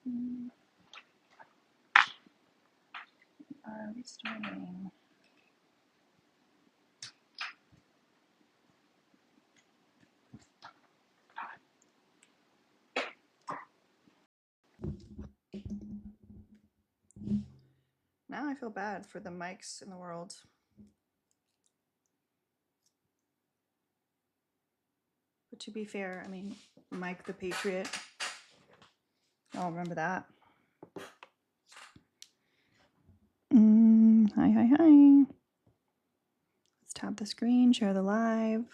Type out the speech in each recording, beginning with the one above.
Are we starting? Now I feel bad for the mics in the world. But to be fair, I mean, Mike the Patriot. I'll remember that. Hi. Let's tap the screen, share the live.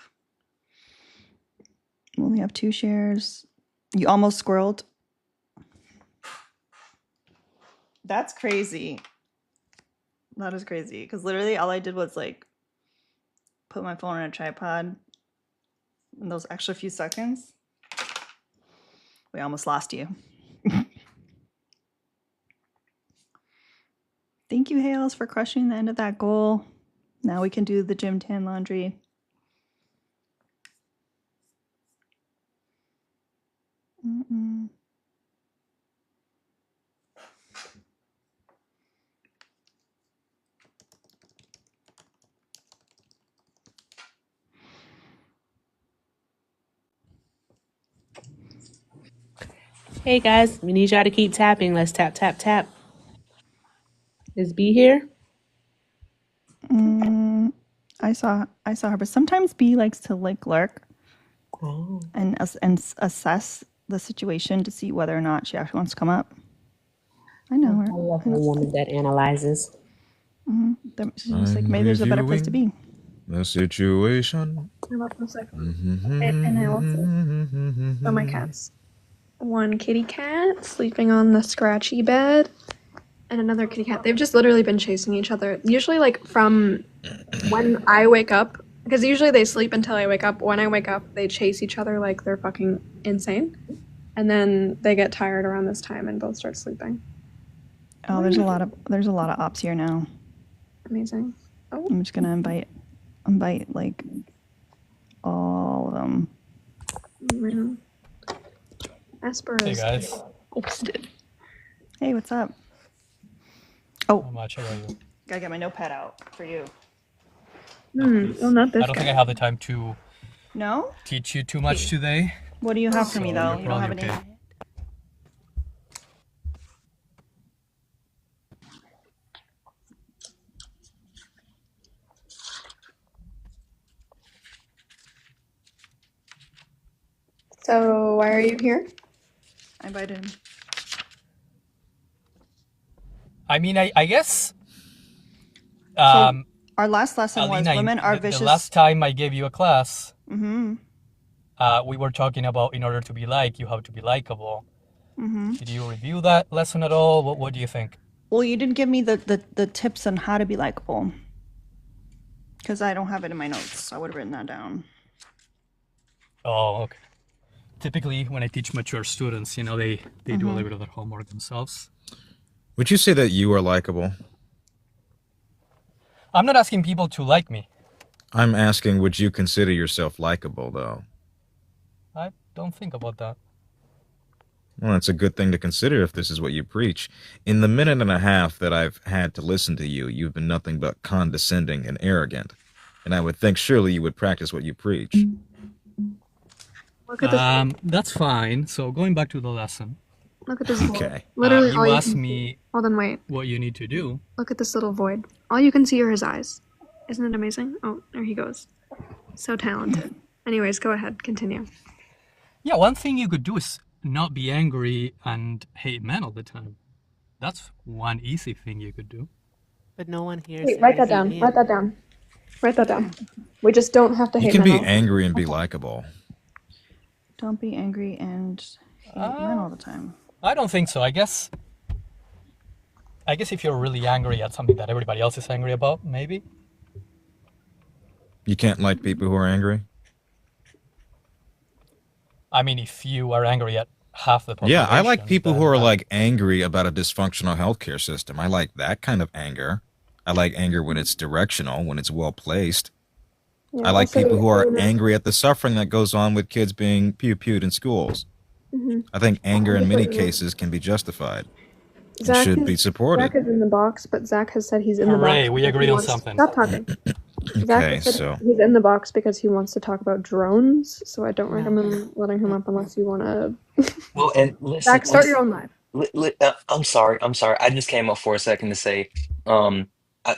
We only have 2 shares. You almost squirreled. That's crazy. That is crazy. Because literally all I did was like put my phone on a tripod in those extra few seconds. We almost lost you. Thank you, Hales, for crushing the end of that goal. Now we can do the gym tan laundry. Hey guys, we need y'all to keep tapping. Let's tap, tap, tap. Is B here? I saw her, but sometimes B likes to like lurk and assess the situation to see whether or not she actually wants to come up. I know her. I love a woman that analyzes. She's just like, maybe there's a better place to be. The situation. I'm up in a second. And I also, my cats. One kitty cat sleeping on the scratchy bed, and another kitty cat. They've just literally been chasing each other. Usually, like, from when I wake up, because usually they sleep until I wake up. When I wake up, they chase each other like they're fucking insane. And then they get tired around this time and both start sleeping. Oh, there's a lot of ops here now. Amazing. Oh. I'm just gonna invite like all of them. Yeah. Asper Hey is guys. posted. Hey, what's up? Oh, How much? How about you? gotta get my notepad out for you. Oh, not this I don't guy. think I have the time to No? teach you too much today. What do you have for me though? you're You don't have probably any. okay. So why are you here? I invited him. I mean, I guess. So our last lesson Alina, was women are vicious. The last time I gave you a class, Mm-hmm. We were talking about in order to be liked, you have to be likable. Mm-hmm. Did you review that lesson at all? What do you think? Well, you didn't give me the tips on how to be likable. Because I don't have it in my notes. I would have written that down. Oh, okay. Typically, when I teach mature students, you know, they do a little bit of their homework themselves. Would you say that you are likable? I'm not asking people to like me. I'm asking, would you consider yourself likable, though? I don't think about that. Well, it's a good thing to consider if this is what you preach. In the minute and a half that I've had to listen to you, you've been nothing but condescending and arrogant. And I would think surely you would practice what you preach. Look at this. That's fine. So going back to the lesson. Look at this. Okay. Literally, You all asked can me see. Hold on, wait. what you need to do. Look at this little void. All you can see are his eyes. Isn't it amazing? Oh, there he goes. So talented. Anyways, go ahead. Continue. Yeah, one thing you could do is not be angry and hate men all the time. That's one easy thing you could do. But no one here. Wait, write that down. Write that down. Write that down. We just don't have to You hate can men. be angry and be likable. Don't be angry and hate men all the time. I don't think so. I guess if you're really angry at something that everybody else is angry about, maybe. You can't like people who are angry? I mean, if you are angry at half the population. Yeah, I like people who are then, like angry about a dysfunctional healthcare system. I like that kind of anger. I like anger when it's directional, when it's well placed. Yeah, I like also, people who are you know, angry at the suffering that goes on with kids being pew-pewed in schools. I think anger in I'm many just letting you know. cases can be justified and Zach should be is supported. in the box, but Zach has said he's in the box. Hooray, we because agree he on wants- something. Stop talking. Zach Okay, has said so he's in the box because he wants to talk about drones. So I don't recommend letting him up unless you want to. Well, and listen, Zach, start your own live. I'm sorry. I just came up for a second to say, I,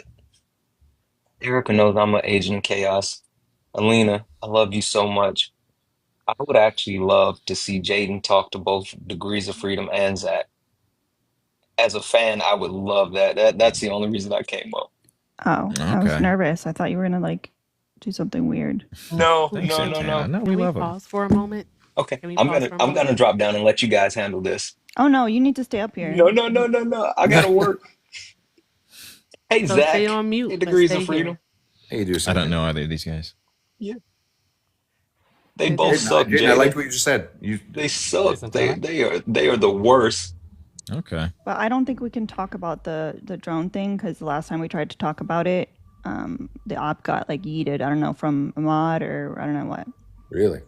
Erica knows I'm an agent of chaos. Alina, I love you so much. I would actually love to see Jaden talk to both Degrees of Freedom and Zach. As a fan, I would love that. That's the only reason I came up. Oh, I was Okay. nervous. I thought you were gonna like do something weird. No, Thanks, no, no, Santana. no. No, we Can we love him. pause for a moment? Okay, Can we I'm pause gonna for a I'm moment? gonna drop down and let you guys handle this. Oh no, you need to stay up here. No, no, no, no, no. I gotta work. Hey, So Zach. stay on mute. Hey, Let's Degrees stay of Freedom. here. Hey, you do I something. don't know either of these guys. Yeah. They Hey, both Jaden. suck, Jaden, I liked Jaden. what you just said. They suck. Santana? They are the worst. Okay. But I don't think we can talk about the drone thing because the last time we tried to talk about it, the op got like yeeted. I don't know, from Ahmad or I don't know what. Really?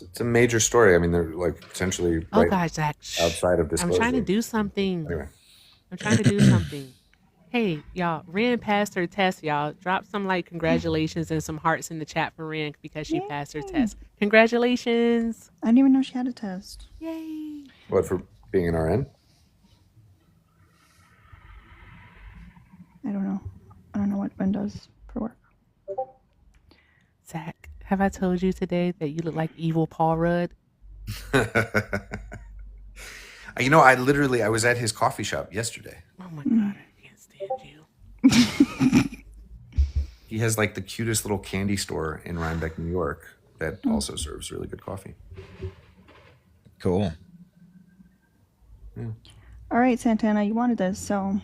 It's a major story. I mean, they're like potentially Oh right gosh, Zach. Shh. outside of I'm disclosure. trying to do something. Anyway, I'm trying to do something. Hey, y'all, Ren passed her test, y'all. Drop some like congratulations and some hearts in the chat for Ren because she passed her test. Congratulations. I didn't even know she had a test. Yay. what, for being an RN? I don't know. I don't know what Ben does for work. Zach, have I told you today that you look like evil Paul Rudd? You know, I was at his coffee shop yesterday. Oh my God, I can't stand you. He has like the cutest little candy store in Rhinebeck, New York that also serves really good coffee. Cool. All right, Santana, you wanted this, so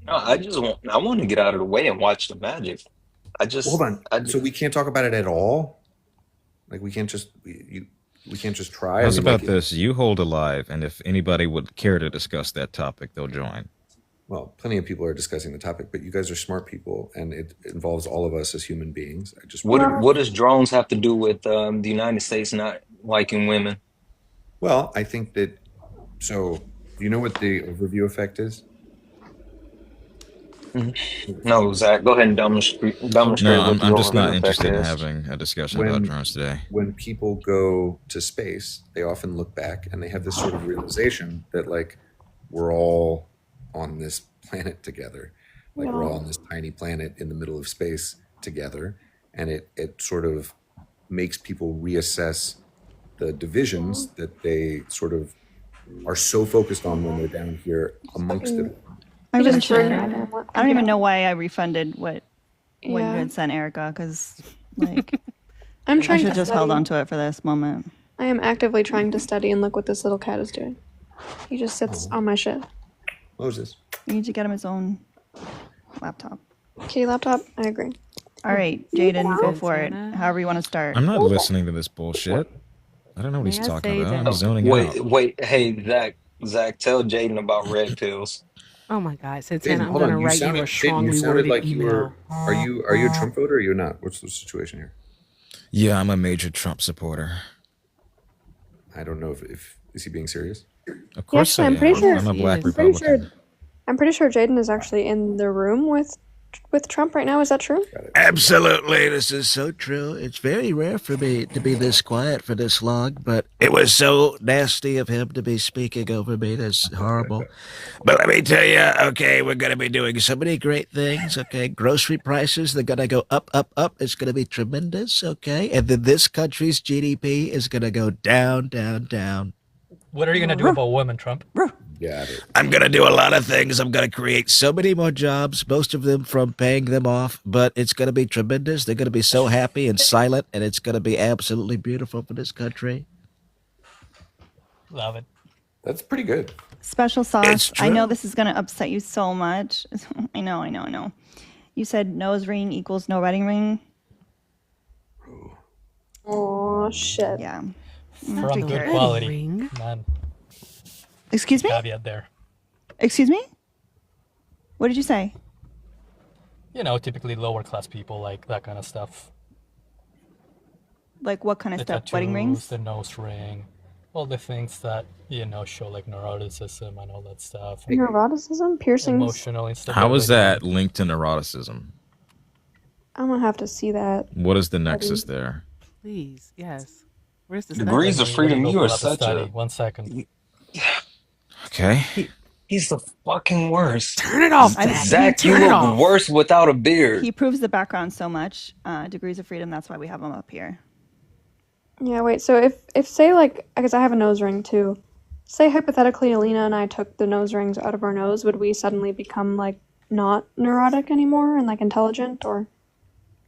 No, I want to get out of the way and watch the Magic. Hold on. So we can't talk about it at all? Like we can't just we can't just try? How's I mean, about like, this? You hold a live, and if anybody would care to discuss that topic, they'll join. Well, plenty of people are discussing the topic, but you guys are smart people, and it involves all of us as human beings. What does drones have to do with the United States not liking women? Well, I think that. So, do you know what the overview effect is? No, Zach, go ahead and demonstrate No, what the I'm just not overview effect interested in is. having a discussion about drones today. When people go to space, they often look back and they have this sort of realization that, like, we're all on this planet together. Like, we're all on this tiny planet in the middle of space together. And it sort of makes people reassess the divisions that they sort of are so focused on when they're down here amongst it. I really should. I I don't even know why I refunded what you Yeah. had sent Erica because like I'm I trying should to just held study. on to it for this moment. I am actively trying to study and look what this little cat is doing. He just sits on my shit. Moses. We need to get him his own laptop. Kitty laptop? I agree. All right, Jaden, go for it. Santana. However you want to start. I'm not listening to this bullshit. I don't know what May he's I talking say about. that- I'm zoning out. Wait, hey, Zach, tell Jaden about red pills. Oh my God, Santana, Jaden, I'm hold gonna on. write you a Jaden, strongly you sounded worded like you were. email. Are you a Trump voter or you're not? What's the situation here? Yeah, I'm a major Trump supporter. I don't know if is he being serious? Of course actually, I I'm am. pretty sure- I'm a black I'm pretty Republican. I'm pretty sure Jaden is actually in the room with Trump right now. Is that true? Absolutely, this is so true. It's very rare for me to be this quiet for this long, but it was so nasty of him to be speaking over me. That's horrible. But let me tell you, okay, we're going to be doing so many great things, okay? Grocery prices, they're going to go up, up, up. It's going to be tremendous, okay? And then this country's GDP is going to go down, down, down. What are you going to do about women, Trump? Got it. I'm going to do a lot of things. I'm going to create so many more jobs, most of them from paying them off, but it's going to be tremendous. They're going to be so happy and silent, and it's going to be absolutely beautiful for this country. Love it. That's pretty good. Special sauce. It's I know true. this is gonna upset you so much. I know. You said nose ring equals no wedding ring. Oh shit. Yeah. From take good care. quality. Ring. Man, Excuse me? caveat there. Excuse me? What did you say? You know, typically lower class people like that kind of stuff. Like what kind of The stuff? Wedding rings? tattoos, the nose ring, all the things that, show like neuroticism and all that stuff. Neuroticism? Piercings? Emotional How is instability. that linked to neuroticism? I'm gonna have to see that. What is the nexus there? Please, yes. Where's the Degrees study? of Let me freedom. go You are pull up the such study. a. 1 second. Okay. He's the fucking worst. Turn it off, I- Zach. Zach, you Turn it look off. worse without a beard. He proves the background so much. Degrees of freedom. That's why we have him up here. Yeah, wait, so if say, like, because I have a nose ring too, say hypothetically Alina and I took the nose rings out of our nose, would we suddenly become, like, not neurotic anymore and, like, intelligent or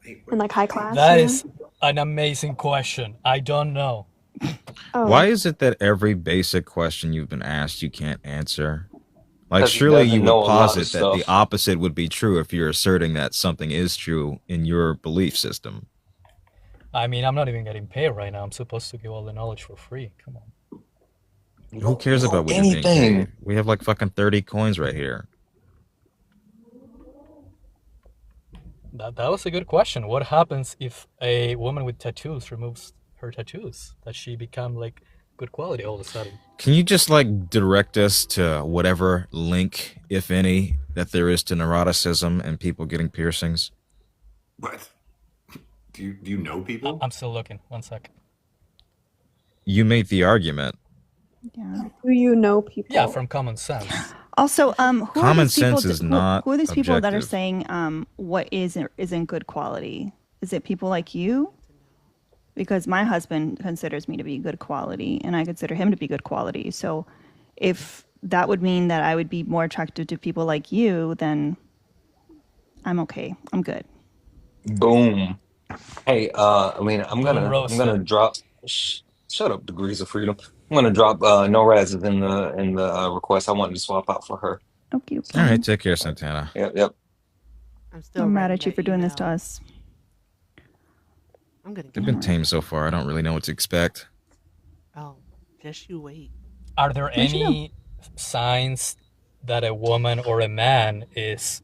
in, like, high class? That you is an amazing question. I don't know. Oh. Why is it that every basic question you've been asked you can't answer? Like, 'Cause he surely doesn't you know would a lot of posit that the stuff. opposite would be true if you're asserting that something is true in your belief system. I mean, I'm not even getting paid right now. I'm supposed to give all the knowledge for free. Come on. Who cares about what you're being anything? paid? We have like fucking 30 coins right here. That was a good question. What happens if a woman with tattoos removes her tattoos? Does she become like good quality all of a sudden? Can you just like direct us to whatever link, if any, that there is to neuroticism and people getting piercings? What? Do you know people? I'm still looking. 1 second. You made the argument. Yeah. Do you know people? Yeah, from common sense. Also, who Common are these people? sense is not Who are these people that are objective. saying what isn't good quality? Is it people like you? Because my husband considers me to be good quality, and I consider him to be good quality. So, if that would mean that I would be more attracted to people like you, then I'm okay. I'm good. Boom. Hey, I mean, I'm gonna roasted. drop. Shut up, degrees of freedom. I'm gonna drop no razes in the request. I wanted to swap out for her. Okay. All right, take care, Santana. Yep. I'm still I'm mad writing at you that for doing this to email. us. I'm gonna They've get been her. tame so far. I don't really know what to expect. Oh, just you wait. Are there Where'd you any signs that a woman or a man is,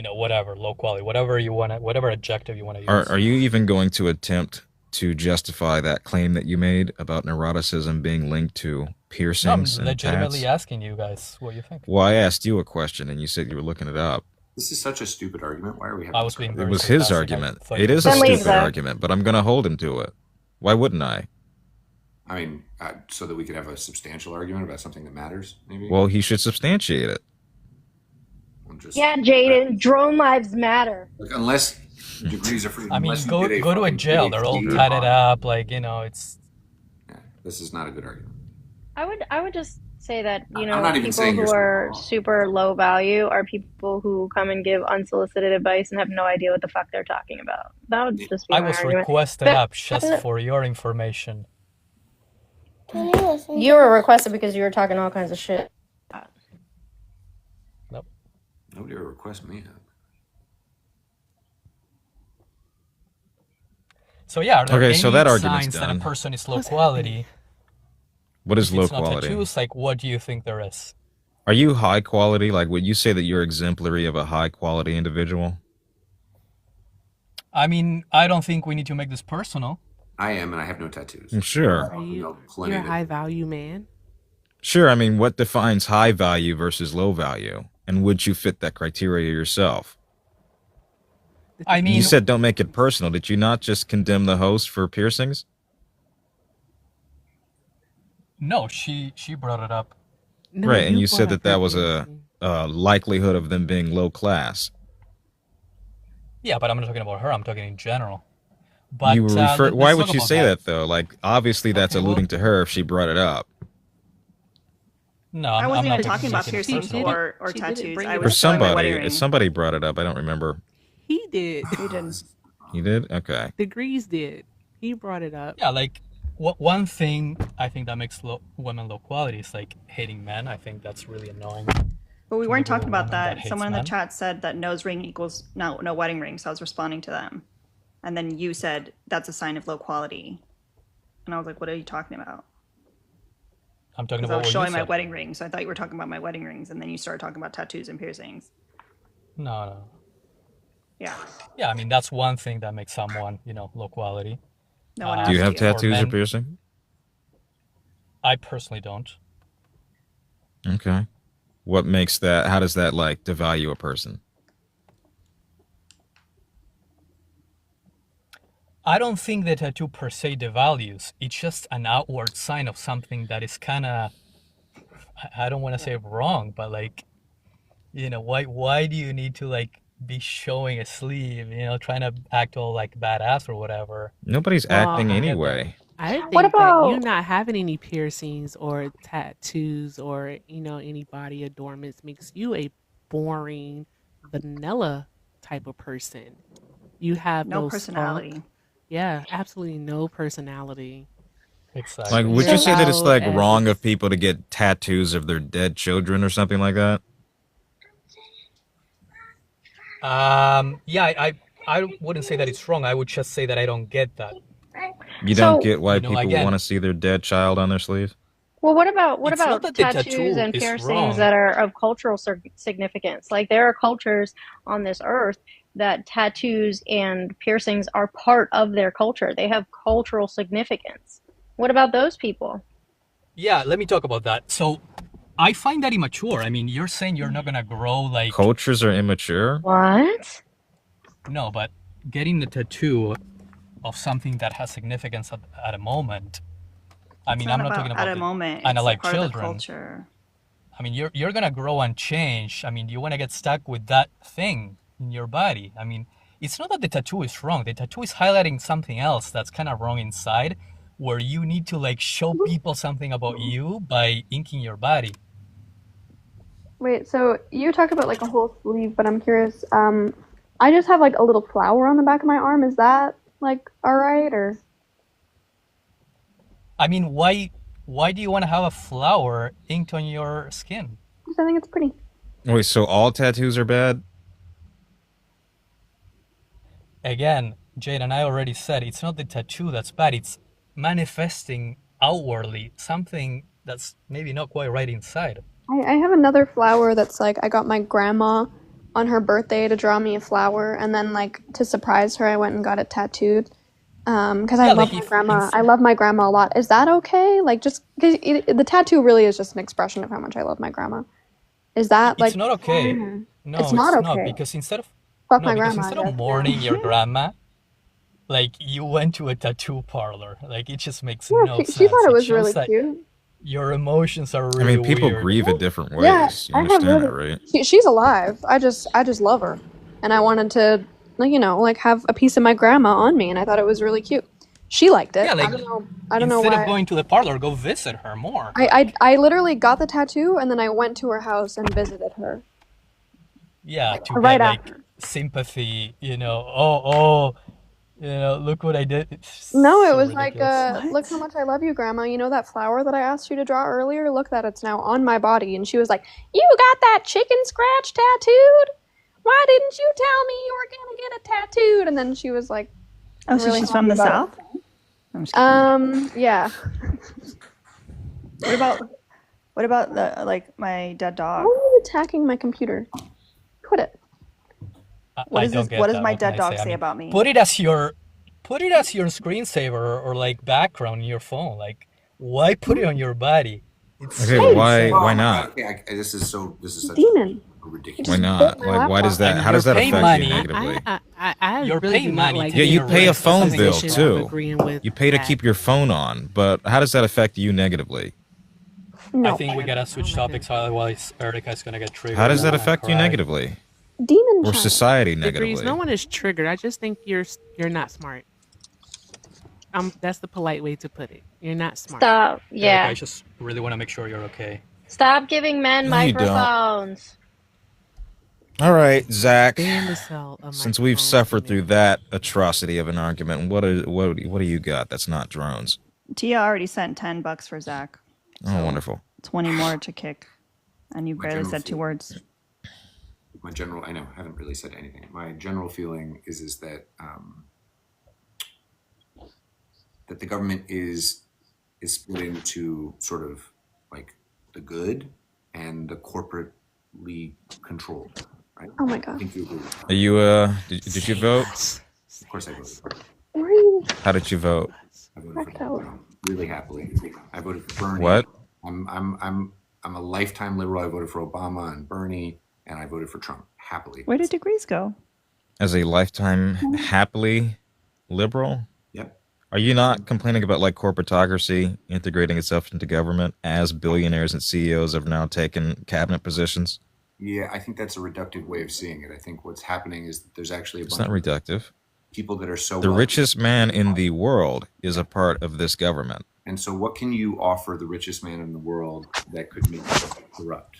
whatever, low quality, whatever adjective you want to use? Are you even going to attempt to justify that claim that you made about neuroticism being linked to No, I'm piercings and legitimately tats? asking you guys what you think. Well, I asked you a question and you said you were looking it up. This is such a stupid argument. Why are we having I was this being It very was his sarcastic. I argument. thought It you is a were Then leave stupid that. argument, but I'm going to hold him to it. Why wouldn't I? I mean, so that we could have a substantial argument about something that matters, maybe? Well, he should substantiate it. I'm just, Yeah, Jaden, drone lives matter. Like, unless degrees of freedom. I mean, unless you go get to a fucking jail. They're all PhD tatted on- up, like it's. Yeah, this is not a good argument. I would just say that, I'm not even people saying who you're are wrong. super low value are people who come and give unsolicited advice and have no idea what the fuck they're talking about. That would just be I my was argument. requested But- up just for your information. You were requested because you were talking all kinds of shit. Nobody ever requests me up. So yeah, are there Okay, any so that argument's signs that done. a person is low What's quality? What is If low it's not quality? tattoos, like what do you think there is? Are you high quality? Like, would you say that you're exemplary of a high quality individual? I mean, I don't think we need to make this personal. I am, and I have no tattoos. Sure. Are you? Plenty You're a of- high value man. Sure, I mean, what defines high value versus low value? And would you fit that criteria yourself? I mean, You said don't make it personal. Did you not just condemn the host for piercings? no, she brought it up. No, Right, and you brought said up that that her was a piercing. likelihood of them being low class. Yeah, but I'm not talking about her. I'm talking in general. But You refer. let's Why would talk you about say that though? Like, obviously, that's Okay, well- alluding to her if she brought it up. No, I I'm wasn't not even talking about making it piercings personal. or She didn't tattoos. bring I it Or was showing my wedding somebody. ring. If somebody brought it up, I don't remember. He did. He didn't. You did? Okay. Degrees did. He brought it up. Yeah, like one thing I think that makes women low quality is like hating men. I think that's really annoying. But we To weren't look at a talking about woman that. that hates Someone in the men. chat said that nose ring equals no wedding ring, so I was responding to them. And then you said that's a sign of low quality. And I was like, what are you talking about? I'm talking Because I about was what you showing my said. wedding ring, so I thought you were talking about my wedding rings, and then you started talking about tattoos and piercings. No. Yeah. Yeah, I mean that's one thing that makes someone, low quality. No one Do asked you have you. tattoos or men- piercing? I personally don't. Okay. What makes that? How does that like devalue a person? I don't think the tattoo per se devalues. It's just an outward sign of something that is kind of, I don't want to say wrong, but like, why do you need to like be showing a sleeve, trying to act all like badass or whatever? Nobody's Well, acting I- anyway. I think What that you about- not having any piercings or tattoos or any body adornments makes you a boring vanilla type of person. You have No no personality. spunk. Yeah, absolutely no personality. Exactly. Like, would You're you say that it's out like as- wrong of people to get tattoos of their dead children or something like that? Yeah, I wouldn't say that it's wrong. I would just say that I don't get that. You So- don't get why people again- want to see their dead child on their sleeve? Well, what about It's not that the tattoos tattoo and is piercings wrong. that are of cultural significance? Like there are cultures on this earth that tattoos and piercings are part of their culture. They have cultural significance. What about those people? Yeah, let me talk about that. So I find that immature. I mean, you're saying you're not gonna grow like Cultures are immature? What? no, but getting the tattoo of something that has significance at a moment. I mean, It's I'm not talking about at a moment. and It's like part of the children. culture. I mean, you're gonna grow and change. I mean, you want to get stuck with that thing in your body. I mean, it's not that the tattoo is wrong. The tattoo is highlighting something else that's kind of wrong inside, where you need to like show people something about you by inking your body. Wait, so you talk about like a whole sleeve, but I'm curious. I just have like a little flower on the back of my arm. Is that like all right, or? I mean, why do you want to have a flower inked on your skin? Because I think it's pretty. Wait, so all tattoos are bad? Again, Jade and I already said it's not the tattoo that's bad. It's manifesting outwardly something that's maybe not quite right inside. I have another flower that's like I got my grandma on her birthday to draw me a flower, and then like to surprise her, I went and got it tattooed. Because I Yeah, love like my if- grandma. I love my grandma a lot. Is that okay? Like just because the tattoo really is just an expression of how much I love my grandma. Is that like It's not okay. fine? No, It's not okay. because instead of Fuck no, my because grandma. instead I of guess. mourning your grandma, like you went to a tattoo parlor. Like it just makes Yeah, no sense. she thought it was shows really that cute. your emotions are I really mean, people weird. grieve in different ways. Yeah, You I have understand really. that, right? She's alive. I just love her, and I wanted to, like have a piece of my grandma on me, and I thought it was really cute. She liked it. Yeah, like, I don't know Instead why. of going to the parlor, go visit her more. I literally got the tattoo, and then I went to her house and visited her. Yeah, to right get like after. sympathy. Oh, look what I did. It's No, it so was like, ridiculous. look how much I love you, Grandma. You know that flower that I asked you to draw earlier? Look that it's now on my body. And she was like, you got that chicken scratch tattooed? Why didn't you tell me you were gonna get it tattooed? And then she was like, Oh, so really she's from the happy about south? I'm just kidding. yeah. What about the like my dead dog? Why are you attacking my computer? Quit it. What I is don't this? get What does that. my What can dead I dog say? I say mean, about me? Put it as your screensaver or like background in your phone. Like, why put it on your body? It's Okay, so why insane. not? Okay, this is such Demon. a ridiculous. Why not? Like, why does that? And How does that you're paying affect you money. negatively? I You're really paying do not money like to Yeah, be you a pay a risk. phone This is bill position of too. agreeing with You pay to that. keep your phone on, but how does that affect you negatively? No. I think we gotta switch topics, otherwise Erica's gonna get triggered. How does that and affect you cry. negatively, Demon or child. society Degrees. negatively? No one is triggered. I just think you're not smart. That's the polite way to put it. You're not smart. Stop. Erica, Yeah. I just really want to make sure you're okay. Stop giving men No, you don't. microphones. All right, Zach. Ban the sell of Since we've microphones suffered to through men. that atrocity of an argument, what do you got that's not drones? Tia already sent $10 for Zach. Oh, wonderful. 20 more to kick. And you My barely general said 2 feeling- words. I know, I haven't really said anything. My general feeling is that that the government is split into sort of like the good and the corporately controlled, right? Oh my I god. think you agree with that. Are you did you vote? Of course I voted. Why are you How did you vote? I voted for Donald Trump really happily. I voted for Bernie. What? I'm a lifetime liberal. I voted for Obama and Bernie, and I voted for Trump happily. Where did degrees go? As a lifetime happily liberal? Yep. Are you not complaining about like corporatocracy integrating itself into government as billionaires and CEOs have now taken cabinet positions? Yeah, I think that's a reductive way of seeing it. I think what's happening is that there's actually a It's bunch not of reductive. people that are so The wealthy. richest man in the world is a part of this government. And so what can you offer the richest man in the world that could make him corrupt?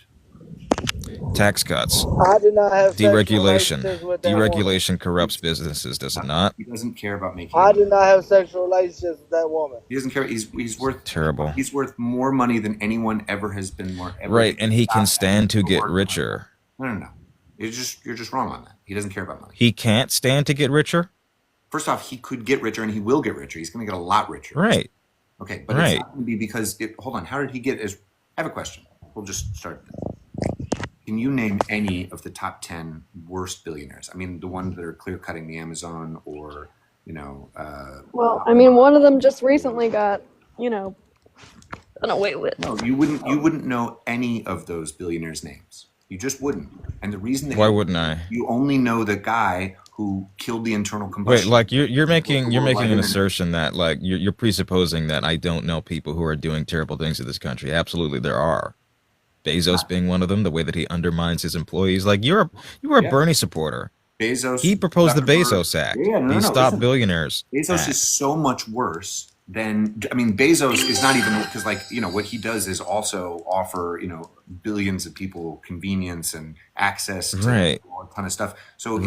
Tax cuts, I did not have sexual deregulation. relations with that woman. Deregulation corrupts businesses, does it not? He doesn't care about making I did not have sexual relations with that woman. He doesn't care. He's worth Terrible. He's worth more money than anyone ever has been more ever. Right, and he can stand to get richer. No. You're just wrong on that. He doesn't care about money. He can't stand to get richer? First off, he could get richer and he will get richer. He's going to get a lot richer. Right. Okay, but it's not going to be because hold on. How did he get I have a question. We'll just start. Can you name any of the top 10 worst billionaires? I mean, the ones that are clear cutting the Amazon or, Well, I mean, one of them just recently got, done away with. No, you wouldn't know any of those billionaires' names. You just wouldn't. And the reason that Why wouldn't I? You only know the guy who killed the internal Wait, combustion. like you're making an assertion that like you're presupposing that I don't know people who are doing terrible things in this country. Absolutely, there are. Bezos being one of them. The way that he undermines his employees. Like you were a Bernie supporter. Bezos. He proposed the Bezos Act. No, He stopped billionaires. Bezos Act. is so much worse than. I mean, Bezos is not even because what he does is also offer billions of people convenience and access to a ton of stuff. So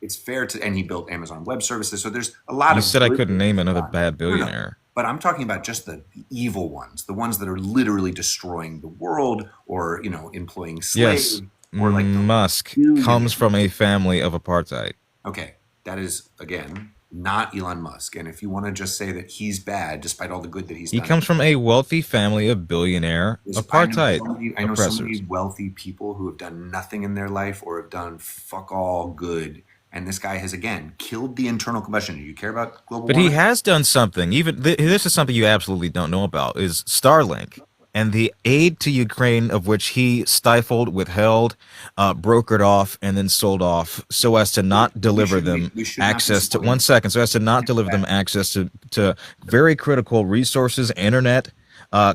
it's fair to, and he built Amazon Web Services. So there's a lot of. You said I couldn't name another bad billionaire. But I'm talking about just the evil ones, the ones that are literally destroying the world or, employing slaves. Yes, or like Musk comes from a family of apartheid. Okay, that is, again, not Elon Musk. And if you want to just say that he's bad, despite all the good that he's done. He comes from a wealthy family of billionaire apartheid I know oppressors. so many wealthy people who have done nothing in their life or have done fuck all good. And this guy has, again, killed the internal combustion. Do you care about global warming? But he has done something. Even this is something you absolutely don't know about, is Starlink. And the aid to Ukraine of which he stifled, withheld, brokered off, and then sold off so as to not deliver them access to, one second, so as to not deliver them access to very critical resources, internet,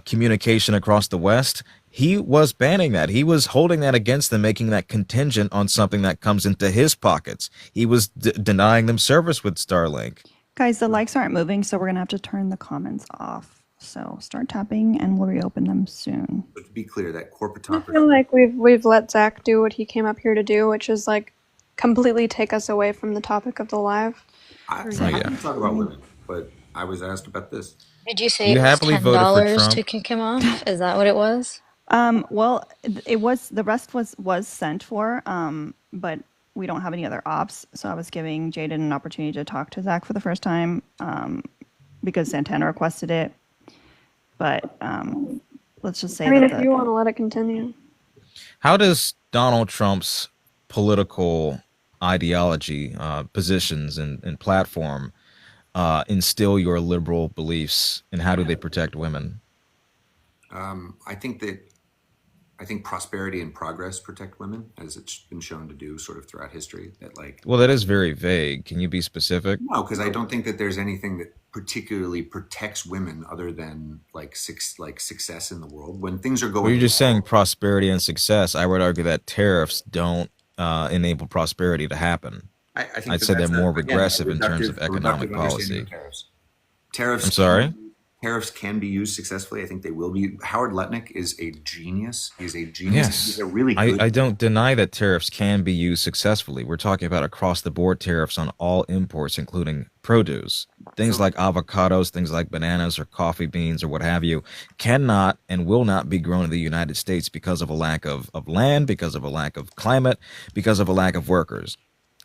communication across the West. He was banning that. He was holding that against them, making that contingent on something that comes into his pockets. He was denying them service with Starlink. Guys, the likes aren't moving, so we're going to have to turn the comments off. So start tapping and we'll reopen them soon. But to be clear, that corporate I feel like we've let Zach do what he came up here to do, which is like completely take us away from the topic of the live. I can talk about women, but I was asked about this. Did you say it was $10 to kick him off? Is that what it was? Well, it was, the rest was sent for, but we don't have any other ops. So I was giving Jaden an opportunity to talk to Zach for the first time, because Santana requested it. But let's just say if you want to let it continue. How does Donald Trump's political ideology, positions, and platform instill your liberal beliefs, and how do they protect women? I think prosperity and progress protect women, as it's been shown to do sort of throughout history. Well, that is very vague. Can you be specific? No, because I don't think that there's anything that particularly protects women other than success in the world. When things are going, Well, you're just saying prosperity and success. I would argue that tariffs don't enable prosperity to happen. I'd say they're more regressive in terms of economic policy. Tariffs. I'm sorry? Tariffs can be used successfully. I think they will be. Howard Lutnick is a genius. He's a genius. Yes. He's a really good. I don't deny that tariffs can be used successfully. We're talking about across-the-board tariffs on all imports, including produce. Things like avocados, things like bananas or coffee beans or what have you, cannot and will not be grown in the United States because of a lack of land, because of a lack of climate, because of a lack of workers.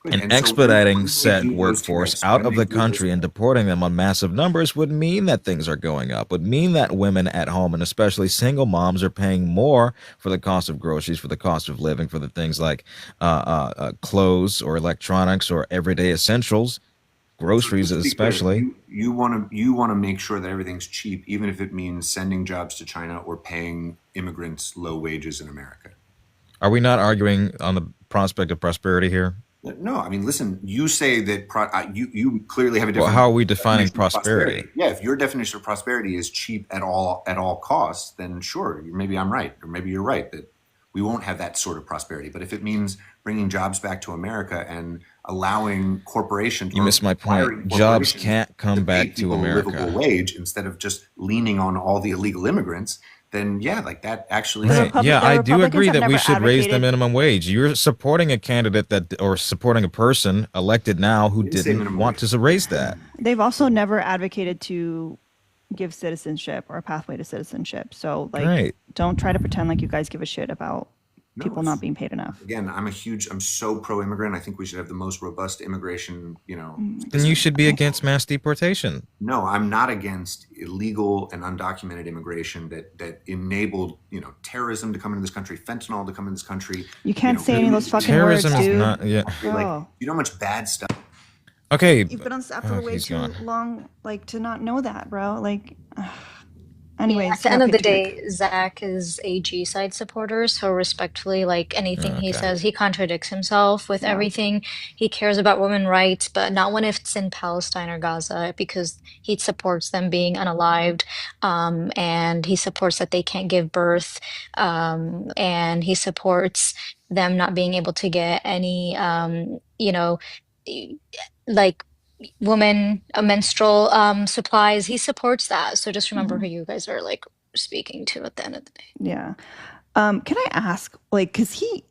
And expediting said workforce out of the country and deporting them on massive numbers would mean that things are going up, would mean that women at home, and especially single moms, are paying more for the cost of groceries, for the cost of living, for the things like clothes or electronics or everyday essentials, groceries So just to be clear, especially. you want to make sure that everything's cheap, even if it means sending jobs to China or paying immigrants low wages in America. Are we not arguing on the prospect of prosperity here? No, I mean, listen. You say that you clearly have a different. Well, how are we defining definition of prosperity? Yeah, if your definition of prosperity is cheap at all costs, then sure, maybe I'm right, or maybe you're right that we won't have that sort of prosperity. But if it means bringing jobs back to America and allowing corporations, You missed my point. Jobs can't come back to a America. livable wage instead of just leaning on all the illegal immigrants, then yeah, like that actually. Right. Yeah, I do agree that we should raise the minimum wage. You're supporting a candidate or supporting a person elected now who didn't want to raise that. They've also never advocated to give citizenship or a pathway to citizenship. So like, don't try to pretend like you guys give a shit about people not being paid enough. Again, I'm so pro-immigrant. I think we should have the most robust immigration, Then you should be against mass deportation. No, I'm not against illegal and undocumented immigration that enabled, terrorism to come into this country, fentanyl to come into this country. You can't say any of those fucking terrorism words, dude. Is not, yeah. Like, you know how much bad stuff. Okay. You've been on staff for way too long, like, to not know that, bro. Like, anyways. At the end of the day, Zach is AG side supporter, so respectfully, like anything he says, he contradicts himself with everything. He cares about women's rights, but not when it's in Palestine or Gaza, because he supports them being unalived, and he supports that they can't give birth, and he supports them not being able to get any, like menstrual supplies. He supports that. So just remember who you guys are like speaking to at the end of the day. Yeah. Can I ask, like, because he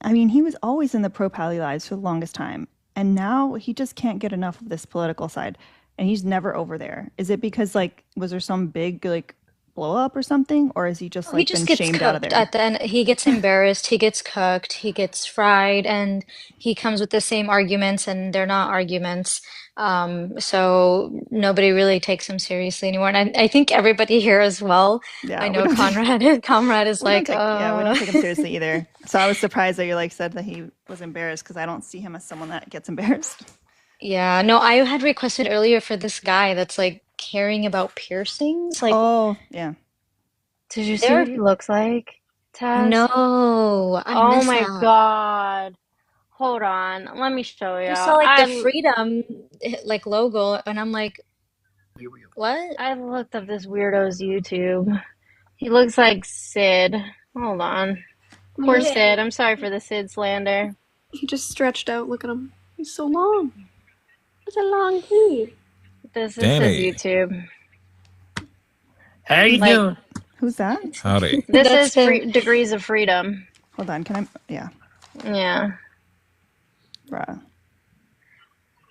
was always in the pro-Pally lives for the longest time, and now he just can't get enough of this political side, and he's never over there. Is it because, like, was there some big, like, blow up or something, or is he just like been shamed out of there? At the end, he gets embarrassed, he gets cooked, he gets fried, and he comes with the same arguments, and they're not arguments. So nobody really takes him seriously anymore. And I think everybody here as well. Yeah, I know Conrad is like, yeah, we don't take him seriously either. So I was surprised that you like said that he was embarrassed, because I don't see him as someone that gets embarrassed. Yeah, no, I had requested earlier for this guy that's like caring about piercings. Like, oh yeah. Did you see what he looks like, Taz? No, oh my god. Hold on, let me show you. I saw like the freedom like logo, and I'm like, what? I looked up this weirdo's YouTube. He looks like Sid. Hold on. Poor Sid. I'm sorry for the Sid slander. He just stretched out. Look at him. He's so long. It's a long heat. This is his YouTube. How you doing? Who's that? Howdy. This is Degrees of Freedom. Hold on, can I? Yeah. Yeah. Bruh.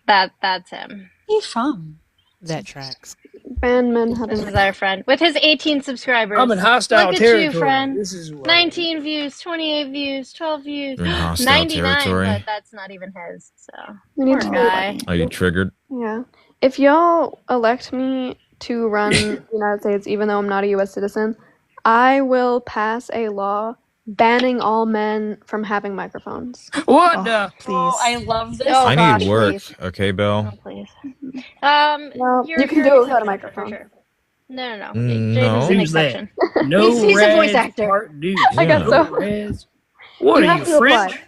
That's him. Where from? That tracks. Bandman had This is our friend with his 18 subscribers. I'm in hostile Look at territory. you, friend. This is 19 views, 28 views, 12 views, You're in hostile 99, territory. but that's not even his. So We need poor to guy. Are you triggered? Yeah. If y'all elect me to run the United States, even though I'm not a U.S. citizen, I will pass a law banning all men from having microphones. What the? Please. Oh, I love this. Oh, I gosh, need work. please. Okay, Belle. Oh, please. Well, you can do it without a microphone. For sure. No. No. Jaden's an Who's that? exception. No, He's a voice actor. I guess so. What You are have you, to French? apply.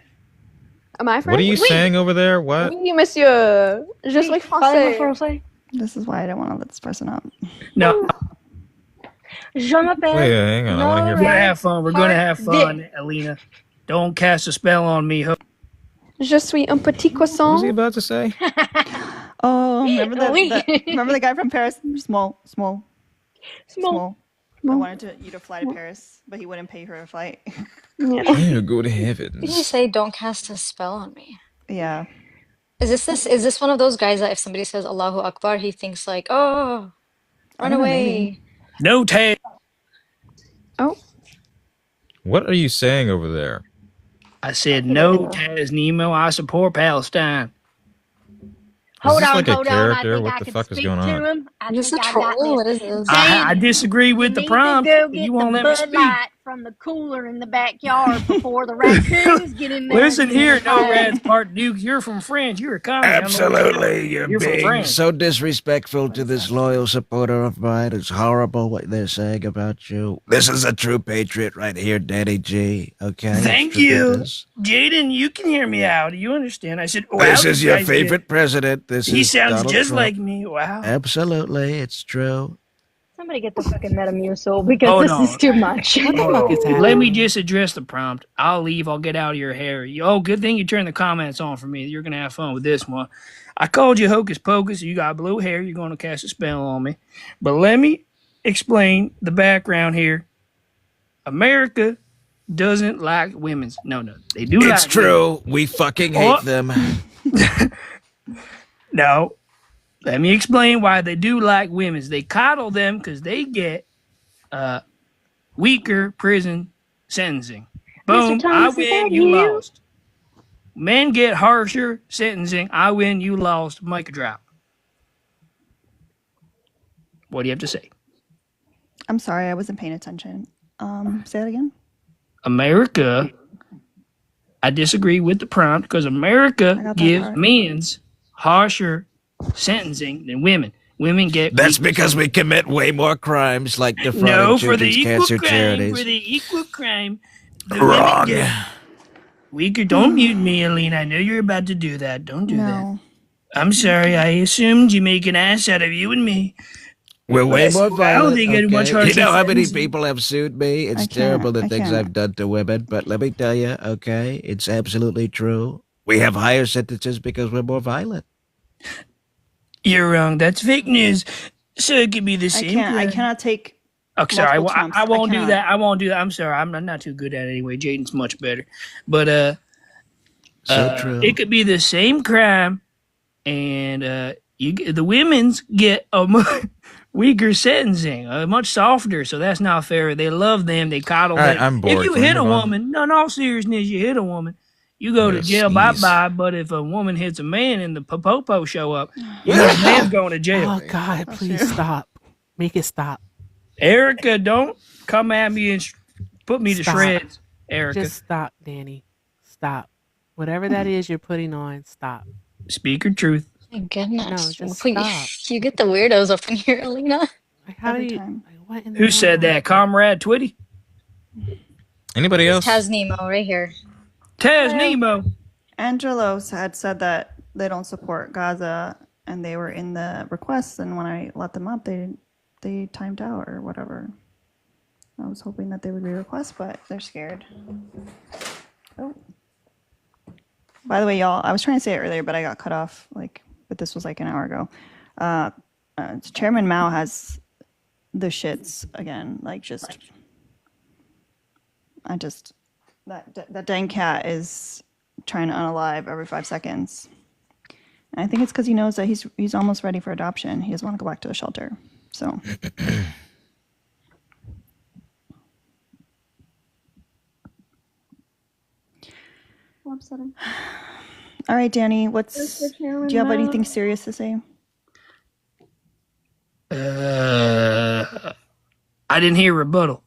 Am I French? What are you saying over there? What? Oui, monsieur. Je suis français. This is why I don't want to let this person up. No, Je m'appelle. Wait, hang on. I want to hear we're gonna from have fun. We're gonna have fun, Alina. Don't cast a spell on me. Je suis un petit What was he croissant. about to say? Oh, remember Oui. remember the guy from Paris? Small. I wanted you to fly to Paris, but he wouldn't pay for a flight. Yeah. Yeah, go to Did you heavens. say don't cast a spell on me? Yeah. Is this one of those guys that if somebody says Allahu Akbar, he thinks like, oh, I run don't know, away. maybe. No tag. Oh. What are you saying over there? I said no, Taz Nemo. I support Palestine. Is this like a I character? think What I the can fuck is speak going to on? him. I Just a think I got troll? What this. is this? I disagree with the You need to prompt. go You get won't the let me Bud speak. Light. from the cooler in the backyard before the raccoons get in there. Listen here, no Rad's part Duke. You're from France. You're a commie. Absolutely, You're you're from being France. so disrespectful to this loyal supporter of mine. It's horrible what they're saying about you. This is a true patriot right here, Daddy G. Okay? Thank you. Jaden, you can hear me out. You understand? I said, wow. This is your favorite president. He sounds Donald just Trump. like me. Wow. Absolutely, it's true. Somebody get the fucking Metamucil because this is too much. What the fuck is happening? Let me just address the prompt. I'll leave. I'll get out of your hair. Oh, good thing you turned the comments on for me. You're going to have fun with this one. I called you Hocus Pocus. You got blue hair. You're going to cast a spell on me. But let me explain the background here. America doesn't like women's. No, they do. It's true. Women. We fucking hate them. No. Let me explain why they do like women's. They coddle them because they get weaker prison sentencing. Boom, Thomas, I win, you lost. Men get harsher sentencing. I win, you lost. Mic drop. What do you have to say? I'm sorry, I wasn't paying attention. Say that again. America, I disagree with the prompt because America gives men's harsher sentencing than women. Women get. That's because we commit way more crimes like defrauding children's cancer charities. For the equal crime, the wrong. Women get weaker. Don't mute me, Alina. I know you're about to do that. Don't do that. I'm sorry. I assumed you make an ass out of you and me. We're way more violent. They get much harsher you know how many sentencing. people have sued me? It's terrible the things I've done to women, but let me tell you, okay, it's absolutely true. We have higher sentences because we're more violent. You're wrong. That's fake news. So it could be the same. I cannot take. Oh, sorry. I won't do that. I won't do that. I'm sorry. I'm not too good at it anyway. Jaden's much better. But so true. It could be the same crime, and the women's get a much weaker sentencing, much softer. So that's not fair. They love them. They coddle them. I'm bored. If you hit a woman, no, in all seriousness, you hit a woman. You go to jail, bye-bye, but if a woman hits a man and the popo show up, you know the man's going to jail. Oh, God, please stop. Make it stop. Erica, don't come at me and put me to shreds, Erica. Just stop, Danny. Stop. Whatever that is you're putting on, stop. Speak your truth. My goodness. No, just stop. You get the weirdos up in here, Alina. Like, how do you... Like, Who said that? Comrade Twitty? Anybody else? Taz Nemo right here. Taz Nemo. Angelos had said that they don't support Gaza, and they were in the requests, and when I let them up, they timed out or whatever. I was hoping that they would re-request, but they're scared. Oh. By the way, y'all, I was trying to say it earlier, but I got cut off. But this was like an hour ago. Chairman Mao has the shits again. That dang cat is trying to unalive every 5 seconds. And I think it's because he knows that he's almost ready for adoption. He doesn't want to go back to the shelter. So. Upsetting. All right, Danny, do you have anything serious to say? I didn't hear rebuttal.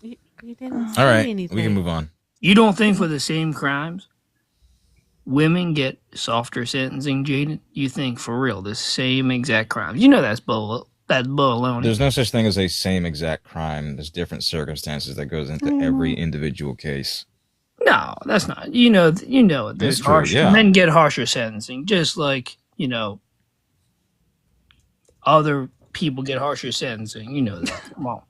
You didn't say All right, anything. we can move on. You don't think for the same crimes, women get softer sentencing, Jaden? You think for real, the same exact crimes? You know that's bull. That's baloney. There's no such thing as a same exact crime. There's different circumstances that goes into every individual case. No, that's not. You know, there's true, harsher. yeah. Men get harsher sentencing, just like other people get harsher sentencing. You know that. Come on.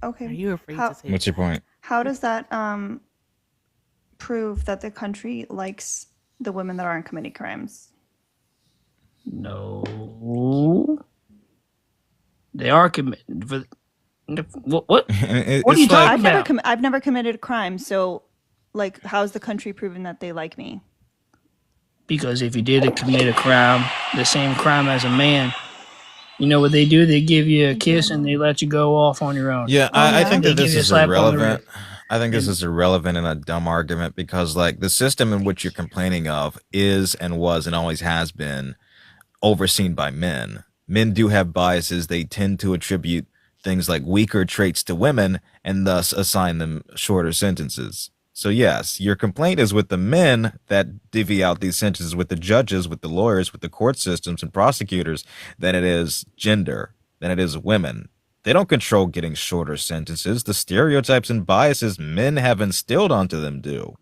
Okay. Are you afraid to say What's your point? How does that prove that the country likes the women that aren't committing crimes? No, they are committed. For what? What are you talking about? I've never committed a crime, so how's the country proving that they like me? Because if you did commit a crime, the same crime as a man, you know what they do? They give you a kiss and they let you go off on your own. Yeah, I think that this is irrelevant. I think this is irrelevant in a dumb argument because, the system in which you're complaining of is and was and always has been overseen by men. Men do have biases. They tend to attribute things like weaker traits to women and thus assign them shorter sentences. So yes, your complaint is with the men that divvy out these sentences, with the judges, with the lawyers, with the court systems and prosecutors, than it is gender, than it is women. They don't control getting shorter sentences. The stereotypes and biases men have instilled onto them do.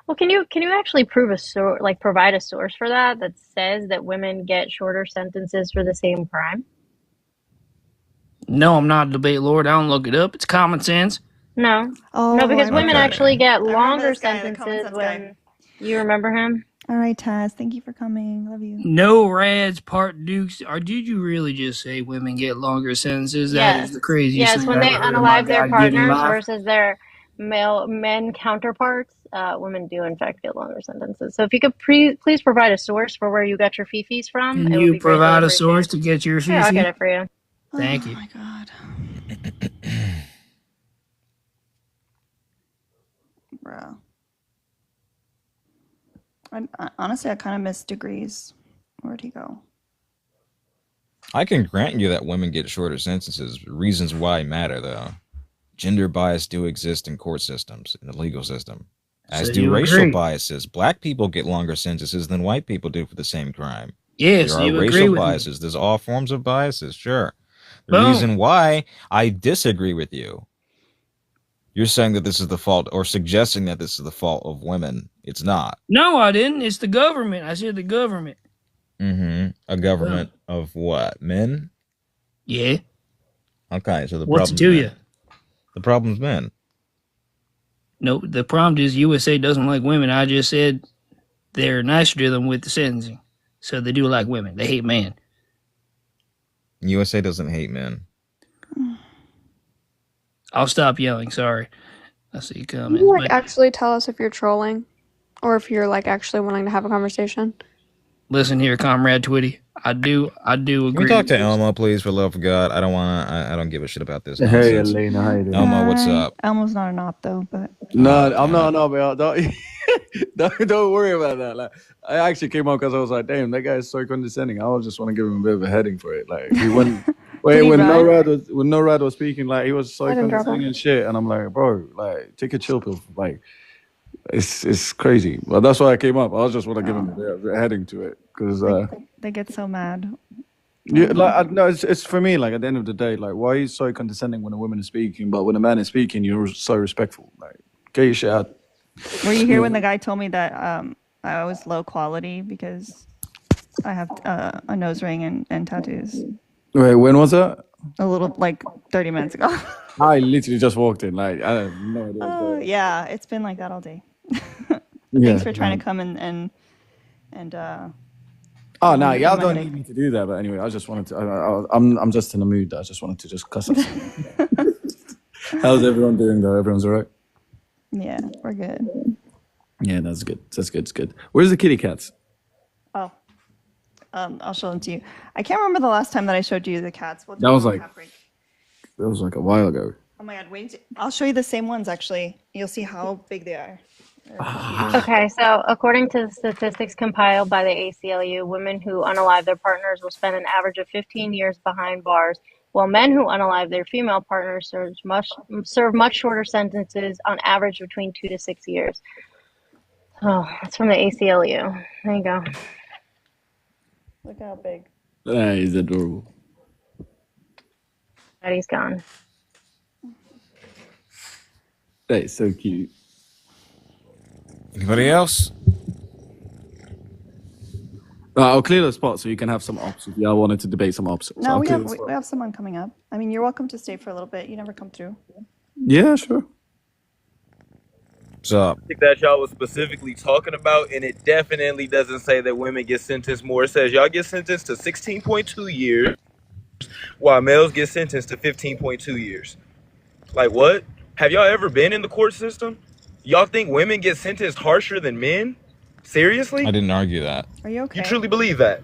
Well, can you actually provide a source for that says that women get shorter sentences for the same crime? No, I'm not a debate lord. I don't look it up. It's common sense. No. Oh, No, because I women remember. actually get I remember longer this guy, the common sentences sense when guy. you remember him. All right, Taz. Thank you for coming. Love you. No rads, part dukes. Or did you really just say women get longer sentences? That is the craziest Yes, thing when I've they ever heard in my unalive their God-given partners life. versus their men counterparts, women do in fact get longer sentences. So if you could please provide a source for where you got your fifis from, Can it would you be greatly provide a appreciated. source to get your Yeah, I'll get fifi? it for you. Thank you. Oh my god. Bro. Honestly, I kind of miss Degrees. Where'd he go? I can grant you that women get shorter sentences. Reasons why matter, though. Gender bias do exist in court systems, in the legal system. As So do you racial agree? biases. Black people get longer sentences than white people do for the same crime. Yes, There are you agree racial with me. biases. There's all forms of biases, sure. The Boom. reason why I disagree with you, you're saying that this is the fault, or suggesting that this is the fault of women. It's not. No, I didn't. It's the government. I said the government. A government of what? Men? Yeah. Okay, so the What's it problem's to men. you? The problem's men. No, the problem is USA doesn't like women. I just said they're nicer to them with the sentencing. So they do like women. They hate men. USA doesn't hate men. I'll stop yelling. Sorry. I see Can comments. you But actually tell us if you're trolling, or if you're actually wanting to have a conversation? listen here, comrade Twitty. I do agree. Can we talk with to this. Elmo, please, for love of God? I don't give a shit about this Hey, nonsense. Elena, how you doing? Elmo, what's Hi. up? Elmo's not an op though, but No, Oh, I'm damn not. No, but don't worry about that. I actually came up because I was like, damn, that guy is so condescending. I just want to give him a bit of a heading for it. Like he went, when NotARealLeftist was speaking, he was so I didn't drop condescending him. and shit, and I'm like, bro, take a chill pill. It's crazy. Well, that's why I came up. I just want to give him a bit of a heading to it because they get so mad. yeah, no, it's for me. At the end of the day, why are you so condescending when a woman is speaking, but when a man is speaking, you're so respectful. Get your shit out. Were you here when the guy told me that I was low quality because I have a nose ring and tattoos? Wait, when was that? A little 30 minutes ago. I literally just walked in. I have no idea. Oh yeah, it's been like that all day. Yeah, Thanks for trying to come and Oh no, in y'all my don't headache. need me to do that. But anyway, I just wanted to. I'm just in a mood. I just wanted to just cuss at someone. How's everyone doing though? Everyone's alright. Yeah, we're good. Yeah, that's good. That's good. It's good. Where's the kitty cats? Oh, I'll show them to you. I can't remember the last time that I showed you the cats. We'll do That was a like cat break. a while ago. Oh my god, wait! I'll show you the same ones actually. You'll see how big they are. Okay, so according to the statistics compiled by the ACLU, women who unalive their partners will spend an average of 15 years behind bars, while men who unalive their female partners serve much shorter sentences, on average between 2 to 6 years. Oh, that's from the ACLU. There you go. Look how big. That is adorable. Daddy's gone. That is so cute. Anybody else? I'll clear the spot so you can have some ops if y'all wanted to debate some ops. So No, I'll we clear have the spot. we have someone coming up. I mean, you're welcome to stay for a little bit. You never come through. Yeah, sure. What's up? That y'all was specifically talking about, and it definitely doesn't say that women get sentenced more. It says y'all get sentenced to 16.2 years, while males get sentenced to 15.2 years. Like what? Have y'all ever been in the court system? Y'all think women get sentenced harsher than men? Seriously? I didn't argue that. Are you okay? You truly believe that?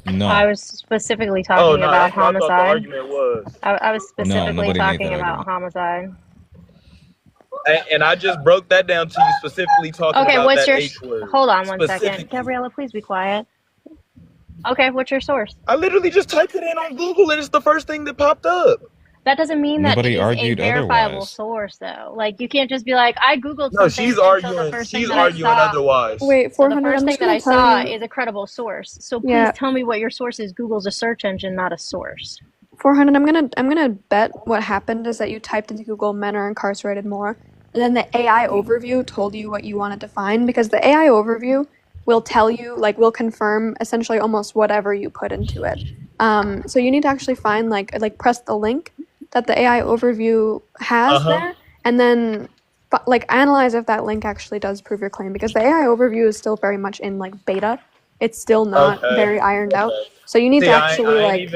No. I was specifically talking about that's what I thought the homicide. argument was. I was specifically nobody made talking that about argument. homicide. And I just broke that down to you specifically talking Okay, about what's that your... H word. Hold on one second. Specifically. Gabriella, please be quiet. Okay, what's your source? I literally just typed it in on Google and it's the first thing that popped up. That doesn't mean that it Nobody is a argued verifiable otherwise. source, though. Like, you can't just be like, I Googled No, something, she's and so the arguing. first thing She's that I arguing saw. otherwise. Wait, So the 400. first I'm thing just that gonna I tell saw you. is a credible source. So please Yeah. tell me what your source is. Google's a search engine, not a source. 400. I'm gonna bet what happened is that you typed into Google "men are incarcerated more," and then the AI overview told you what you wanted to find, because the AI overview will tell you, like, will confirm essentially almost whatever you put into it. So you need to actually find like press the link that the AI overview has there, and then like analyze if that link actually does prove your claim, because the AI overview is still very much in like beta. It's still not very ironed out. So you need See, to actually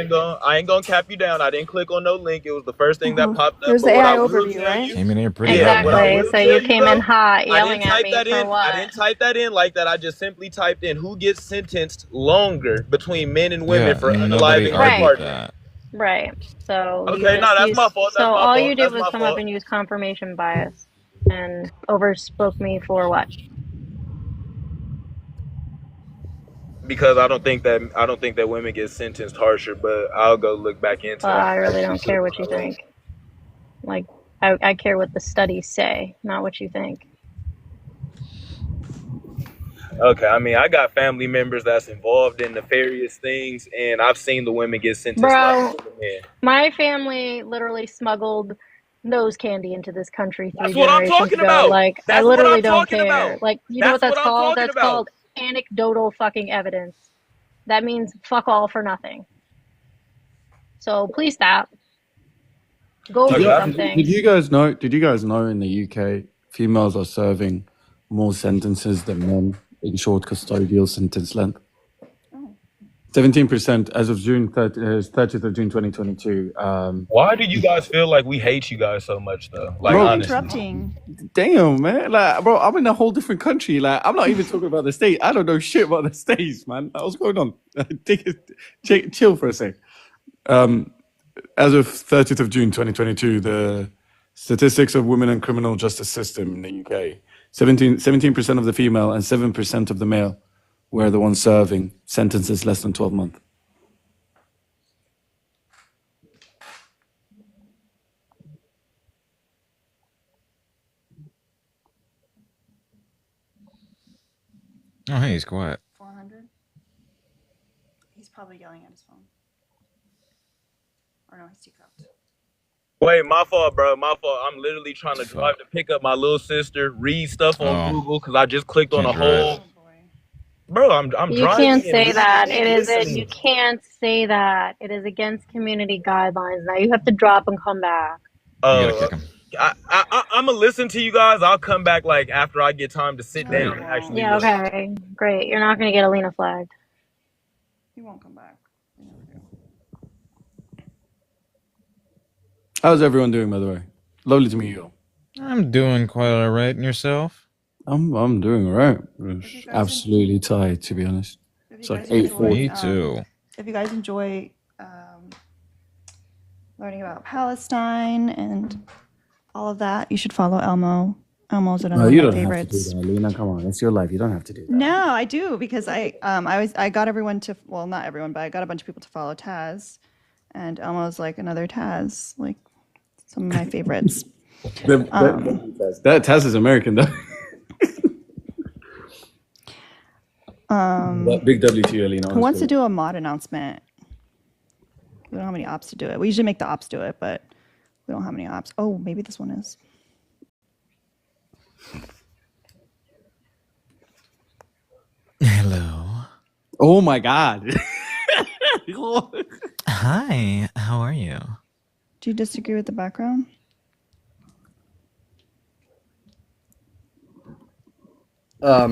I ain't gonna cap you down. I didn't click on no link. It was the first thing that popped up. There's But the what I AI will overview, tell right? you, Came in here pretty yeah, what I Exactly. will So tell you came though, in hot, I yelling didn't at type me that for in. what? I didn't type that in like that. I just simply typed in who gets sentenced longer between men and women for nobody unaliving their argued partner. that. Right. So you Okay, just no, that's used, my fault. so That's my all fault. you did That's was my come up fault. and use confirmation bias and overspoke me for what? Because I don't think that women get sentenced harsher, but I'll go look back into Well, I really it. don't care what you think. Like, I care what the studies say, not what you think. Okay, I mean, I got family members that's involved in nefarious things, and I've seen the women get sentenced Bro, less than the men. my family literally smuggled nose candy into this country 3 That's what I'm generations talking ago. about. Like, I That's what literally I'm don't talking care. about. Like, you know what That's that's what I'm called? talking That's about. called anecdotal fucking evidence. That means fuck all for nothing. So please stop. Go read something. Did you guys know? Did you guys know in the UK, females are serving more sentences than men in short custodial sentence length? 17% as of June 30th of June 2022. Why do you guys feel like we hate you guys so much, though? Like, Bro, honestly. Interrupting. Damn, man. Like, bro, I'm in a whole different country. Like, I'm not even talking about the state. I don't know shit about the states, man. What's going on? Chill for a sec. As of 30th of June 2022, the statistics of women and criminal justice system in the UK, 17% of the female and 7% of the male were the ones serving sentences less than 12 months. Oh, hey, he's quiet. 400? He's probably yelling at his phone. Or no, he's teacupped. Wait, my fault, bro. My fault. I'm literally trying to drive to pick up my little sister, read stuff on Google, because I just clicked on a whole. Bro, I'm You driving. can't say and that. reading, It is listening. You can't say that. It is against community guidelines. Now you have to drop and come back. You gotta kick him. I'm gonna listen to you guys. I'll come back like after I get time to sit down and actually. Yeah, listen. okay. Great. You're not gonna get Alina flagged. He won't come back. How's everyone doing, by the way? Lovely to meet you. I'm doing quite all right. And yourself? I'm doing all right. Absolutely tired, to be honest. It's like 8:40. Me too. If you guys enjoy learning about Palestine and all of that, you should follow Elmo. Elmo's another No, you of my don't favorites. have to do that, Lena. Come on, it's your life. You don't have to do that. No, I do, because I got everyone to, well, not everyone, but I got a bunch of people to follow Taz, and Elmo's like another Taz, like some of my favorites. That Taz is American, though. Big W to you, Alina. Who wants to do a mod announcement? We don't have any ops to do it. We usually make the ops do it, but we don't have any ops. Oh, maybe this one is. Hello. Oh my God. Hi. How are you? Do you disagree with the background?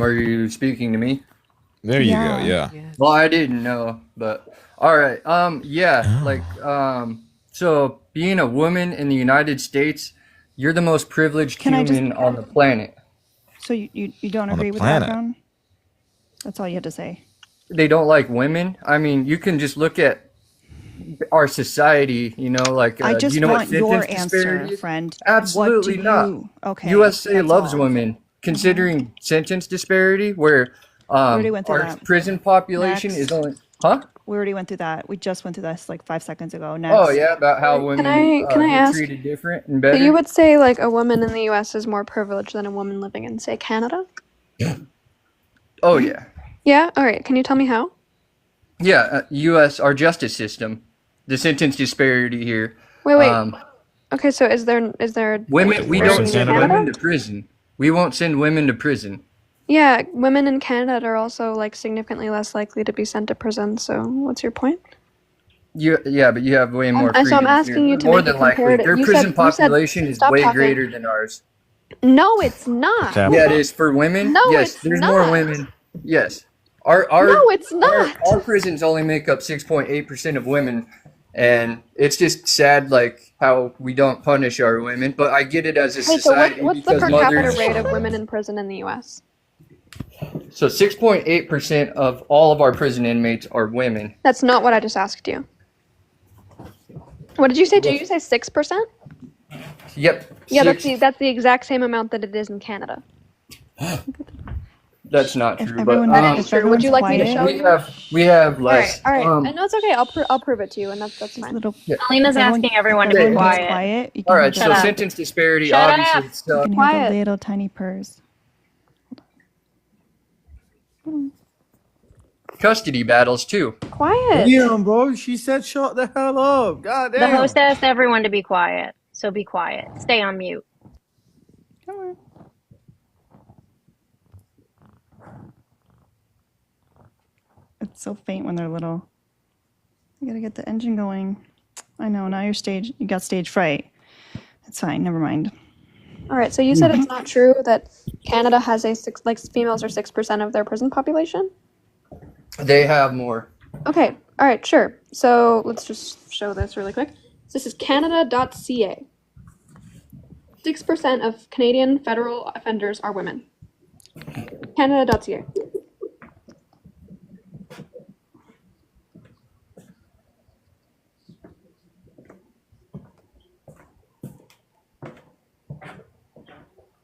Are you speaking to me? There you go. Yeah. Well, I didn't know, but all right. Yeah. Like, so being a woman in the United States, you're the most privileged human on the planet. So you don't On the agree with the planet. background? That's all you had to say. They don't like women. I mean, you can just look at our society. You know, like I just do you know want what your sentence answer, disparity is? friend. Absolutely What do not. you- okay, USA that's loves all. women, considering sentence disparity, where already went through our that. prison population Next. is only Huh? We already went through that. We just went through this like 5 seconds ago. Next. Oh yeah, about how women Can I get ask? treated different and So better. you would say like a woman in the U.S. is more privileged than a woman living in, say, Canada? Oh yeah. Yeah. All right. Can you tell me how? Yeah, U.S. our justice system, the sentence disparity here. Wait. Okay, so is there Women, we Worse don't in send Canada? women to prison. We won't send women to prison. Yeah, women in Canada are also like significantly less likely to be sent to prison. So what's your point? Yeah, but you have way more freedom. So I'm asking you to more make a than likely. comparative. Their You prison said population is stop way talking. greater than ours. No, it's not. Yeah, it is for women. No, yes, it's there's not. more women. Yes, our No, it's not. Our prisons only make up 6.8% of women, and it's just sad, like how we don't punish our women. But I get it as a Wait, so society what's the because per capita mothers. rate of women in prison in the U.S.? So 6.8% of all of our prison inmates are women. That's not what I just asked you. What did you say? Did you say 6%? Yep. Yeah, that's the exact same amount that it is in Canada. That's not true, everyone- but That is true. Would you like me to show you? we have less. All right. No, it's okay. I'll prove it to you, and that's fine. Alina's asking everyone to be quiet. Quiet. You can All right, hear so the- sentence disparity, Shut obviously, up. it's You can hear Quiet. the little tiny purrs. custody battles too. Quiet. Damn, bro. She said shut the hell up. God damn. The host asked everyone to be quiet, so be quiet. Stay on mute. Come on. It's so faint when they're little. You gotta get the engine going. I know, now you got stage fright. It's fine, never mind. All right, so you said it's not true that Canada has females are 6% of their prison population? They have more. Okay, all right, sure. So let's just show this really quick. So this is Canada.ca. 6% of Canadian federal offenders are women. Canada.ca.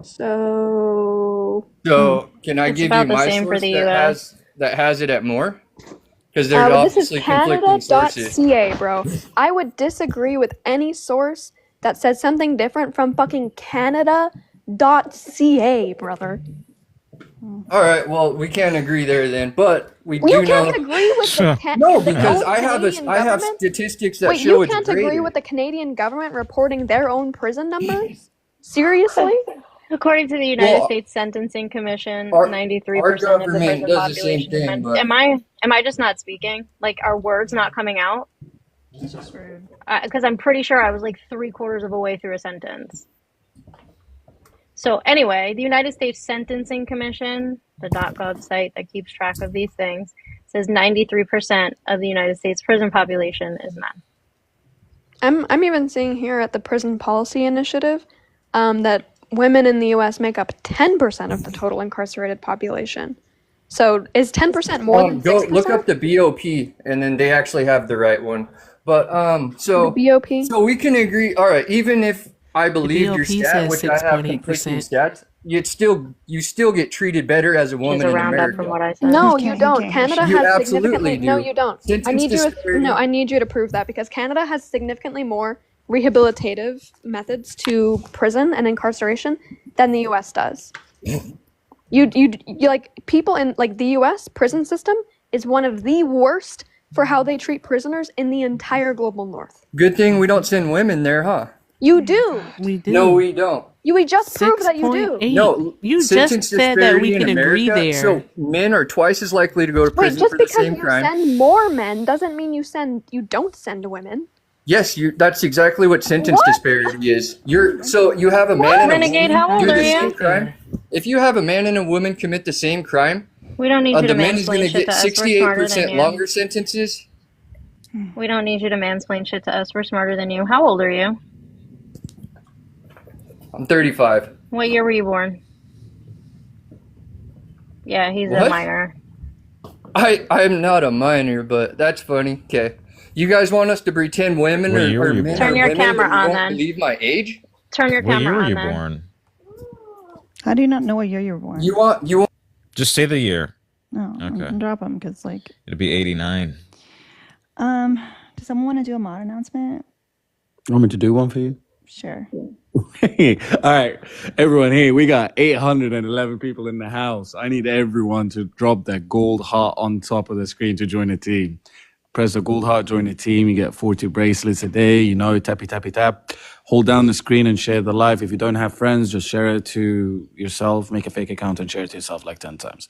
So can I It's give about you the my same for source the that US. has it at more? Because there's this is obviously conflicting sources. Canada.ca, bro. I would disagree with any source that says something different from fucking Canada.ca, brother. All right, well we can't agree there then, but we You do can't know. agree with the No, the because own I have Canadian I have government? statistics that Wait, show you it's can't greater. agree with the Canadian government reporting their own prison numbers? Seriously? According to the United Well, States Sentencing Commission, our 93% of the government prison does the same population is thing, men. but Am I just not speaking? Like, are words not coming out? It's just rude. Because I'm pretty sure I was like 3/4 of a way through a sentence. So anyway, the United States Sentencing Commission, the .gov site that keeps track of these things, says 93% of the United States prison population is men. I'm even seeing here at the Prison Policy Initiative that women in the U.S. make up 10% of the total incarcerated population. So is 10% more than 6%? Go look up the BOP, and then they actually have the right one. But so The BOP? so we can agree. All right, even if I believe your BOP stat, says which I have conflicting 6.8%. stats, you still get treated better as a Which woman is a in roundup America. from what I said. No, He you can't- he don't. can't. Canada You has absolutely significantly. do. No, you don't. Sentence I need you. disparity. I need you to prove that because Canada has significantly more rehabilitative methods to prison and incarceration than the U.S. does. You like people in like the U.S. prison system is one of the worst for how they treat prisoners in the entire global north. Good thing we don't send women there, huh? You do. We do. No, we don't. We just proved that you do. 6.8. No, You sentence just said that we disparity in can agree America, there. So men are twice as likely to go to Wait, prison just for the because same you crime. send more men doesn't mean you don't send women. Yes, that's exactly what sentence What? disparity is. You have a man and a Renegade, woman how old do are the you? same crime. If you have a man and a woman commit the same crime, We don't need you to the man is going mansplain to shit get to us. We're smarter than 68% you. longer sentences. We don't need you to mansplain shit to us. We're smarter than you. How old are you? I'm 35. What year were you born? Yeah, he's a What? minor. I'm not a minor, but that's funny. Okay. You guys want us to pretend women What year or were you men born? Turn are your women, camera but you on won't then. believe my age? Turn your What year camera were on you then. born? How do you not know what year you were born? You want Just say the year. No, I Okay. can drop them because like. It'll be 89. Does someone want to do a mod announcement? You want me to do one for you? Sure. All right, everyone here, we got 811 people in the house. I need everyone to drop their gold heart on top of the screen to join the team. Press the gold heart, join the team. You get 40 bracelets a day. You know, tappy, tappy, tap. Hold down the screen and share the live. If you don't have friends, just share it to yourself. Make a fake account and share it to yourself like 10 times.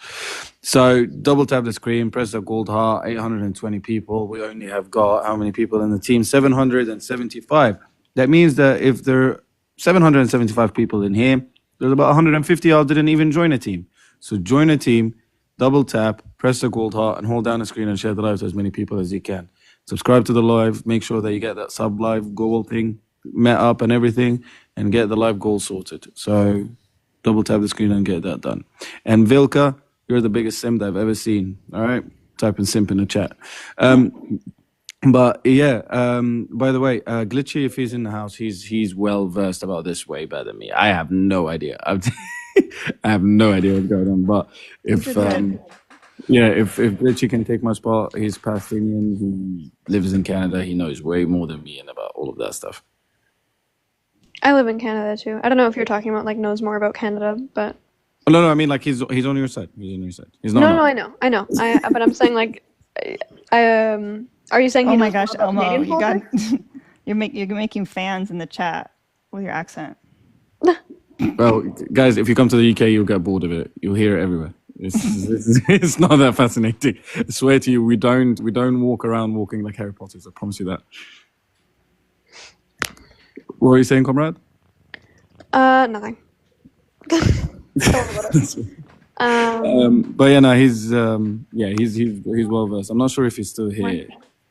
So double tap the screen, press the gold heart, 820 people. We only have got how many people in the team? 775. That means that if there are 775 people in here, there's about 150 y'all didn't even join a team. So join a team. Double tap, press the gold heart, and hold down the screen and share the live to as many people as you can. Subscribe to the live. Make sure that you get that sub live goal thing met up and everything, and get the live goal sorted. So double tap the screen and get that done. And Vilka, you're the biggest simp I've ever seen. All right, type in simp in the chat. But yeah, by the way, Glitchy, if he's in the house, he's well versed about this way better than me. I have no idea. I have no idea what's going on. But if Glitchy can take my spot, he's Palestinian. He lives in Canada. He knows way more than me and about all of that stuff. I live in Canada too. I don't know if you're talking about like knows more about Canada, but No, I mean like he's on your side. He's on your side. He's not. No, I know. But I'm saying like, are you saying? Oh he my knows gosh, more about Elmo, Canadian you got culture? you're making fans in the chat with your accent. Well, guys, if you come to the UK, you'll get bored of it. You'll hear it everywhere. It's not that fascinating. I swear to you, we don't walk around walking like Harry Potter. I promise you that. What were you saying, comrade? Nothing. But yeah, no, he's well versed. I'm not sure if he's still here.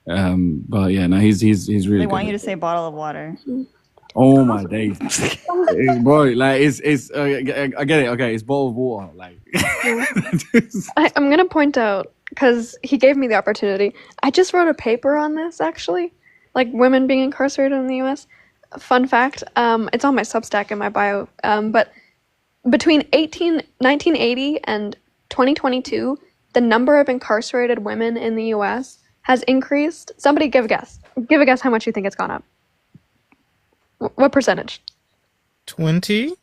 But yeah, no, he's really. They want you to say bottle of water. Oh my days, boy! Like it's I get it. Okay, it's bottle of water. Like I'm gonna point out because he gave me the opportunity. I just wrote a paper on this actually, like women being incarcerated in the U.S. Fun fact, it's on my Substack in my bio. But between 1980 and 2022, the number of incarcerated women in the U.S. has increased. Somebody give a guess. Give a guess how much you think it's gone up. What percentage? 20?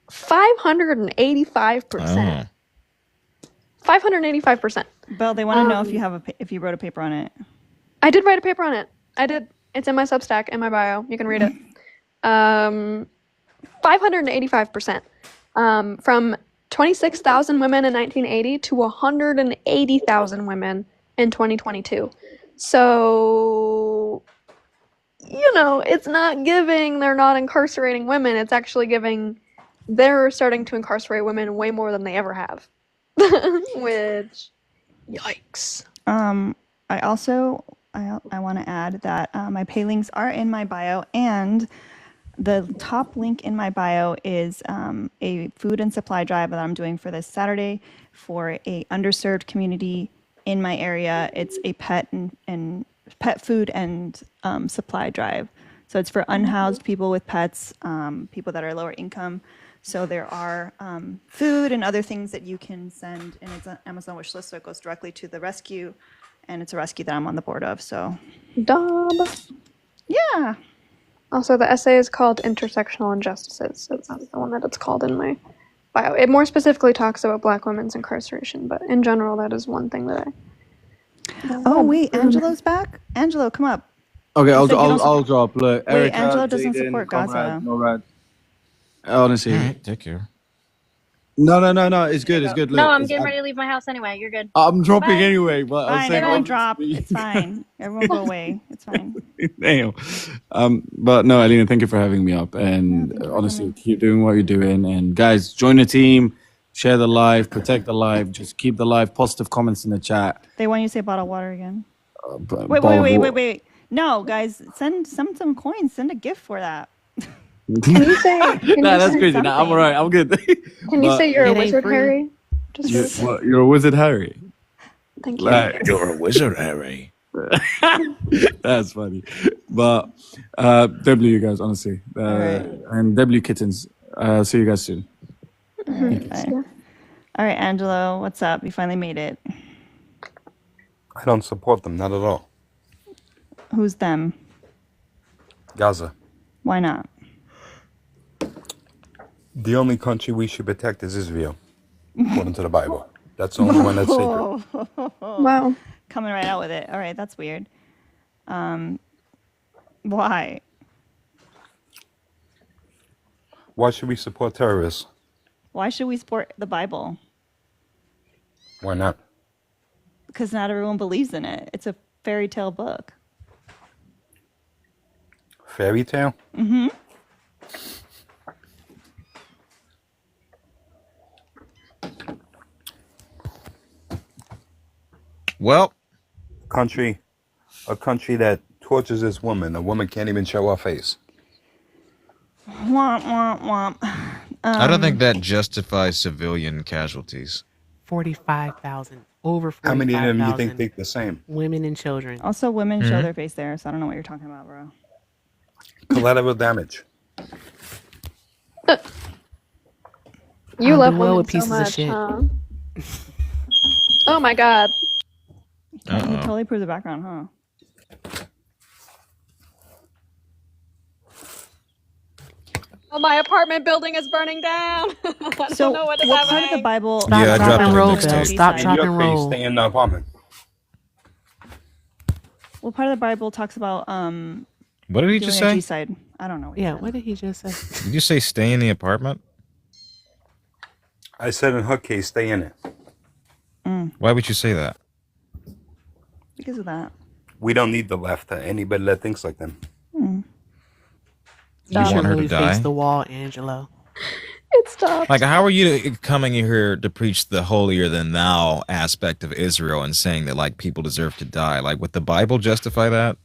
585%. 585%. Belle, they want to know if you wrote a paper on it. I did write a paper on it. I did. It's in my Substack, in my bio. You can read it. 585%. From 26,000 women in 1980 to 180,000 women in 2022. So, it's not giving they're not incarcerating women. It's actually giving they're starting to incarcerate women way more than they ever have. Which, yikes. I want to add that my pay links are in my bio, and the top link in my bio is a food and supply drive that I'm doing for this Saturday for a underserved community in my area. It's a pet and pet food and supply drive. So it's for unhoused people with pets, people that are lower income. So there are food and other things that you can send, and it's an Amazon wish list, so it goes directly to the rescue, and it's a rescue that I'm on the board of. So, Dob. Yeah. Also, the essay is called Intersectional Injustices. So that's the one that it's called in my bio. It more specifically talks about Black women's incarceration, but in general, that is one thing that I. Oh wait, Angelo's back. Angelo, come up. Okay, I'll drop. Look, wait, Erica, Angelo doesn't Jaden, support Conrad, Gaza. Norad. Honestly, all right, take care. No. It's good. It's good. Look, No, I'm getting ready to leave my house anyway. You're good. I'm dropping Bye. anyway, but Fine, I'm saying everyone drop. It's fine. Everyone go away. It's fine. Damn. But no, Alina, thank you for having me up. And honestly, keep doing what you're doing. And guys, join the team, share the live, protect the live, just keep the live, positive comments in the chat. They want you to say bottle of water again. Wait. No, guys, send some coins. Send a gift for that. Can you say? That's crazy. Nah, I'm alright. I'm good. Can you say you're a wizard, Harry? You're a wizard, Harry. Thank you. You're a wizard, Harry. That's funny. But W, you guys, honestly. And W kittens. See you guys soon. All right, bye. All right, Angelo, what's up? You finally made it. I don't support them, not at all. Who's them? Gaza. Why not? The only country we should protect is Israel, according to the Bible. That's the only one that's sacred. Wow. Coming right out with it. All right, that's weird. Why? Why should we support terrorists? Why should we support the Bible? Why not? Because not everyone believes in it. It's a fairy tale book. Fairy tale? Mm-hmm. Well, a country that tortures its woman. A woman can't even show her face. Womp, womp, womp. I don't think that justifies civilian casualties. 45,000. Over 45,000. How many of them do you think think the same? Women and children. Also, women show their face there, so I don't know what you're talking about, bro. Collateral damage. You I've love been well women with so pieces of much, shit. huh? Oh my god. You totally proved the background, huh? Oh, my apartment building is burning down. I don't know what is what part of happening. the Bible? Stop, Yeah, I drop, dropped and it roll, in the Bill. mixtape. Stop, In drop, your and case, roll. stay in the apartment. What part of the Bible talks about What did he doing just a say? G-side? I don't know. Yeah, what did he just say? Did you say stay in the apartment? I said in her case, stay in it. Why would you say that? Because of that. We don't need the left. Anybody that thinks like them. Mm. You want her to Really face die? the wall, Angelo. It stopped. Like, how are you coming here to preach the holier than thou aspect of Israel and saying that, like, people deserve to die? Like, would the Bible justify that?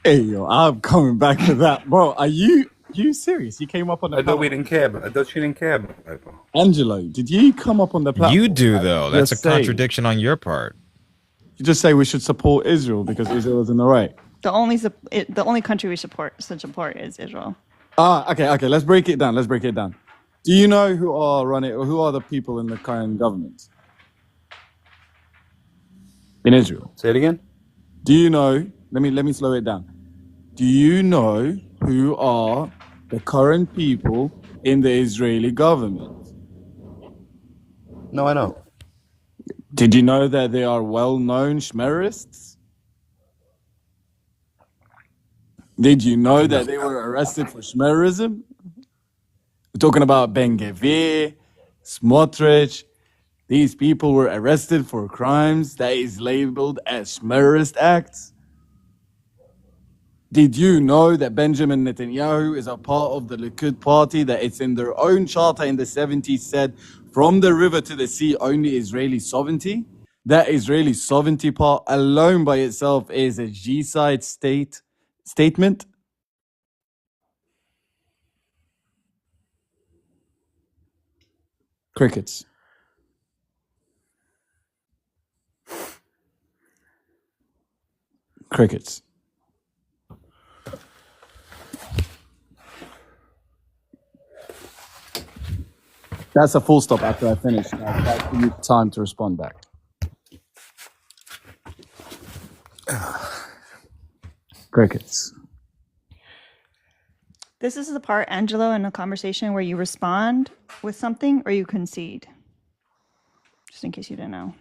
Hey, yo, I'm coming back to that. Bro, are you serious? You came up on the I thought we didn't care. I thought you didn't care about the Bible. Angelo, did you come up on the platform? You do, though. That's a Just say- contradiction on your part. You just say we should support Israel because Israel is in the right. The only country we should support is Israel. Okay. Let's break it down. Do you know who are the people in the current government in Israel? Say it again. Do you know? Let me slow it down. Do you know who are the current people in the Israeli government? No, I don't. Did you know that they are well-known Shmerists? Did you know that they were arrested for Shmerism? We're talking about Ben Gvir, Smotrich. These people were arrested for crimes that is labeled as Shmerist acts. Did you know that Benjamin Netanyahu is a part of the Likud party, that it's in their own charter in the 70s said, from the river to the sea, only Israeli sovereignty? That Israeli sovereignty part alone by itself is a G-side statement. Crickets. Crickets. That's a full stop after I finish. Now, that's give you time to respond back. Crickets. This is the part, Angelo, in a conversation where you respond with something or you concede. Just in case you didn't know.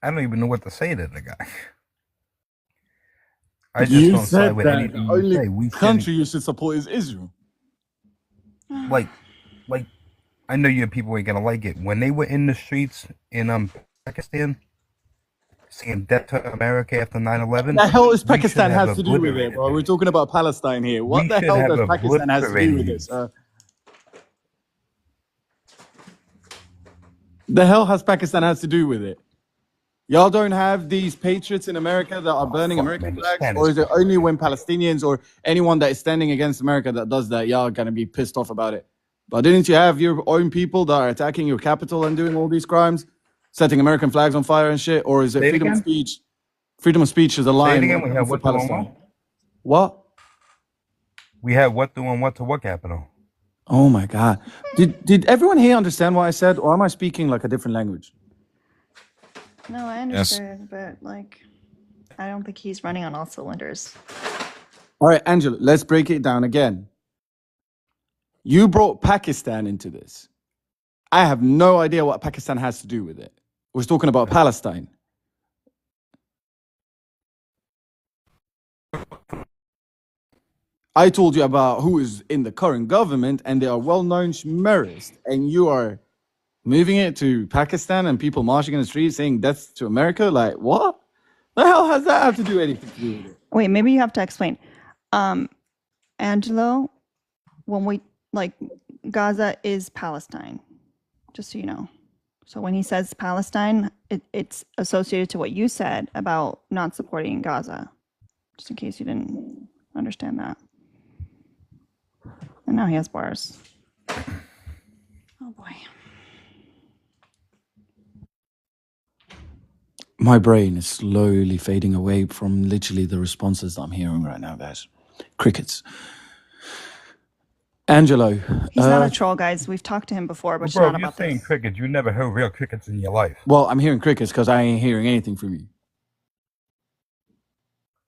I don't even know what to say to the guy. I just You don't side said with that anything the you say. only We country you should support is Israel. like I know you people ain't gonna like it. When they were in the streets in Pakistan saying death to America after 9/11. The hell is we should Pakistan have has to do with it, obliterated bro? We're talking about Palestine here. What We the should hell have does Pakistan has to do with obliterated this? The hell has Pakistan has to do with it? Y'all don't have these patriots in America that are burning American flags, or is it only when Palestinians or anyone that is standing against America that does that, y'all are gonna be pissed off about it? But didn't you have your own people that are attacking your capital and doing all these crimes, setting American flags on fire and shit? Or is it Say it freedom of again? speech? Freedom of speech is a Say line it again. when We it have comes to what going Palestine. on? What? We had what doing what to what capital? Oh my God. Did everyone here understand what I said, or am I speaking like a different language? No, I understood, but like, I don't think he's running on all cylinders. All right, Angela, let's break it down again. You brought Pakistan into this. I have no idea what Pakistan has to do with it. We're talking about Palestine. I told you about who is in the current government, and they are well-known schmerists, and you are moving it to Pakistan and people marching in the streets saying death to America? Like, what? The hell has that have to do anything to do with it? Wait, maybe you have to explain. Angelo, when we, like, Gaza is Palestine, just so you know. So when he says Palestine, it's associated to what you said about not supporting Gaza, just in case you didn't understand that. And now he has bars. Oh boy. My brain is slowly fading away from literally the responses that I'm hearing right now, guys. Crickets. Angelo. He's not a troll, guys. We've talked to him before, but it's not about saying this. crickets. You never heard real crickets in your life. Well, I'm hearing crickets because I ain't hearing anything from you.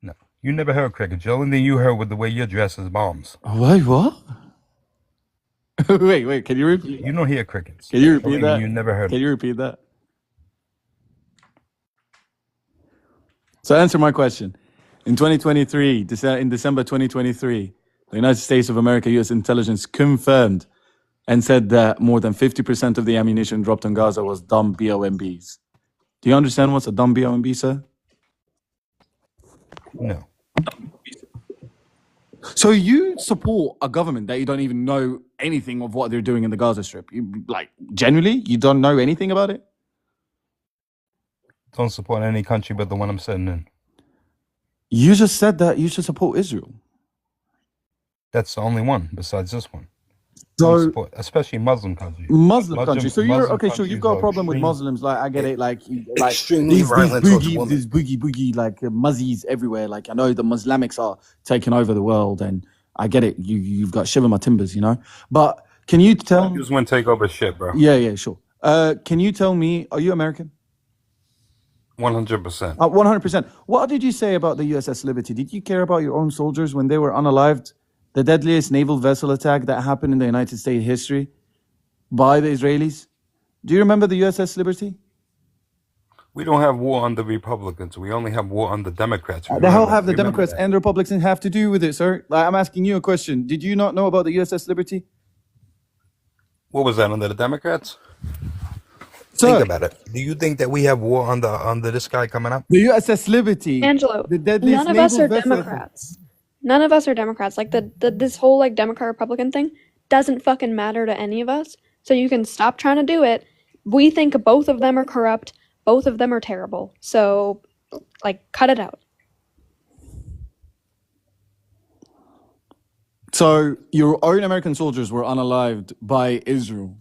No, you never heard crickets. The only thing you heard was the way you're dressed is bombs. Wait, what? wait, can you repeat? You don't hear crickets. Can you repeat that? You never heard. Can you repeat that? So answer my question. In 2023, in December 2023, the United States of America, U.S. intelligence confirmed and said that more than 50% of the ammunition dropped on Gaza was dumb BOMBs. Do you understand what's a dumb BOMB, sir? No. So you support a government that you don't even know anything of what they're doing in the Gaza Strip? Genuinely, you don't know anything about it? Don't support any country but the one I'm sitting in. You just said that you should support Israel. That's the only one besides this one. So, support, especially Muslim countries. Muslim countries. So you're okay. So you've got a problem with Muslims. Like I get it. Like these boogie like muzzies everywhere. Like I know the Muslimics are taking over the world, and I get it. You've got shiver my timbers, you know. But can you tell? You just want to take over shit, bro. Yeah, sure. Can you tell me? Are you American? 100%. 100%. What did you say about the USS Liberty? Did you care about your own soldiers when they were unalived? The deadliest naval vessel attack that happened in the United States history by the Israelis. Do you remember the USS Liberty? We don't have war on the Republicans. We only have war on the Democrats. The hell have the Democrats and the Republicans have to do with it, sir? I'm asking you a question. Did you not know about the USS Liberty? What was that, under the Democrats? Sir, think about it. Do you think that we have war on this guy coming up? The USS Liberty. Angelo, the deadliest none of us are vessel. Democrats. None of us are Democrats. Like this whole like Democrat Republican thing doesn't fucking matter to any of us. So you can stop trying to do it. We think both of them are corrupt. Both of them are terrible. So like cut it out. So your own American soldiers were unalived by Israel.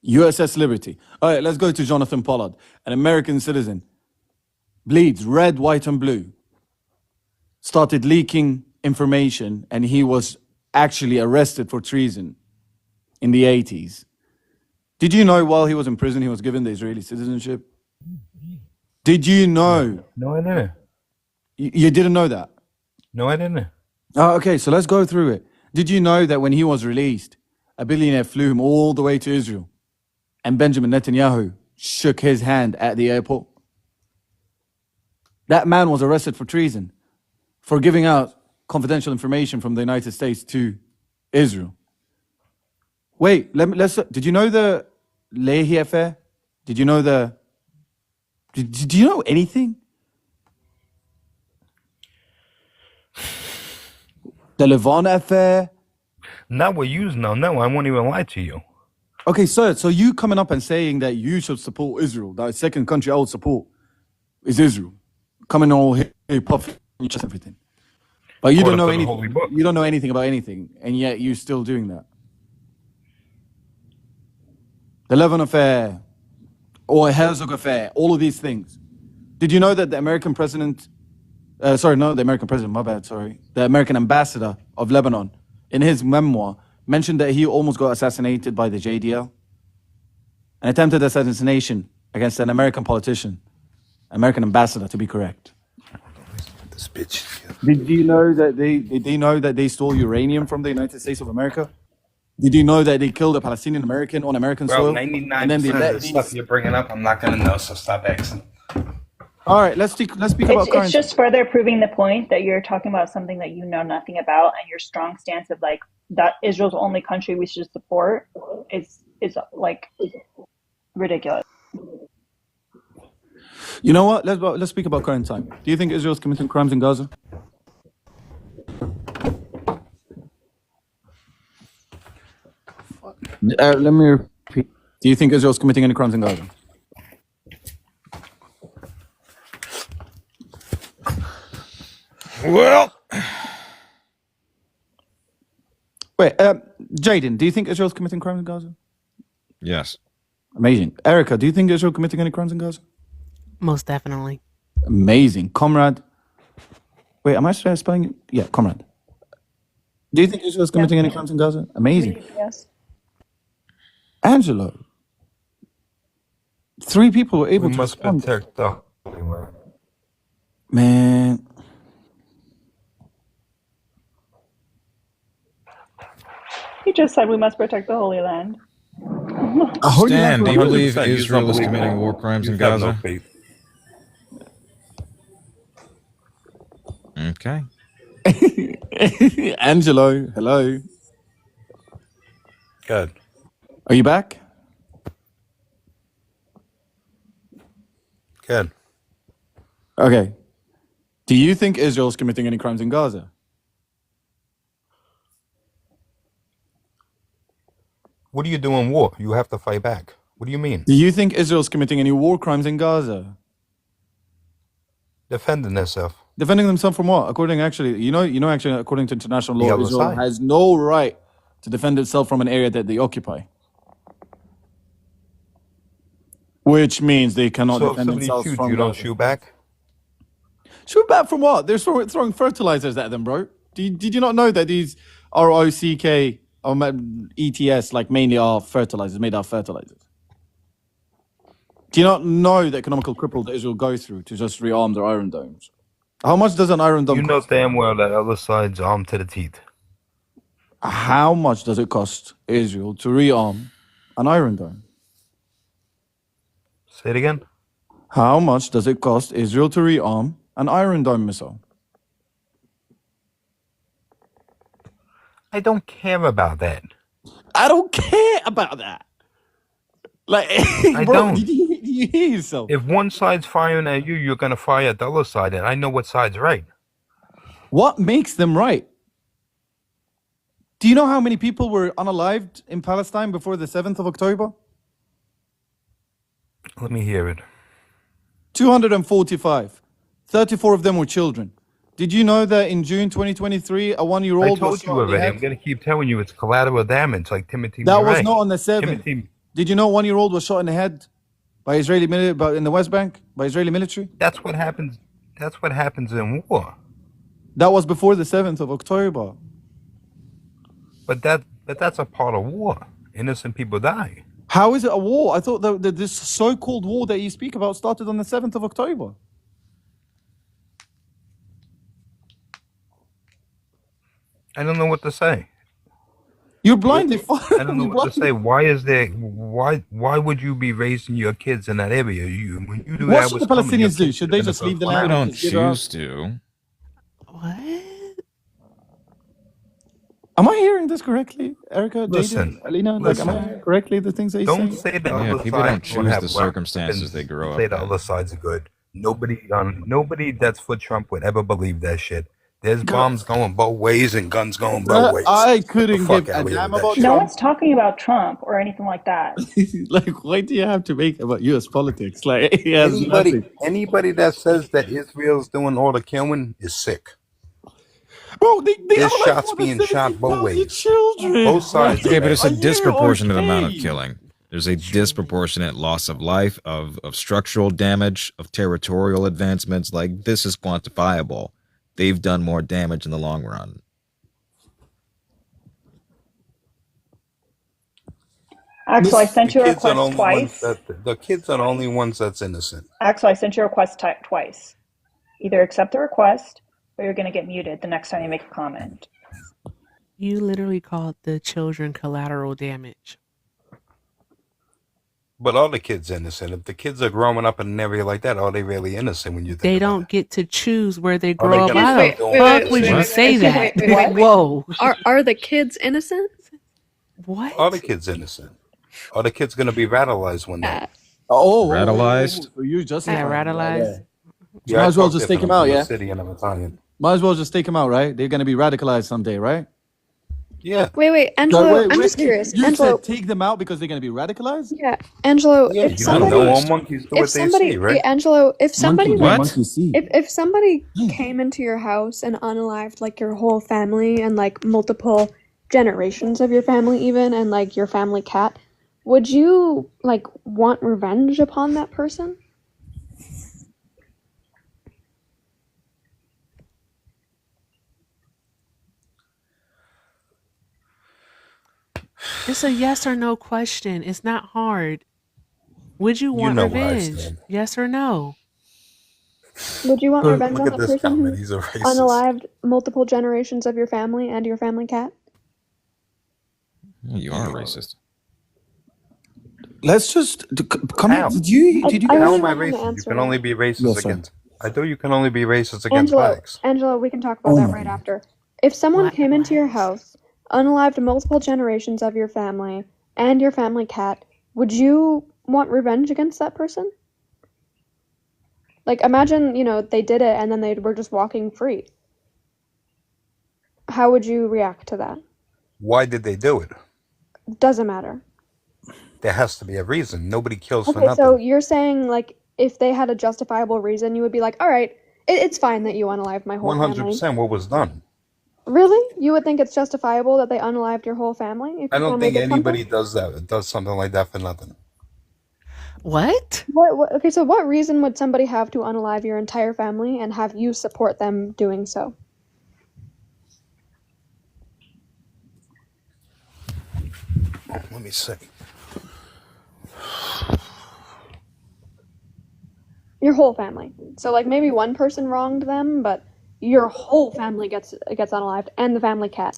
USS Liberty. All right, let's go to Jonathan Pollard, an American citizen. Bleeds red, white, and blue. Started leaking information, and he was actually arrested for treason in the 80s. Did you know while he was in prison, he was given the Israeli citizenship? Did you know? No, I didn't. You didn't know that? No, I didn't. Oh, okay, so let's go through it. Did you know that when he was released, a billionaire flew him all the way to Israel, and Benjamin Netanyahu shook his hand at the airport? That man was arrested for treason, for giving out confidential information from the United States to Israel. Wait, did you know the Leahy affair? Did you know did you know anything? The Levant affair? Not what you know. No, I won't even lie to you. Okay, sir, so you coming up and saying that you should support Israel, that second country I would support is Israel. Coming all here, puffing just everything. But you don't know anything. You don't know anything about anything, and yet you're still doing that. The Levant affair, or Herzog affair, all of these things. Did you know that the American president sorry, not the American president, my bad, sorry. The American ambassador of Lebanon, in his memoir, mentioned that he almost got assassinated by the JDL. An attempted assassination against an American politician, American ambassador, to be correct. This bitch. Did you know that they stole uranium from the United States of America? Did you know that they killed a Palestinian American on American Bro, soil? 99% And then they of let the these... stuff you're bringing up, I'm not gonna know. So stop asking. All right, let's speak about It's current. just further proving the point that you're talking about something that you know nothing about, and your strong stance of like that Israel's the only country we should support is like ridiculous. You know what? Let's speak about current time. Do you think Israel's committing crimes in Gaza? Let me repeat. Do you think Israel's committing any crimes in Gaza? Well, wait, Jaden, do you think Israel's committing crimes in Gaza? Yes. Amazing. Erica, do you think Israel committing any crimes in Gaza? Most definitely. Amazing. Comrade. Wait, am I spelling it? Yeah, Comrade. Do you think Israel's committing any crimes in Gaza? Amazing. Yes. Angelo. 3 people were able We to must respond. protect the Holy Land. Man. He just said we must protect the Holy Land. Stan, do you believe 100%, you Israel don't is believe committing that. war crimes You in have no Gaza? faith. Okay. Angelo, hello. Good. Are you back? Good. Okay. Do you think Israel's committing any crimes in Gaza? What do you do in war? You have to fight back. What do you mean? Do you think Israel's committing any war crimes in Gaza? Defending itself. Defending themselves from what? According according to international The law, other Israel side. has no right to defend itself from an area that they occupy. Which means they cannot So if defend somebody themselves shoots from you, don't Gaza. shoot back? Shoot back from what? They're throwing fertilizers at them, bro. Did you not know that these ROCK or ETS like mainly are fertilizers, made out of fertilizers? Do you not know the economical cripple that Israel goes through to just rearm their Iron Domes? How much does an Iron Dome You know cost? damn well that other side's armed to the teeth. How much does it cost Israel to rearm an Iron Dome? Say it again. How much does it cost Israel to rearm an Iron Dome missile? I don't care about that. I don't care about that. Like, I bro, don't. did you hear yourself? If one side's firing at you, you're gonna fire at the other side, and I know what side's right. What makes them right? Do you know how many people were unalived in Palestine before the 7th of October? Let me hear it. 245. 34 of them were children. Did you know that in June 2023, a 1-year-old I was told shot you in the already. head? I'm gonna keep telling you it's collateral damage, like Timothy. That was Murray. not on the 7th. Timothy. Did you know 1-year-old was shot in the head by Israeli in the West Bank by Israeli military? That's what happens. That's what happens in war. That was before the 7th of October. But that's a part of war. Innocent people die. How is it a war? I thought that this so-called war that you speak about started on the 7th of October. I don't know what to say. You're blindly. I don't know what to say. Why is there? Why would you be raising your kids in that area? When you do What that should was the coming, your Palestinians do? kids Should are they gonna just go leave the fly. land? People don't and just get out? choose to. What? Am I hearing this correctly, Erica, Listen, Jaden, Alina? Like, am I hearing correctly the things that he's Don't saying? say the Yeah, other people side don't choose have the weapons. circumstances they grow Say up the in. other side's good. Nobody that's for Trump would ever believe that shit. There's bombs going both ways and guns going both ways. I Get the couldn't fuck give a out of here damn with that about shit. No Trump. one's talking about Trump or anything like that. Like, why do you have to make about U.S. politics? Like, he has nothing. Anybody that says that Israel's doing all the killing is sick. Bro, they There's are like shots more than being shot both 17,000 ways. children. Both sides. Okay, but it's a Are you disproportionate amount of okay? killing. There's a disproportionate loss of life, of structural damage, of territorial advancements. Like, this is quantifiable. they've done more damage in the long run. Axel, I sent you a request twice. The kids are the only ones that's innocent. Axel, I sent you a request twice. Either accept the request or you're going to get muted the next time you make a comment. You literally called the children collateral damage. But all the kids innocent. If the kids are growing up in an area like that, are they really innocent when you think They about don't get to choose where they Are grow they up. gonna Why start the doing fuck that? would you What? say that? Wait. Whoa. Are the kids innocent? What? Are the kids innocent? Are the kids going to be radicalized one day? Radicalized? So you justify Yeah, it, radicalized. So might as well just take him out, yeah? City and I'm Italian. Might as well just take him out, right? They're gonna be radicalized someday, right? Yeah. Wait, Angelo, I'm just curious. You Angelo, said take them out because they're gonna be radicalized? yeah, Angelo, Yeah, if you don't somebody, know. All monkeys do what they see, right? Angelo, if somebody, Monkey do what monkeys see. if somebody came into your house and unalived like your whole family and like multiple generations of your family even and like your family cat, would you like want revenge upon that person? It's a yes or no question. It's not hard. Would you want know where I revenge? stand. Yes or no? Would you want revenge Look on at the this person comment. who He's a racist. unalived multiple generations of your family and your family cat? You are a racist. Let's just come How? on. Did you How really am I want him to racist? You answer can that. only be racist Yes, sir. against. I thought you can only be racist against blacks. Angelo, we can talk about that right after. If someone came into your house, unalived multiple generations of your family and your family cat, would you want revenge against that person? Like, imagine, they did it and then they were just walking free. How would you react to that? Why did they do it? Doesn't matter. There has to be a reason. Nobody kills for Okay, nothing. so you're saying, like, if they had a justifiable reason, you would be like, all right, it's fine that you unalived my whole family. 100% what was done. Really? You would think it's justifiable that they unalived your whole family? If I your don't family think did anybody something? does something like that for nothing. What? Okay, so what reason would somebody have to unalive your entire family and have you support them doing so? Let me see. Your whole family. So, like, maybe one person wronged them, but your whole family gets unalived, and the family cat.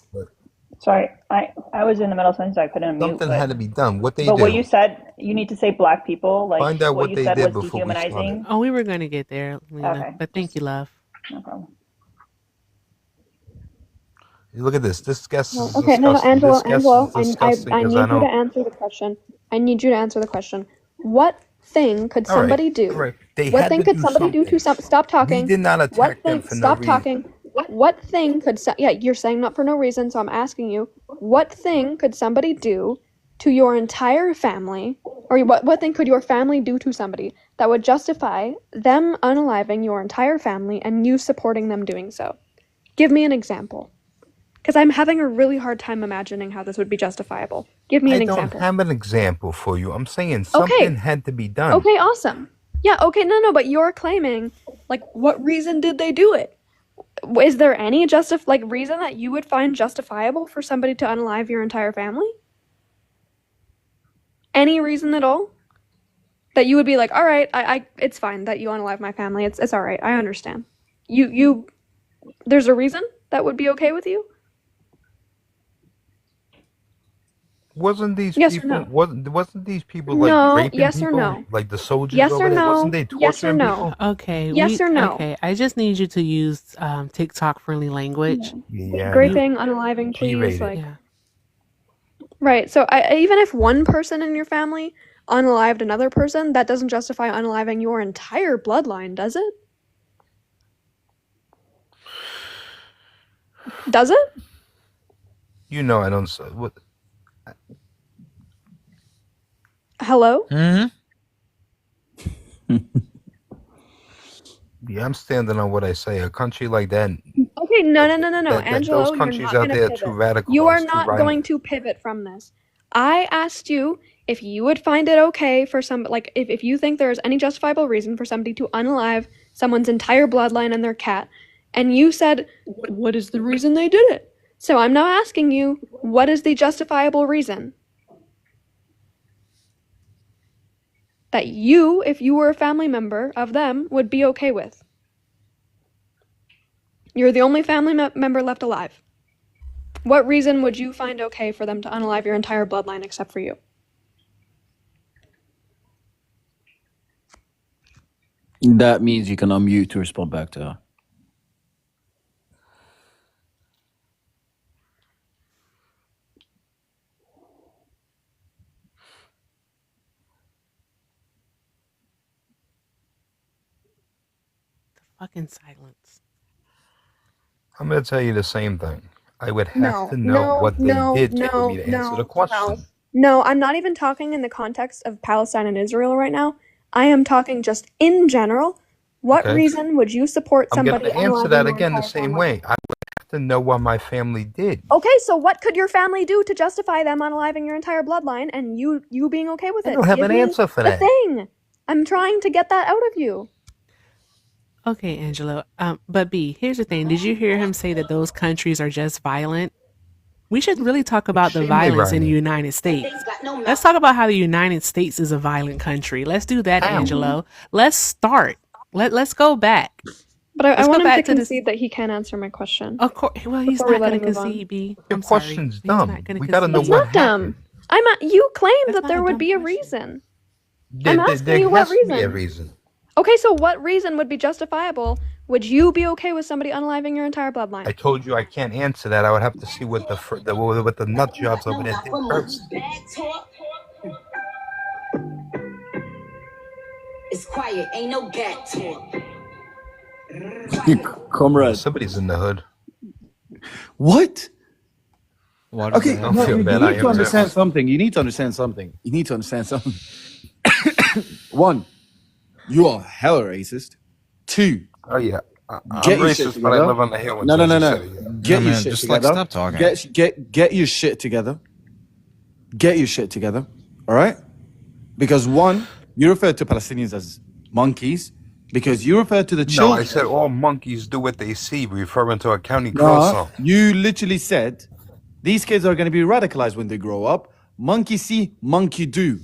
Sorry, I was in the middle of something, so I couldn't unmute. Something had to be done. What they But do? what you said, you need to say black people. Like Find out what what you they said did was before we started. dehumanizing. Oh, we were going to get there, Lena. Okay. But thank you, love. No problem. Look at this. This guest is Okay, no, disgusting. Angelo, This guest Angelo, is I disgusting need because you I know. to answer the question. I need you to answer the question. What thing could All right, somebody do? all right. They What had thing to could do somebody do to something. stop talking? We did not attack What them thing? for no Stop reason. talking. What thing could? Yeah, you're saying not for no reason, so I'm asking you. What thing could somebody do to your entire family, or what thing could your family do to somebody that would justify them unaliving your entire family and you supporting them doing so? Give me an example. Because I'm having a really hard time imagining how this would be justifiable. Give me an I don't example. have an example for you. I'm saying something had to be done. Okay, awesome. Yeah, okay, no, but you're claiming, like, what reason did they do it? Is there any reason that you would find justifiable for somebody to unalive your entire family? Any reason at all? That you would be like, all right, it's fine that you unalive my family. It's all right. I understand. There's a reason that would be okay with you? Wasn't these Yes or people? no? Wasn't these people like No, raping yes or people? no? Like the soldiers Yes over or there? no? Wasn't they Yes or torturing no? people? Okay. Yes or no? Okay. I just need you to use TikTok friendly language. Yeah. Graping, unaliving, please. G-rated. Like, Yeah. right. So even if one person in your family unalived another person, that doesn't justify unaliving your entire bloodline, does it? Does it? You know I don't. What? Hello? Mm-hmm. Yeah, I'm standing on what I say. A country like that. Okay, no. Angelo, those you're countries not out going to there are pivot. too radical. You are not going to pivot from this. I asked you if you would find it okay for if you think there is any justifiable reason for somebody to unalive someone's entire bloodline and their cat, And you said, what is the reason they did it? So I'm now asking you, what is the justifiable reason that you, if you were a family member of them, would be okay with? You're the only family member left alive. What reason would you find okay for them to unalive your entire bloodline except for you? That means you can unmute to respond back to her. Fucking silence. I'm going to tell you the same thing. I would have to know what they did for me to answer the question. No, I'm not even talking in the context of Palestine and Israel right now. I am talking just in general. What reason would you support I'm somebody going to answer that again the same way. I would have to know what my family did. Okay, so what could your family do to justify them unaliving your entire bloodline and you being okay with it? I don't have an answer for that. Thing. I'm trying to get that out of you. Okay, Angelo. But B, here's the thing. Did you hear him say that those countries are just violent? We should really talk about the violence in the United States. Let's talk about how the United States is a violent country. Let's do that, Angelo. Let's start. Let's go back. But I want him to concede that he can't answer my question. Of course. Well, he's not going to concede, B. Your question's dumb. We got to know it's what not dumb. You claimed that there would be a reason. I'm asking you what reason. Be a reason. Okay, so what reason would be justifiable? Would you be okay with somebody unaliving your entire bloodline? I told you I can't answer that. I would have to see what the nut jobs over there did first. It's quiet, ain't no gap talk. Comrade. Somebody's in the hood. What? Okay, you need to understand something. You need to understand something. One, you are hella racist. Two. Oh yeah. I'm racist, but I live on the hill. No. Get your shit just together. stop talking. Get your shit together. Get your shit together. All right? Because one, you refer to Palestinians as monkeys. Because you refer to the children. No, I said all monkeys do what they see, referring to a county croissant. You literally said these kids are going to be radicalized when they grow up. Monkey see, monkey do.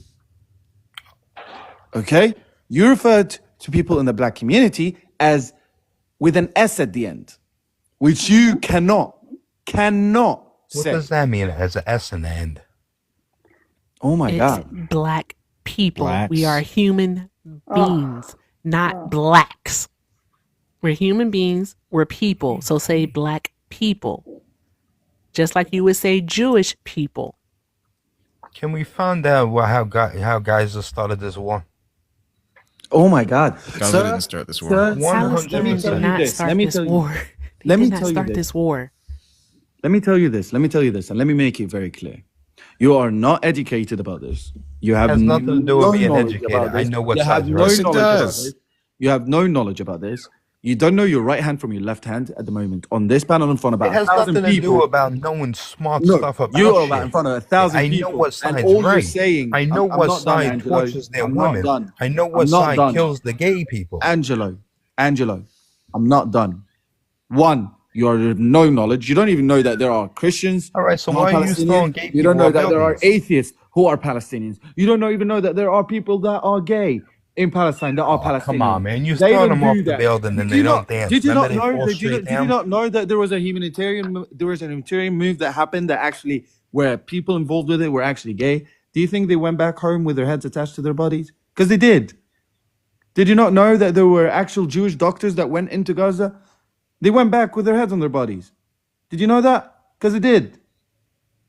Okay? You referred to people in the black community as with an S at the end, which you cannot What say. does that mean as an S in the end? Oh my It's God. black people. Blacks. We are human beings, not blacks. We're human beings. We're people. So say black people. Just like you would say Jewish people. Can we find out how guys have started this war? Oh my God. Gaza didn't start this war. Palestine did not start this war. They did not start this war. Let me tell you this, and let me make it very clear. You are not educated about this. You have It has nothing to do with being knowledge educated. about this. I know what You have side's no right. knowledge about this. You have no knowledge about this. You don't know your right hand from your left hand at the moment. On this panel in front of It about has 1,000 nothing to people. do about knowing smart No, stuff about you are shit. about in front of 1,000 I people. know what and side's all you're right. saying, I know I'm what not done, side Angelo. tortures their I'm not women. done. I know I'm what not side done. kills the gay people. Angelo, I'm not done. One, you are of no knowledge. You don't even know that there are Christians. All right, so who are why are you Palestinians. throwing gay You don't people know at that there are buildings? atheists who are Palestinians. You don't even know that there are people that are gay in Palestine that are Palestinians. Come on, man. You They throwing don't them off do the that. building and Did they you don't not- dance. Did you Remember not they know? fall Did you straight not down? know that there was a humanitarian move that happened that actually where people involved with it were actually gay? Do you think they went back home with their heads attached to their bodies? Because they did. Did you not know that there were actual Jewish doctors that went into Gaza? They went back with their heads on their bodies. Did you know that? Because they did.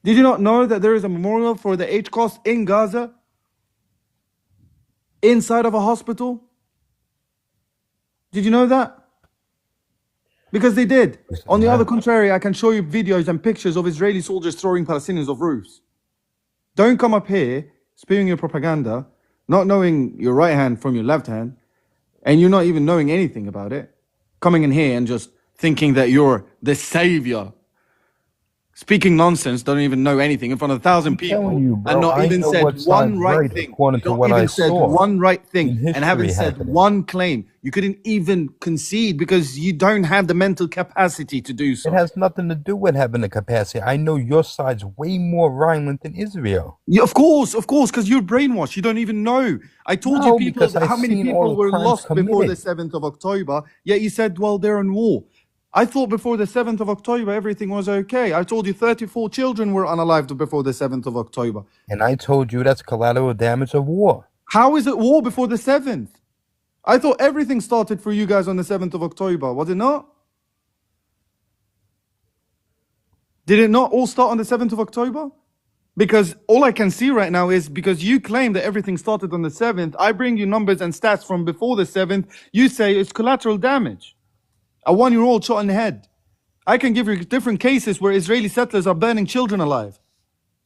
Did you not know that there is a memorial for the Holocaust in Gaza? Inside of a hospital? Did you know that? Because they did. On the other contrary, I can show you videos and pictures of Israeli soldiers throwing Palestinians off roofs. Don't come up here spewing your propaganda, not knowing your right hand from your left hand, and you're not even knowing anything about it. Coming in here and just thinking that you're the savior speaking nonsense, don't even know anything in front of 1,000 people, telling you, and bro. not I even know said what side's one right right thing. according to Not what I even said saw one right in thing, and haven't history said happening. one claim. You couldn't even concede because you don't have the mental capacity to do so. It has nothing to do with having the capacity. I know your side's way more violent than Israel. Yeah, of course, because you're brainwashed. You don't even know. I told you No, people because I've how many seen all people the were crimes lost before the committed. 7th of October, yet you said, well, they're in war. I thought before the 7th of October, everything was okay. I told you 34 children were unalived before the 7th of October. And I told you that's collateral damage of war. How is it war before the 7th? I thought everything started for you guys on the 7th of October, was it not? Did it not all start on the 7th of October? Because all I can see right now is because you claim that everything started on the 7th, I bring you numbers and stats from before the 7th, you say it's collateral damage. A 1-year-old shot in the head. I can give you different cases where Israeli settlers are burning children alive.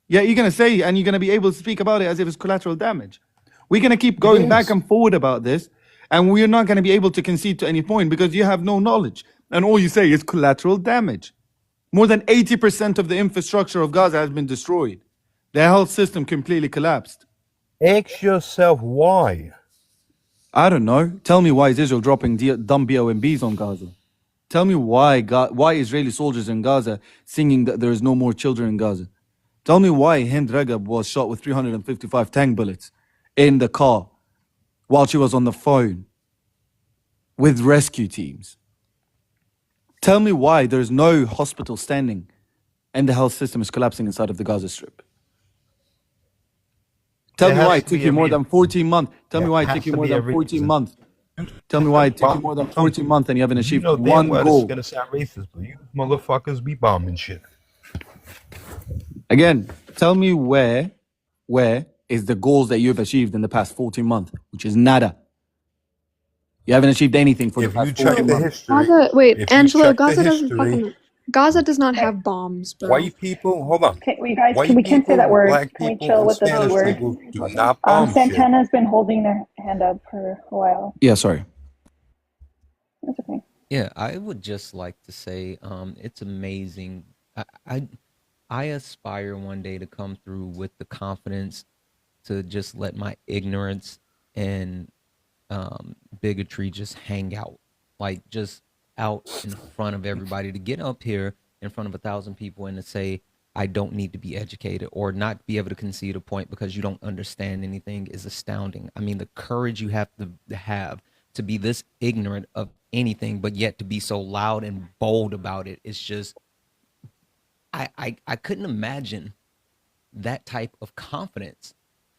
Yeah, you're going to say, and you're going to be able to speak about it as if it's collateral damage. We're going to keep going back and forward about this, and we're not going to be able to concede to any point because you have no knowledge. And all you say is collateral damage. More than 80% of the infrastructure of Gaza has been destroyed. The health system completely collapsed. Ask yourself why. I don't know. Tell me why is Israel dropping dumb BOMBs on Gaza? Tell me why Israeli soldiers in Gaza singing that there is no more children in Gaza. Tell me why Hind Ragab was shot with 355 tank bullets in the car while she was on the phone with rescue teams. Tell me why there's no hospital standing and the health system is collapsing inside of the Gaza Strip. Tell me why it took you more than 14 months. Tell me why it took you more than 14 months. Tell me why it took you more than 14 months and you haven't achieved damn one well goal. this is gonna sound racist, but you motherfuckers be bombing shit. Again, tell me where is the goals that you've achieved in the past 14 months, which is nada. You haven't achieved anything for the past 14 months. Gaza, wait, if you Angelo, check the Gaza doesn't history, fucking. Gaza does not have bombs, bro. white people, hold on. Okay, well, you guys, White we can't say people, that word. black Can we people, chill and with the C Spanish word? people do not bomb shit. Santana's been holding their hand up for a while. Yeah, sorry. That's okay. Yeah, I would just like to say, it's amazing. I aspire one day to come through with the confidence to just let my ignorance and bigotry just hang out, like just out in front of everybody, to get up here in front of 1,000 people and to say I don't need to be educated or not be able to concede a point because you don't understand anything is astounding. I mean, the courage you have to be this ignorant of anything, but yet to be so loud and bold about it. It's just, I couldn't imagine that type of confidence.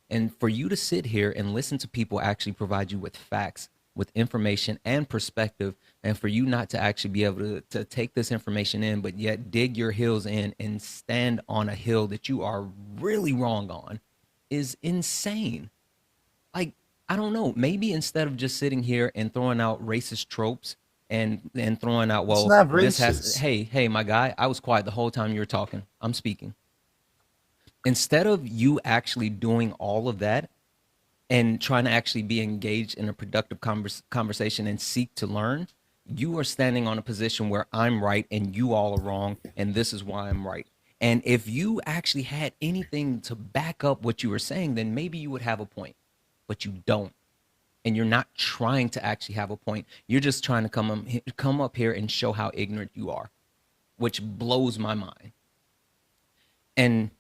And for you to sit here and listen to people actually provide you with facts, with information and perspective, and for you not to actually be able to take this information in, but yet dig your heels in and stand on a hill that you are really wrong on, is insane. Like, I don't know, maybe instead of just sitting here and throwing out racist tropes and throwing out, well, not this has, racist. hey, my guy, I was quiet the whole time you were talking. I'm speaking. Instead of you actually doing all of that and trying to actually be engaged in a productive conversation and seek to learn, you are standing on a position where I'm right and you all are wrong, and this is why I'm right. And if you actually had anything to back up what you were saying, then maybe you would have a point, but you don't. And you're not trying to actually have a point. You're just trying to come up here and show how ignorant you are, which blows my mind. And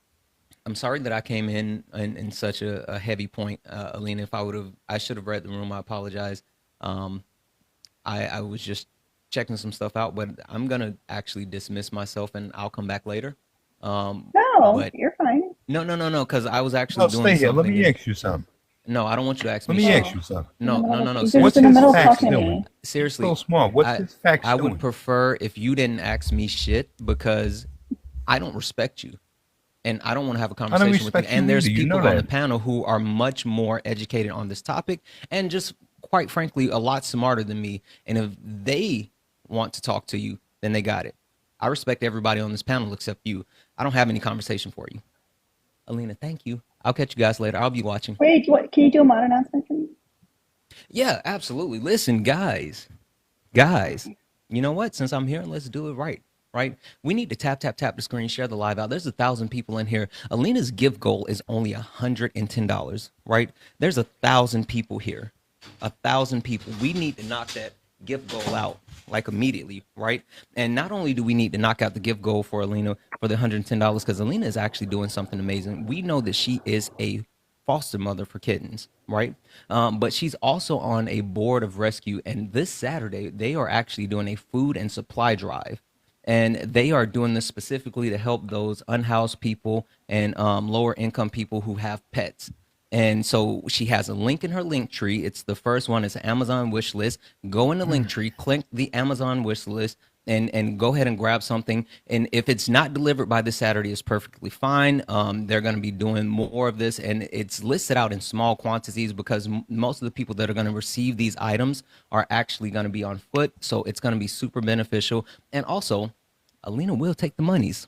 I'm sorry that I came in such a heavy point, Alina. If I should have read the room. I apologize. I was just checking some stuff out, but I'm gonna actually dismiss myself, and I'll come back later. No, But you're fine. no, because I was actually No, doing stay here. something. Let me ask you something. No, I don't want you to ask Let me. me shit. ask you something. No. You're just What's in the his middle of facts talking to doing? me. Seriously, So smart. What's his facts I doing? would prefer if you didn't ask me shit, because I don't respect you. And I don't want to have a I don't conversation with you. respect you And there's either. You people know on the that. panel who are much more educated on this topic and just, quite frankly, a lot smarter than me. And if they want to talk to you, then they got it. I respect everybody on this panel except you. I don't have any conversation for you. Alina, thank you. I'll catch you guys later. I'll be watching. Wait, what? Can you do a mod announcement for me? Yeah, absolutely. Listen, guys, you know what? Since I'm here, let's do it right. right? We need to tap, tap, tap the screen, share the live out. There's 1,000 people in here. Alina's gift goal is only $110, right? There's 1,000 people here. 1,000 people. We need to knock that gift goal out like immediately, right? And not only do we need to knock out the gift goal for Alina for the $110, because Alina is actually doing something amazing. We know that she is a foster mother for kittens, right? But she's also on a board of rescue. And this Saturday, they are actually doing a food and supply drive. And they are doing this specifically to help those unhoused people and lower income people who have pets. And so she has a link in her link tree. It's the first one. It's an Amazon wish list. Go in the link tree, click the Amazon wish list, and go ahead and grab something. And if it's not delivered by this Saturday, it's perfectly fine. They're going to be doing more of this, and it's listed out in small quantities because most of the people that are going to receive these items are actually going to be on foot. So it's going to be super beneficial. And also, Alina will take the monies.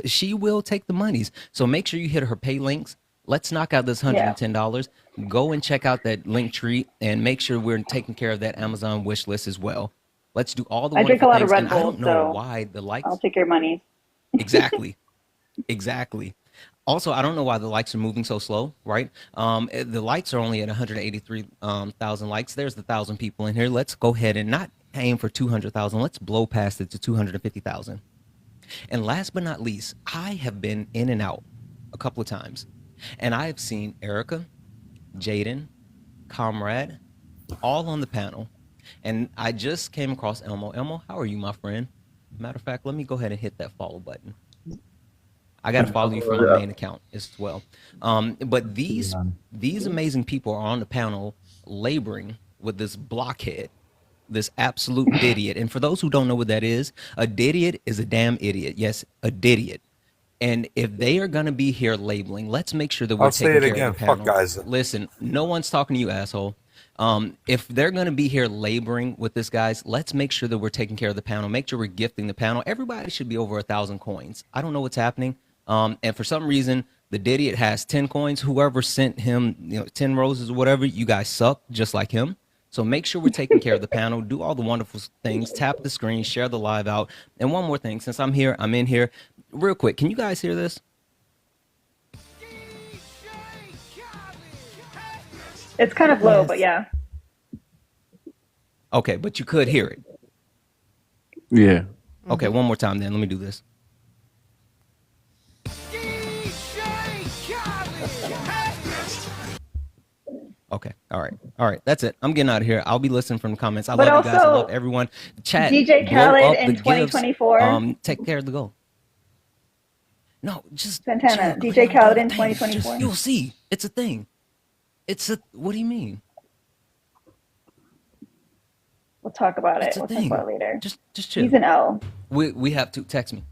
She will take the monies. So make sure you hit her pay links. Let's knock out this $110. Go and check out that link tree and make sure we're taking care of that Amazon wish list as well. Let's do all the I drink a wonderful lot of things. Red And I Bull, don't know so why the likes. I'll take your money. Exactly. Exactly. Also, I don't know why the likes are moving so slow, right? The likes are only at 183,000 likes. There's the 1,000 people in here. Let's go ahead and not aim for 200,000. Let's blow past it to 250,000. And last but not least, I have been in and out a couple of times. And I have seen Erica, Jaden, Comrade, all on the panel. And I just came across Elmo. Elmo, how are you, my friend? Matter of fact, let me go ahead and hit that follow button. I got to follow you from my main account as well. But these amazing people are on the panel laboring with this blockhead, this absolute idiot. And for those who don't know what that is, a didiot is a damn idiot. Yes, a didiot. And if they are going to be here labeling, let's make sure that we're I'll say taking it care again. of the panel. Fuck guys. Listen, no one's talking to you, asshole. If they're going to be here laboring with this, guys, let's make sure that we're taking care of the panel. Make sure we're gifting the panel. Everybody should be over 1,000 coins. I don't know what's happening. And for some reason, the idiot has 10 coins. Whoever sent him 10 roses or whatever, you guys suck just like him. So make sure we're taking care of the panel. Do all the wonderful things. Tap the screen. Share the live out. And one more thing. Since I'm here, I'm in here. Real quick, can you guys hear this? It's kind of low, but yeah. Okay, but you could hear it. Yeah. Okay, one more time then. Let me do this. Okay, all right. That's it. I'm getting out of here. I'll be listening from the comments. I But love you guys. I also, love everyone. Chat. DJ blow Khaled up in the gifts. 2024. Take care of the goal. No, just Santana, chill. DJ Khaled in Dang, 2024. you'll see. It's a thing. What do you mean? We'll talk about It's it. a We'll thing. talk about it later. Just chill. He's an L. We have to text me.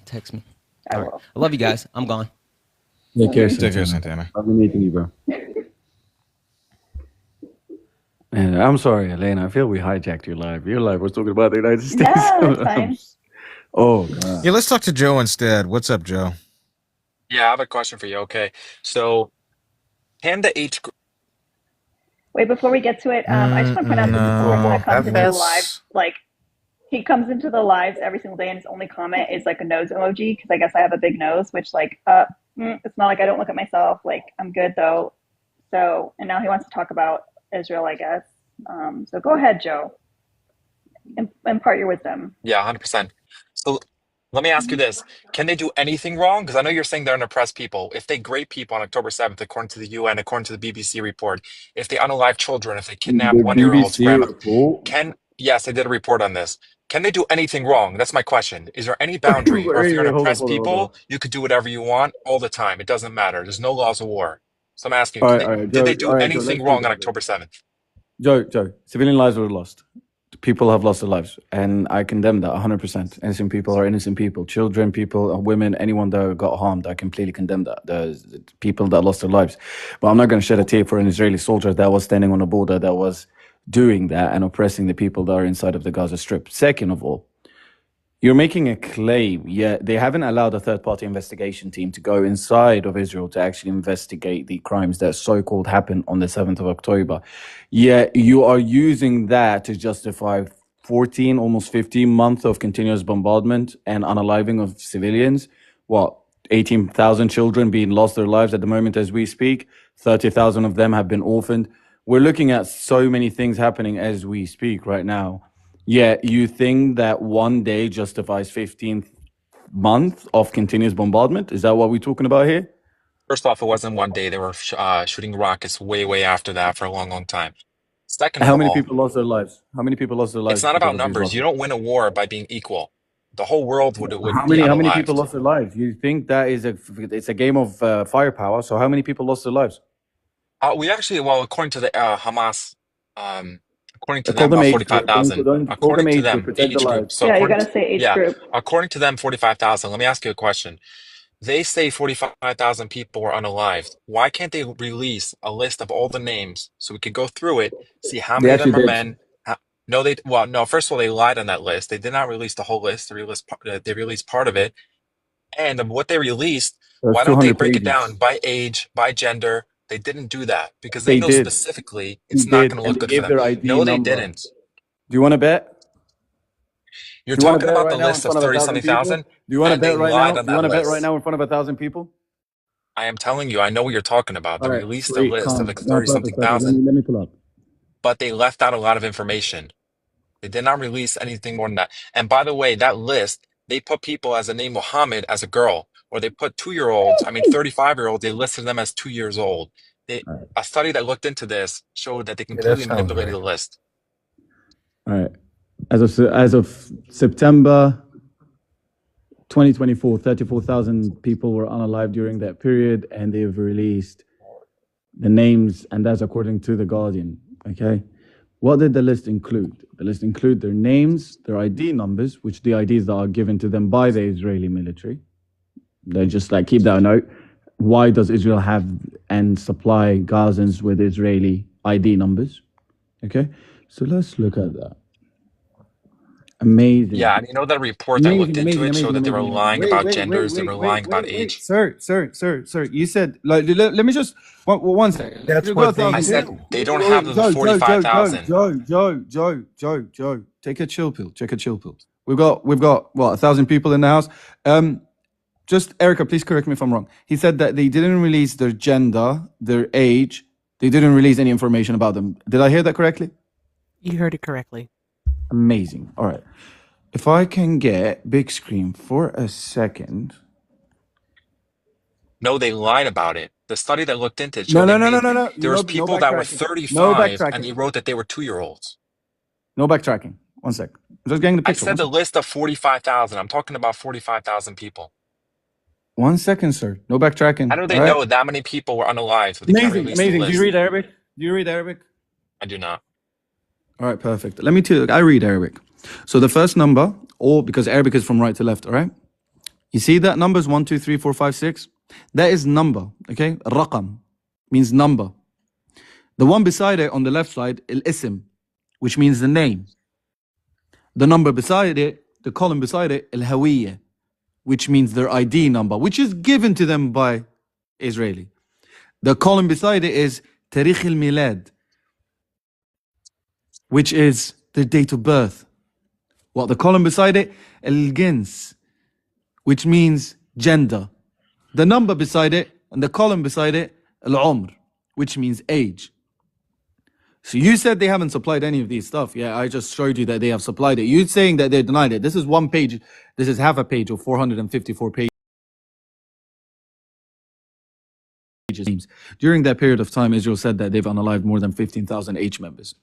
Text me. I All right. will. I love you guys. I'm gone. Take care, Take care, Santana. Santana. I've been meeting you, bro. And I'm sorry, Elena. I feel we hijacked your live. Your live was talking about the United States. No, it's fine. Oh, God. Yeah, let's talk to Joe instead. What's up, Joe? Yeah, I have a question for you. Okay. So, can the age group. Wait, before we get to it, I just want to point out that this person that comes into the live, like, he comes into the lives every single day and his only comment is like a nose emoji because I guess I have a big nose, which like, it's not like I don't look at myself. Like, I'm good though. So, and now he wants to talk about Israel, I guess. So go ahead, Joe. Impart your wisdom. Yeah, 100%. So, let me ask you this. Can they do anything wrong? Because I know you're saying they're an oppressed people. If they grape people on October 7th, according to the UN, according to the BBC report, if they unalive children, if they kidnap The 1-year-olds, BBC grandma, report. yes, they did a report on this. Can they do anything wrong? That's my question. Is there any boundary? Or if you're an oppressed people, you could do whatever you want all the time. It doesn't matter. There's no laws of war. So I'm asking, All right, did they Joe, do Joe, anything let's wrong think on about it. October 7th? Joe, civilian lives were lost. People have lost their lives, and I condemn that 100%. Innocent people are innocent people. Children, people, women, anyone that got harmed, I completely condemn that. The people that lost their lives. But I'm not going to shed a tear for an Israeli soldier that was standing on the border that was doing that and oppressing the people that are inside of the Gaza Strip. Second of all, you're making a claim, yet they haven't allowed a third-party investigation team to go inside of Israel to actually investigate the crimes that so-called happened on the 7th of October. Yet you are using that to justify 14, almost 15 months of continuous bombardment and unaliving of civilians. What, 18,000 children being lost their lives at the moment as we speak. 30,000 of them have been orphaned. We're looking at so many things happening as we speak right now. Yet you think that one day justifies 15 months of continuous bombardment? Is that what we're talking about here? First off, it wasn't one day. They were shooting rockets way after that for a long time. Second How of many all, people lost their lives? How many people lost their it's lives not because about of these numbers. You rockets? don't win a war by being equal. The whole world would How be many people unalived. lost their lives? You think that it's a game of firepower? So how many people lost their lives? We actually, well, according to the Hamas, according to Call them, them about age group. 45,000. Call them According to age group. them, Protect the age group. lives. So Yeah, you according gotta to, say age yeah, group. according to them, 45,000. Let me ask you a question. They say 45,000 people were unalived. Why can't they release a list of all the names so we could go through it, see how They many of actually them are did. men? No, well, no. First of all, they lied on that list. They did not release the whole list. They released part of it. And of what they released, There's why don't they 200 break it pages. down by age, by gender? They didn't do that because they They know did. specifically They it's not did, going to and look they good for gave them. their ID No, they number. didn't. Do you want to bet? You're Do you want to talking bet about right the now in list of front of 30 1,000 something people? thousand, Do you want to and they bet right now? lied on Do you that want to bet right list. now in front of 1,000 people? I am telling you, I know what you're talking about. They All right, released a sweet, list of calm. like No, 30 something perfect, perfect. thousand, Let me pull up. but they left out a lot of information. They did not release anything more than that. And by the way, that list, they put people as a name Muhammad as a girl, or they put 2-year-olds, 35-year-olds, they listed them as 2 years old. A study that looked into this showed that they Yeah, that completely sounds manipulated right. the list. All right. As of September 2024, 34,000 people were unalived during that period, and they've released the names, and that's according to The Guardian. Okay. What did the list include? The list include their names, their ID numbers, which the IDs that are given to them by the Israeli military. They just like keep that a note. Why does Israel have and supply Gazans with Israeli ID numbers? Okay. So let's look at that. Amazing. Yeah, and you know that report that looked into it showed that they were Amazing. lying about genders, they were lying about age. Sir. You said, like, let me just, one second. That's You've what got they I 1,000 said people. they don't have the 45,000. Joe. Take a chill pill. We've got, what, 1,000 people in the house? Just, Erica, please correct me if I'm wrong. He said that they didn't release their gender, their age. They didn't release any information about them. Did I hear that correctly? You heard it correctly. Amazing. All right. If I can get big screen for a second. No, they lied about it. The study that looked into it No. showed there was No people that were backtracking. 35 and they wrote that they were 2-year-olds. No backtracking. One sec. I'm just getting the I picture. said the list of 45,000. I'm talking about 45,000 people. 1 second, sir. No backtracking. How do they know that many people were unalived, but they can't release the list? Do you read Arabic? I do not. All right, perfect. Let me tell you, I read Arabic. So the first number, because Arabic is from right to left, all right? You see that numbers 1, 2, 3, 4, 5, 6? That is number, okay? Raqam means number. The one beside it on the left side, al-ism, which means the name. The number beside it, the column beside it, al-hawiyya, which means their ID number, which is given to them by Israeli. The column beside it is Tarikh al-Milad, which is the date of birth. What the column beside it, al-Gins, which means gender. The number beside it and the column beside it, al-Umr, which means age. So you said they haven't supplied any of these stuff. Yeah, I just showed you that they have supplied it. You're saying that they denied it. This is one page. This is half a page of 454 pages. During that period of time, Israel said that they've unalived more than 15,000 H members.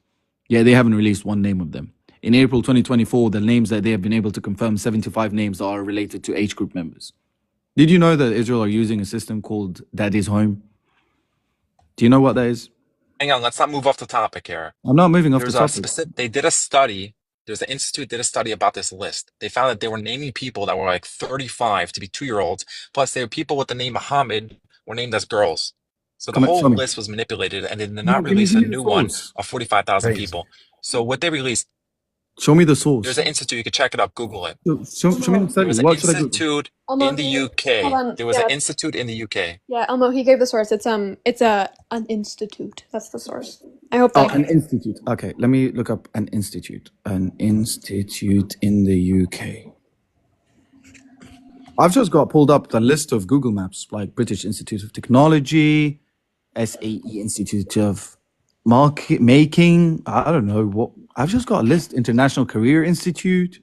Yeah, they haven't released one name of them. In April 2024, the names that they have been able to confirm, 75 names are related to age group members. Did you know that Israel are using a system called Daddy's Home? Do you know what that is? Hang on, let's not move off the topic here. I'm not moving off the topic. They did a study. There's an institute did a study about this list. They found that they were naming people that were like 35 to be 2-year-olds. Plus, there were people with the name Muhammad were named as girls. So the whole list was manipulated, and they did not release a new one of 45,000 people. So what they released, Show me the source. There's an institute. You can check it up. Google it. Show me the study. There was an What should I Google? institute Elmo, in the hold UK. on. There was Yeah, an institute in the UK. yeah, Elmo, he gave the source. It's an institute. That's the source. I hope that. Oh, an institute. Okay, let me look up an institute. An institute in the UK. I've just got pulled up the list of Google Maps, like British Institute of Technology, SAE Institute of Market Making. I don't know what. I've just got a list. International Career Institute,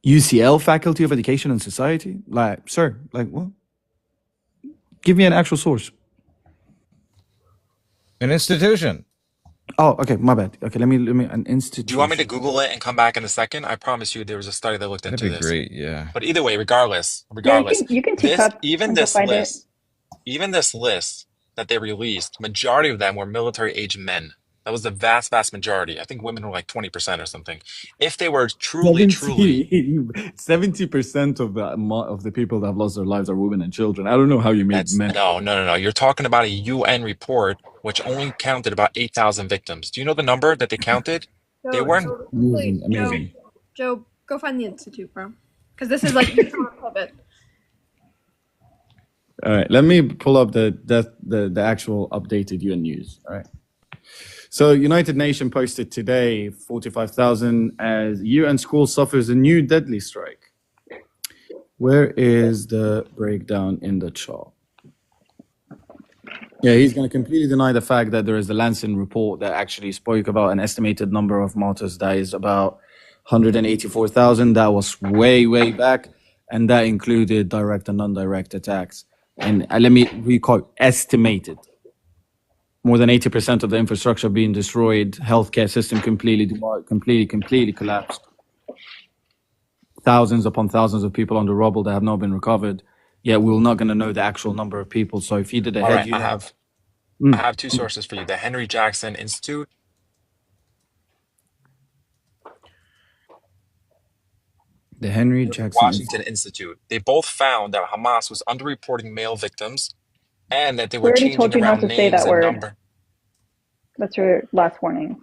UCL Faculty of Education and Society. Like, sir, like what? Give me an actual source. An institution. Oh, okay, my bad. Okay, let me an institute. Do you want me to Google it and come back in a second? I promise you there was a study that looked into That'd be this. great, yeah. But either way, regardless, Yeah, you can take up even and go this find it. list, even this list that they released, majority of them were military-age men. That was the vast, vast majority. I think women were like 20% or something. If they were truly 70% of the people that have lost their lives are women and children. I don't know how you made men. No. You're talking about a UN report which only counted about 8,000 victims. Do you know the number that they counted? They weren't. Amazing. Joe, go find the institute, bro. Because this is like pivot. All right, let me pull up the actual updated UN news. All right. So United Nations posted today 45,000 as UN school suffers a new deadly strike. Where is the breakdown in the chart? Yeah, he's going to completely deny the fact that there is the Lancet report that actually spoke about an estimated number of martyrs that is about 184,000. That was way, way back, and that included direct and non-direct attacks. And let me recall, estimated. More than 80% of the infrastructure being destroyed, healthcare system completely collapsed. Thousands upon thousands of people on the rubble that have not been recovered. Yet we're not going to know the actual number of people. So if you did a All head, right, I have two sources for you. The Henry Jackson Institute. The Henry Jackson Washington Institute. They both found that Hamas was underreporting male victims and that they We were already changing told you not around to say names that and word. number. That's your last warning.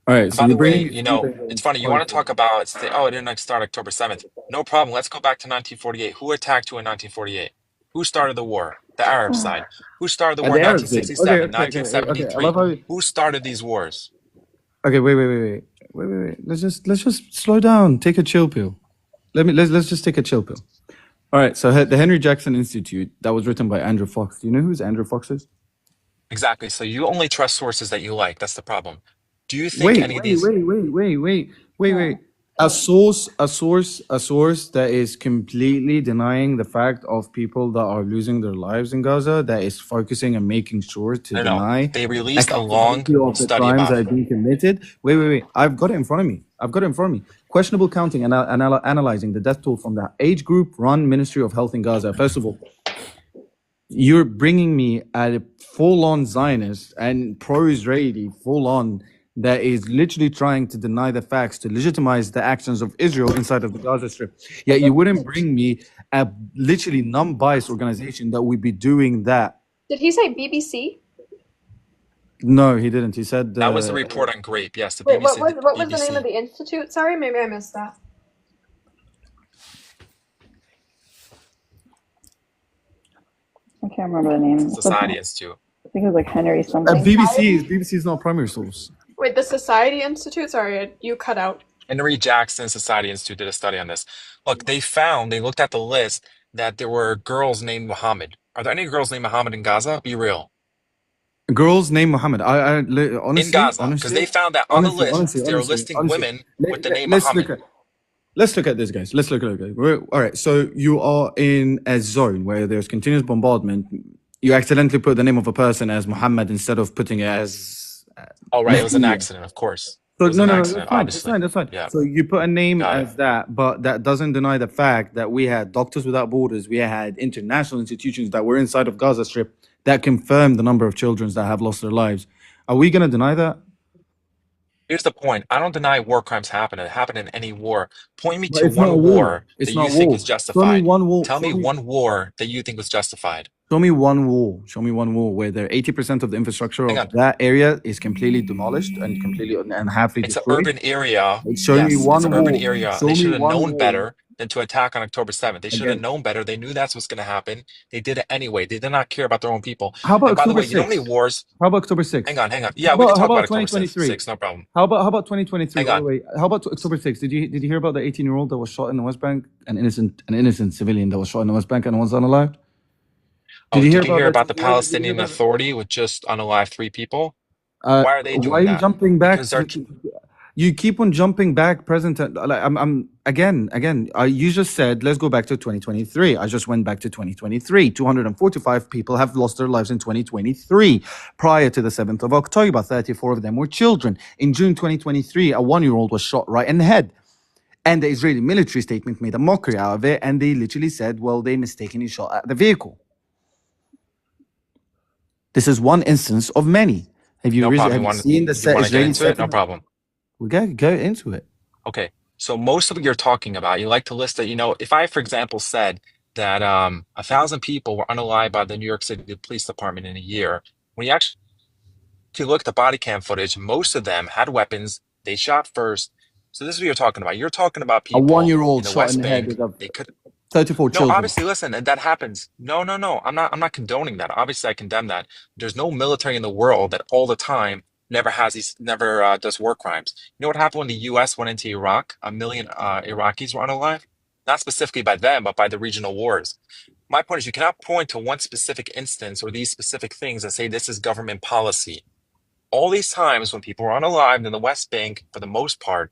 All right. So By the way, it's funny. You want to talk about, say, oh, it didn't start October 7th. No problem. Let's go back to 1948. Who attacked who in 1948? Who started the war? The Arab side. Who started the war in 1967, 1973? Who started these wars? Okay, wait. Let's just slow down. Take a chill pill. Let's just take a chill pill. All right. So the Henry Jackson Institute that was written by Andrew Fox. Do you know who Andrew Fox is? Exactly. So you only trust sources that you like. That's the problem. Do you think any of these? Wait. A source that is completely denying the fact of people that are losing their lives in Gaza, that is focusing and making sure to deny. They released a long study crimes about that it. are being committed. Wait. I've got it in front of me. Questionable counting and analyzing the death toll from the age group run Ministry of Health in Gaza. First of all, you're bringing me a full-on Zionist and pro-Israeli full-on that is literally trying to deny the facts to legitimize the actions of Israel inside of the Gaza Strip. Yet you wouldn't bring me a literally non-biased organization that would be doing that. Did he say BBC? No, he didn't. He said that was the report on Grape. Yes, the Wait, BBC. what was the name of the institute? Sorry, maybe I missed that. I can't remember the name. Society Institute. I think it was like Henry something. BBC is not primary source. Wait, the Society Institute? Sorry, you cut out. Henry Jackson Society Institute did a study on this. Look, they looked at the list that there were girls named Muhammad. Are there any girls named Muhammad in Gaza? Be real. Girls named Muhammad. I honestly, in Gaza, because they found that on the list they were listing women with the name Muhammad. Let's look at this, guys. Let's look at it. All right. So you are in a zone where there's continuous bombardment. You accidentally put the name of a person as Muhammad instead of putting it as. Oh, right. It was an accident, of course. So no, that's fine. That's fine. Yeah. So you put a name as that, but that doesn't deny the fact that we had Doctors Without Borders, we had international institutions that were inside of Gaza Strip that confirmed the number of children that have lost their lives. Are we going to deny that? Here's the point. I don't deny war crimes happen. It happened in any war. Point me to one war that you think is justified. Tell me one war that you think was justified. Show me one wall. Show me one wall where 80% of the infrastructure of that area is completely demolished and completely and halfly It's an destroyed. urban area. Show me Yes, it's one an urban wall. area. Show They me should have one known wall. better than to attack on October 7th. They should have known better. They knew that's what's going to happen. They did it anyway. They did not care about their own people. How about And by the October way, you know how 6th? many wars? How about October 6th? Hang on. Yeah, we can talk about October 6th. No problem. How about 2023? Hang on. Wait, how about October 6th? Did you hear about the 18-year-old that was shot in the West Bank? An innocent civilian that was shot in the West Bank and was unalived? Did you hear about the Palestinian Authority with just unalived 3 people? Why are they doing why are you that? jumping back? Because they're you keep on jumping back. Present. I'm again. You just said let's go back to 2023. I just went back to 2023. 245 people have lost their lives in 2023. Prior to the 7th of October, 34 of them were children. In June 2023, a 1-year-old was shot right in the head. And the Israeli military statement made a mockery out of it, and they literally said, well, they mistakenly shot at the vehicle. This is one instance of many. Have you seen the Israeli settlement? No problem. We gotta go into it. Okay. So most of what you're talking about, you like to list that, if I, for example, said that 1,000 people were unalived by the New York City Police Department in a year, when you actually look at the body cam footage, most of them had weapons. They shot first. So this is what you're talking about. You're talking about people a 1-year-old in the shot West in the Bank. head with They could 34 children. No, obviously, listen, that happens. No. I'm not condoning that. Obviously, I condemn that. There's no military in the world that all the time never does war crimes. You know what happened when the U.S. went into Iraq? 1 million Iraqis were unalive. Not specifically by them, but by the regional wars. My point is, you cannot point to one specific instance or these specific things and say this is government policy. All these times when people were unalived in the West Bank, for the most part,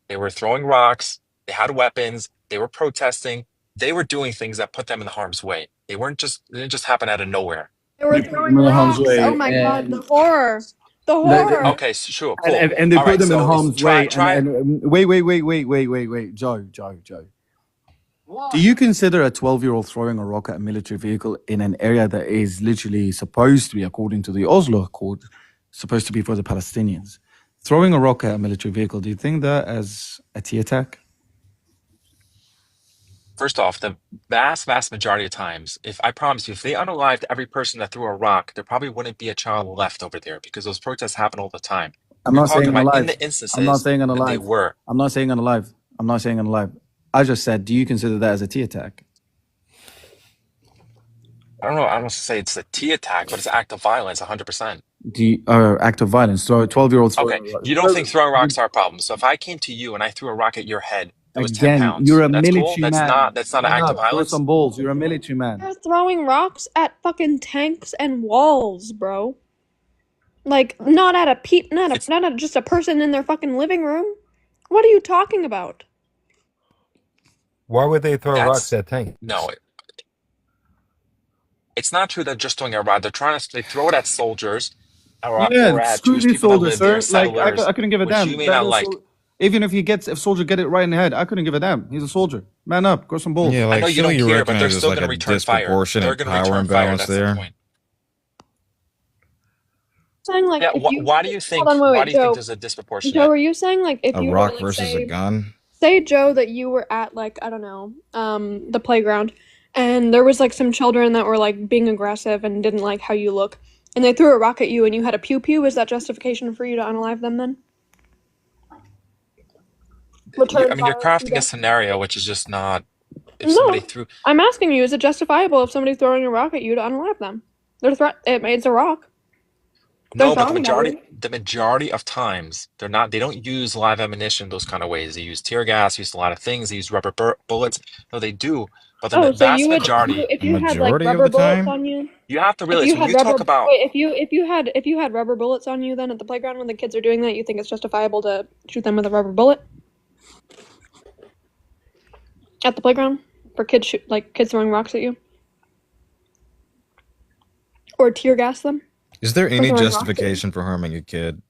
they were throwing rocks, they had weapons, they were protesting, they were doing things that put them in harm's way. It didn't just happen out of nowhere. They were throwing rocks. Oh my god, the horror. The horror. Okay, sure, cool. And they put them in harm's way. Try. Wait, Joe. Do you consider a 12-year-old throwing a rock at a military vehicle in an area that is literally supposed to be, according to the Oslo Accord, supposed to be for the Palestinians? Throwing a rock at a military vehicle, do you think that as a T attack? First off, the vast majority of times, I promise you, if they unalived every person that threw a rock, there probably wouldn't be a child left over there because those protests happen all the time. I'm not saying unalive. In the instances, I'm not saying unalive. They were. I'm not saying unalive. I just said, do you consider that as a T attack? I don't know. I don't say it's a T attack, but it's an act of violence, 100%. Act of violence. So a 12-year-old. Okay, you don't think throwing rocks are a problem. So if I came to you and I threw a rock at your head, it was 10 pounds. You're a that's military cool? man. That's not an act of violence. Throw some balls. You're a military man. They're throwing rocks at fucking tanks and walls, bro. Like not at just a person in their fucking living room. What are you talking about? Why would they throw rocks at tanks? No, it's not true. They're just throwing a rock. They throw it at soldiers. Or at Jewish people soldiers, that live there, like I couldn't give a damn. You may not like. Even if soldier get it right in the head, I couldn't give a damn. He's a soldier. Man up, grow some balls. Yeah, I know you don't care, but they're still going to return fire. They're going to return fire. That's the point. Saying like, why do you think? Why do you think there's a disproportionate? Joe, were you saying like if a you rock were, like, versus a gun? Say, Joe, that you were at like I don't know, the playground, and there was like some children that were like being aggressive and didn't like how you look, and they threw a rock at you, and you had a pew pew. Is that justification for you to unalive them then? You're crafting a scenario which is just not. Somebody threw. I'm asking you: is it justifiable if somebody's throwing a rock at you to unalive them? It's a rock. No, but the majority of times they're not. They don't use live ammunition those kind of ways. They use tear gas. Use a lot of things. They use rubber bullets. No, they do. But the vast majority. If you had like rubber bullets on you, you have to realize when you talk about. Wait, if you had rubber bullets on you, then at the playground when the kids are doing that, you think it's justifiable to shoot them with a rubber bullet? At the playground for kids throwing rocks at you, or tear gas them. Is there any justification for harming a kid?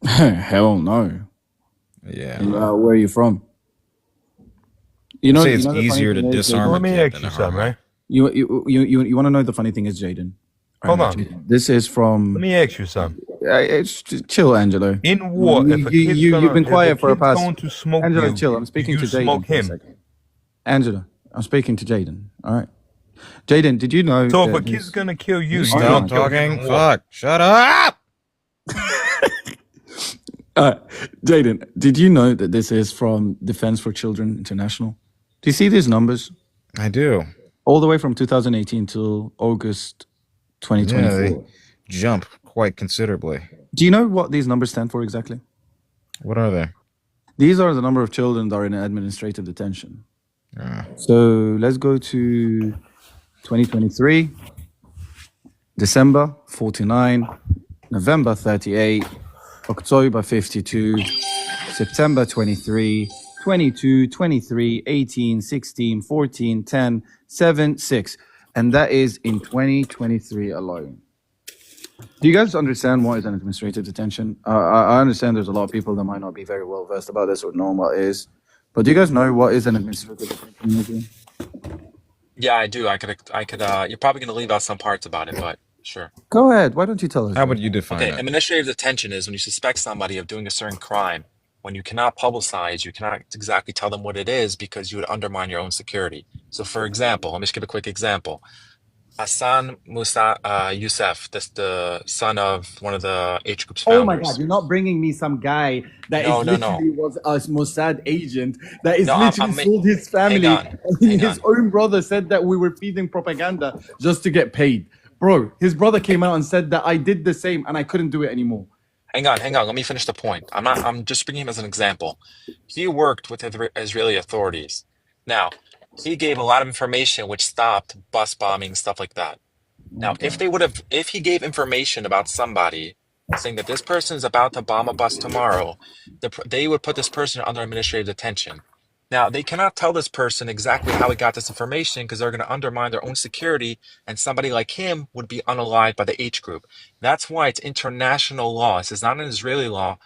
Hell no. Yeah. Where are you from? You know, it's easier to disarm a kid than to harm, right? You want to know the funny thing is, Jaden? Hold on. This is from. Let me ask you something. Chill, Angelo. In war, you've been quiet for a past. Angelo, chill. I'm speaking to Jaden. Angela, I'm speaking to Jaden. All right. Jaden, did you know So if that a kid's this... gonna kill you, You you stop gonna kill him talking? more. Fuck. Shut up! Jaden, did you know that this is from Defense for Children International? Do you see these numbers? I do. All the way from 2018 till August 2024. Yeah, they jump quite considerably. Do you know what these numbers stand for exactly? What are they? These are the number of children that are in administrative detention. So let's go to 2023. December, 49. November, 38. October, 52. September, 23. 22, 23, 18, 16, 14, 10, 7, 6. And that is in 2023 alone. Do you guys understand what is an administrative detention? I understand there's a lot of people that might not be very well versed about this or know what it is. But do you guys know what is an administrative detention? Yeah, I do. I could. You're probably going to leave out some parts about it, but sure. Go ahead. Why don't you tell us? How would you define Okay, it? administrative detention is when you suspect somebody of doing a certain crime. When you cannot publicize, you cannot exactly tell them what it is because you would undermine your own security. So, for example, let me just give a quick example. Hassan Musa Youssef, that's the son of one of the H group's founders. Oh my God! You're not bringing me some guy that No, is no, no. literally was a Mossad agent that is No, literally sold his family. hang And his own brother said that we were feeding propaganda just to get paid. Bro, his brother came out and said that I did the same and I couldn't do it anymore. Hang on. Let me finish the point. I'm just bringing him as an example. He worked with Israeli authorities. Now, he gave a lot of information which stopped bus bombing, stuff like that. Now, if he gave information about somebody saying that this person is about to bomb a bus tomorrow, they would put this person under administrative detention. Now, they cannot tell this person exactly how he got this information because they're going to undermine their own security, and somebody like him would be unalived by the H group. That's why it's international law. This is not an Israeli law.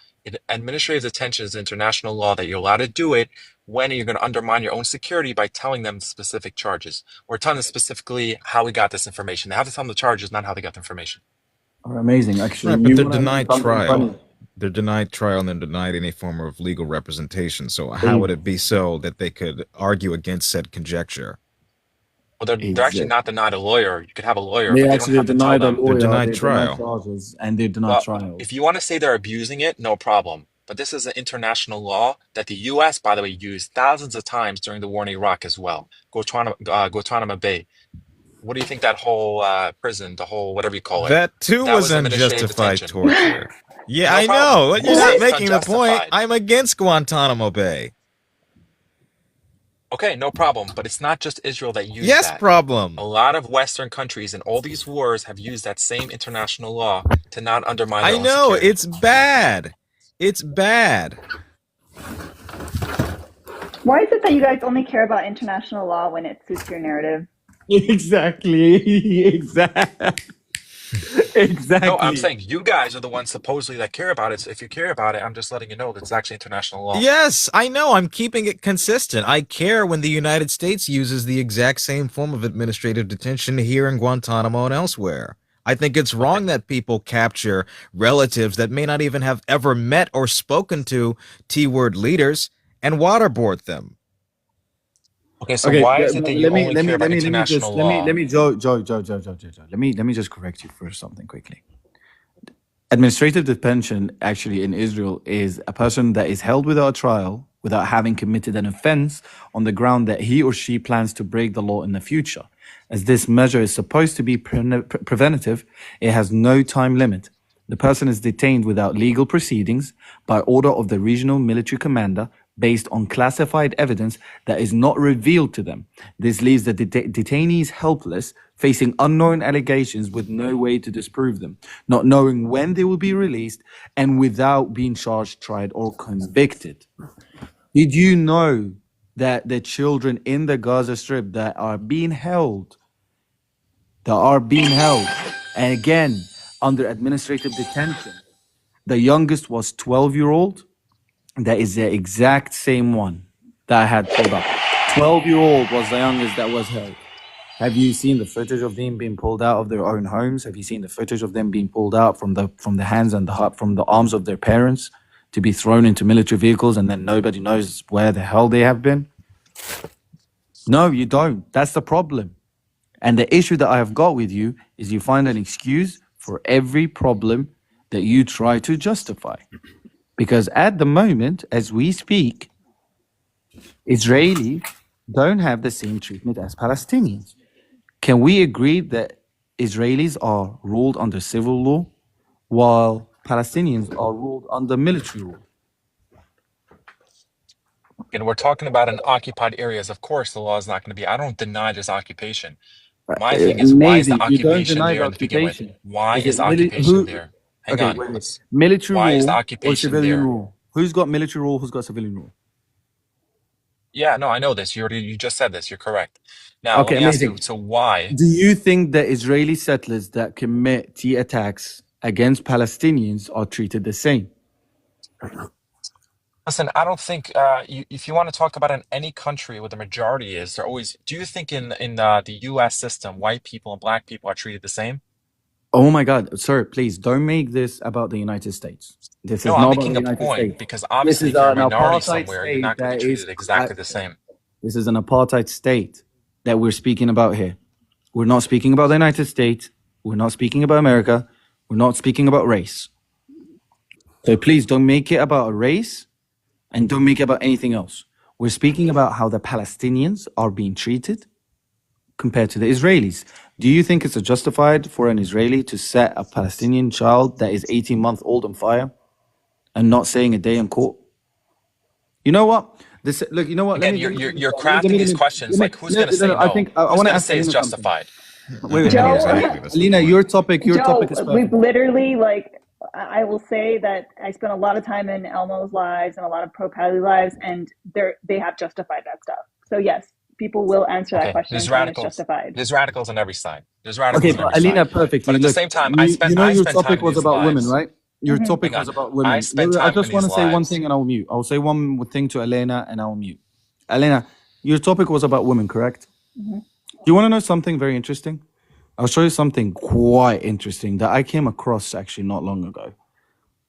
Administrative detention is international law that you're allowed to do it when you're going to undermine your own security by telling them specific charges or telling them specifically how we got this information. They have to tell them the charges, not how they got the information. Oh, amazing, actually. Right, but they're denied trial. They're denied trial and they're denied any form of legal representation. So how would it be so that they could argue against said conjecture? Well, they're actually not denied a lawyer. You could have a lawyer, They but they actually don't have to tell denied a them. lawyer. They're denied they trial. Denied charges, and they denied Well, trial. if you want to say they're abusing it, no problem. But this is an international law that the U.S., by the way, used thousands of times during the war in Iraq as well. Guantanamo Bay. What do you think that whole prison, the whole whatever you call it? That too was administrative unjustified detention. torture. Yeah, No I problem. know. But Who you're not says it's making the point. unjustified? I'm against Guantanamo Bay. Okay, no problem. But it's not just Israel that used Yes, that. problem. A lot of Western countries in all these wars have used that same international law to not undermine their I own know. security. It's bad. It's bad. Why is it that you guys only care about international law when it suits your narrative? Exactly. Exactly. No, I'm saying you guys are the ones supposedly that care about it. So if you care about it, I'm just letting you know that it's actually international law. Yes, I know. I'm keeping it consistent. I care when the United States uses the exact same form of administrative detention here in Guantanamo and elsewhere. I think it's wrong that people capture relatives that may not even have ever met or spoken to T-word leaders and waterboard them. Okay, so why is it that you only care about international law? Let me just correct you for something quickly. Administrative detention actually in Israel is a person that is held without trial, without having committed an offense on the ground that he or she plans to break the law in the future. As this measure is supposed to be preventative, it has no time limit. The person is detained without legal proceedings by order of the regional military commander based on classified evidence that is not revealed to them. This leaves the detainees helpless, facing unknown allegations with no way to disprove them, not knowing when they will be released, and without being charged, tried, or convicted. Did you know that the children in the Gaza Strip that are being held, and again, under administrative detention, the youngest was 12-year-old? That is the exact same one that I had pulled up. 12-year-old was the youngest that was held. Have you seen the footage of them being pulled out of their own homes? Have you seen the footage of them being pulled out from the hands and from the arms of their parents to be thrown into military vehicles and then nobody knows where the hell they have been? No, you don't. That's the problem. And the issue that I have got with you is you find an excuse for every problem that you try to justify. Because at the moment, as we speak, Israelis don't have the same treatment as Palestinians. Can we agree that Israelis are ruled under civil law while Palestinians are ruled under military law? And we're talking about in occupied areas. Of course, the law is not going to be. I don't deny this occupation. My thing is, why is the Amazing. You don't occupation deny the there to begin with? occupation. Why Is is it the occupation who? there? Hang Okay, on. wait. Let's. Military Why is the rule or occupation civilian there? rule? Who's got military rule? Who's got civilian rule? Yeah, no, I know this. You just said this. You're correct. Now, let Okay, me ask you. amazing. So why? Do you think that Israeli settlers that commit T attacks against Palestinians are treated the same? Listen, I don't think if you want to talk about in any country where the majority is, they're always. Do you think in the U.S. system, white people and black people are treated the same? Oh my God, sir, please don't make this about the United States. This No, is I'm not about making the a United point States. because This obviously, is if you're a an minority apartheid somewhere, you're state not going to be that is. treated exactly the same. This is an apartheid state that we're speaking about here. We're not speaking about the United States. We're not speaking about America. We're not speaking about race. So please don't make it about a race and don't make it about anything else. We're speaking about how the Palestinians are being treated compared to the Israelis. Do you think it's justified for an Israeli to set a Palestinian child that is 18 months old on fire and not saying a day in court? You know what? This look. You know what? Let Again, me. you're crafting these questions like who's going to say No, I no? think I Who's want to going to ask say it's Alina something. justified? Wait, Joe, Alina. exactly. That's the Alina, point. your topic Joe, is we've perfect. literally I will say that I spent a lot of time in Elmo's lives and a lot of pro-Pally lives, and they have justified that stuff. So yes, people will answer that Okay, question there's saying it's radicals. justified. There's radicals on every side. There's Okay, radicals on every but side. Alina, But perfectly. at the Look, same time, you know I your spent time topic in was these about women, lives. right? Your topic Hang was on, about I women. spent I time in just want these to say one lives. thing and I'll mute. I'll say one thing to Elena and I'll mute. Elena, your topic was about women, correct? Mm-hmm. Do you want to know something very interesting? I'll show you something quite interesting that I came across actually not long ago.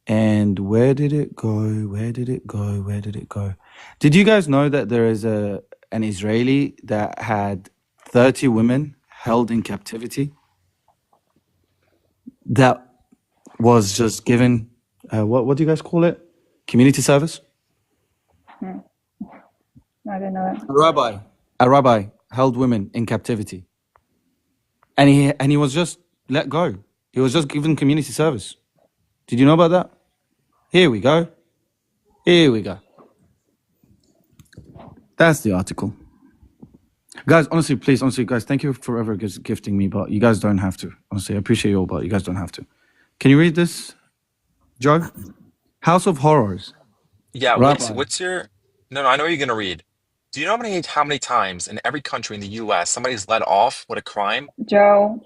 And where did it go? Where did it go? Where did it go? Did you guys know that there is an Israeli that had 30 women held in captivity that was just given what do you guys call it? Community service? I didn't know that. A rabbi held women in captivity. And he was just let go. He was just given community service. Did you know about that? Here we go. Here we go. That's the article. Guys, honestly, please, honestly, guys, thank you forever gifting me, but you guys don't have to. Honestly, I appreciate you all, but you guys don't have to. Can you read this, Joe? House of Horrors. Yeah, Rabbi. what's your? No, I know you're going to read. Do you know how many times in every country in the U.S. somebody's let off with a crime? Joe,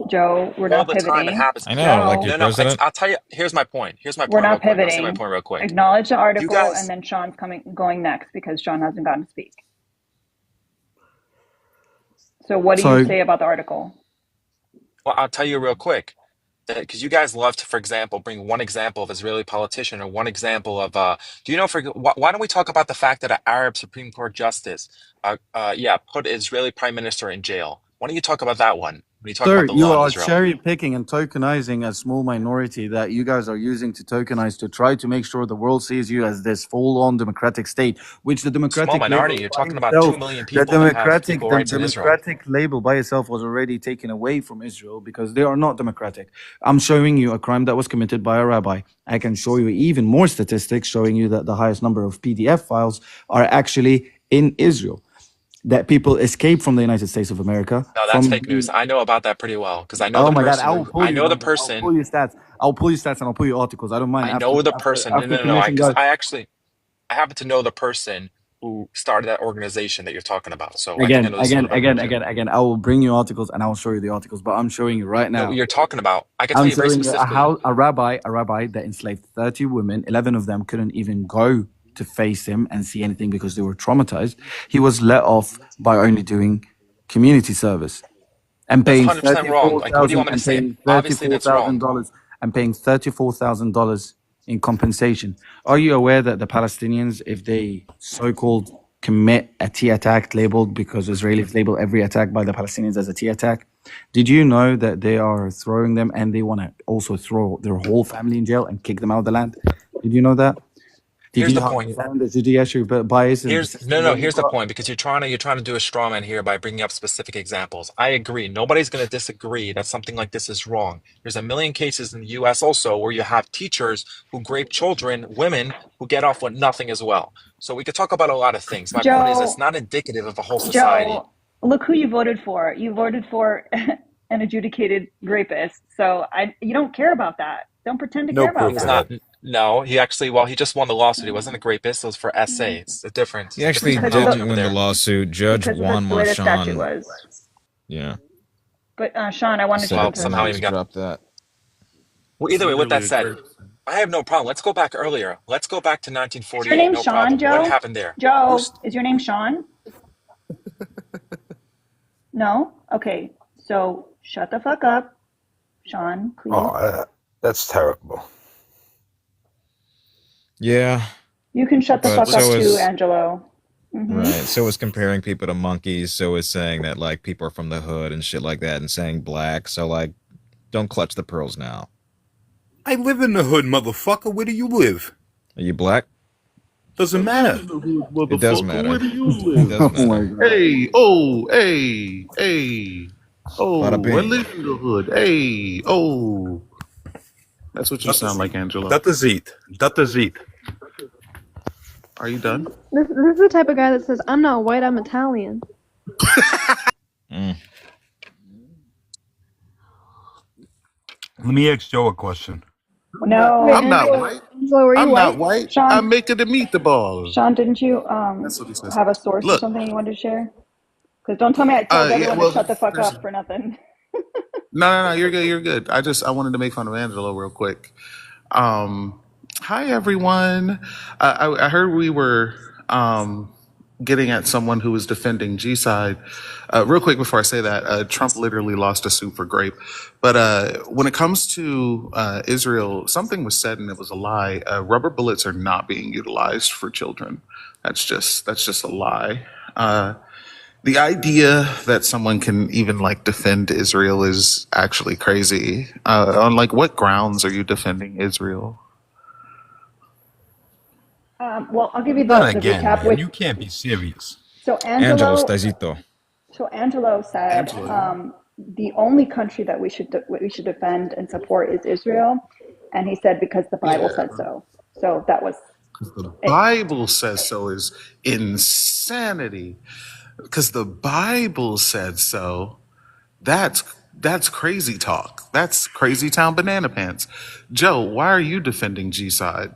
we're All not the time it pivoting. happens. I know, like Joe, your No, president. I'll tell you. Here's my point. Here's my we're point, real not quick. I'll say my pivoting. point real quick. Acknowledge the You article, and guys. then Sean's going next because Sean hasn't gotten to speak. So what do you say about the article? Well, I'll tell you real quick. Because you guys love to, for example, bring one example of Israeli politician or one example of, do you know, why don't we talk about the fact that an Arab Supreme Court justice, put Israeli prime minister in jail? Why don't you talk about that one when you talk Sir, about the you law in are Israel? cherry picking and tokenizing a small minority that you guys are using to tokenize to try to make sure the world sees you as this full-on democratic state, which the Small democratic minority, label you're by talking about 2 itself, million the people that have democratic, equal the rights in Israel. democratic label by itself was already taken away from Israel because they are not democratic. I'm showing you a crime that was committed by a rabbi. I can show you even more statistics showing you that the highest number of PDF files are actually in Israel. That people escape from the United States of America. No, that's fake news. I know about that pretty well because I know Oh the my God, person I will who, pull I you know the numbers. I'll pull person. you stats. I'll pull you stats and I'll pull you articles. I don't mind. I know the person. After No. permission Because goes. I happen to know the person who started that organization that you're talking about. So I think I know the sort of Again. I will bring you articles and I will show you the articles. But I'm showing you right No, now. you're talking about. I can tell I'm you very showing you specifically. a rabbi that enslaved 30 women. 11 of them couldn't even go to face him and see anything because they were traumatized. He was let off by only doing community service and That's paying 100% wrong. Like, what do you want me to and say? paying Obviously, that's wrong. $34,000 and paying $34,000 in compensation. Are you aware that the Palestinians, if they so-called commit a T attack labeled because Israelis label every attack by the Palestinians as a T attack, Did you know that they are throwing them and they want to also throw their whole family in jail and kick them out of the land? Did you know that? Did Here's you the have point. found the judiciary bias in the Here's system that we've here's the got? point, because you're trying to do a straw man here by bringing up specific examples. I agree. Nobody's going to disagree that something like this is wrong. There's a million cases in the US also where you have teachers who grape children, women who get off with nothing as well. So we could talk about a lot of things. My point is it's Joe, not indicative of a whole society. Joe, look who you voted for. You voted for an adjudicated rapist. So you don't care about that. Don't pretend to No care about proof He's of that. not that. no, he actually he just won the lawsuit. He wasn't a rapist, it was for SA. It's a difference. He It's a different actually Because of did terminology the over win the there. lawsuit. Judge because of Juan the way the statute Marchand, was. yeah, But Sean, I wanted to said Well, jump he in. somehow had even to got drop that. well, It's either way, with that literally a said, great. I have no problem. Let's go back earlier. Let's go back to Is your 1948. name No Sean, problem. What Joe? happened there? Joe, is your name Sean? No? Okay. So shut the fuck up, Sean, please. Oh, that's terrible. Yeah, You can shut the but fuck up so too, is Angelo. right. So is comparing people to monkeys. So is saying that like people are from the hood and shit like that, and saying black. So like, don't clutch the pearls now. I live in the hood, motherfucker. Where do you live? Are you black? Doesn't matter. It does Motherfucker, matter. where do you It live? does Oh my matter. god. Hey, oh, hey, hey. Oh, Bada I bing. live in the hood. Hey, oh. That's what you sound like, Angelo. Dat is it. Dat is it. Are you done? This is the type of guy that says, "I'm not white, I'm Italian." Mm. Let me ask Joe a question. No. Wait, I'm not Angelo, white. Angelo, are you I'm not white? white. Sean, I'm making the meatball. Sean, didn't you That's what he says. have a source or Look, something you wanted to share? Because don't tell me I told yeah, everyone to well, shut the fuck there's up for nothing. no, you're good, you're good. I wanted to make fun of Angelo real quick. Hi everyone. I heard we were getting at someone who was defending G-side. Real quick before I say that, Trump literally lost a suit for grape. But when it comes to Israel, something was said and it was a lie. Rubber bullets are not being utilized for children. That's just a lie. The idea that someone can even like defend Israel is actually crazy. On like what grounds are you defending Israel? Well, I'll give you Not the again, recap. man. With You can't be serious. so Angelo Angelo, Stazito. so Angelo said the only country that we should defend and support is Israel, and he said because the Bible Yeah. said so. So that was The it. Bible says so is insanity. Because the Bible said so. That's crazy talk. That's crazy town banana pants. Joe, why are you defending G-side?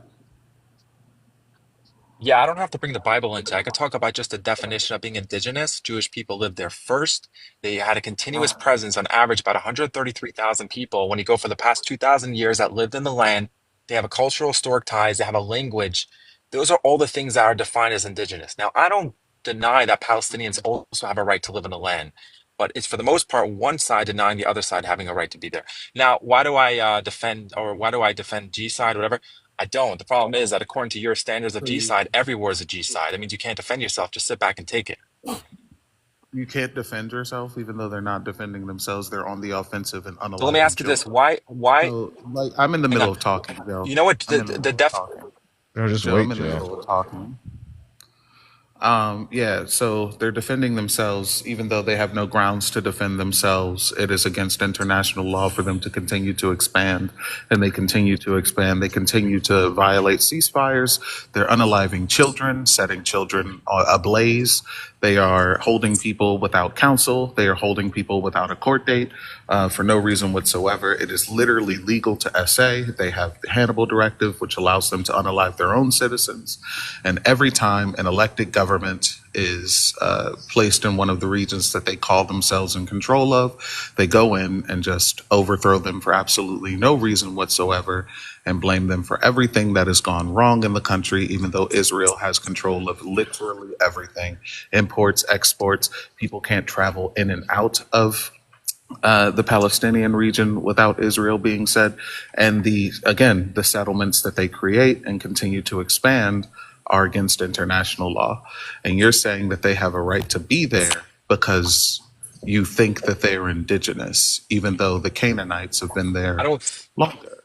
Yeah, I don't have to bring the Bible into it. I could talk about just the definition of being indigenous. Jewish people lived there first. They had a continuous presence, on average, about 133,000 people. When you go for the past 2,000 years that lived in the land, they have a cultural, historic ties, they have a language. Those are all the things that are defined as indigenous. Now, I don't deny that Palestinians also have a right to live in the land, but it's for the most part one side denying the other side having a right to be there. Now, why do I defend G side or whatever? I don't. The problem is that according to your standards of G side, everywhere is a G side. That means you can't defend yourself. Just sit back and take it. You can't defend yourself, even though they're not defending themselves. They're on the offensive and So let me unaliving ask you this: children. Why? So, like, I'm in the Hang middle on. of talking, Joe. You know what? I'm in the middle of talking. No, just Joe, wait, I'm in the Joe. middle of talking. Yeah, so they're defending themselves, even though they have no grounds to defend themselves. It is against international law for them to continue to expand, and they continue to expand. They continue to violate ceasefires. They're unaliving children, setting children ablaze. They are holding people without counsel. They are holding people without a court date for no reason whatsoever. It is literally legal to SA. They have the Hannibal Directive, which allows them to unalive their own citizens. And every time an elected government is placed in one of the regions that they call themselves in control of, they go in and just overthrow them for absolutely no reason whatsoever and blame them for everything that has gone wrong in the country, even though Israel has control of literally everything. Imports, exports, people can't travel in and out of the Palestinian region without Israel being said. And the settlements that they create and continue to expand are against international law. And you're saying that they have a right to be there because you think that they're indigenous, even though the Canaanites have been there longer.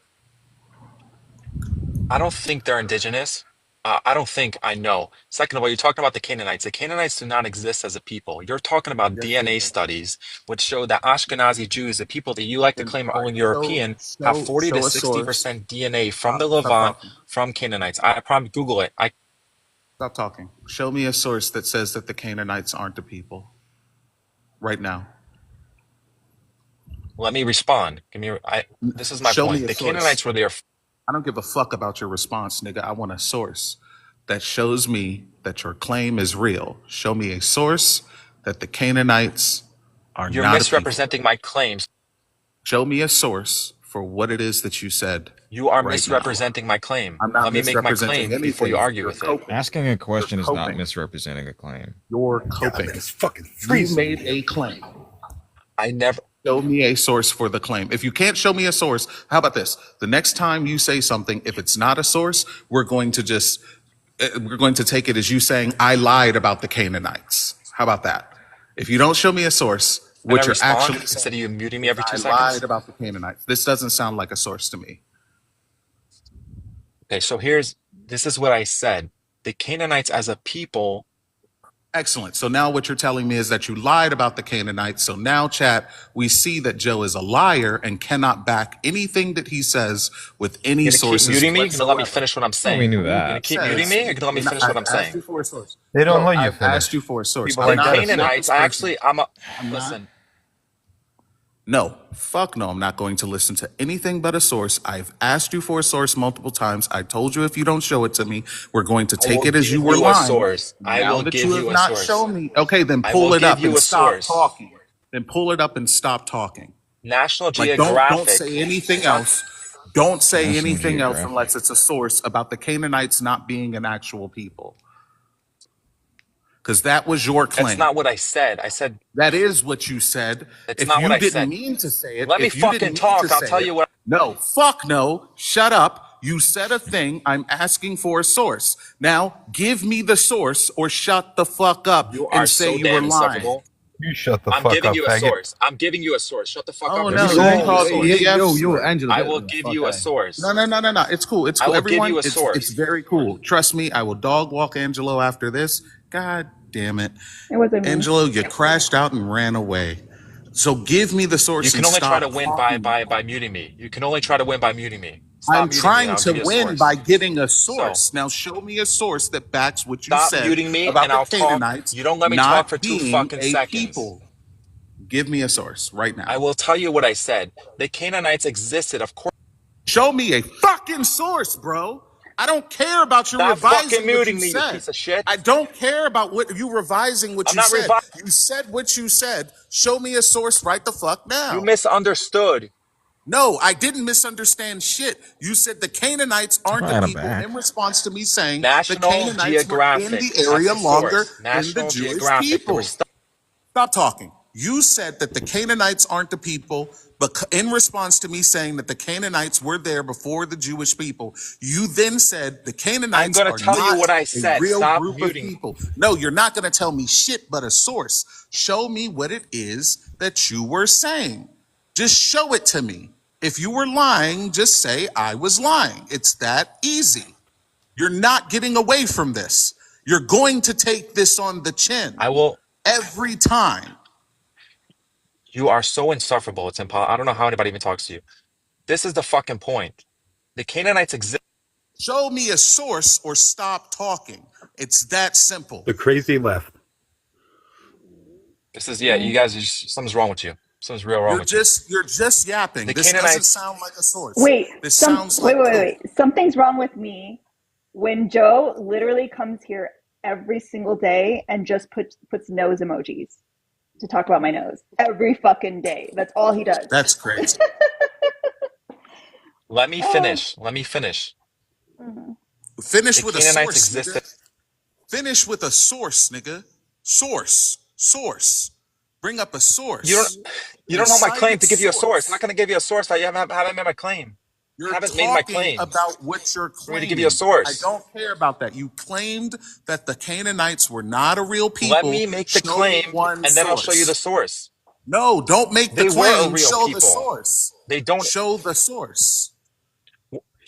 I don't think they're indigenous. I don't think I know. Second of all, you're talking about the Canaanites. The Canaanites do not exist as a people. You're talking about DNA studies, which show that Ashkenazi Jews, the people that you like to claim are only European, have 40 to Show a 60% DNA from the Stop Levant, talking. from Canaanites. I probably Google it. Stop talking. Show me a source that says that the Canaanites aren't a people. Right now. Let me respond. This is my Show point. me a The source. Canaanites were there. I don't give a fuck about your response, nigga. I want a source that shows me that your claim is real. Show me a source that the Canaanites are You're not a misrepresenting people. my claims. Show me a source for what it is that you said. You are right misrepresenting my claim. I'm not Let me make my misrepresenting claim before you anything. argue You're with it. coping. Asking a question is not coping. misrepresenting a claim. You're coping. It's fucking You freezing. made a claim. I never. Show me a source for the claim. If you can't show me a source, how about this? The next time you say something, if it's not a source, we're going to take it as you saying, I lied about the Canaanites. How about that? If you don't show me a source, Can what I you're respond actually instead saying of you muting me every 2 I seconds? lied about the Canaanites. This doesn't sound like a source to me. Okay, so this is what I said. The Canaanites as a people. Excellent. So now what you're telling me is that you lied about the Canaanites. So now, chat, we see that Joe is a liar and cannot back anything that he says with any You're gonna keep sources muting me? You're gonna let me whatsoever. finish what I'm saying. we knew You're gonna that. keep muting me? Or you're gonna let me finish what I'm I've asked saying? you for a source. They don't Bro, let you I've finish. asked you for a source. People The I'm not a Canaanites, listen. No, fuck no, I'm not going to listen to anything but a source. I've asked you for a source multiple times. I told you if you don't show it to me, we're going to take it as you were a lying. source. I Now will that give you have you a not source. shown me, okay, then I pull will it up give you and a stop source. talking. Then pull it up and stop talking. National Like Geographic. don't say anything else. Don't say National anything else Geographic. unless it's a source about the Canaanites not being an actual people. Because that was your claim. That's not what I said. I said that is what you said. That's If not you what I didn't said. mean to say it, Let me if you didn't fucking mean talk. to I'll say tell it- you what. No, fuck no. Shut up. You said a thing. I'm asking for a source. Now, give me the source or shut the fuck up You are and say so you were damn lying. insufferable. You shut the I'm fuck giving up, you a faggot. source. I'm giving you a source. Shut the fuck Oh up. no, I'm you giving you a called source. PDFs. Angela, I will give you a source. No. It's cool. It's I cool. will give Everyone, you a it's source. very cool. Trust me, I will dog walk Angelo after this. God damn it. It wasn't me. Angelo, you crashed out and ran away. So give me the source You can and only try stop to win talking. by muting me. You can only try to win by muting me. Stop I'm muting me. trying I'll to give you a win source. by getting a source. Now show me a source that backs what you Stop said muting me about and the I'll talk. Canaanites You don't let me not talk for 2 being fucking a seconds. people. Give me a source right now. I will tell you what I said. The Canaanites existed, of course. Show me a fucking source, bro. I don't care about you Stop revising fucking what muting you me, you said. piece of shit. I don't care about what you revising what I'm you not said. revising. You said what you said. Show me a source right the fuck now. You misunderstood. No, I didn't misunderstand shit. You said the Canaanites aren't Right the people back. in response to me saying the National Canaanites were in Geographic. the area That's the longer source. than National the Jewish Geographic. There people. was Stop talking. You said that the Canaanites aren't the people, but in response to me saying that the Canaanites were there before the Jewish people, you then said the I'm Canaanites going are to tell you not what I a said. real Stop group of muting. people. No, you're not going to tell me shit but a source. Show me what it is that you were saying. Just show it to me. If you were lying, just say I was lying. It's that easy. You're not getting away from this. You're going to take this on the chin. I will. Every time. You are so insufferable. It's impossible. I don't know how anybody even talks to you. This is the fucking point. The Canaanites exist. Show me a source or stop talking. It's that simple. The crazy left. This is, you guys, something's wrong with you. Something's real wrong with you. You're just yapping. The This Canaanites. doesn't sound like a source. Wait, This sounds like wait. Something's wrong with me when Joe literally comes here every single day and just puts nose emojis to talk about my nose every fucking day. That's all he does. That's crazy. Let me finish. Let me finish. Finish The with a Canaanites source, existed. nigga. Finish with a source, nigga. Source. Bring up a source. You don't know my claim to give you a source. I'm not going to give you a source if I haven't made my claim. You're haven't made my talking claim about what you're for me claiming. to give you a source. I don't care about that. You claimed that the Canaanites were not a real people. Let me make the Show claim, one and then I'll show you the source. source. No, don't make the They were claim. real Show the people. source. They don't. Show the source.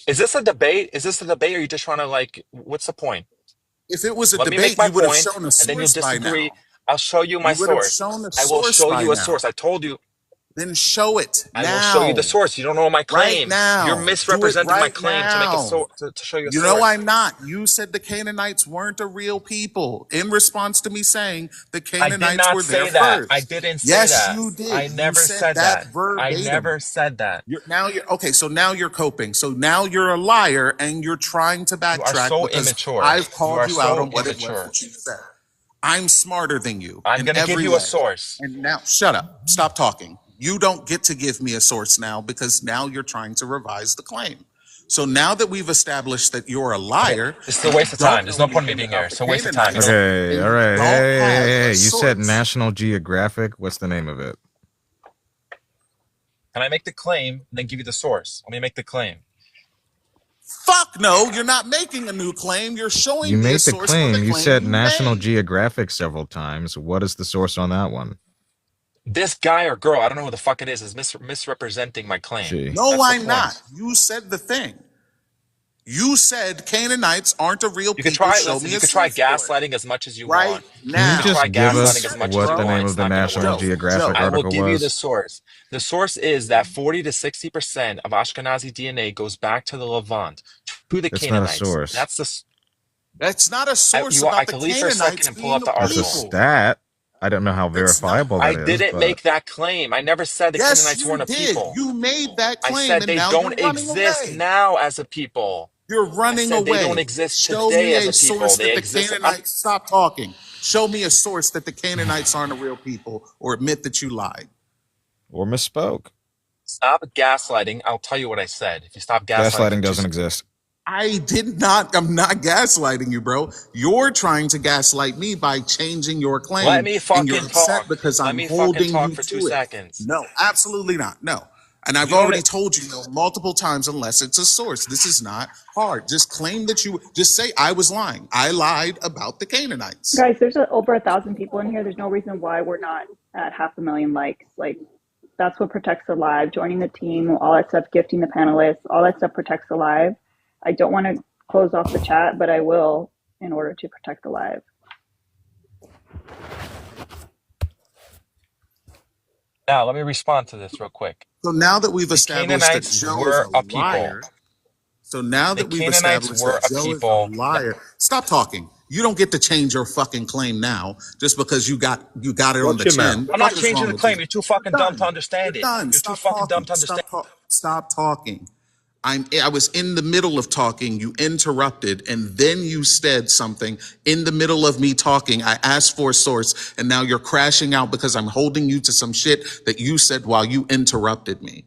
Is this a debate? Is this a debate? Or are you just trying to like? What's the point? If it was a Let me make debate, my you would have point, shown a and then you'll source by disagree. now. I'll show you my You would have source. shown the I will source show by you a now. source. I told you. Then show it I will show you the now. source. You don't know my Right claim. You're now. Do it misrepresenting my right claim to make now. to show you a You know source. I'm not. You said the Canaanites weren't a real people in response to me saying the I did Canaanites not were there say that. I first. didn't say Yes, that. you did. I You never said said that that. I verbatim. never said that. You're okay. So now you're coping. So now you're a liar and you're trying to You are backtrack so because immature. I've You called are you out so on what it was immature. that you said. I'm smarter than you I'm in going to give every you a way. source. And now, shut up. Stop talking. You don't get to give me a source now because now you're trying to revise the claim. So now that we've established that you're a Okay. liar, This is a and you waste of don't time. There's know no point in me anything being about here. the It's a waste of time. You Canaanites, don't. Okay, and all you right. don't have Hey, a you said source. National Geographic. What's the name of it? Can I make the claim and then give you the source? Let me make the claim. Fuck no, you're not making a new claim. You're showing You me a made the source for the claim. You claim said you National made. Geographic several times. What is the source on that one? This guy or girl, I don't know who the fuck it is misrepresenting my claim. Gee. No, That's the I'm not. point. You said the thing. You said Canaanites aren't a real You could people. try, Show listen, me you a could try source for it. gaslighting as much as you Right want. Can you You could now. try just give You gaslighting us as said much it, as what you the bro. name want. of It's the not going to National work. Geographic I will article give you the was? source. The source is that 40 to 60% of Ashkenazi DNA goes back to the Levant, to the That's not a Canaanites. source. That's the. That's not a source I about the can leave for a second Canaanites and pull being up a the That's a article. people. stat. I don't know how That's not. verifiable I that is, didn't but make that claim. I never said the Yes, Canaanites you weren't a did. people. You made that I claim, said and they now don't you're running exist away. now as a people. You're I running said they don't away. exist Show today me as a a people. source They that the exist. Canaanites. Stop talking. Show me a source that the Canaanites aren't a real people, or admit that you lied. or misspoke. Stop gaslighting. I'll tell you what I said. If you stop gaslighting for Gaslighting 2 doesn't seconds. exist. I did not. I'm not gaslighting you, bro. You're trying to gaslight me by changing your Let claim, me and you're fucking upset talk. because Let I'm me fucking holding talk you for 2 to it. seconds. No, absolutely not. No. And I've You don't. already told you no multiple times, unless it's a source. This is not hard. Just claim that you. Just say I was lying. I lied about the Canaanites. Guys, there's over 1,000 people in here. There's no reason why we're not at 500,000 likes. Like, that's what protects the live. Joining the team, all that stuff, gifting the panelists, all that stuff protects the live. I don't want to close off the chat, but I will in order to protect the live. Now, let me respond to this real quick. So now that we've The established that Canaanites Joe is were a a people. liar. So now The that we've Canaanites established were that a Joe is a people. liar, stop talking. You don't get to change your fucking claim now just because you got it on the Watch your mouth. chin. I'm not What is changing wrong the with you? claim. You're too fucking You're dumb to done. understand You're it. done. You're too Stop fucking dumb talking. to understand. Stop talking. I was in the middle of talking. You interrupted, and then you said something in the middle of me talking. I asked for a source, and now you're crashing out because I'm holding you to some shit that you said while you interrupted me.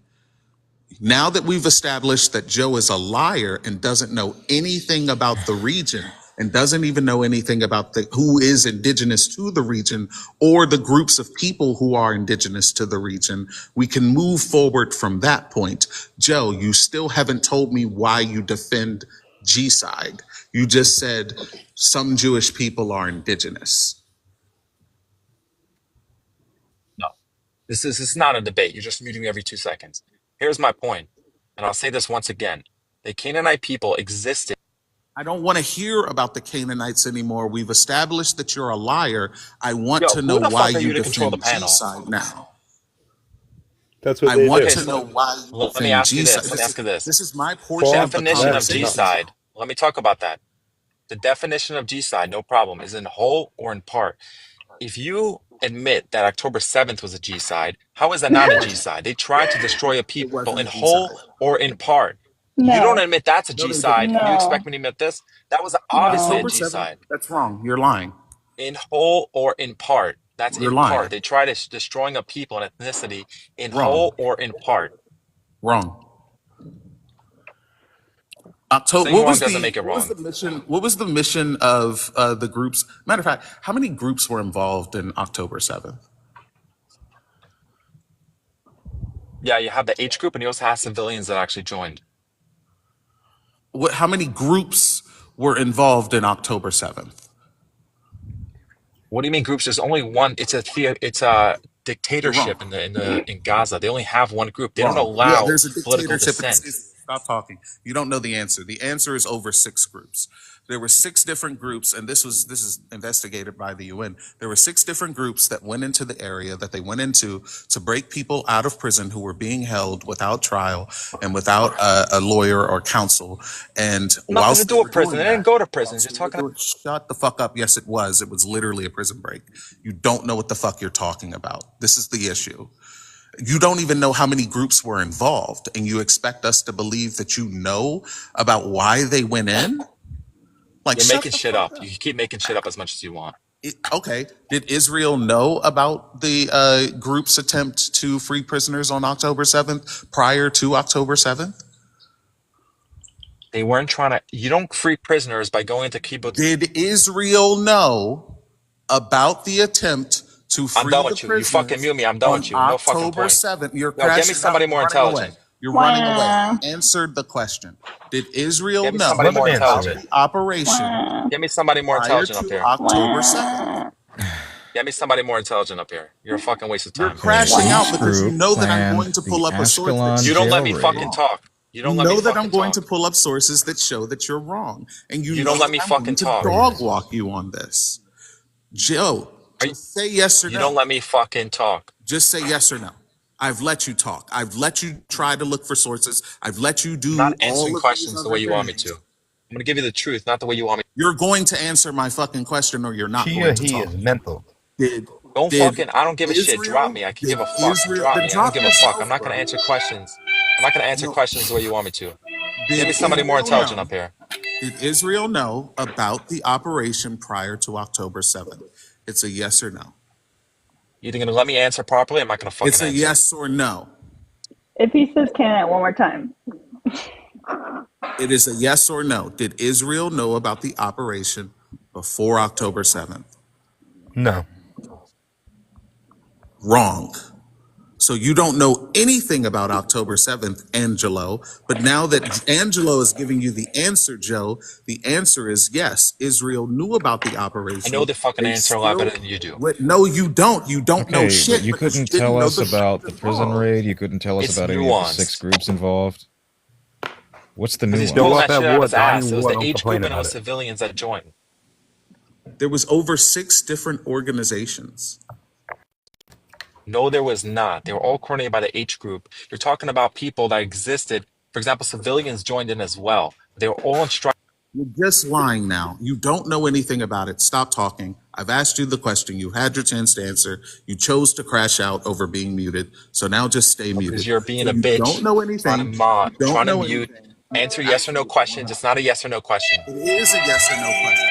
Now that we've established that Joe is a liar and doesn't know anything about the region and doesn't even know anything about who is indigenous to the region or the groups of people who are indigenous to the region, we can move forward from that point. Joe, you still haven't told me why you defend G-side. You just said some Jewish people are indigenous. No, this is not a debate. You're just muting me every 2 seconds. Here's my point, and I'll say this once again. The Canaanite people existed. I don't want to hear about the Canaanites anymore. We've established that you're a liar. I want Yo, to who know the why fuck are you you to control the defend panel? G-side now. That's what I they want do. Okay, to know so why you let me defend ask you G-side. this. Let me ask you this. This is my The portion of the definition of conversation. G-side, let me talk about that. The definition of G-side, no problem, is in whole or in part. If you admit that October 7th was a G-side, how is that not a G-side? They tried to destroy a It people wasn't in a whole G-side. or in part. You don't No, admit that's a No, they didn't. G-side, and you expect no, me to admit this? That was obviously a no. October 7th, G-side. that's wrong. You're lying. In whole or in part. That's You're in lying. part. They try to destroying a people and ethnicity in Wrong. whole or in part. Wrong. October. Saying wrong doesn't make it What was wrong. the mission? What was the mission of the groups? Matter of fact, how many groups were involved in October 7th? Yeah, you have the H group, and you also have civilians that actually joined. How many groups were involved in October 7th? What do you mean groups? There's only one. It's a dictatorship in Gaza. They only have one group. They don't Wrong. Yeah, allow there's a political dictatorship. dissent. Stop talking. You don't know the answer. The answer is over 6 groups. There were 6 different groups, and this is investigated by the UN. There were 6 different groups that went into the area that they went into to break people out of prison who were being held without trial and without a lawyer or counsel. And Nothing to whilst do they with were prison. doing They didn't that, go to prisons. You're talking. shut the fuck up. Yes, it was. It was literally a prison break. You don't know what the fuck you're talking about. This is the issue. You don't even know how many groups were involved, and you expect us to believe that you know about why they went in? Like, You're shut making the shit fuck up. up. You can keep making shit up as much as you want. Okay, did Israel know about the group's attempt to free prisoners on October 7th prior to October 7th? They weren't trying to. You don't free prisoners by going to kibbutz. Did Israel know about the attempt to free I'm done the with you. You fucking prisoners mute me. I'm done on with you. No fucking October point. 7th? You're Yo, get me crashing out. somebody You're more running away. intelligent. You're running away. Answered the question. Did Israel Get me know somebody more about intelligent. the operation Get me somebody more prior intelligent up to here. October 7th? Get me somebody more intelligent up here. You're a fucking waste of You're time. crashing out because you know that I'm going to pull up a source that You shows don't let me you're fucking wrong. talk. You don't You let me know that I'm fucking going to talk. pull up sources that show that you're wrong. And you You know don't let that me I'm going fucking to talk. dog walk you on this. Joe, just say yes or You no. don't let me fucking talk. Just say yes or no. I've let you talk. I've let you try to look for sources. I've let you I'm do not answering all of these questions the way other you want me things. to. I'm going to give you the truth, not the way you want me. You're going to answer my fucking question or you're not She going or to he talk. is mental. Don't fucking, I don't give a shit. Drop Israel, me. I can did give a fuck. Israel, Drop then me. I don't drop give a fuck. I'm yourself, not bro. going to answer questions. I'm not going to answer No. questions the way you want me to. Did Give me somebody more Israel intelligent know? up here. Did Israel know about the operation prior to October 7th? It's a yes or no. You're either going to let me answer properly or I'm not going to fucking It's a answer. yes or no. If he says can one more time. It is a yes or no. Did Israel know about the operation before October 7th? No. Wrong. So you don't know anything about October 7th, Angelo. But now that Angelo is giving you the answer, Joe, the answer is yes. Israel knew about the I know operation. the fucking They answer a lot better still. than you do. No, you don't. You don't know Okay, but shit you because you couldn't didn't tell know us the about group the prison involved. raid. You couldn't tell us It's about any of the 6 nuanced. groups involved. What's the Because he's nuance? pulling Fill up that that shit out of his water. I ass. need It was water. the Don't H complain group and it about was it. civilians that joined. There was over 6 different organizations. No, there was not. They were all coordinated by the H group. You're talking about people that existed. For example, civilians joined in as well. They were all instructed. You're just lying now. You don't know anything about it. Stop talking. I've asked you the question. You had your chance to answer. You chose to crash out over being muted. So now just stay Because muted. you're So being a you don't bitch, know trying to anything. mod, You don't trying to know mute, anything. answer yes or no questions. It's not a yes or no question. It is a yes or no question.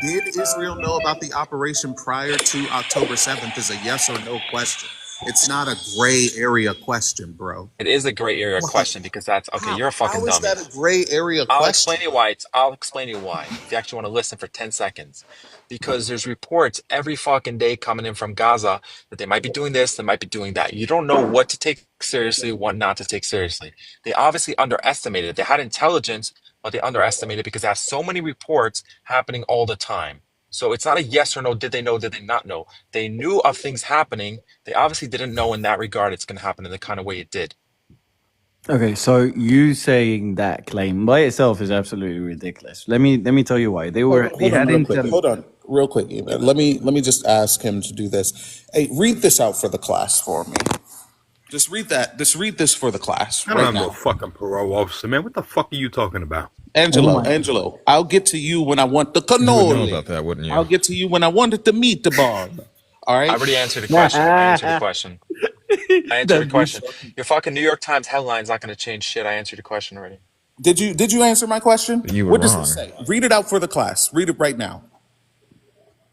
Did Israel know about the operation prior to October 7th is a yes or no question. It's not a gray area question, bro. It is a gray area question because that's okay. You're a How fucking is dummy. that a gray area I'll question? explain you why. I'll explain you why. If you actually want to listen for 10 seconds, because there's reports every fucking day coming in from Gaza that they might be doing this, they might be doing that. You don't know what to take seriously, what not to take seriously. They obviously underestimated it. They had intelligence, but they underestimated it because they have so many reports happening all the time. So it's not a yes or no. Did they know? Did they not know? They knew of things happening. They obviously didn't know in that regard it's going to happen in the kind of way it did. Okay, so you saying that claim by itself is absolutely ridiculous. Let me tell you why. They Hold on, had real quick. intel. Hold on, real quick. Let me just ask him to do this. Hey, read this out for the class for me. Just read that. Just read this for the class I don't right have no now. fucking parole officer, man. What the fuck are you talking about? Angelo, I'll get to you when I want the You would know cannoli. about that, wouldn't you? I'll get to you when I wanted the meatball. All I right. already answered the question. I answered the question. I answered the question. Your fucking New York Times headline's not going to change shit. I answered your question already. Did you answer my question? You were What does wrong. it say? Read it out for the class. Read it right now.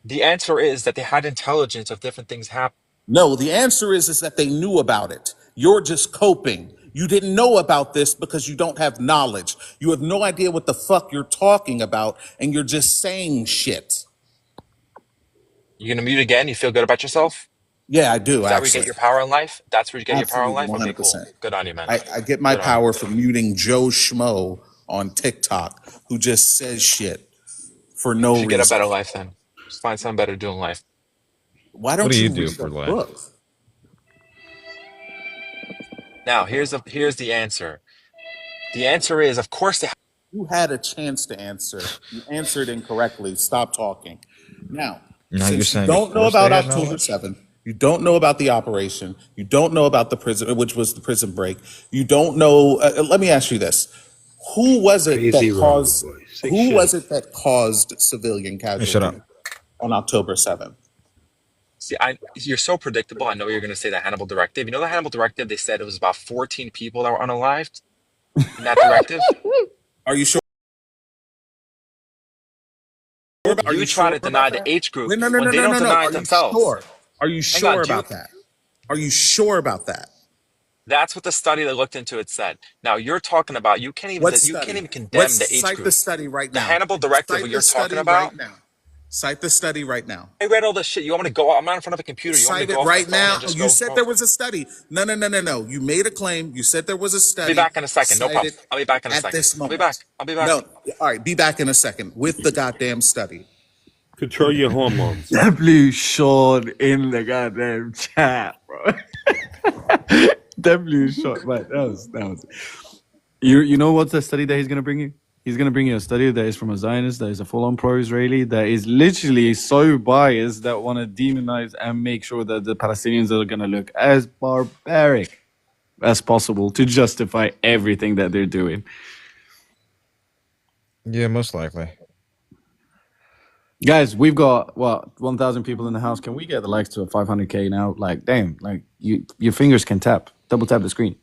The answer is that they had intelligence of different things happening. No, the answer is that they knew about it. You're just coping. You didn't know about this because you don't have knowledge. You have no idea what the fuck you're talking about, and you're just saying shit. You're going to mute again? You feel good about yourself? Yeah, I do, Is that where you get actually. your power in life? That's where you get your power in Absolutely, life? Okay, cool. 100%. Good on you, man. I get my Good on you. power from muting Joe Schmo on TikTok who just says shit for You no should get a reason. better life then. Just find something better to do in life. Why What don't do you you do read a for life? book? Now, here's the answer. The answer is, of course, You had a chance to answer. You answered incorrectly. Stop talking. Now, Now you're since you saying, of don't know course, they about had October knowledge? 7th, you don't know about the operation, you don't know about the prison, which was the prison break, you don't know. Let me ask you this. Who was it that Crazy Rumble caused Boy. Shut civilian Hey, shut casualties up. on October 7th? See, you're so predictable. I know you're going to say the Hannibal Directive. You know the Hannibal Directive, they said it was about 14 people that were unalived in that directive? Are you sure? Are You you try sure to about deny the that? H group Wait, no, no, when no, they no, don't no, no. deny Are it you themselves. sure? Are you Hang on, sure about that? Are you sure about that? That's what the study that looked into it said. Now you're talking about you can't What even study? condemn the Let's H cite the group. study right The now. Hannibal Directive, what Cite the you're talking study about. right now. Cite the study right now. I read all this shit. You want me to go? I'm not in front of a computer. You want me to Cite go it off my right phone now. and just You go? said there was a study. No, no, no, no, no. You made a claim. You said there was a I'll be study. back in a second. No Cite problem. it I'll be back in a at second. this I'll be back. moment. I'll be back. No. All right. Be back in a second with the goddamn study. Control your hormones. That blew Sean in the goddamn chat, bro. That blew Sean. Right, that was. You know what's the study that he's gonna bring you? He's gonna bring you a study that is from a Zionist, that is a full-on pro-Israeli, that is literally so biased that want to demonize and make sure that the Palestinians are gonna look as barbaric as possible to justify everything that they're doing. Yeah, most likely. Guys, we've got 1,000 people in the house. Can we get the likes to a 500k now? Like, damn, like your fingers can tap. Double tap the screen.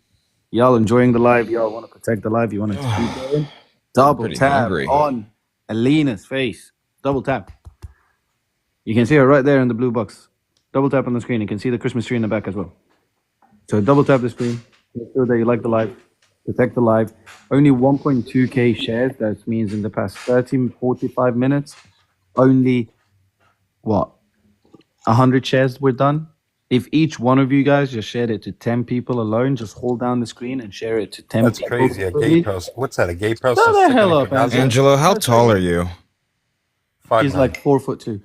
Y'all enjoying the live? Y'all want to protect the live? You want it to keep going? Double Pretty tap hungry. on Alina's face. Double tap. You can see her right there in the blue box. Double tap on the screen. You can see the Christmas tree in the back as well. So double tap the screen. Make sure that you like the live. Protect the live. Only 1.2k shares. That means in the past 45 minutes, only 100 shares were done. If each one of you guys just shared it to 10 people alone, just hold down the screen and share it to 10 That's people. crazy. A gay person. What's that? A gay person Shut the sticking hell a up, cagazo? Angelo, how tall are you? He's like 4'2".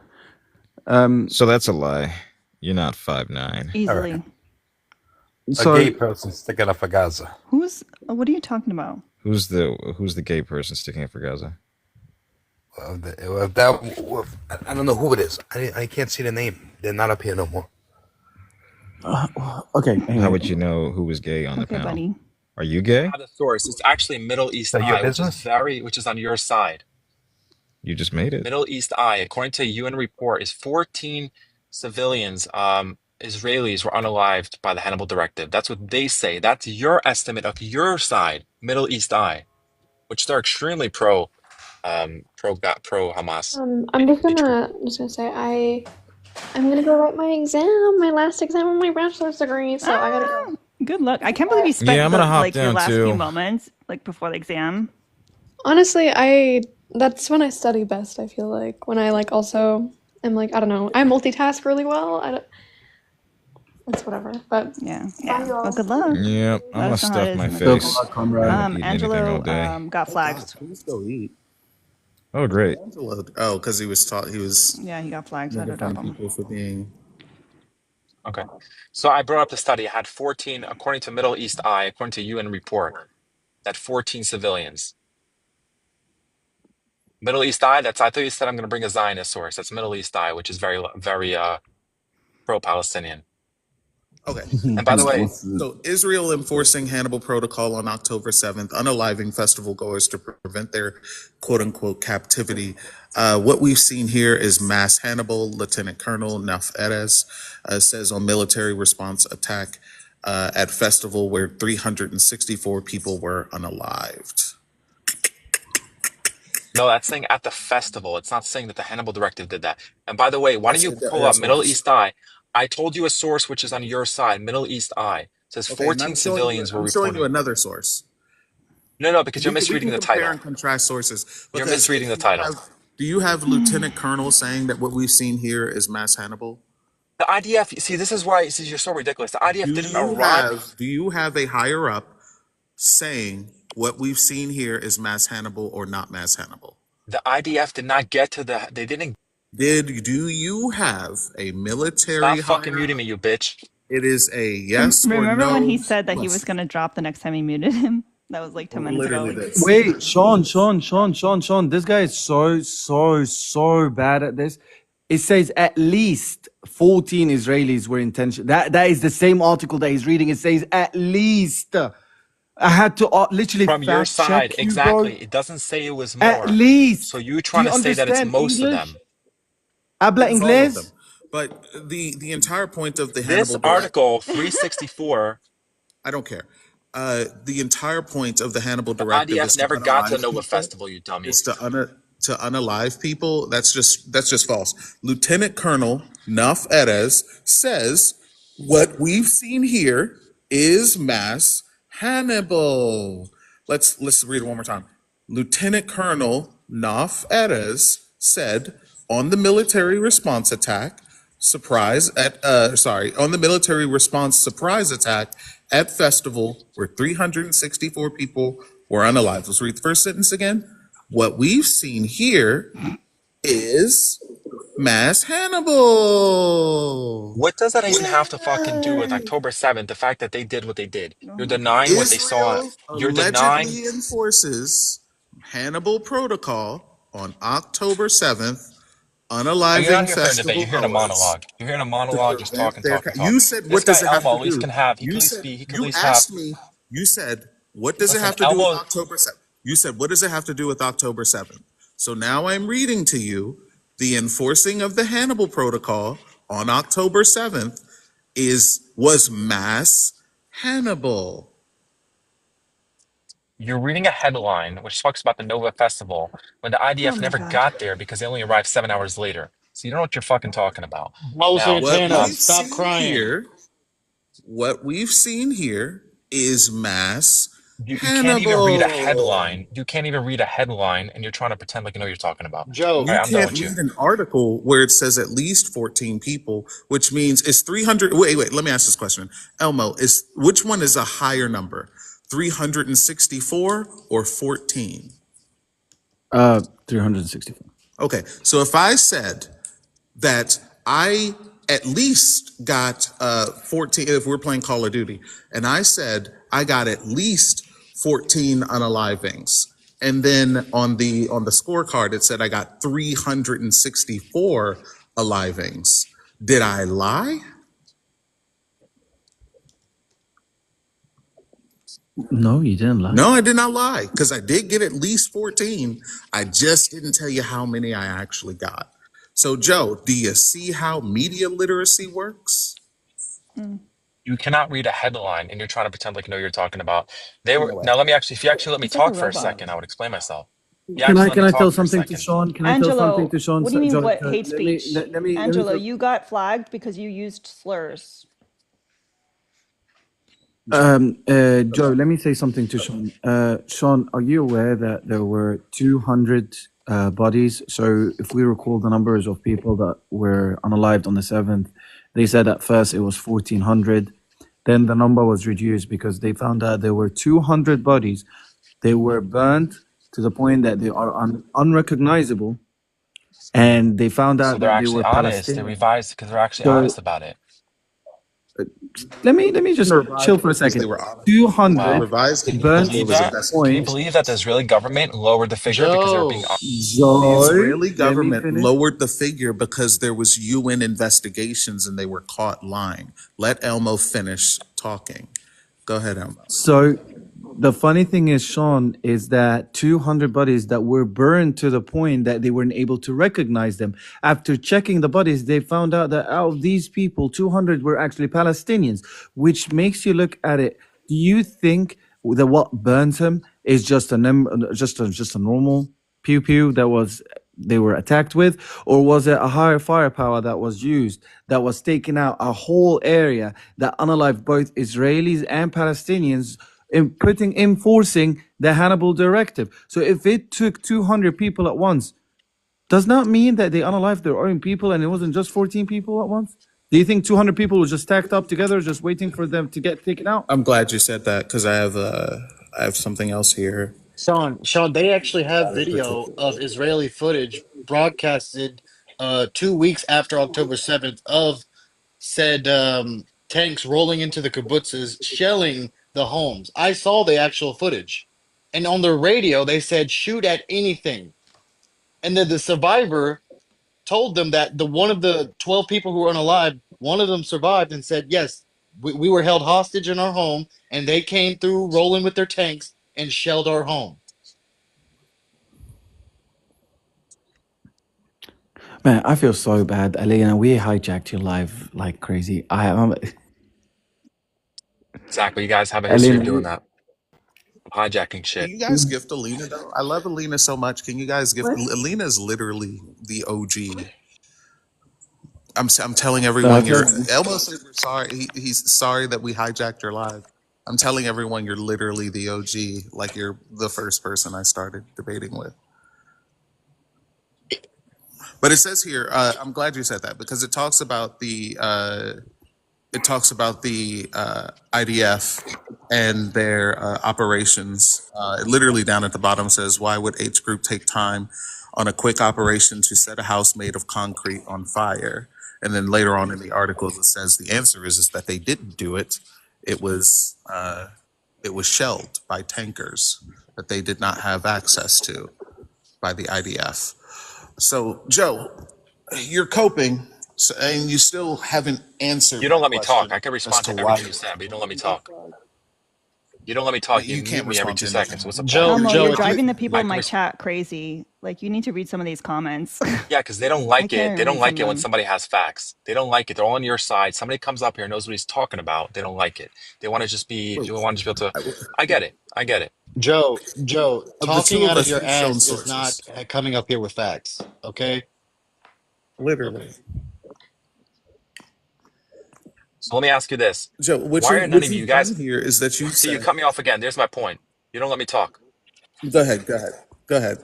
So that's a lie. You're not 5'9". Easily. A gay person sticking a fagaza. What are you talking about? Who's the gay person sticking up for Gaza? I don't know who it is. I can't see the name. They're not up here no more. Okay. How would you know who was gay on the panel? Buddy. Are you gay? I have the source. It's actually Middle East that your Eye, which is on your side. You just made it. Middle East Eye, according to a UN report, is 14 civilians, Israelis, were unalived by the Hannibal Directive. That's what they say. That's your estimate of your side, Middle East Eye, which they're extremely pro Hamas. I'm just gonna say I'm gonna go write my exam, my last exam on my bachelor's degree. So I gotta go. Good luck. I can't believe you spent I'm gonna hop your down last too. few moments before the exam. Honestly, that's when I study best. I feel like when I also am I don't know. I multitask really well. It's whatever. But yeah. Well, good luck. Yeah, I'm gonna stuff my face. I haven't eaten anything all day. Got flagged. Please go eat. Oh, great. Oh, because he was taught. He was. Yeah, he got flagged. So I don't know. People for being. Okay. So I brought up the study. It had 14, according to Middle East Eye, according to UN report, that 14 civilians. Middle East Eye, I thought you said I'm going to bring a Zionist source. That's Middle East Eye, which is very, very pro-Palestinian. Okay. And by the way, so Israel enforcing Hannibal Protocol on October 7th, unaliving festival goers to prevent their quote-unquote captivity. What we've seen here is mass Hannibal. Lieutenant Colonel Naf Erez says on military response attack at festival where 364 people were unalived. no, that's saying at the festival. It's not saying that the Hannibal Directive did that. And by the way, why don't you pull up Middle East Eye? I told you a source which is on your side, Middle East Eye. It says 14 civilians were reported. I'm showing you another source. No, because you're misreading the title. Compare and contrast sources. You're misreading the title. Do you have Lieutenant Colonel saying that what we've seen here is mass Hannibal? The IDF, see, this is why you're so ridiculous. The IDF didn't arrive. Do you have a higher up saying what we've seen here is mass Hannibal or not mass Hannibal? The IDF did not get to they didn't. Do you have a military? Stop fucking muting me, you bitch. It is a yes or Remember when he no said that he was question. going to drop the next time he muted him? That was like 10 minutes ago. Literally this. Wait, Sean. This guy is so bad at this. It says at least 14 Israelis were intention. That is the same article that he's reading. It says at least. I had to literally From your fact side, check you, bro. exactly. It doesn't say it was At more. So least. you Do trying you to say that it's understand most of English? them. Habla It's all of them. inglés? But the entire point of the This Hannibal Direct, article 364, I don't care. The entire point of the Hannibal the Directive IDF is to never got to the unalive Nova people. Festival, you dummy. Is to unalive people. That's just false. Lieutenant Colonel Naf Erez says what we've seen here is mass Hannibal. Let's read it one more time. Lieutenant Colonel Naf Erez said on the military response attack on the military response surprise attack at festival where 364 people were unalive. Let's read the first sentence again. What we've seen here is mass Hannibal. What does that even have to fucking do with October 7th? The fact that they did what they did. You're denying what they saw. Israel You're denying. allegedly enforces Hannibal Protocol on October 7th, You're not unaliving here for a debate. festival You're hearing a goers monologue. You're hearing a to monologue, just prevent talking, their. talking, You talking. said, This what guy does it have Elmo, to at least do? can have. He could You at least said, speak. He could at you least have. asked me, you said, what does it Listen, have to do with Elmo. October 7th? You said, what does it have to do with October 7th? So now I'm reading to you the enforcing of the Hannibal Protocol on October 7th was mass Hannibal. You're reading a headline which talks about the Nova Festival when the IDF never got there because they only arrived 7 hours later. So you don't know what you're fucking talking about. Mo Now, Santana, stop crying. What we've seen here is mass you can't even read a Hannibal. headline. You can't even read a headline, and you're trying to pretend like you know what you're talking about. Joe, All right, You I'm done can't with you. read an article where it says at least 14 people, which means it's 300. Wait, let me ask this question. Elmo, which one is a higher number? 364 or 14? 364. Okay, so if I said that I at least got 14, if we're playing Call of Duty, and I said I got at least 14 unalivings, and then on the scorecard it said I got 364 alivings. Did I lie? No, you didn't lie. No, I did not lie, because I did get at least 14. I just didn't tell you how many I actually got. So, Joe, do you see how media literacy works? You cannot read a headline, and you're trying to pretend like you know what you're talking about. You know what? Now. Let me actually. If you actually let me He's like a talk for a robot. second, I would explain myself. You Can actually I let me tell talk for a something to second. Sean? Can I tell something Angelo, to Sean? what do you mean what hate Let me speech? let me Angelo, you got flagged because you used slurs. Joe, let me say something to Sean. Sean, are you aware that there were 200 bodies? So if we recall the numbers of people that were unalived on the 7th, they said at first it was 1,400. Then the number was reduced because they found out there were 200 bodies. They were burnt to the point that they are unrecognizable. And they found out So they're that they actually were honest. They Palestinian. revised because they're actually So honest about it. let me just chill for a second. They were honest. 200 Wow. Revised Can you burnt believe to the that? Can you point. believe that the Israeli government lowered the figure because they were being Joe, The Israeli Let me government finish. lowered the figure because there was UN investigations and they were caught lying. Let Elmo finish talking. Go ahead, Elmo. So the funny thing is, Sean, is that 200 bodies that were burned to the point that they weren't able to recognize them. After checking the bodies, they found out that out of these people, 200 were actually Palestinians, which makes you look at it. Do you think that what burns him is just a normal pew pew they were attacked with, or was it a higher firepower that was used that was taking out a whole area that unalived both Israelis and Palestinians, enforcing the Hannibal Directive? So if it took 200 people at once, does not mean that they unalived their own people and it wasn't just 14 people at once? Do you think 200 people were just stacked up together, just waiting for them to get taken out? I'm glad you said that because I have something else here. Sean, they actually have video of Israeli footage broadcasted 2 weeks after October 7th of said tanks rolling into the kibbutzes, shelling the homes. I saw the actual footage. And on the radio, they said, shoot at anything. And then the survivor told them that the one of the 12 people who were unalive, one of them survived and said, yes, we were held hostage in our home, and they came through rolling with their tanks and shelled our home. Man, I feel so bad, Alina. We hijacked your live like crazy. Exactly. You guys have a history of Alina, doing that. Hijacking Can shit. you guys gift Alina though? I love Alina so much. Can you guys gift Alina is literally the OG. I'm telling everyone you're Elmo said we're sorry. He's sorry that we hijacked your live. I'm telling everyone you're literally the OG. Like you're the first person I started debating with. But it says here, I'm glad you said that because it talks about the IDF and their operations. Literally down at the bottom says, why would H group take time on a quick operation to set a house made of concrete on fire? And then later on in the articles, it says the answer is that they didn't do it. It was shelled by tankers that they did not have access to by the IDF. So, Joe, you're coping, and you still haven't answered You my don't let me talk. question I can as respond to to why. everything you said, but you don't let me talk. You don't let me talk. You You mute can't me every respond 2 to seconds. anything. What's the point? Elmo, you're if you, driving the people I in can my chat crazy. Like, you need to read some of these comments. Yeah, because they don't I like can't it. even They don't read some like of it when them. somebody has facts. They don't like it. They're all on your side. Somebody comes up here and knows what he's talking about. They don't like it. They want to just be. They want to just be able to. I get it. I get it. Joe, Of the two talking of out of us, your we've shown ass is not sources. coming up here with facts. Okay. Literally. So let me ask you this: Joe, Why are none what of you you've done guys? here is that you See, you said, cut me off again. There's my point. You don't let me talk. go ahead, go ahead, go ahead.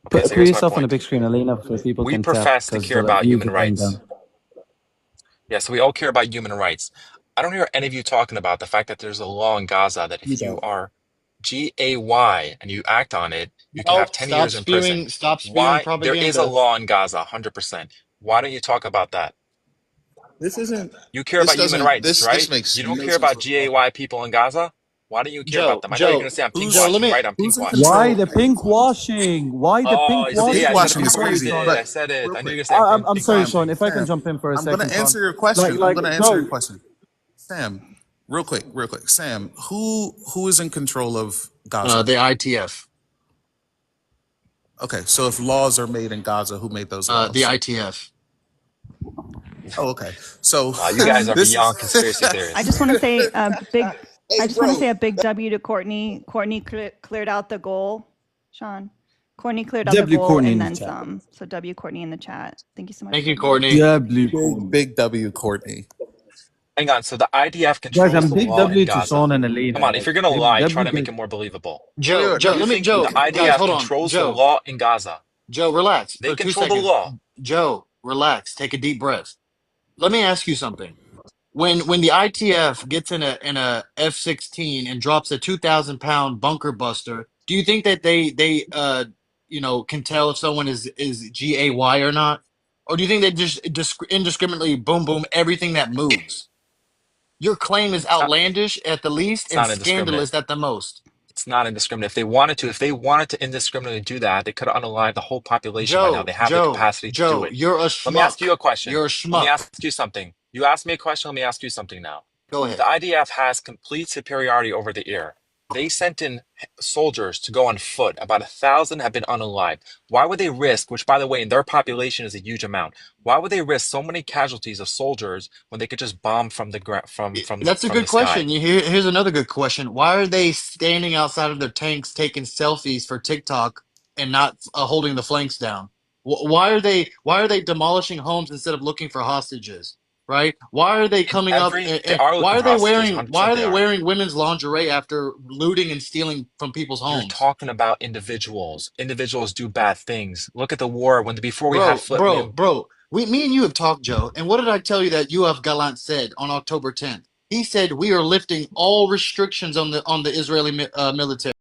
Okay, so put here's my yourself on the point. big screen, Alina, so people We can tap profess to because care the about views human are going rights. down. Yeah, so we all care about human rights. I don't hear any of you talking about the fact that there's a law in Gaza that You if you don't. are GAY and you act on it, you can have No, 10 years in prison. stop spewing Why? There is a propaganda. law in Gaza, 100%. Why don't you talk about that? This isn't. You care about human rights, This right? makes You don't no care sense about whatsoever. GAY people in Gaza? Why don't you care about them? I know you're going to say I'm pink Joe, let washing, me. right? I'm pink Who's in washing. Why control? the pink washing? Why the Oh, pink you see, Pink I washing? said it washing is before you crazy, did. but I said it. real I knew you were quick, going to say I'm I'm pink sorry, washing. Sean. If I can Sam, jump in for a I'm gonna second, Sean. answer your question. I'm Like gonna answer your Joe. question. Sam, real quick. Sam, who is in control of Gaza? The ITF. Okay, so if laws are made in Gaza, who made those The laws? ITF. Oh, okay. So Wow, you guys are this beyond is. conspiracy I theorists. just want to say a big. I Hey, just want to bro. say a big W to Courtney. Courtney cleared out the goal. Sean, Courtney cleared out the W goal Courtney in and the then chat. some. So W Courtney in the chat. Thank you so much, Thank you, Courtney. Courtney. W Courtney. Big W, Courtney. Hang on. So the IDF Guys, controls I'm the big law in W to Gaza. Sean and Come Alina. on, if Like you're going to lie, try W to make guys. it more believable. Joe, You let me, think the guys, IDF hold on. controls the law in Gaza? Joe, relax They for two control the seconds. law. Joe, relax. Take a deep breath. Let me ask you something. When the ITF gets in a F-16 and drops a 2,000-pound bunker buster, do you think that they can tell if someone is GAY or not, or do you think they just indiscriminately boom boom everything that moves? Your claim is outlandish at the least It's and not indiscriminate. scandalous at the most. It's not indiscriminate. If they wanted to indiscriminately do that, they could have unalived the whole population by now. They have the capacity to do it. You're a Let me ask schmuck. you a question. You're a Let me schmuck. ask you something. You asked me a question. Let me ask you something now. Go The ahead. IDF has complete superiority over the air. They sent in soldiers to go on foot. About 1,000 have been unalived. Why would they risk, which by the way, in their population is a huge amount, why would they risk so many casualties of soldiers when they could just bomb from the That's a from the good sky? question. Here's another good question. Why are they standing outside of their tanks taking selfies for TikTok and not holding the flanks down? Why are they demolishing homes instead of looking for hostages? Right? Why are they coming up They and are why looking are for they hostages, wearing 100% they are. women's lingerie after looting and stealing from people's You're homes? talking about individuals. Individuals do bad things. Look at the war before we had Bro. Me and you have talked, Joe. And what did I tell you that Yoav Gallant said on October 10th? He said we are lifting all restrictions on the Israeli military.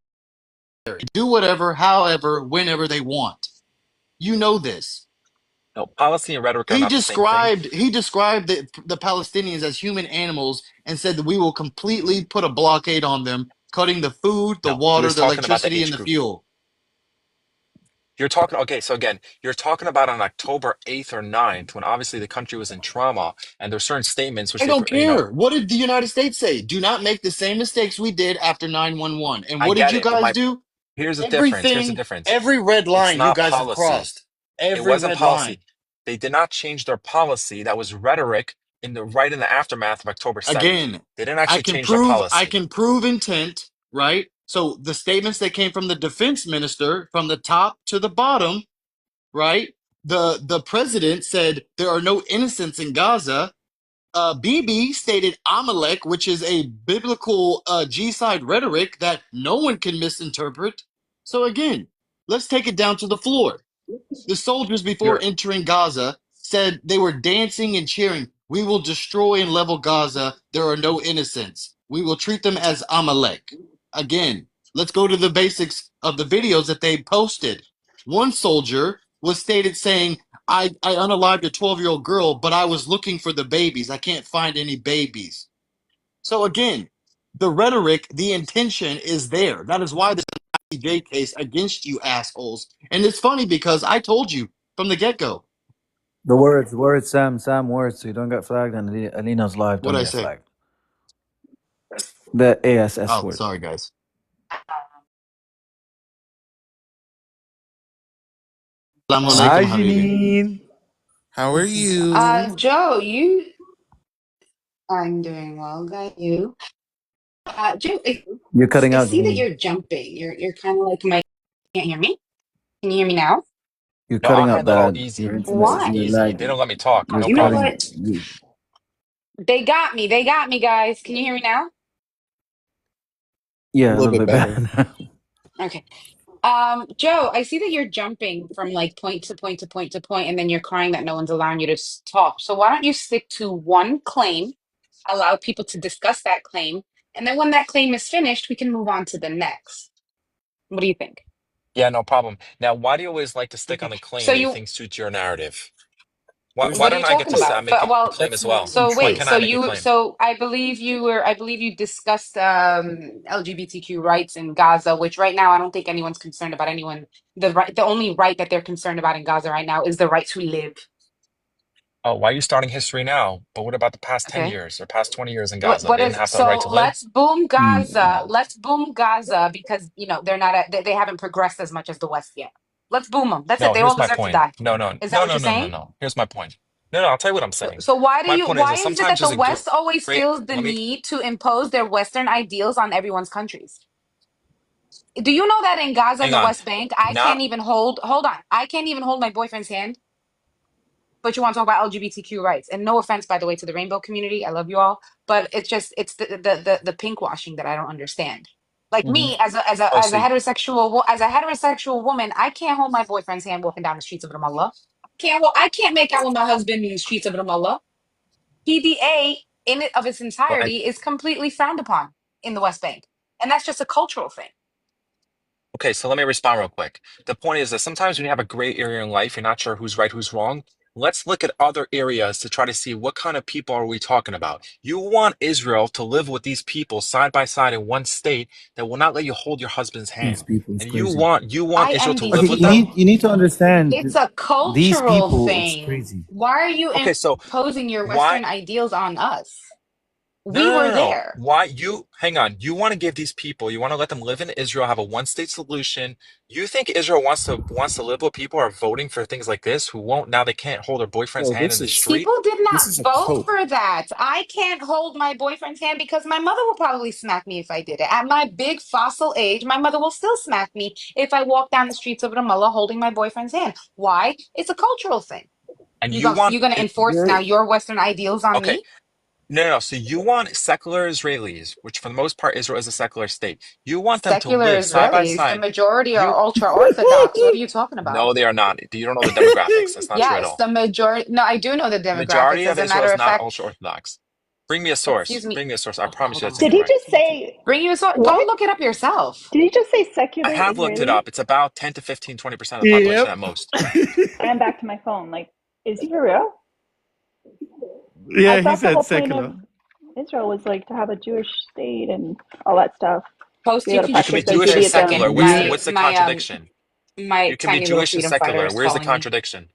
Do whatever, however, whenever they want. You know this. No, policy and rhetoric are He not the same thing. described the Palestinians as human animals and said that we will completely put a blockade on them, cutting the food, the No, he water, was the talking about the electricity, age and the group. fuel. You're talking, okay, so again, you're talking about on October 8th or 9th, when obviously the country was in trauma, and there's certain statements which I they, don't you know, care. What did the United States say? Do not make the same mistakes we did after 9/11. And I what did get you it, but guys do? here's the difference. Here's the Everything, difference. every red It's line you not guys have policy. crossed. It Every wasn't red line. policy. They did not change their policy. That was rhetoric right in the aftermath of October 7th. Again, They didn't actually change their I policy. can prove intent, right? So the statements that came from the defense minister from the top to the bottom, right? The president said there are no innocents in Gaza. Bibi stated Amalek, which is a biblical G-side rhetoric that no one can misinterpret. So again, let's take it down to the floor. The soldiers, before You're entering Gaza, said they were dancing and cheering. We will destroy and level Gaza. There are no innocents. We will treat them as Amalek. Again, let's go to the basics of the videos that they posted. One soldier was stated saying, I unalived a 12-year-old girl, but I was looking for the babies. I can't find any babies. So again, the rhetoric, the intention is there. That is why this is an ICJ case against you assholes. And it's funny because I told you from the get-go. The words, Sam, words, so you don't get flagged, and Alina's live, don't What'd I get say? flagged. The ASS Oh, word. sorry, guys. Assalamu Hi, alaikum, habibi. Janine. How are you? Joe, I'm doing well, got you. Joe, You're cutting I out, see that Janine. you're jumping. You're kind of like my. Can't hear me? Can you hear me now? You're No, I'll cutting out handle it all bad. easy. Your internet This is is Why? easy. lag. They don't let me talk. You're No You know problem. what? They got me. They got me, guys. Can you hear me now? A Yeah, a little little bit bit better. better. Okay. Joe, I see that you're jumping from like point to point to point to point, and then you're crying that no one's allowing you to talk. So why don't you stick to one claim, allow people to discuss that claim, and then when that claim is finished, we can move on to the next. What do you think? Yeah, no problem. Now, why do you always like to stick on Okay. the So claim that you you, think suits your narrative? Why what are you don't I get talking to about? make But a well, claim as well? so Why wait, can't I make a claim? so I believe you discussed LGBTQ rights in Gaza, which right now I don't think anyone's concerned about anyone. The only right that they're concerned about in Gaza right now is the right to live. Oh, why are you starting history now? But what about the past 10 Okay. years or past 20 years in What Gaza? what They is didn't have the right so to live? let's boom Gaza. Mm. Let's boom Gaza because they're not they haven't progressed as much as the West yet. Let's boom them. That's it. No, They all here's my deserve to point. die. No, no, Is that no, what no, you're no, no, saying? no. Here's my point. No, no, I'll tell you what I'm saying. So My point why is is it that sometimes the there's a West always great, feels the let me, need to impose their Western ideals on everyone's countries? Do you know that in Gaza and hang the on. West Bank, I can't Not, even hold on. I can't even hold my boyfriend's hand, but you want to talk about LGBTQ rights. And no offense, by the way, to the rainbow community. I love you all. But it's the pink washing that I don't understand. Like mhm. me as Oh, see, as a heterosexual woman, I can't hold my boyfriend's hand walking down the streets of Ramallah. I can't make out with my husband in the streets of Ramallah. PDA in it of its well, entirety is completely frowned upon in the West Bank. And that's just a cultural thing. okay, so let me respond real quick. The point is that sometimes when you have a gray area in life, you're not sure who's right, who's wrong. Let's look at other areas to try to see what kind of people are we talking about. You want Israel to live with these people side by side in one state that will not let you hold your husband's These hand. people is And you crazy. want I Israel am to these live Okay, with people. them? you need to understand It's a these cultural people. It's thing. crazy. Why are you Okay, so imposing your why? Western ideals on us? No, We no, were no, no. there. Why you hang on? You want to give these people, you want to let them live in Israel, have a one-state solution. You think Israel wants to live with people who are voting for things like this who won't now they can't hold their boyfriend's Bro, hand this in the is street? People did this not is a vote cult. for that. I can't hold my boyfriend's hand because my mother will probably smack me if I did it. At my big fossil age, my mother will still smack me if I walk down the streets of Ramallah holding my boyfriend's hand. Why? It's a cultural thing. And you want You gonna it, enforce now You're your Western ideals on okay. me? No, no, no. So you want secular Israelis, which for the most part Israel is a secular state. You want them to Secular live side by Israelis, the side. majority are You ultra orthodox. What are you talking about? No, they are not. You don't know the demographics. That's not true at Yes, all. the majority. No, I do know the demographics. Majority As of a Israel matter is of not fact, ultra Orthodox. Bring me a excuse source. me. Bring me a source. I Okay, promise hold you on that's one Did he incorrect. just second. say Bring you so what? go look it up yourself. Did he just say I secular have looked it Israeli? up. It's about 10 to 15, 20% of the population Yep. at most. I am back to my phone. Like, Is he for real? Yeah, I he thought the said whole point of secular. Israel was like to have a Jewish state and all that stuff. Post, Be you able to can You can just be practice their repeat Jewish and this. secular. Judaism. My What's the my contradiction? my You can be tiny little Jewish and freedom fighter secular. is Where's the calling me. contradiction?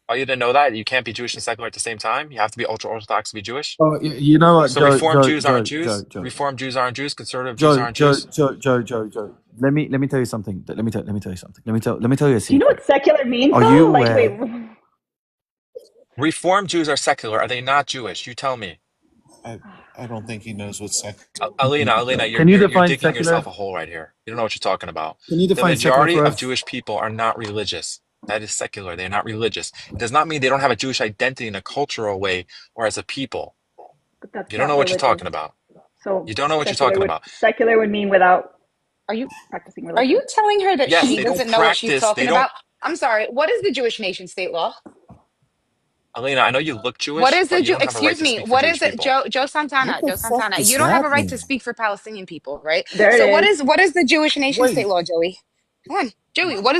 Oh, you didn't know that? You can't be Jewish and secular at the same time? You have to be ultra Orthodox to be Jewish? Oh, you know what, So Joe, Reformed Joe, Jews aren't Joe, Jews? Joe, Joe, Reformed Jews aren't Jews? Conservative Jews Joe, aren't Joe, Jews? Joe, Joe, Joe, Joe. Let me tell you something. Let me tell you something. Let me tell you a Do you know secret. what secular means Are you though? Like, wait, aware? Reformed Jews are secular. Are they not Jewish? You tell me. I don't think he knows what sex. Alina, Can you you're define digging secular? yourself a hole right here. You don't know what you're talking about. Can you The define secular majority for of us? Jewish people are not religious. That is secular. They're not religious. It does not mean they don't have a Jewish identity in a cultural way or as a people. but that's You don't not know what you're religious. talking about. So You don't know what you're talking about. secular would mean without Are you practicing are religion. you telling her that Yes, she they don't doesn't know what she's practice. They talking don't. about? I'm sorry. What is the Jewish nation state law? Alina, I know you look What Jewish, is the but you Jew? don't have a right Excuse to me. speak for What is Jewish it, people. Joe Santana? What the Joe fuck Santana. does You don't have a that right to mean? speak for Palestinian people, right? There So it is. what is the Jewish nation state Wait, law, Joey? Come on, Joey. What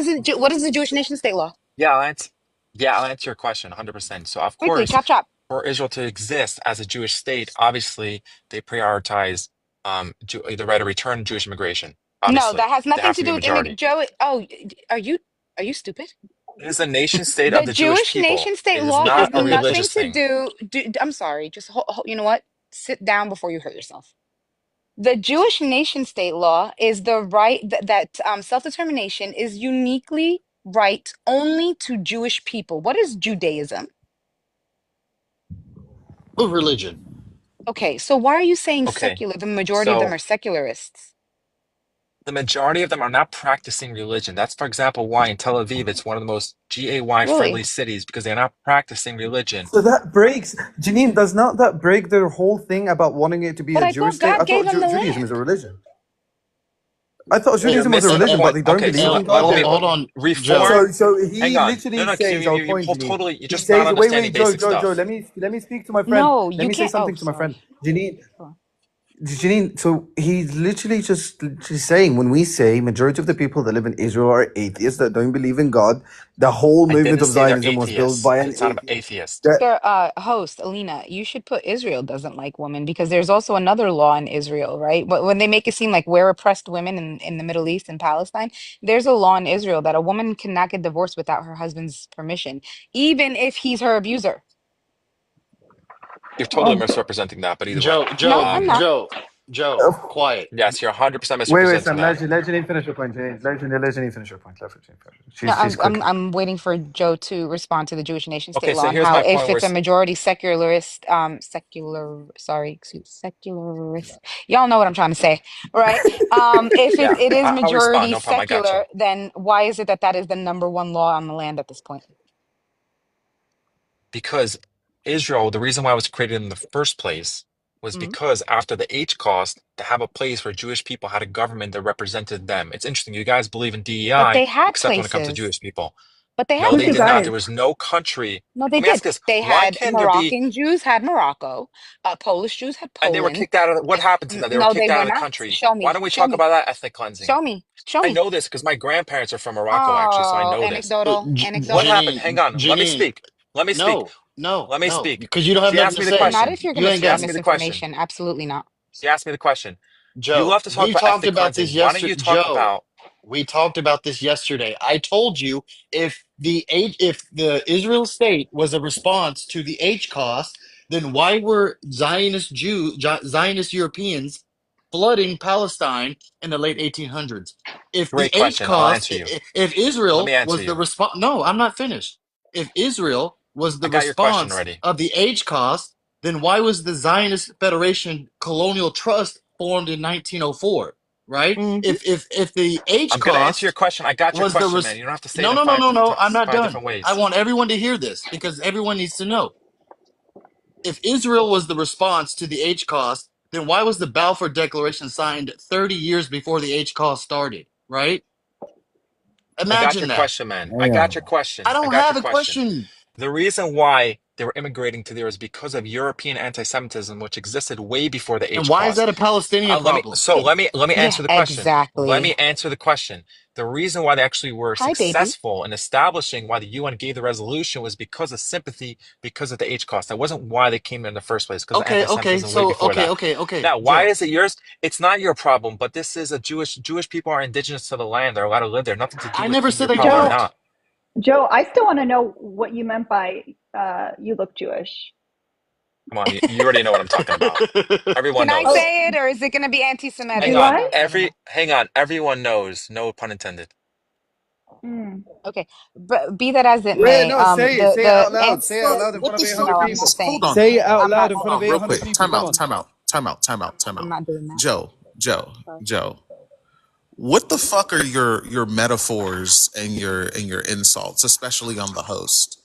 is the Jewish nation state law? Yeah, I'll answer your question 100%. So, of Quickly, course, chop chop. for Israel to exist as a Jewish state, obviously they prioritize the right of return Jewish immigration. No, Obviously, that has they nothing have to to be a do with majority. Joey. Oh, are you stupid? It is a nation state of The the Jewish Jewish people. nation state It is law has not a nothing religious to thing. do. I'm sorry. Just you know what? Sit down before you hurt yourself. The Jewish nation state law is the right that self-determination is uniquely right only to Jewish people. What is Judaism? Of religion. Okay, so why are you saying Okay, secular? The majority of them so are secularists. the majority of them are not practicing religion. That's, for example, why in Tel Aviv it's one of the most GAY Really? friendly cities because they're not practicing religion. So that breaks, Janine, does not that break their whole thing about wanting it to be But a I Jewish thought state? I God gave thought them the Judaism is a land. religion. I thought You're Judaism was a missing the religion, but point. they don't Okay, believe so in God let me there. Hold on, Joe. reform. So Hang he on. No, literally no, 'cause says our you point, both Janine. totally, you're He just not says, understanding Joe, basic Joe, Joe, stuff. let me speak to my friend. No, Let you me say can't. Oh, something to my friend. sorry. Janine, so he's literally just saying when we say majority of the people that live in Israel are atheists that don't believe in God, the whole I movement didn't of say they're Zionism was built atheists. by an It's not an atheist. atheist. That Sir, host Alina, you should put Israel doesn't like women because there's also another law in Israel, right? But when they make it seem like we're oppressed women in the Middle East and Palestine, there's a law in Israel that a woman cannot get divorced without her husband's permission, even if he's her abuser. You're totally misrepresenting that, but either way. No, I'm not. Joe, quiet. Yes, you're 100% wait, misrepresenting Sam, that. let Janine finish her point. Let Janine finish her point. No, She's quick. I'm waiting for Joe to respond to the Jewish nation state Okay, law so and here's how my point if where it's a majority secularist, secularist, y'all know what I'm trying to say, right? If yeah, it is I'll respond. majority No problem. I got you. secular, then why is it that that is the number one law on the land at this point? Because Israel, the reason why it was created in the first place was Mhm. because after the H cost, to have a place where Jewish people had a government that represented them. It's interesting. You guys believe in But DEI, they had except when it comes to places. Jewish people. But they had No, Who's they you did places. not. guys? There was no country. No, they Let me did. ask this. They Why had can't there be, Moroccan Jews had Morocco. Polish Jews had and they were Poland. kicked out of, what happened to them? They were No, they kicked out were of the not. country. Show Why me. don't we Show talk me. about that ethnic cleansing? Show me. Show I me. know this because my grandparents are from Morocco, actually, so I Oh, know this. What anecdotal. happened? Janine, Hang on. Let me Janine, speak. Let me speak. Let me no, speak. because you don't have She nothing asked to me the say. Not question. if you're going You to ain't She spread got asked me the question. misinformation. Absolutely not. She asked me the question. You Joe. love to talk about ethnic cleansing. Why don't you talk Joe, about we talked about this yesterday. I told you if the Israel state was a response to the H cost, then why were Zionist Europeans flooding Palestine in the late 1800s? If the great H question? I'll cost, answer you. if Let me Israel answer was the you. response, no, I'm not finished. If Israel was I the got your question response already. of the H cost, then why was the Zionist Federation Colonial Trust formed in 1904? Right? Hmm. If the H I'm gonna answer your cost question. I got your was the question, man. You don't have to say it no in no no five no no, different I'm not five done. different I ways. want everyone to hear this because everyone needs to know. If Israel was the response to the H cost, then why was the Balfour Declaration signed 30 years before the H cost started? Right? I got your Imagine that. question, man. I got your I question. I don't got your have a question. question. The reason why they were immigrating to there is because of European anti-Semitism, which existed way before the And why is Holocaust. that a Palestinian problem? Let me Yeah, answer the question. Let me exactly. answer the question. The reason why they actually were Hi, baby. successful in establishing why the UN gave the resolution was because of sympathy, because of the Holocaust. That wasn't why they came in the first place, because of Okay. anti-Semitism way So before that. okay. Now, why Joe, is it yours? It's not your problem, but this is a Jewish people are indigenous to the land. They're allowed to live there. Nothing to do I with never said your they problem or Joe, weren't. not. Joe, I still want to know what you meant by you look Jewish. Come on, you already know what I'm talking about. Everyone Can I knows. Oh, say it, or is it going to be anti-Semitic? Hang do I on. don't. I? I don't know. Hang on. Everyone knows. No pun intended. Mm. Okay, but be that as it Yeah, may, no, say it. Say it the out loud. and Say it out Bro, loud in what front of the fuck 800 no, are I'm you? not people. saying Hold it. on, Say it out I'm loud not. in hold front of on, real 800 quick. people. Time Come out, on. time out, time out, time out, time I'm out. not doing that. Joe. What the fuck are your metaphors and your insults, especially on the host?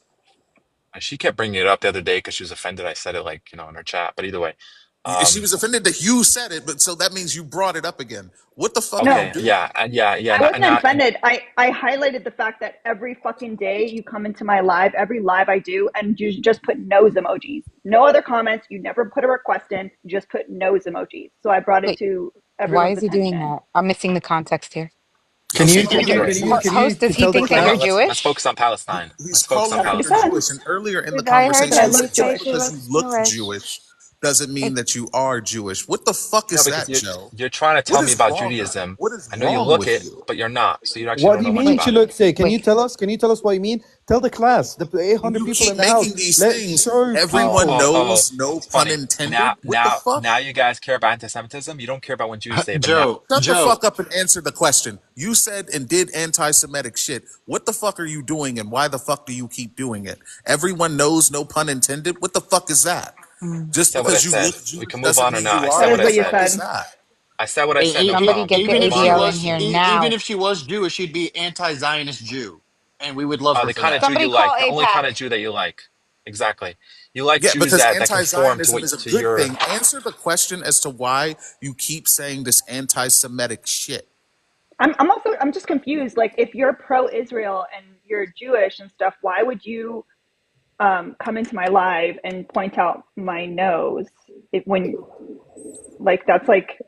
She kept bringing it up the other day because she was offended. I said it like, in her chat. But either way, She was offended that you said it, but so that means you brought it up again. What the fuck are No, you okay, doing? yeah, yeah. I wasn't offended. I highlighted the fact that every fucking day you come into my live, every live I do, and you just put nose emojis. No other comments. You never put a request in. You just put nose emojis. So I brought it Wait, to why everyone's is he doing attention. that? I'm missing the context here. Can you Okay, can He's you either way. can you can you Host, does he tell the think that Hang you're on. class? Let's Jewish? focus on Palestine. he's Let's focus on calling That's what you he Palestine. said. Jewish, and earlier in the Did I heard That I conversation that said you look just say Jewish. she because you looks look Jewish? Jewish doesn't mean that you are Jewish. What the fuck No, is because that, Joe? you're trying to What tell me is about wrong? Judaism. What is I know you wrong look with it, you? but you're not. So you actually What don't do you know mean much Wait, she about it. looks sick? Can you wait. tell us? Can you tell us what you mean? Tell the class, the 800 You people keep in the house. making these Let things. show Everyone people. knows, no It's pun funny. intended. What the fuck? Now you guys care about anti-Semitism. You don't care about when Jews say it, but now. Shut the Joe, fuck up and answer the question. You said and did anti-Semitic shit. What the fuck are you doing, and why the fuck do you keep doing it? Everyone knows, no pun intended. What the fuck is that? I Just said what I because you said. look We Jewish can move doesn't on or mean not. you I are. said That what is What I the what you fuck said. is said. that? I said what I said. No somebody problem. We get can the move on ADL or in here Even now. if she was Jewish, she'd be anti-Zionist Jew, and we would love her the for kind of that. Jew you Somebody call like. The only kind APAC. of Jew that you like. Exactly. You like Yeah, Jews because that conform to anti-Zionism what is a to good your. thing. Answer the question as to why you keep saying this anti-Semitic shit. I'm just confused. Like, if you're pro-Israel and you're Jewish and stuff, why would you come into my live and point out my nose when like that's like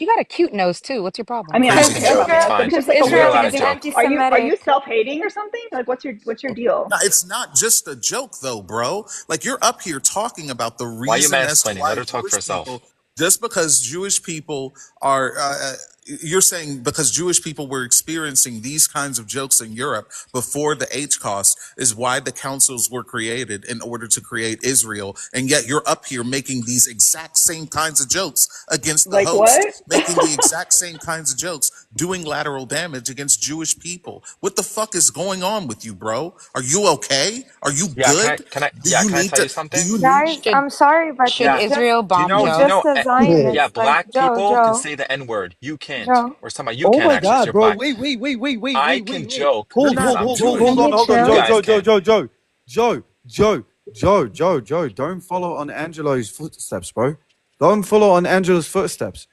You got a cute nose too. What's your I problem? mean I don't Crazy Because care about joke. my It's nose, Israel, but fine. it's because just like a You're weird Israel allowed to is like joke. are you anti-Semitic. self-hating or something? Like what's your deal? No, it's not just a joke, though, bro. Like, you're up here talking about the Why are you reason as to mansplaining? why Let her talk for Jewish herself. people, just because Jewish people are, you're saying because Jewish people were experiencing these kinds of jokes in Europe before the H cost is why the councils were created in order to create Israel. And yet you're up here making these exact same kinds of jokes against the Like host, what? making the exact same kinds of jokes, doing lateral damage against Jewish people. What the fuck is going on with you, bro? Are you okay? Are you Yeah. good? Can I tell you Do something? you need Guys, Should I'm sorry, but should Israel bomb Do he's you Joe? just know? a Yeah, Zionist. Like black people can Joe, say the N word. You can't. Joe. Or somebody, you Oh can my actually, 'cause God, you're bro! black. Wait, wait, wait, wait, wait, I wait, can wait, wait! joke, You're Hold, not hold, because I'm hold, hold, Jewish. hold Can Jewish. on, you hold on, You Joe, chill? guys Joe, Joe, can. Joe, Joe, Joe. Don't follow on Angelo's footsteps, bro. Don't follow on Angelo's footsteps.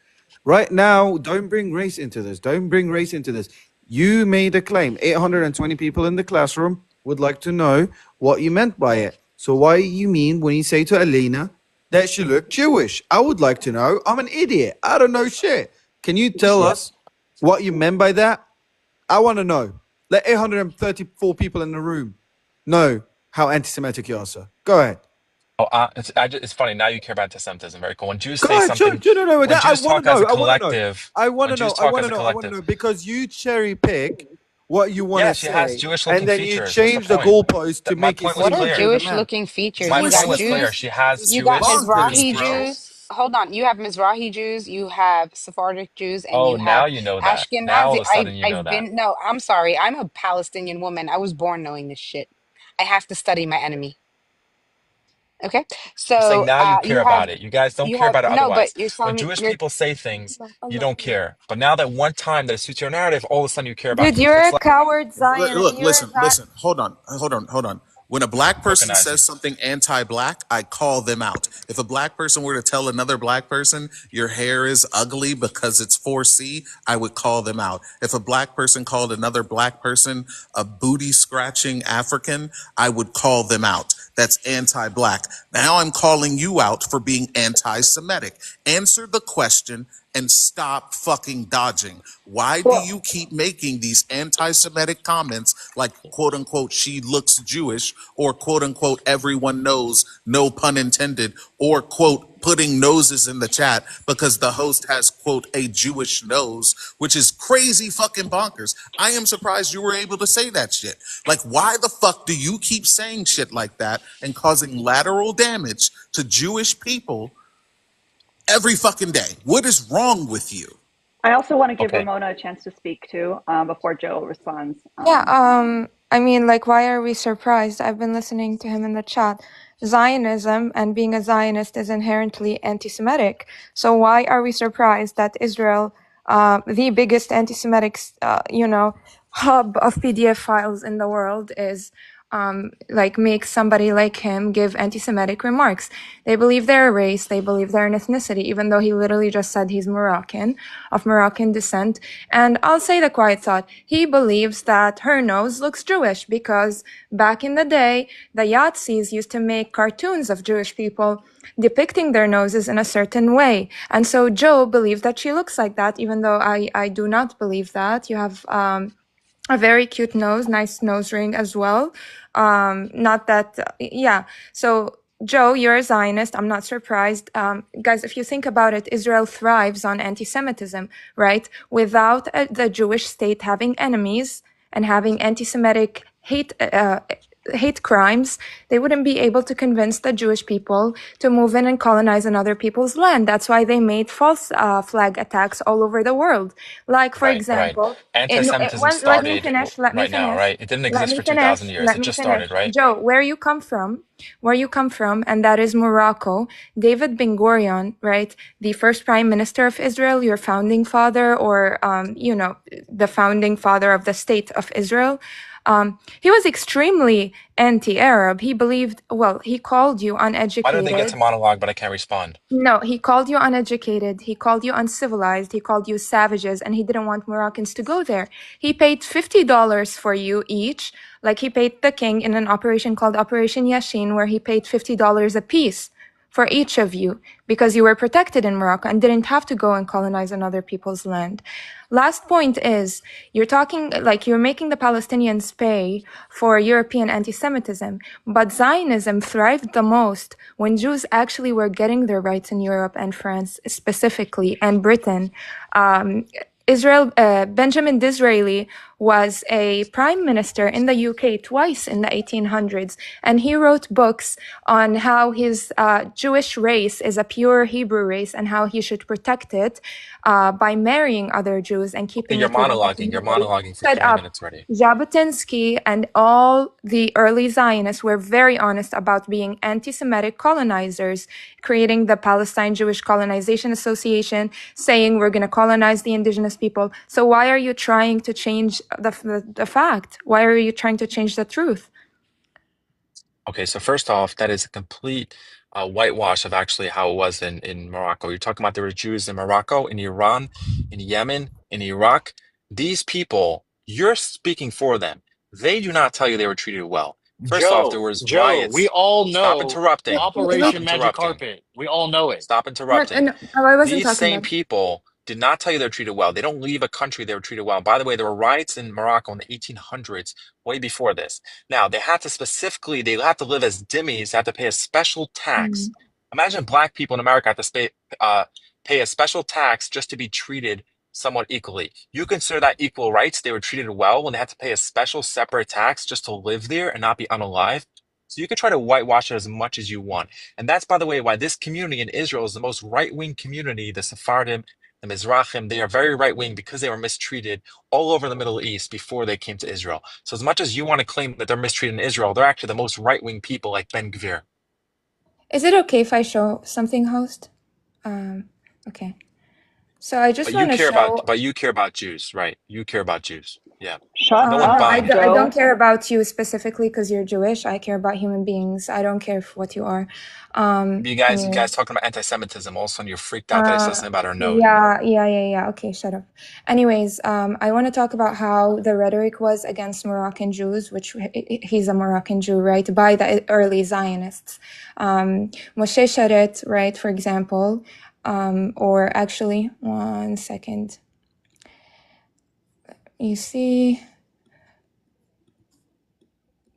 Right now, don't bring race into this. Don't bring race into this. You made a claim. 820 people in the classroom would like to know what you meant by it. So why you mean when you say to Alina that she looked Jewish? I would like to know. I'm an idiot. I don't know shit. Can you tell us what you meant by that? I want to know. Let 834 people in the room know how anti-Semitic you are, sir. Go ahead. Oh, it's funny. Now you care about anti-Semitism. Very cool. When Jews Go say ahead. Sure, something, sure, no. when That I Jews want to talk as know. a I want to know. collective, I want when to know. Jews I talk want as to a know. I want to know collective, because you cherry pick what you want yeah, to she has say, Jewish-looking and then you features. What's the change the point? goalpost to That my make it point was What seem are like clear. you're the Jewish man. looking features? My You point got was clear. Jews, She has you got Jewish Bonkers, Mizrahi bro. features. Jews. Hold on, you have Mizrahi Jews, you have Sephardic Jews, and Oh, you have now you know that. Now all Ashkenazi. of a sudden you know I've that. been no, I'm sorry. I'm a Palestinian woman. I was born knowing this shit. I have to study my enemy. Okay. I'm saying So now you care about it. You guys don't care about it no, but otherwise. you're When telling me Jewish you're people say things, you don't care. But now that one time that it suits your narrative, all of a sudden you care about Dude, things. you're It's a like coward Zionist. Look, listen. Hold on. When a black person Tokenize you. says something anti-black, I call them out. If a black person were to tell another black person your hair is ugly because it's 4C, I would call them out. If a black person called another black person a booty scratching African, I would call them out. That's anti-black. Now I'm calling you out for being anti-Semitic. Answer the question and stop fucking dodging. Why do you keep making these anti-Semitic comments like quote unquote she looks Jewish or quote unquote everyone knows, no pun intended, or quote putting noses in the chat because the host has quote a Jewish nose, which is crazy fucking bonkers. I am surprised you were able to say that shit. Like, why the fuck do you keep saying shit like that and causing lateral damage to Jewish people every fucking day? What is wrong with you? I also want to give Okay. Ramona a chance to speak too before Joe responds. I mean, like, why are we surprised? I've been listening to him in the chat. Zionism and being a Zionist is inherently anti-Semitic. So why are we surprised that Israel, the biggest anti-Semitic, hub of PDF files in the world, is like makes somebody like him give anti-Semitic remarks? They believe they're a race, they believe they're an ethnicity, even though he literally just said he's Moroccan, of Moroccan descent. And I'll say the quiet thought. He believes that her nose looks Jewish because back in the day, the Yazis used to make cartoons of Jewish people depicting their noses in a certain way. And so Joe believes that she looks like that, even though I do not believe that. You have a very cute nose, nice nose ring as well. Not that, yeah. So Joe, you're a Zionist. I'm not surprised. Guys, if you think about it, Israel thrives on anti-Semitism, right? Without the Jewish state having enemies and having anti-Semitic hate crimes, they wouldn't be able to convince the Jewish people to move in and colonize another people's land. That's why they made false flag attacks all over the world. Like, for Right. example, Anti-Semitism let me started finish. right now, right? It didn't Let exist me for 2,000 finish. years. Let It me just finish. started, right? Joe, where you come from, and that is Morocco. David Ben Gurion, right? The first prime minister of Israel, your founding father, or, the founding father of the state of Israel. He was extremely anti-Arab. He believed, well, he called you Why do they get uneducated. to monologue, but I can't respond? No, he called you uneducated, he called you uncivilized, he called you savages, and he didn't want Moroccans to go there. He paid $50 for you each, like he paid the king in an operation called Operation Yashin, where he paid $50 a piece for each of you because you were protected in Morocco and didn't have to go and colonize another people's land. Last point is, you're talking, like, you're making the Palestinians pay for European anti-Semitism, but Zionism thrived the most when Jews actually were getting their rights in Europe and France specifically, and Britain. Benjamin Disraeli was a prime minister in the UK twice in the 1800s, and he wrote books on how his Jewish race is a pure Hebrew race and how he should protect it by marrying other Jews and Okay, keeping you're it within the monologuing. You're community. monologuing for Shut 20 up. minutes already. Jabotinsky and all the early Zionists were very honest about being anti-Semitic colonizers, creating the Palestine Jewish Colonization Association, saying we're going to colonize the indigenous people. So why are you trying to change the fact? Why are you trying to change the truth? Okay, so first off, that is a complete whitewash of actually how it was in Morocco. You're talking about there were Jews in Morocco, in Iran, in Yemen, in Iraq. These people, you're speaking for them. They do not tell you they were treated well. First off, there was Joe, we riots. all Stop know interrupting. Stop Operation Magic interrupting. Carpet. We all know it. Stop interrupting. I wasn't These talking same about. people did not tell you they're treated well. They don't leave a country they were treated well. By the way, there were riots in Morocco in the 1800s, way before this. Now, they had to live as dhimmis, they had to pay a special tax. Imagine black people in America have to pay a special tax just to be treated somewhat equally. You consider that equal rights? They were treated well when they had to pay a special separate tax just to live there and not be unalive? So you can try to whitewash it as much as you want. And that's, by the way, why this community in Israel is the most right-wing community. The Sephardim, the Mizrahim, they are very right-wing because they were mistreated all over the Middle East before they came to Israel. So as much as you want to claim that they're mistreated in Israel, they're actually the most right-wing people like Ben Gvir. Is it okay if I show something, host? Okay. So I just want to show. But you care about Jews, right? You care about Jews. Yeah. Shut No one up, buying it. I don't Joe. care about you specifically because you're Jewish. I care about human beings. I don't care what you are. You Anyway. guys talking about anti-Semitism. All of a sudden you're freaked out that I said something about our note. Yeah. Okay, shut up. Anyways, I want to talk about how the rhetoric was against Moroccan Jews, which he's a Moroccan Jew, right, by the early Zionists. Moshe Sharet, right, for example, or actually, one second. You see,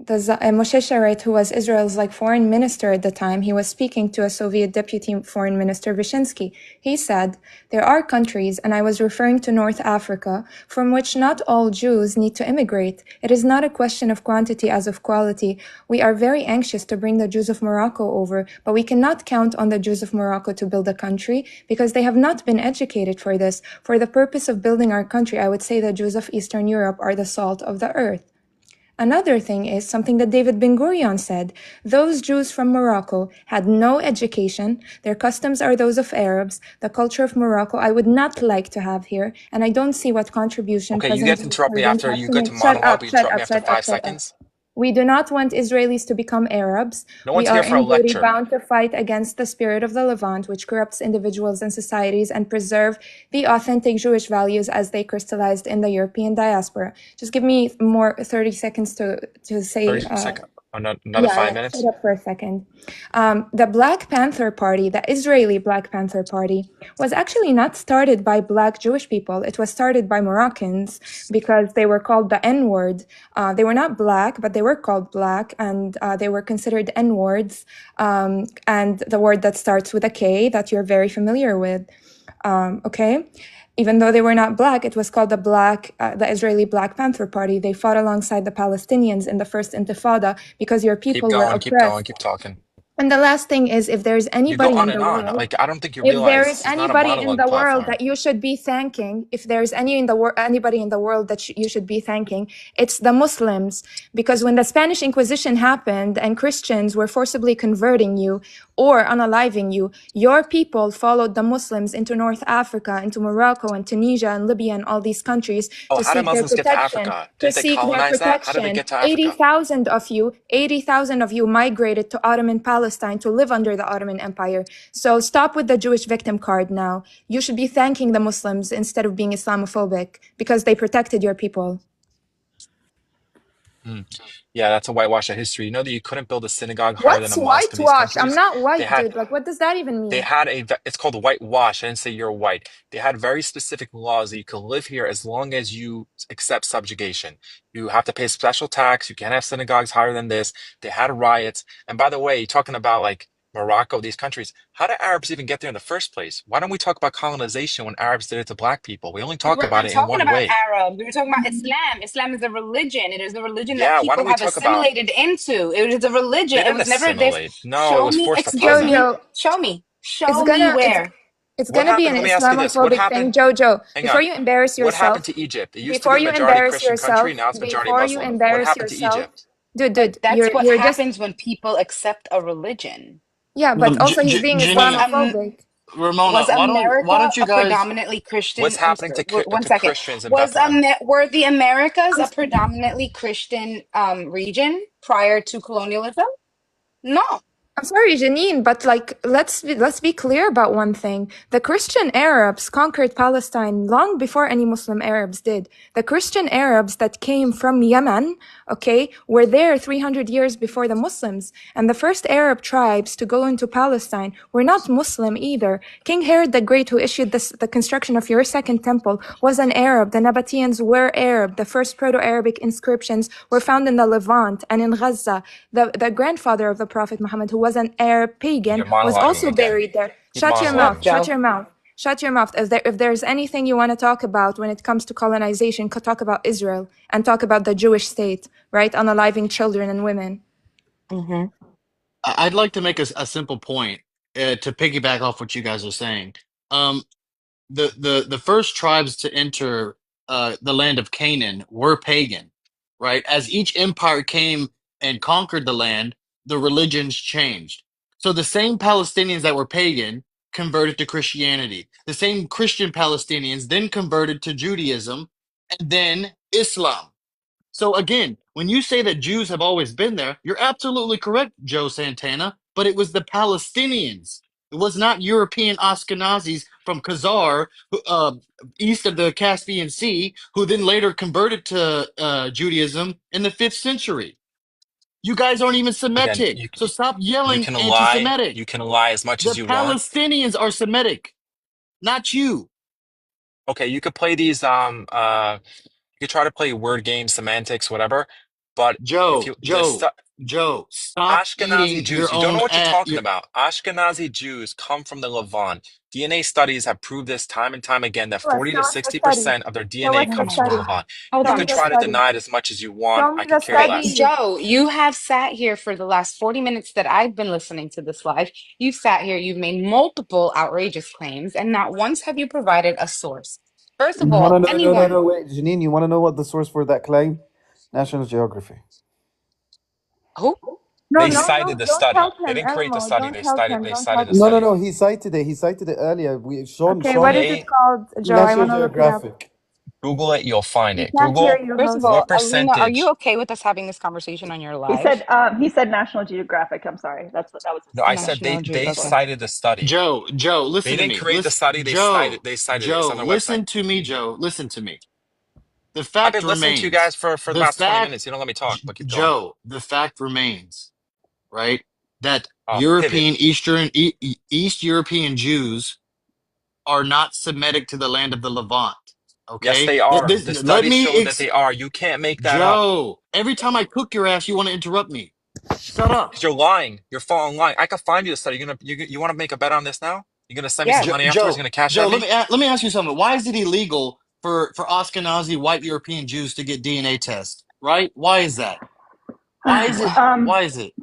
Moshe Sharet, who was Israel's foreign minister at the time, he was speaking to a Soviet deputy foreign minister, Vyshinsky. He said, "There are countries, and I was referring to North Africa, from which not all Jews need to immigrate. It is not a question of quantity as of quality. We are very anxious to bring the Jews of Morocco over, but we cannot count on the Jews of Morocco to build a country because they have not been educated for this. For the purpose of building our country, I would say the Jews of Eastern Europe are the salt of the earth." Another thing is something that David Ben-Gurion said. Those Jews from Morocco had no education. Their customs are those of Arabs. The culture of Morocco I would not like to have here, and I don't see what contribution Okay, you President get to interrupt me Biden after has you to get to make. Shut monologue, up, but you shut interrupt up, me after shut up, five shut up. seconds. We do not want Israelis to become Arabs. No We one's are here for a in duty lecture. bound to fight against the spirit of the Levant, which corrupts individuals and societies, and preserve the authentic Jewish values as they crystallized in the European diaspora. Just give me more 30 seconds to say. 30 seconds. Another 5 minutes. Shut up for a second. The Black Panther Party, the Israeli Black Panther Party, was actually not started by Black Jewish people. It was started by Moroccans because they were called the N-word. They were not Black, but they were called Black, and they were considered N-words, and the word that starts with a K that you're very familiar with. Okay? Even though they were not Black, it was called the Israeli Black Panther Party. They fought alongside the Palestinians in the first Intifada because your people were Keep going, oppressed. keep talking. And the last thing is, if there's You go anybody on in and the on. world, I don't think you if there realize is this is not a anybody in monologue the world platform. that you should be thanking, if there's anybody in the world that you should be thanking, it's the Muslims. Because when the Spanish Inquisition happened and Christians were forcibly converting you or unaliving you, your people followed the Muslims into North Africa, into Morocco and Tunisia and Libya and all these countries Oh, to how did seek their Muslims get to protection. Africa? Didn't they colonize that? How did they get to Africa? 80,000 of you migrated to Ottoman Palestine to live under the Ottoman Empire. So stop with the Jewish victim card now. You should be thanking the Muslims instead of being Islamophobic because they protected your people. Yeah, that's a whitewash of history. You know that you couldn't build a synagogue higher than What's a mosque in these whitewash? I'm countries? not They white, had dude. What does that even mean? it's called whitewash. I didn't say you're white. They had very specific laws that you could live here as long as you accept subjugation. You have to pay special tax. You can't have synagogues higher than this. They had riots. And by the way, you're talking about Morocco, these countries. How did Arabs even get there in the first place? Why don't we talk about colonization when Arabs did it to black people? We only We talk were about not it in talking one about way. Arabs. We were talking about Islam. Islam is a religion. It is a religion that Yeah, why people don't we have talk about assimilated into. It is a religion. they It didn't was never this. assimilate. No, it Show was me, forced upon excuse them. me, Jojo, show me, it's show me gonna where. it's What gonna be an happened? Let me ask you this. What Islamophobic thing, happened? Jojo. Hang Before on. you embarrass What happened yourself, to Egypt? It used to be before a you majority embarrass Christian country. yourself, Now it's majority before you Muslim. What embarrass happened to yourself, Egypt? But dude, that's what you're just happens when people accept a religion. yeah, but also he's being Was Janine, Islamophobic. Ramona, was why America don't you a guys? predominantly What's Christian? happening One to second. Christians in Bethlehem? Were the Americas a predominantly Christian region prior to colonialism? No. I'm sorry, Janine, but let's be clear about one thing. The Christian Arabs conquered Palestine long before any Muslim Arabs did. The Christian Arabs that came from Yemen, okay, were there 300 years before the Muslims. And the first Arab tribes to go into Palestine were not Muslim either. King Herod the Great, who issued the construction of your second temple, was an Arab. The Nabateans were Arab. The first Proto-Arabic inscriptions were found in the Levant and in Gaza. The grandfather of the Prophet Muhammad, who was an Arab pagan, You're was monologuing also again. buried there. Keep Shut your Shut mouth. monologuing. Shut Joe. your mouth. Shut your mouth. If there's anything you want to talk about when it comes to colonization, talk about Israel and talk about the Jewish state, right? Unaliving children and women. Mm-hmm. I'd like to make a simple point to piggyback off what you guys are saying. The first tribes to enter the land of Canaan were pagan, right? As each empire came and conquered the land, the religions changed. So the same Palestinians that were pagan converted to Christianity. The same Christian Palestinians then converted to Judaism, and then Islam. So again, when you say that Jews have always been there, you're absolutely correct, Joe Santana, but it was the Palestinians. It was not European Ashkenazis from Khazar, east of the Caspian Sea, who then later converted to Judaism in the 5th century. You guys aren't even Again, Semitic, so stop you yelling can lie. anti-Semitic. You can lie as much The as you want. Palestinians are Semitic, not you. Okay, you could play these you could try to play word games, semantics, whatever. But if you Joe, stop Ashkenazi eating Jews, your you don't know own what you're at talking your about. Ashkenazi Jews come from the Levant. DNA studies have proved this time and time again that 40 to Show us the study. 60% of their Show DNA us Oh the my comes from the study. God. Levant. Hold Show You me on. could the try to study. deny it as much as you want. Show me I the could care Okay, less. study. Joe, you have sat here for the last 40 minutes that I've been listening to this live. You've sat here, you've made multiple outrageous claims, and not once have you provided a source. First of You want all, to know? No, no, anyone, no. Wait, Janine. You want to know what the source for that claim? National Geography. who? No, They no, cited no. the Don't study. help They him, didn't create the Elmo. study. Don't help him. They Don't cited help the No, him. no, study. no. He cited it. He cited it earlier. Okay, what is Sean. it They called, Joe? I National want to look it up. Geographic. Google it, you'll find We it. can't hear Google you, First of host. all, what Alina, are you percentage. okay with us having this conversation on your live? He said National Geographic. I'm sorry. That was his No, I statement. said National they Geographic. cited the study. Joe, They listen to didn't me. create the Listen, study. They cited it. It's on their website. listen to me, Joe. Listen to me. The I've fact been listening to you remains. guys for the The past 20 fact, minutes. You don't let me talk, but keep going. Joe. The fact remains, right? That Oh, pivot. East European Jews are not Semitic to the land of the Levant. Yes, Okay. they are. The studies show that they are. You can't make that up. Joe. Every time I cook your ass, you want to interrupt me. Shut up. Because you're lying. You're falling lying. I can find you the study. You want to make a bet on this now? You're gonna send me some Yes. money afterwards? You're gonna cash at me? Let me ask you something. Why is it illegal for Ashkenazi white European Jews to get DNA tests? Right? Why is that? Why is it? Why is it?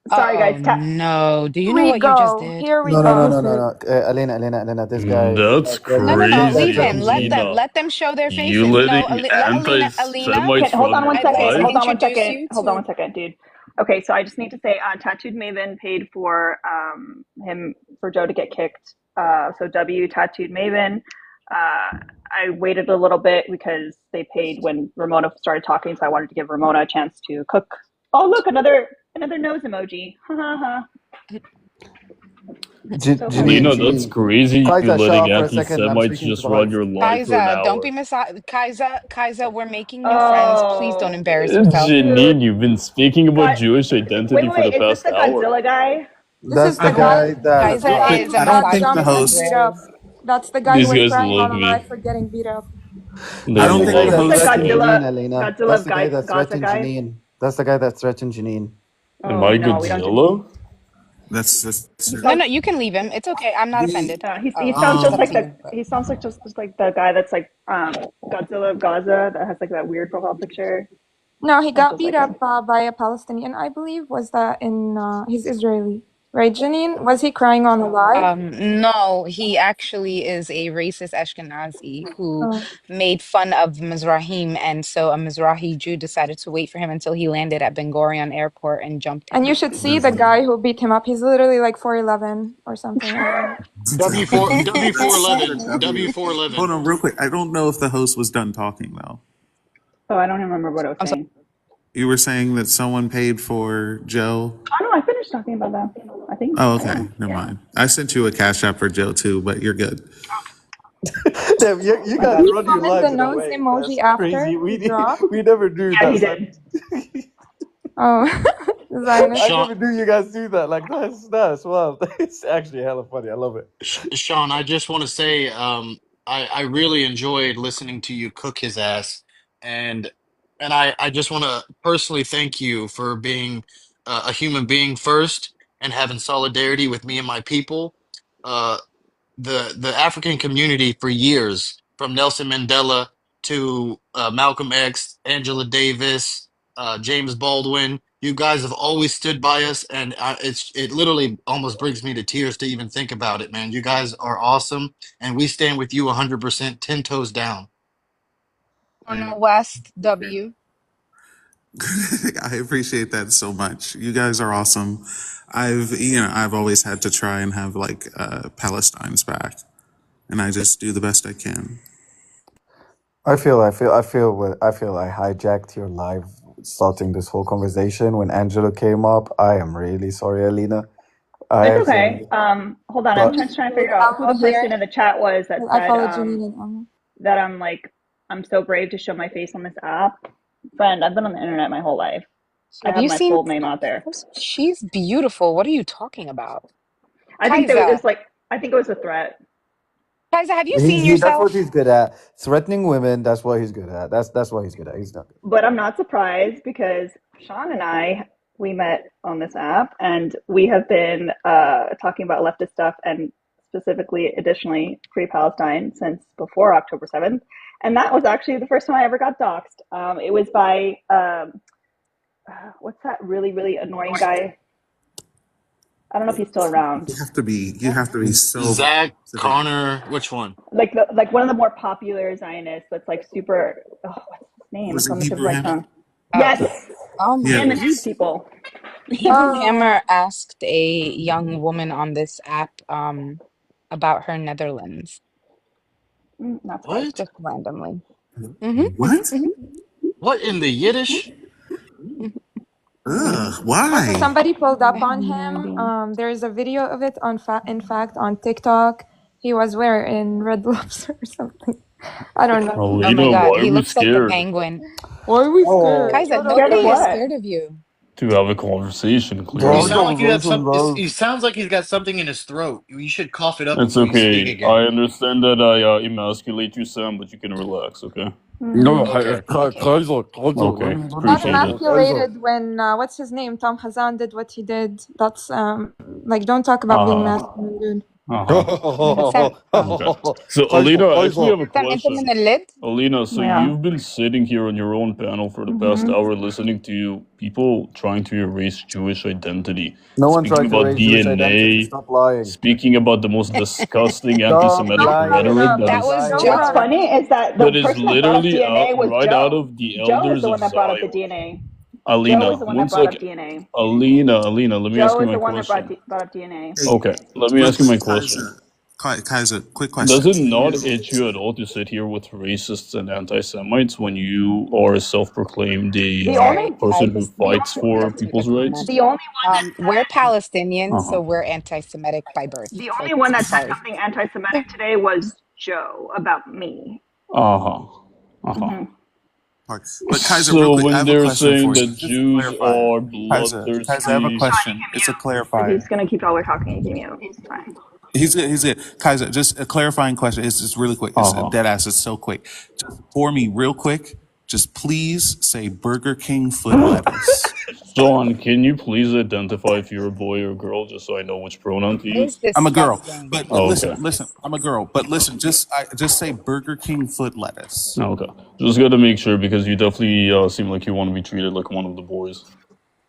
Sorry, guys. Oh no. Do you Here know we what you just go. did? Here we No, no, no, go. no, no, no. Elena. This guy. That's No, no, no. crazy, Leave him. Let them. Alina. Let them show their You faces. No, letting Let Alina. anti-Semites Hold run on one your I'd second. like to live? introduce you Hold on to. one second, dude. Okay, so I just need to say, Tattooed Maven paid for for Joe to get kicked. So W Tattooed Maven. I waited a little bit because they paid when Ramona started talking, so I wanted to give Ramona a chance to cook. Oh, look, another nose emoji. Ha ha ha. So funny. That's crazy. You Kaisa, shut letting up for a second. I'm anti-Semites speaking to just the run host. your life for an Kaiser, don't hour. be Kaiser, we're making new friends. Please don't Oh, embarrass yourself. dude. Janine, you've been speaking about God, Jewish wait, identity wait, for the wait. Is this past the hour. Godzilla guy? This is That's the the guy. guy that. Kaiser That is a who got misogynist jumped and and beat up. racist. That's the guy who These was guys crying love all me. night for getting beat up. They That's the guy Is love this that the us. threatened Godzilla Janine, Elena. Godzilla That's the guy that Gaza threatened guy? Janine. That's the guy that threatened Janine. Am Oh I no, we don't do. Godzilla? He No, sounds. no, you can leave him. It's okay. I'm not offended. He sounds It's just up like to you. But he sounds like just like the guy that's like Godzilla of Gaza that has like that weird profile picture. No, he Sounds got just beat like up him. by a Palestinian, I believe. Was that in? He's Israeli, right, Janine? Was he crying on the live? no, he actually is a racist Ashkenazi who Oh. made fun of Mizrahim, and so a Mizrahi Jew decided to wait for him until he landed at Ben Gurion Airport and jumped And him. you should see the guy who beat him up. He's literally like 4'11" or something. I don't know. W411. Hold on, real quick. I don't know if the host was done talking though. Oh, I don't remember what I was saying. You were saying that someone paid for Joe. Oh no, I finished talking about that. I think. Oh, I don't okay. know. Never mind. I sent you a cash app for Joe too, but you're good. Damn, you My guys bad. Did he run your comment the lives in a nose way. emoji That's after crazy. he dropped? We never do Yeah, he that. did. Oh, I Zionist. never knew you guys do that. Like that's wow. It's actually hella funny. I love it. Sean, I just want to say, I really enjoyed listening to you cook his ass, and I just want to personally thank you for being a human being first and having solidarity with me and my people. Uh, the African community for years, from Nelson Mandela to Malcolm X, Angela Davis, James Baldwin. You guys have always stood by us, and it literally almost brings me to tears to even think about it, man. You guys are awesome, and we stand with you 100%, 10 toes down. Cornel West, W. I appreciate that so much. You guys are awesome. I've always had to try and have Palestine's back, and I just do the best I can. I feel I hijacked your live starting this whole conversation when Angelo came up. I am really sorry, Alina. I It's accidentally okay. Hold on. I'm got just trying to figure out who the person in the chat was that I said followed Janine and Emma. that I'm so brave to show my face on this app. Friend, I've been on the internet my whole life. I Have have you my seen? full name out there. She's beautiful. What are you talking about? I think there Kaisa, was I think it was a threat. Kaisa, have you seen that's what yourself? he's good at. Threatening women, that's what he's good at. That's what he's good at. He's not good. But I'm not surprised because Sean and we met on this app and we have been talking about leftist stuff and additionally, Free Palestine since before October 7th. And that was actually the first time I ever got doxxed. It was by, what's that really, really annoying guy? I don't know if he's still around. You have to be so Zach, specific. Connor, which one? Like one of the more popular Zionists that's like super, what's his name? Was It's it on the tip of Hebrew my Hammer? tongue. Yes! Oh my Him and his goodness. people. Hebrew Hammer asked a young woman on this app about her Netherlands, Not surprised. What? just randomly. What? What in the Yiddish? Also, Why? somebody pulled I up have on no him. idea. There is a video of it in fact, on TikTok. He was wearing Red Lobster or something. I don't know. Oh my Alina, God, why are he we looks like the scared? penguin. Why are we scared? Kaisa, Shut up, Scared of nobody is Kaisa. what? scared of you. To have a conversation, You Bro, clearly. sound like you have conversation, some. bro. He sounds like he's got something in his throat. You should cough it up It's before you speak okay. again. I understand that I emasculate you, Sam, but you can relax, okay? No, Okay. Kaisa, let Okay, me Got appreciate it. talk, Kaisa. emasculated when what's his name? Tom Hazan did what he did. That's like, don't talk about being Uh-huh. masculine, dude. Uh-huh. Sam, Okay. So, Kaisa, Alina, I actually Kaisa. have a Sam, انت question. من اللد? Alina, so Yeah. you've been sitting here on your own panel for the past Mm-hmm. hour listening to people trying to erase Jewish identity, No one speaking tried to about raise Jewish identity. DNA, Stop lying. speaking about the most disgusting Stop anti-Semitic Shut lying. rhetoric up. that That is was Joe What's Joe. brought funny is that the that is person that brought up literally DNA was right out Joe. of the Joe is elders the of one that brought up the Zion. DNA. Joe is Alina, the one one that brought up second. DNA. Alina, let me ask Joe you is my the one that question. brought up DNA. Hey, Okay, let me real ask you my quick, question. Kaiser, quick Does question. it not itch you at all to sit here with racists and anti-Semites when you are a self-proclaimed The Sorry, only I person who just the need fights to for just make a people's comment. rights? the only one that We're Palestinians, Uh-huh. so we're anti-Semitic by birth. the Like, only one that said sorry. something anti-Semitic today was Joe about me. Uh-huh. Uh-huh. Mm-hmm. But Kaiser, real So quick, I when have a they're question saying for you. that Just to Jews clarify. are Kaiser, I have a bloodthirsty... question. It's a If clarifying. he's gonna keep while we're talking, you can mute. It's fine. He's good. He's good. Kaiser, just a clarifying question. It's just really quick. It's Uh-huh. dead ass. It's so quick. Just for me, real quick. Just please say Burger King foot lettuce. Sean, can you please identify if you're a boy or a girl, just so I know which pronoun to That is use? I'm a girl, disgusting. but Oh, listen, okay. listen. I'm a girl, but listen. Just say Burger King foot lettuce. Okay. Just gotta make sure, because you definitely seem like you want to be treated like one of the boys.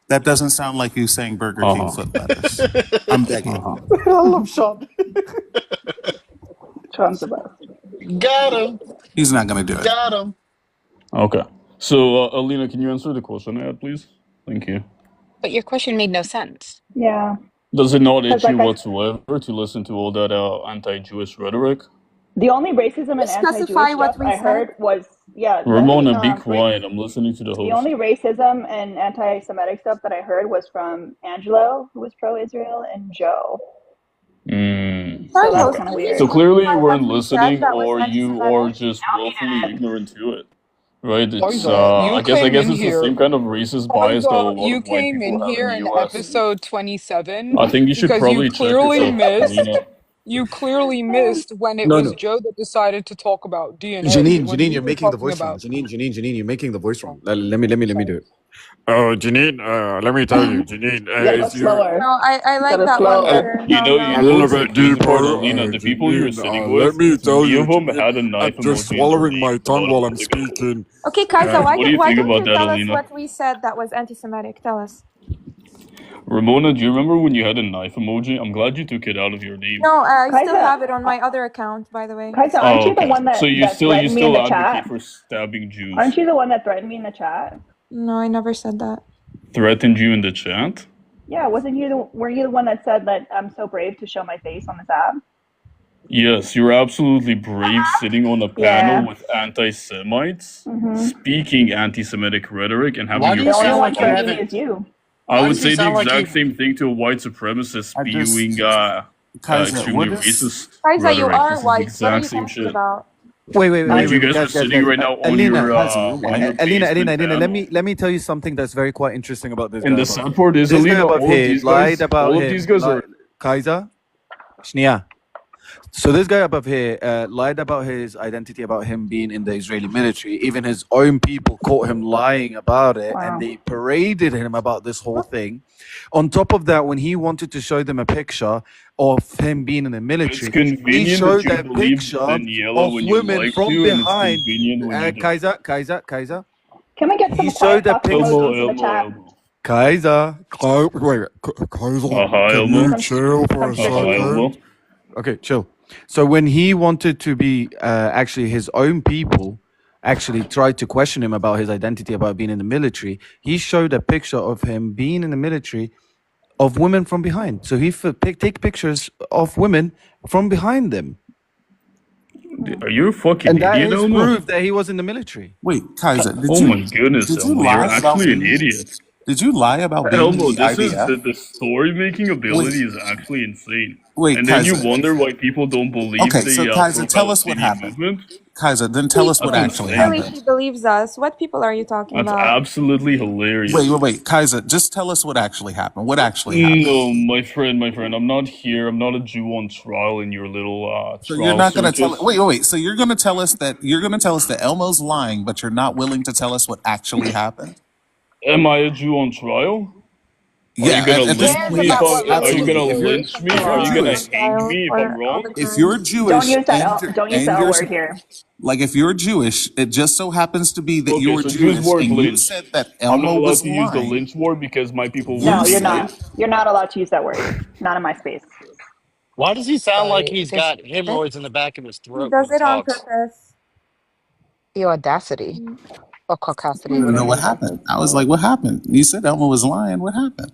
That doesn't sound like you saying Burger King Uh-huh. foot lettuce. I'm begging. Uh-huh. I love Sean. Sean's the best. Got him. He's not gonna do it. Got him. Okay. So, Alina, can you answer the question I had, please? Thank you. But your question made no sense. Yeah, Does it not because itch you whatsoever to listen to all that anti-Jewish rhetoric? the only racism and Please anti-Jewish specify stuff what we I said. heard was the only Ramona, be quiet. I'm listening to the the host. only racism and anti-Semitic stuff that I heard was from Angelo, who was pro-Israel, and Joe. Mm. So that's Okay. kind of Can you weird. So clearly you specify what weren't we said listening, that was or you are anti-Semitic? just willfully ignorant to it. Right? It's Kaisa, you I came guess in it's the here. same kind of racist bias that a Kaisa, lot you of white came people in have in here the in US. episode 27 I think you should because probably check yourself, Alina. you clearly missed when it No, was no. Joe that decided to talk about DNA when Janine, we you're were making the talking voice wrong. about. Janine, you're making the voice wrong. Oh, Let me do sorry. it. Oh, Janine, let me tell you, Janine, You gotta go if you're slower. No, I like Gotta that one slower. better. You No, know, no. a what's little the bit crazy part, deeper, Alina? The people you're Janine, sitting let with, me tell 3 you, of them Janine, had a knife I'm just emoji in their swallowing name my about tongue a while I'm month ago. speaking. Okay, Kaisa, What do you why think don't about you that, tell us Alina? what we said that was anti-Semitic? Tell us. Ramona, do you remember when you had a knife emoji? I'm glad you took it out of your name. No, I still Kaisa, have it on my other account, by the way. Kaisa, aren't Oh, you the okay. one So that you threatened me in still the advocate chat? for stabbing Jews? Aren't you the one that threatened me in the chat? No, I never said that. Threatened you in the chat? Yeah, were you the one that said that I'm so brave to show my face on this app? Yes, you're absolutely brave sitting on a panel Yeah. with anti-Semites, Mm-hmm. speaking anti-Semitic rhetoric, and having Why do your you The only sound one like you talking haven't? is you. I Why would does he say the sound like exact you? same thing to a white supremacist I just spewing Kaiser, extremely what is racist Kaisa, you rhetoric. are This is the white. What are exact you same talking shit. about? Like, if you guys were Guys, sitting right now on Alina, your basement Alina, panel, let me tell you something that's very quite interesting about this and guy the above sad here. part is, This guy Alina, above here lied about all of these him. guys are Kaiser, Shnia. So this guy above here lied about his identity, about him being in the Israeli military. Even his own people caught him lying about it, and they paraded him about this whole thing. On top of that, when he wanted to show them a picture of him being in the It's military, he convenient that showed you a believe picture Daniela of when you women like from to, and it's behind. convenient when you don't. Kaiser. Can we get He some quiet showed a talking picture. emojis in the chat? Kaiser, Kaiser, Aha, can Elmo. you chill for a Aha, Elmo. second? Okay, chill. So when he wanted to be actually his own people actually tried to question him about his identity, about being in the military, he showed a picture of him being in the military of women from behind. So he take pictures of women from behind them. Are you a fucking And that idiot, is Elmo? proof that he was in the military. Wait, Kaiser, Oh my goodness, did you Elmo, you're lie about actually an being idiot. did you lie about being in Elmo, the this is IDF? the story making ability Wait, is actually insane. wait, And then you Kaiser. wonder why people don't believe Okay, so the Kaiser, tell us what pro-Palestinian happened. movement. Kaiser, then tell us what That's actually Clearly, insane. happened. she believes us. What people are you talking That's about? absolutely hilarious. Wait, Kaiser, just tell us what actually happened. What actually happened? No, my friend, I'm not here. I'm not a Jew on trial in your little So you're trial not going to tell circus. wait. So you're going to tell us that Elmo's lying, but you're not willing to tell us what actually happened? Am I a Jew on trial? Are you Yeah, gonna at this lynch point, me if yes, are you gonna absolutely. lynch me? If you're Are you gonna Jewish, hang me if I'm wrong? if you're Don't Jewish use don't use the and L you're word here. like if you're Jewish, it just so happens to be that Okay, you're so use Jewish, word and you lynch. said that I'm not Elmo allowed was to use the lying. lynch word because my people will No, You you're use said it. not. You're not allowed to use that word. Not in my space. Why does he sound like Sorry, he's this got hemorrhoids in the back of his He throat when does he it on talks? purpose. the audacity or I caucasity, don't even know whatever what you guys happened. I was call it. like, "What happened?" You said Elmo was lying. What happened?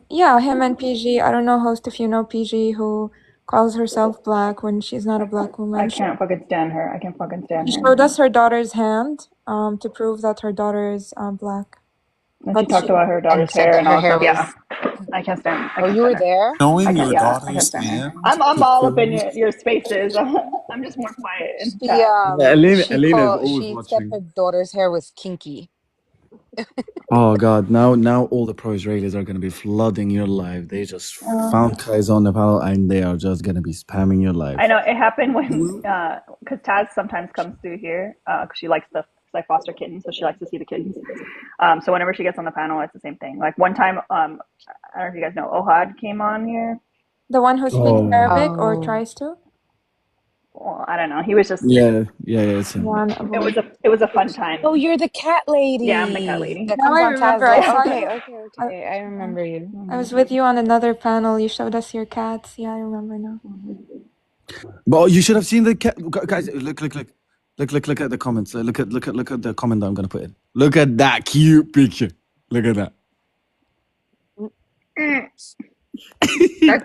Yeah, him and PG. I don't know, host, if you know PG, who calls herself black when she's not a black I woman. can't fucking stand her. I can't fucking stand She her. showed us her daughter's hand, to prove that her daughter is black. And she talked about her daughter's And said hair that and her all that hair stuff. Yeah, was. I can't stand. I Oh, can't you were stand her. there? Showing I can't. your Yeah, I can't daughter's stand her. hand I'm to all up in prove. your spaces. I'm just more quiet in She chat. Alina is always she said watching. her daughter's hair was kinky. Oh God! Now all the pro Israelis are gonna be flooding your live. They just found Kaiser on the panel, and they are just gonna be spamming your live. I know it happened when because Taz sometimes comes through here because she likes the I foster kittens, so she likes to see the kittens. So whenever she gets on the panel, it's the same thing. Like one time, I don't know if you guys know, Ohad came on here. The one who speaks Arabic or tries to? Well, I don't know. He was just Yeah, it's him. it was a fun time. Oh, you're the cat Yeah, I'm the cat lady lady. that Now comes I on remember. Taz I Live. saw Okay, you. okay. I remember you. I was with you on another panel. You showed us your cats. Yeah, I remember now. But you should have seen the cat. Guys, look at the comments. Look at the comment that I'm gonna put in. Look at that cute picture. Look at that.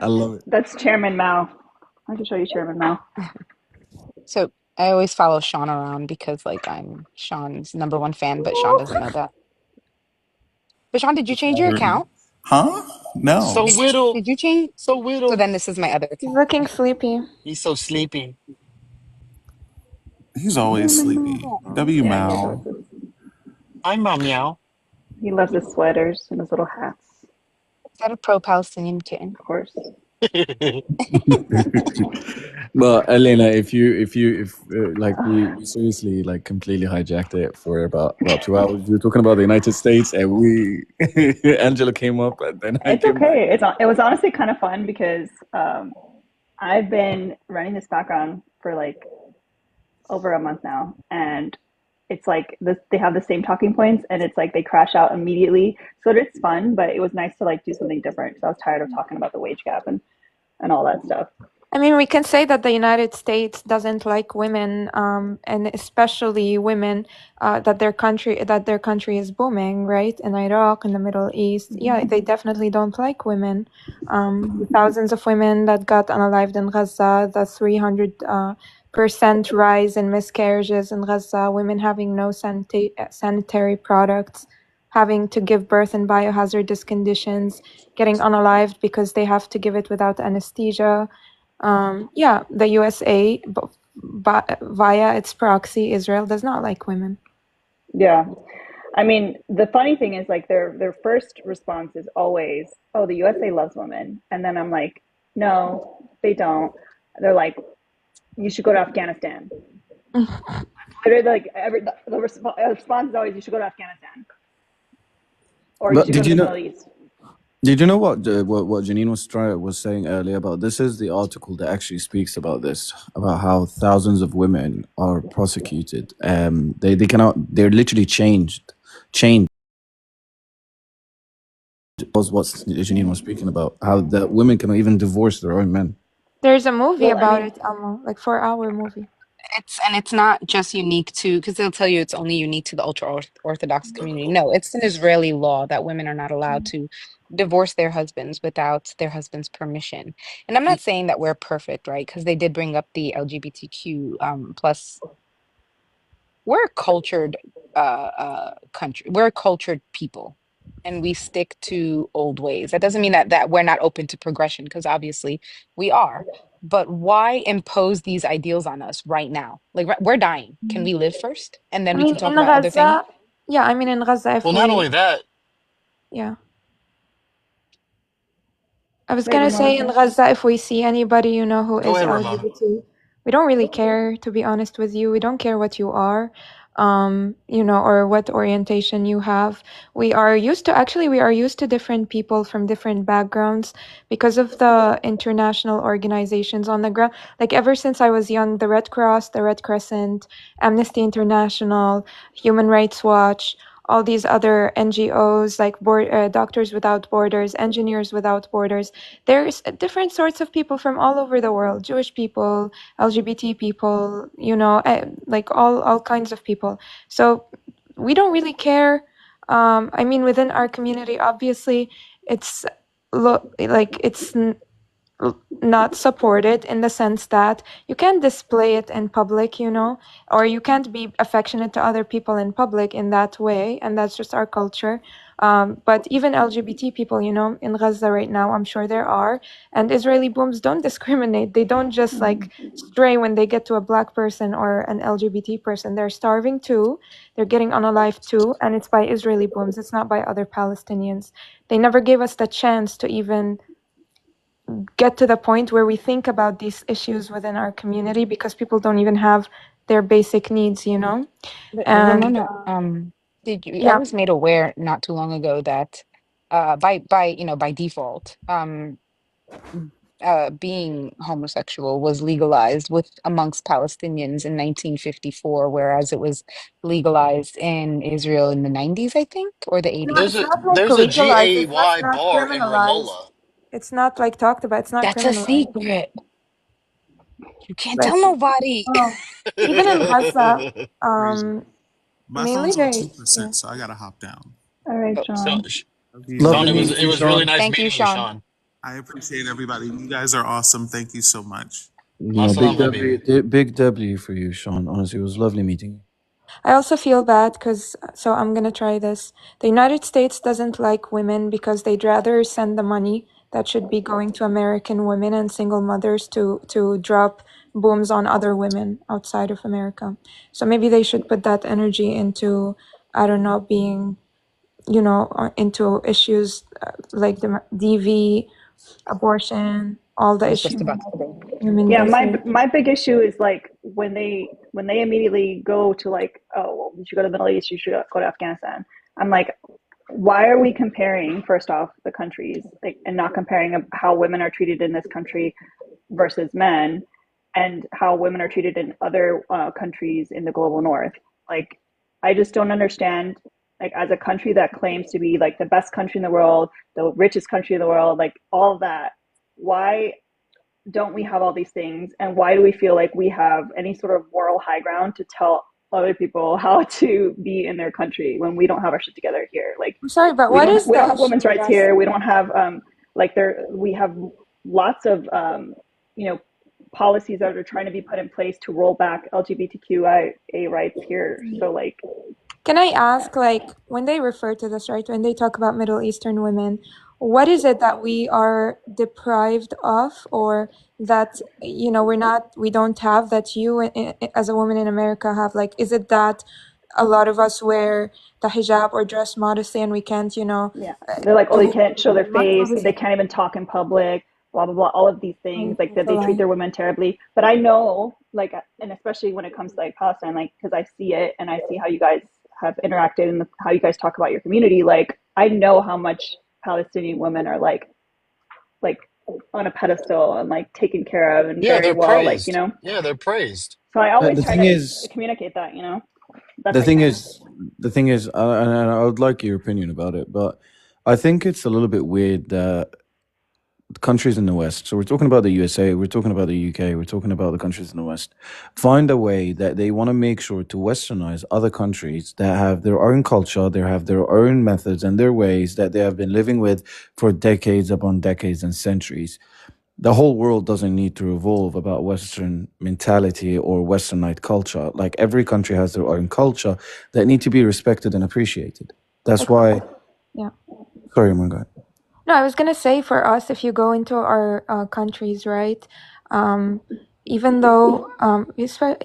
I love it. That's Chairman Mao. I can show you Chairman Mao. So I always follow Sean around because like I'm Sean's #1 fan, but Sean doesn't know that. But Sean, did you change your account? Huh? So No. whittle. Did you change? So So whittle. then this is my other He's account. looking sleepy. He's so sleepy. He's always sleepy. W Yeah, he Mao. loves his, I'm meow. he loves his sweaters and his little hats. Is that a pro-Palestinian kitten? Of course. Well, Elena, if like we seriously like completely hijacked it for about 2 hours. We were talking about the United States, and Angela came up, and then I It's came back. okay. It was honestly kind of fun because I've been running this background for like over a month now, and it's like they have the same talking points, and it's like they crash out immediately. So it's fun, but it was nice to like do something different. So I was tired of talking about the wage gap and all that stuff. I mean, we can say that the United States doesn't like women, and especially women, that their country is booming, right? In Iraq, in the Middle East, yeah, they definitely don't like women. The thousands of women that got unalived in Gaza, the 300% rise in miscarriages in Gaza, women having no sanitary products, having to give birth in biohazardous conditions, getting unalived because they have to give it without anesthesia. Yeah, the USA, via its proxy, Israel does not like women. Yeah. I mean, the funny thing is like their first response is always, "Oh, the USA loves women." And then I'm like, "No, they don't." They're like, "You should go to Afghanistan." Literally, like the response is always, "You should go to Afghanistan," or "You But should go did to you the know? Middle East." Did you know what Janine was saying earlier about this? Is the article that actually speaks about this, about how thousands of women are prosecuted. They cannot. They're literally chained. Was what Janine was speaking about, how the women cannot even divorce their own men. There's a movie Well, I about mean, it, like 4-hour movie. It's not just unique to, because they'll tell you it's only unique to the ultra orthodox community. No, it's an Israeli law that women are not allowed to divorce their husbands without their husband's permission. And I'm not saying that we're perfect, right? Because they did bring up the LGBTQ plus. We're a cultured country. We're a cultured people, and we stick to old ways. That doesn't mean that we're not open to progression, because obviously we are. But why impose these ideals on us right now? Like we're dying. Can we live first, and then I we mean, can talk in about other things? Gaza, yeah, I mean, in Gaza, if Well, not we, only that. yeah. I was wait, gonna say in Ramona. Gaza, if we see anybody, who Go is ahead, Ramona. LGBT, we don't really care, to be honest with you. We don't care what you are, or what orientation you have. We are used to different people from different backgrounds because of the international organizations on the ground. Like ever since I was young, the Red Cross, the Red Crescent, Amnesty International, Human Rights Watch, all these other NGOs like Doctors Without Borders, Engineers Without Borders. There's different sorts of people from all over the world, Jewish people, LGBT people, like all kinds of people. So we don't really care. I mean, within our community, obviously, it's like it's not supported in the sense that you can't display it in public, or you can't be affectionate to other people in public in that way, and that's just our culture. But even LGBT people, in Gaza right now, I'm sure there are, and Israeli booms don't discriminate. They don't just like stray when they get to a black person or an LGBT person. They're starving too, they're getting unalived too, and it's by Israeli booms. It's not by other Palestinians. They never gave us the chance to even get to the point where we think about these issues within our community, because people don't even have their basic needs, And Ramona, did you? I yeah, was made aware not too long ago that by default, being homosexual was legalized with amongst Palestinians in 1954, whereas it was legalized in Israel in the 90s, I think, or the no, 80s. it's not like There's a legalized. It's GAY not bar in criminalized. Ramallah. It's not like talked about. It's not That's a criminalized. secret. You can't Like, tell nobody. oh, even in Gaza, Crazy. My mainly phone's on they, yeah. 2%, so I gotta hop down. All right, Oh, So, Sean. Love you. Sean, Lovely it was meeting it you, was really Sean. nice thank you, meeting you, Sean. Sean. I appreciate everybody. You guys are awesome. Thank you so much. No, big Assalamu W, habibi. big W for you, Sean. Honestly, it was lovely meeting you. I also feel bad because, so I'm gonna try this. The United States doesn't like women because they'd rather send the money that should be going to American women and single mothers to drop booms on other women outside of America. So maybe they should put that energy into, I don't know, being, into issues like the DV, abortion, all I the was issues just about to that say. women Yeah, go my through. my big issue is like when they immediately go to like, oh, well, you should go to the Middle East, you should go to Afghanistan. I'm like, why are we comparing first off the countries, like, and not comparing how women are treated in this country versus men, and how women are treated in other countries in the global north? Like, I just don't understand. Like, as a country that claims to be like the best country in the world, the richest country in the world, like all of that, why don't we have all these things, and why do we feel like we have any sort of moral high ground to tell other people how to be in their country when we don't have our shit together here? Like, I'm sorry, but we what don't is we don't the have issue? women's rights Yes. here. We don't have we have lots of policies that are trying to be put in place to roll back LGBTQIA rights here. So like, Can I ask, like, when they refer to this, right, when they talk about Middle Eastern women, what is it that we are deprived of, or that, you know, we don't have, that you as a woman in America have? Like, is it that a lot of us wear the hijab or dress modestly and we can't, you know? yeah, they're like, oh, they can't show their face, they can't even talk in public, blah blah blah, all of these things, like that they treat their women terribly. But I know, like, and especially when it comes to like Palestine, like, because I see it and I see how you guys have interacted and how you guys talk about your community, like I know how much Palestinian women are like on a pedestal and like taken care of and Yeah, very they're well, like, praised. Yeah, they're praised. so I always The try thing to is, communicate that, best the I thing can. is, the thing is, and I would like your opinion about it, but I think it's a little bit weird that countries in the West, so we're talking about the USA, we're talking about the UK, we're talking about the countries in the West, find a way that they want to make sure to westernize other countries that have their own culture, they have their own methods and their ways that they have been living with for decades upon decades and centuries. The whole world doesn't need to revolve about Western mentality or Westernite culture. Like, every country has their own culture that need to be respected and appreciated. That's why. Yeah. Sorry, my God. No, I was gonna say, for us, if you go into our countries, right? Even though,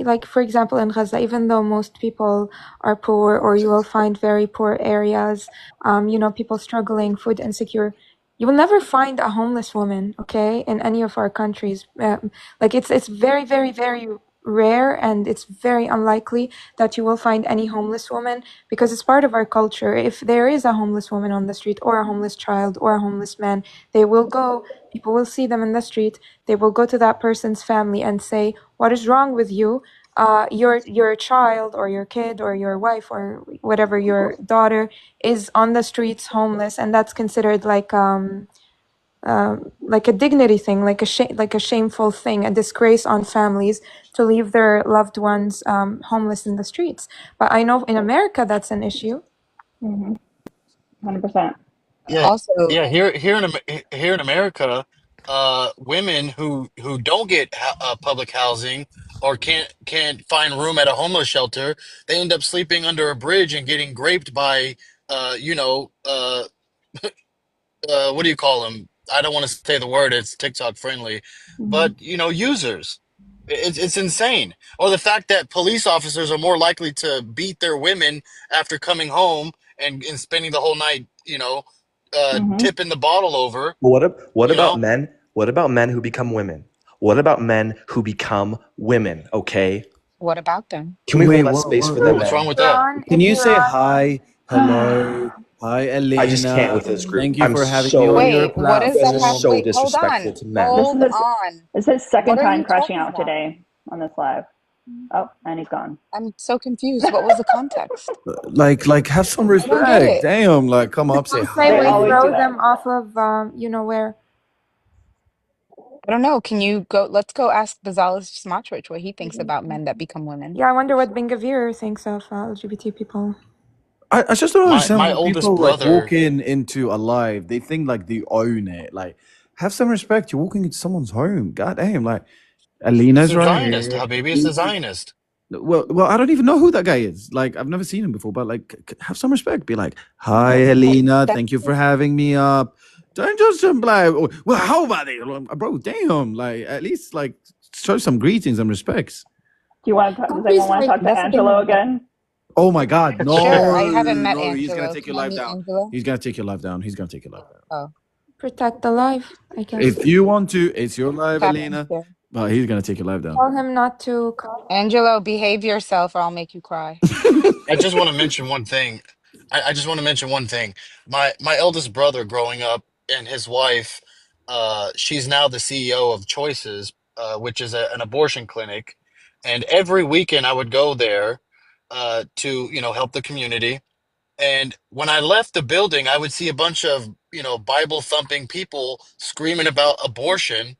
like, for example, in Gaza, even though most people are poor, or you will find very poor areas, you know, people struggling, food insecure, you will never find a homeless woman, okay, in any of our countries. Like, it's very, very, very rare, and it's very unlikely that you will find any homeless woman, because it's part of our culture. If there is a homeless woman on the street, or a homeless child, or a homeless man, people will see them in the street, they will go to that person's family and say, what is wrong with you? Your child, or your kid, or your wife, or whatever, your daughter is on the streets homeless, and that's considered like a dignity thing, like a shameful thing, a disgrace on families to leave their loved ones homeless in the streets. But I know in America that's an issue. 100%. Yeah, Also, yeah. Here in America, women who don't get public housing or can't find room at a homeless shelter, they end up sleeping under a bridge and getting raped by, uh, you know, uh, what do you call them? I don't want to say the word. It's TikTok friendly, but users. It's insane. Or the fact that police officers are more likely to beat their women after coming home and spending the whole night, tipping the bottle over. What You about know, men? What about men who become women? What about men who become women? Okay, what about them? can we Wait, hold that space for the what's wrong men? with that? Can If you you're say on hi, hello, hi, I just can't Elena? with this group. Thank you I'm for having me on so your Wait, what you is guys the are ha- platform. so wait, hold disrespectful on. to men. This is Hold on. his second What are time you crashing talking out about? today on this live. Oh, and he's gone. I'm so confused. What was the context? Like, have some I don't get respect. it. Damn, like, come up, say some say They we always hi. do throw that. them off of where. I don't know. Can you go? Let's go ask Bazalis Smotrich what he thinks about men that become women. Yeah, I wonder what Bingavir thinks of LGBT people. I just don't understand My why oldest people like walk brother. into a live. They think like they own it. Like, have some respect. You're walking into someone's home. God damn. Like, It's Alina's a right Zionist, here. Habibi. It's a Zionist. Well, I don't even know who that guy is. Like, I've never seen him before. But like, have some respect. Be like, hi, Helena. That's Thank you for having me up. Don't just jump like, "Oh, well, how about it, bro? Damn. Like, at least like show some greetings and respects. Do you want to? Does Countries anyone want to like talk to that's the thing Angelo with men. again? Oh my God, Sure, I no, haven't met no, he's gonna Angelo. take Can your I life meet down. Angelo? He's gonna take your life down. He's gonna take your life down. Oh, protect the life, I guess. If you want to, it's your life, tap Alina. in. But he's gonna take your life down. Tell him not to call. Angelo, behave yourself or I'll make you cry. I just want to mention one thing. I just want to mention one thing. My eldest brother growing up and his wife, she's now the CEO of Choices, which is an abortion clinic. And every weekend I would go there to, help the community. And when I left the building, I would see a bunch of, Bible thumping people screaming about abortion.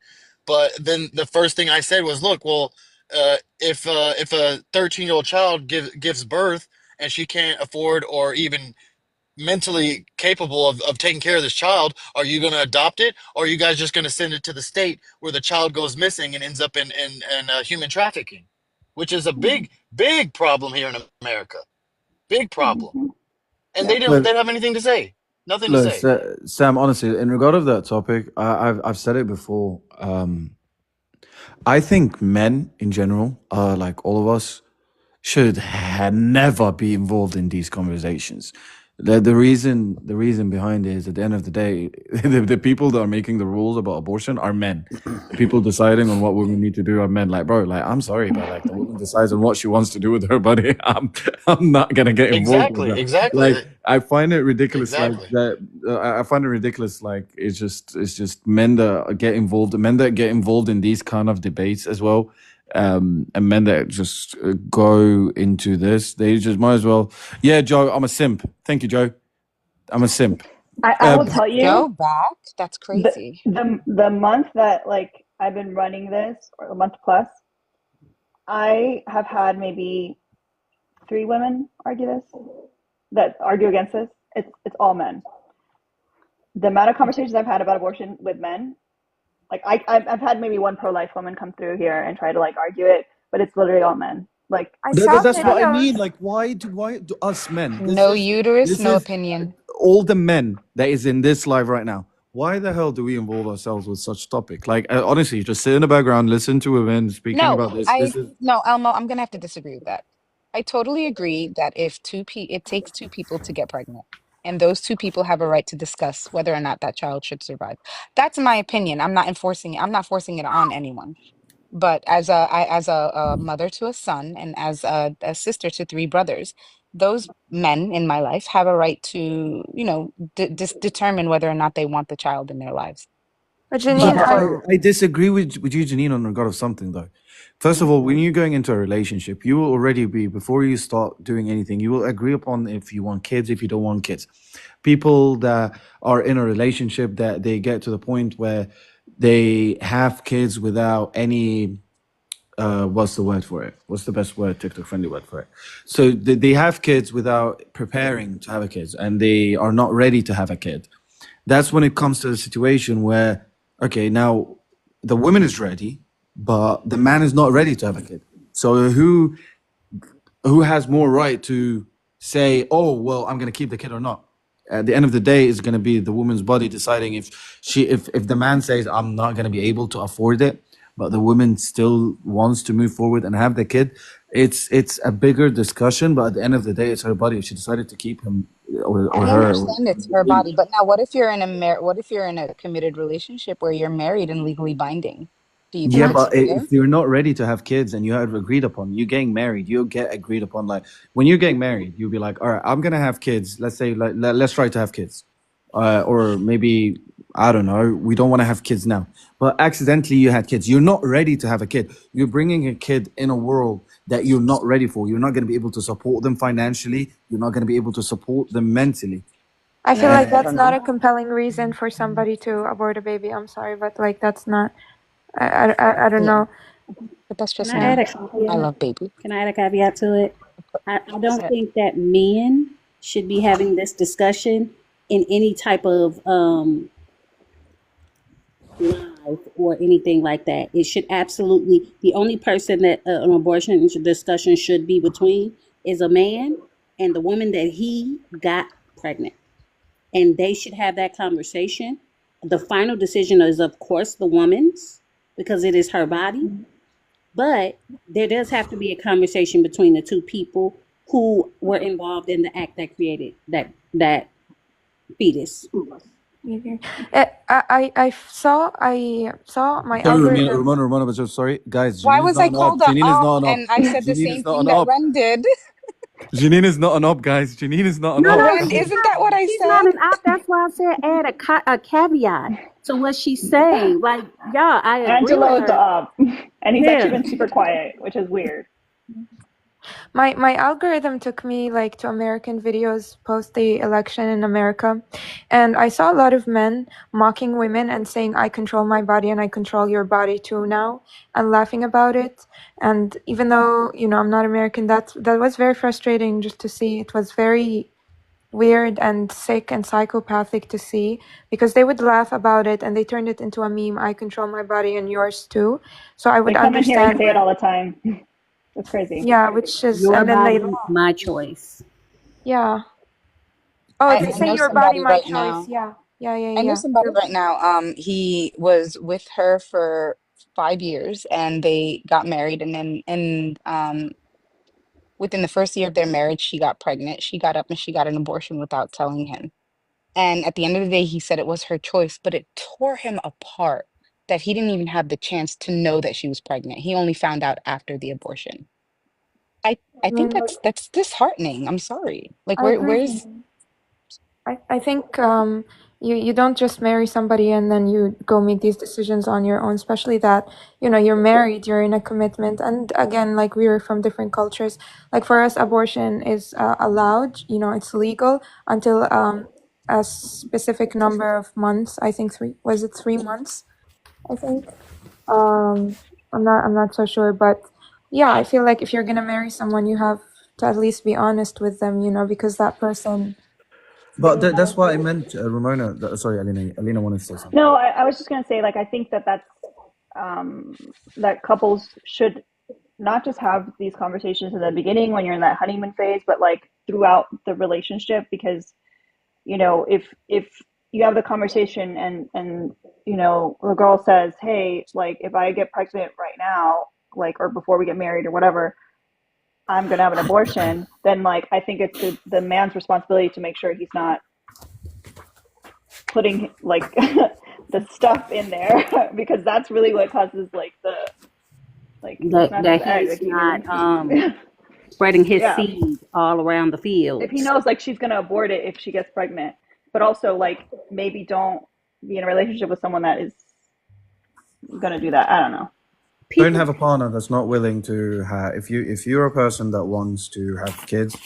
But then the first thing I said was, look, well, if a 13-year-old child gives birth and she can't afford or even mentally capable of taking care of this child, are you going to adopt it, or are you guys just going to send it to the state where the child goes missing and ends up in human trafficking, which is a big problem here in America, big problem. And they didn't have anything to say, nothing to Look, say. Sam, honestly, in regard of that topic, I've said it before. I think men in general, like all of us, should never be involved in these conversations. The reason behind it is, at the end of the day, the people that are making the rules about abortion are men. The people deciding on what women need to do are men. Like, bro, like, I'm sorry, but like, the woman decides on what she wants to do with her body. I'm not gonna get involved with that. Like, I find it ridiculous. Like that, I find it ridiculous. Like, it's just men that get involved in these kind of debates as well. And men that just go into this, they just might as well. Yeah, Joe, I'm a simp. Thank you, Joe. I'm a simp. I will tell you. Go back. That's crazy. The month that like I've been running this, or a month plus, I have had maybe 3 women argue against this. It's all men. The amount of conversations I've had about abortion with men, like I've had maybe one pro-life woman come through here and try to like argue it, but it's literally all men. Like that's what I mean. Like, why do us men? No uterus, no opinion. All the men that is in this live right now. Why the hell do we involve ourselves with such topic? Like, honestly, just sit in the background, listen to women speaking about this. No, Elmo, I'm gonna have to disagree with that. I totally agree that if it takes 2 people to get pregnant, and those 2 people have a right to discuss whether or not that child should survive. That's my opinion. I'm not enforcing it. I'm not forcing it on anyone. But as a mother to a son and as a sister to 3 brothers, those men in my life have a right to, determine whether or not they want the child in their lives. But Janine, I disagree with you, Janine, on regard of something though. First of all, when you're going into a relationship, you will already be, before you start doing anything, you will agree upon if you want kids, if you don't want kids. People that are in a relationship, that they get to the point where they have kids without any what's the word for it? What's the best word, TikTok friendly word for it? So they have kids without preparing to have a kid, and they are not ready to have a kid. That's when it comes to the situation where, okay, now the woman is ready, but the man is not ready to have a kid. So who has more right to say, oh, well, I'm going to keep the kid or not? At the end of the day, it's going to be the woman's body deciding if the man says, I'm not going to be able to afford it, but the woman still wants to move forward and have the kid. It's a bigger discussion, but at the end of the day, it's her body. If she decided to keep him or I her. understand it's her body, but now what if you're in a committed relationship where you're married and legally binding? Do you think Yeah, it's but fair? if you're not ready to have kids and you have agreed upon, you getting married, you get agreed upon. Like, when you're getting married, you'll be like, all right, I'm gonna have kids. Let's say, like, let's try to have kids, or maybe, I don't know, we don't want to have kids now, but accidentally you had kids. You're not ready to have a kid. You're bringing a kid in a world that you're not ready for. You're not going to be able to support them financially. You're not going to be able to support them mentally. I feel like that's not a compelling reason for somebody to abort a baby. I'm sorry, but like, that's not. I don't know. But that's just Can I add me. a caveat? I love baby. Can I add a caveat to it? I don't think that men should be having this discussion in any type of live or anything like that. It should absolutely, the only person that an abortion discussion should be between is a man and the woman that he got pregnant. And they should have that conversation. The final decision is, of course, the woman's, because it is her body. But there does have to be a conversation between the 2 people who were involved in the act that created that fetus. I saw my algorithm. Ramona, but sorry, guys. Why Janine was I called a op? not an op. And I said the Janine same is not thing an that op. Ren did. Janine is not an op, guys. Janine is not an No, op. Ren, isn't that what I she's said? not an op. That's why I said add a caveat to what she's saying. Like, yeah, I agree Angelo with is the her. op, and he's actually been super quiet, which is weird. My algorithm took me like to American videos post the election in America, and I saw a lot of men mocking women and saying I control my body and I control your body too now, and laughing about it. And even though I'm not American, that was very frustrating just to see. It was very weird and sick and psychopathic to see, because they would laugh about it and they turned it into a meme. I control my body and yours too. So I would They come in here and understand say it all the time. It's crazy. yeah, which is, Your and then they body, my choice. yeah. Oh, they I say know your body, somebody my right choice. now. Yeah. I know Yeah. somebody right now. He was with her for 5 years, and they got married, and then within the first year of their marriage, she got pregnant. She got up and she got an abortion without telling him. And at the end of the day, he said it was her choice, but it tore him apart that he didn't even have the chance to know that she was pregnant. He only found out after the abortion. I think Mm, that's disheartening. I'm sorry. Like I agree. where's I think you don't just marry somebody and then you go make these decisions on your own, especially that you're married, you're in a commitment. And again, like, we were from different cultures. Like, for us, abortion is allowed, it's legal until a specific number of months. I think 3 months, I think. um I'm not so sure, but yeah, I feel like if you're gonna marry someone, you have to at least be honest with them, because that person. But that's what I meant, Ramona. Sorry, Alina. Alina wanted to say something. No, I was just gonna say, like, I think that's that couples should not just have these conversations in the beginning when you're in that honeymoon phase, but like throughout the relationship, because if you have the conversation and the girl says, hey, like, if I get pregnant right now, like, or before we get married or whatever, I'm gonna have an abortion, then, like, I think it's the man's responsibility to make sure he's not putting like the stuff in there because that's really what causes like the it's not just That the egg, he's like not he spreading his yeah, seed all around the if he fields. knows like she's gonna abort it if she gets pregnant, but also like maybe don't be in a relationship with someone that is gonna do that. I don't know. Don't have a partner that's not willing to have. If you're a person that wants to have kids,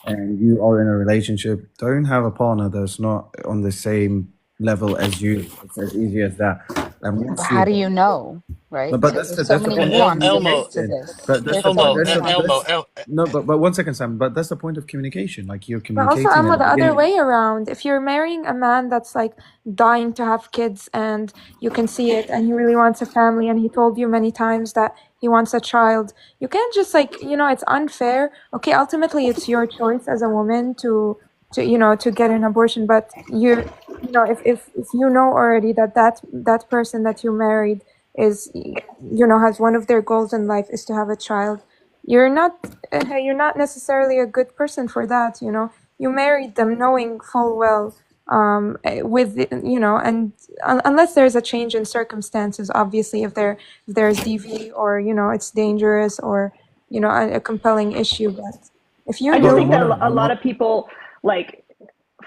and you are in a relationship, don't have a partner that's not on the same level as you. It's as easy as that. And But once how you, do you know, right? but that's the There's so that's the many point of nuances Elmo, to communication. this. But that's There's the so point. Elmo, many Elmo, nuances. No, but one second, Sam. But that's the point of communication. Like, you're But also, communicating I'm at the the other beginning. way around. If you're marrying a man that's like dying to have kids and you can see it and he really wants a family and he told you many times that he wants a child, you can't just like, it's unfair. Okay, ultimately it's your choice as a woman to get an abortion, but if you know already that person that you married is, has one of their goals in life is to have a child, you're not necessarily a good person for that. You married them knowing full well, and unless there's a change in circumstances, obviously, if there's DV, or it's dangerous, or a compelling issue. But if you I just But think knew. that Ramona, a lot of people like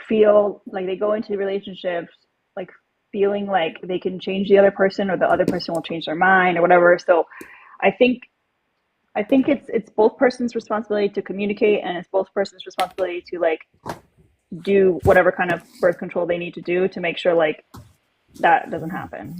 feel like they go into relationships like feeling like they can change the other person or the other person will change their mind or whatever. So I think it's both persons' responsibility to communicate, and it's both persons' responsibility to like do whatever kind of birth control they need to do to make sure like that doesn't happen.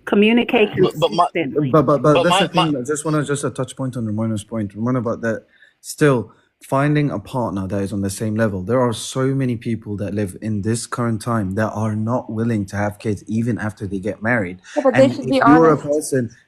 Communicate Yeah. but my consistently. but but that's the my thing. I just want to just a touch point on Ramona's point. Ramona, about that. Still, finding a partner that is on the same level. There are so many people that live in this current time that are not willing to have kids even after they get married. Yeah, but they And should be honest.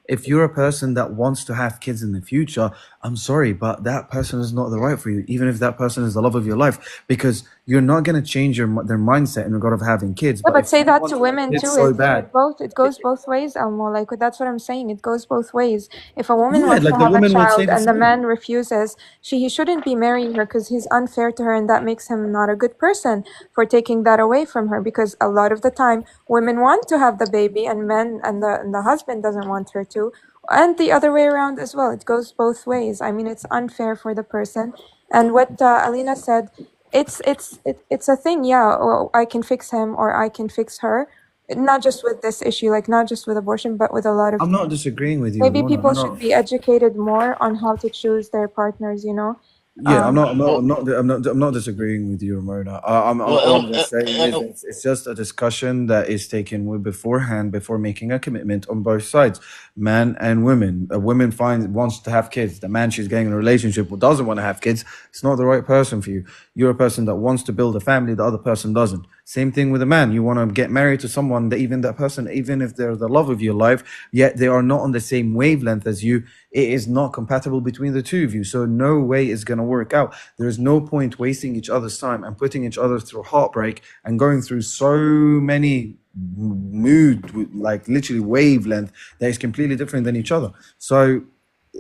if you're a person that wants to have kids in the future, I'm sorry, but that person is not the right for you. Even if that person is the love of your life, because you're not going to change their mindset in regard of having kids. Yeah, But but if say you that want to to have women kids too. so bad, It goes both ways, Elmo. Like, that's what I'm saying. It goes both ways. If a woman yeah, wants to like the have a woman would say child the and the same. man refuses, he shouldn't be marrying her because he's unfair to her, and that makes him not a good person for taking that away from her. Because a lot of the time, women want to have the baby, and the husband doesn't want her to, and the other way around as well. It goes both ways. I mean, it's unfair for the person. And what Alina said, it's a thing. Yeah, well, I can fix him or I can fix her. not just with this issue, like not just with abortion, but with a lot of I'm not things. disagreeing with you, Maybe Mona. people should be educated more on how to choose their partners, you know? Yeah, Well, I'm not disagreeing with you, Ramona. All I'm well, just saying is it's just a discussion that is taken with beforehand before making a commitment on both sides, man and women. A woman wants to have kids. The man she's getting in a relationship with doesn't want to have kids. It's not the right person for you. You're a person that wants to build a family. The other person doesn't. Same thing with a man. You want to get married to someone that even that person, even if they're the love of your life, yet they are not on the same wavelength as you. It is not compatible between the two of you. So no way is going to work out. There is no point wasting each other's time and putting each other through heartbreak and going through so many like literally wavelength that is completely different than each other. So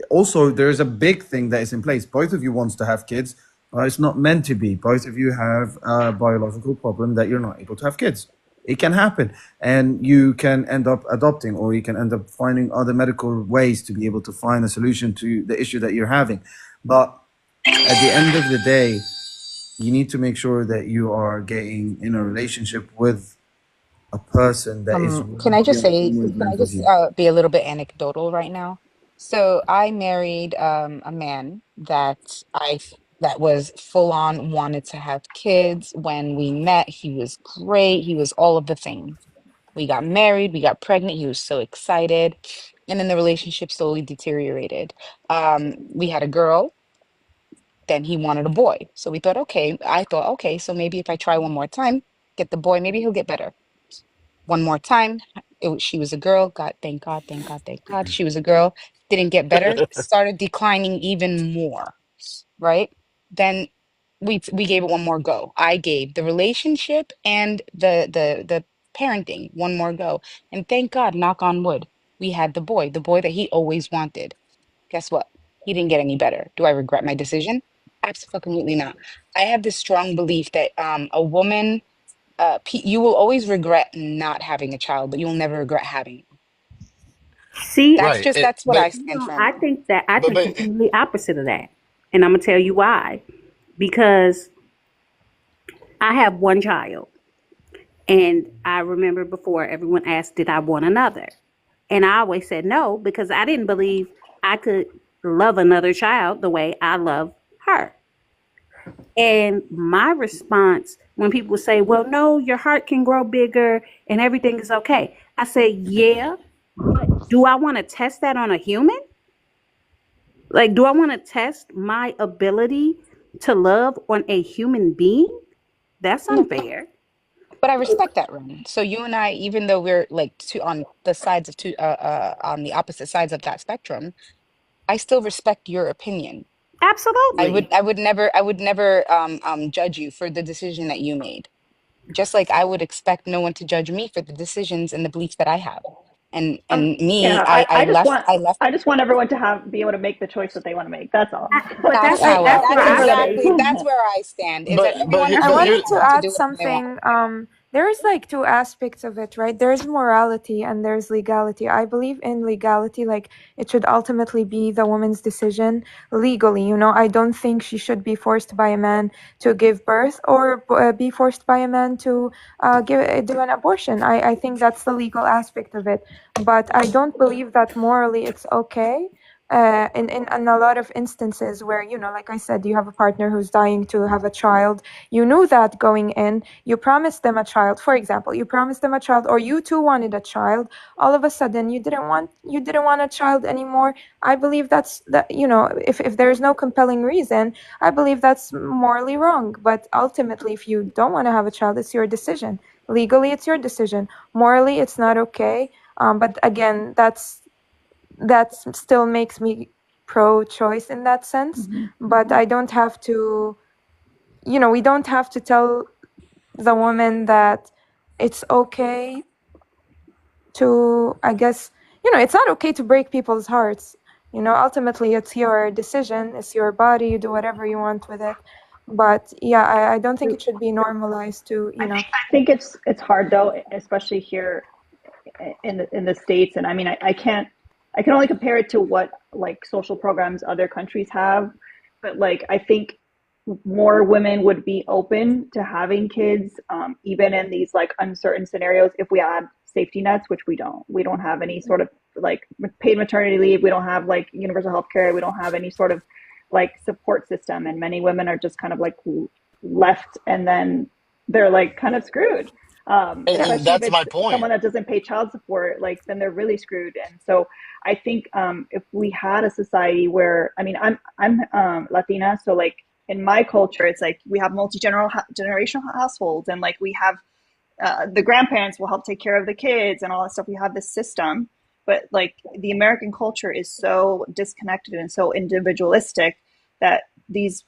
also there is a big thing that is in place. Both of you wants to have kids, but it's not meant to be. Both of you have a biological problem that you're not able to have kids. It can happen, and you can end up adopting, or you can end up finding other medical ways to be able to find a solution to the issue that you're having. But at the end of the day, you need to make sure that you are getting in a relationship with a person that is Can I just on the say, same can I wavelength as just you. be a little bit anecdotal right now? So I married a man that was full on wanted to have kids. When we met, he was great. He was all of the things. We got married, we got pregnant. He was so excited, and then the relationship slowly deteriorated. We had a girl, then he wanted a boy. So we thought, okay, I thought, okay, so maybe if I try one more time, get the boy, maybe he'll get better. One more time. She was a girl. God, thank God, thank God, thank God. She was a girl. Didn't get better. Started declining even more. Right. Then we gave it one more go. I gave the relationship and the parenting one more go. And thank God, knock on wood, we had the boy that he always wanted. Guess what? He didn't get any better. Do I regret my decision? Absolutely not. I have this strong belief that a woman you will always regret not having a child, but you'll never regret having it. See, That's right. just that's what But I stand firm I on. think that I but think but completely opposite of that, and I'm gonna tell you why. Because I have one child, and I remember before everyone asked, "Did I want another?" And I always said no because I didn't believe I could love another child the way I love her. And my response when people say, "Well, no, your heart can grow bigger and everything is okay," I say, "Yeah, but do I want to test that on a human? Like, do I want to test my ability to love on a human being? That's No, unfair." but I respect that, Ren. So you and I, even though we're like on the sides of on the opposite sides of that spectrum, I still respect your opinion. Absolutely. I would never judge you for the decision that you made. Just like I would expect no one to judge me for the decisions and the beliefs that I have. And me, Yeah, I just want I left. I just want everyone to be able to make the choice that they want to make. That's all. But That's Like how at I, the that's end of the day. that's where I stand, is that but everyone has I the but right here wanted to to add do whatever they want. something. There is like two aspects of it, right? There's morality and there's legality. I believe in legality, like it should ultimately be the woman's decision legally. You know, I don't think she should be forced by a man to give birth or be forced by a man to do an abortion. I think that's the legal aspect of it. But I don't believe that morally it's okay in a lot of instances where, you know, like I said, you have a partner who's dying to have a child. You knew that going in. You promised them a child. For example, you promised them a child, or you too wanted a child. All of a sudden, you didn't want a child anymore. I believe that, you know, if there is no compelling reason, I believe that's morally wrong. But ultimately, if you don't want to have a child, it's your decision. Legally, it's your decision. Morally, it's not okay. But again, that still makes me pro-choice in that sense. But I don't have to, you know, we don't have to tell the woman that it's okay to, I guess, you know, it's not okay to break people's hearts. You know, ultimately it's your decision, it's your body, you do whatever you want with it. But yeah, I don't think it should be normalized to, you know. I think it's hard though, especially here in the States. And I mean, I can only compare it to what like social programs other countries have. But like I think more women would be open to having kids, even in these like uncertain scenarios, if we had safety nets, which we don't. We don't have any sort of like paid maternity leave. We don't have like universal health care. We don't have any sort of like support system. And many women are just kind of like left, and then they're like kind of screwed. And Especially if that's it's my point. someone that doesn't pay child support, like then they're really screwed. And so I think if we had a society where, I mean, I'm Latina, so like in my culture, it's like we have generational households, and like we have the grandparents will help take care of the kids and all that stuff. We have this system, but like the American culture is so disconnected and so individualistic that these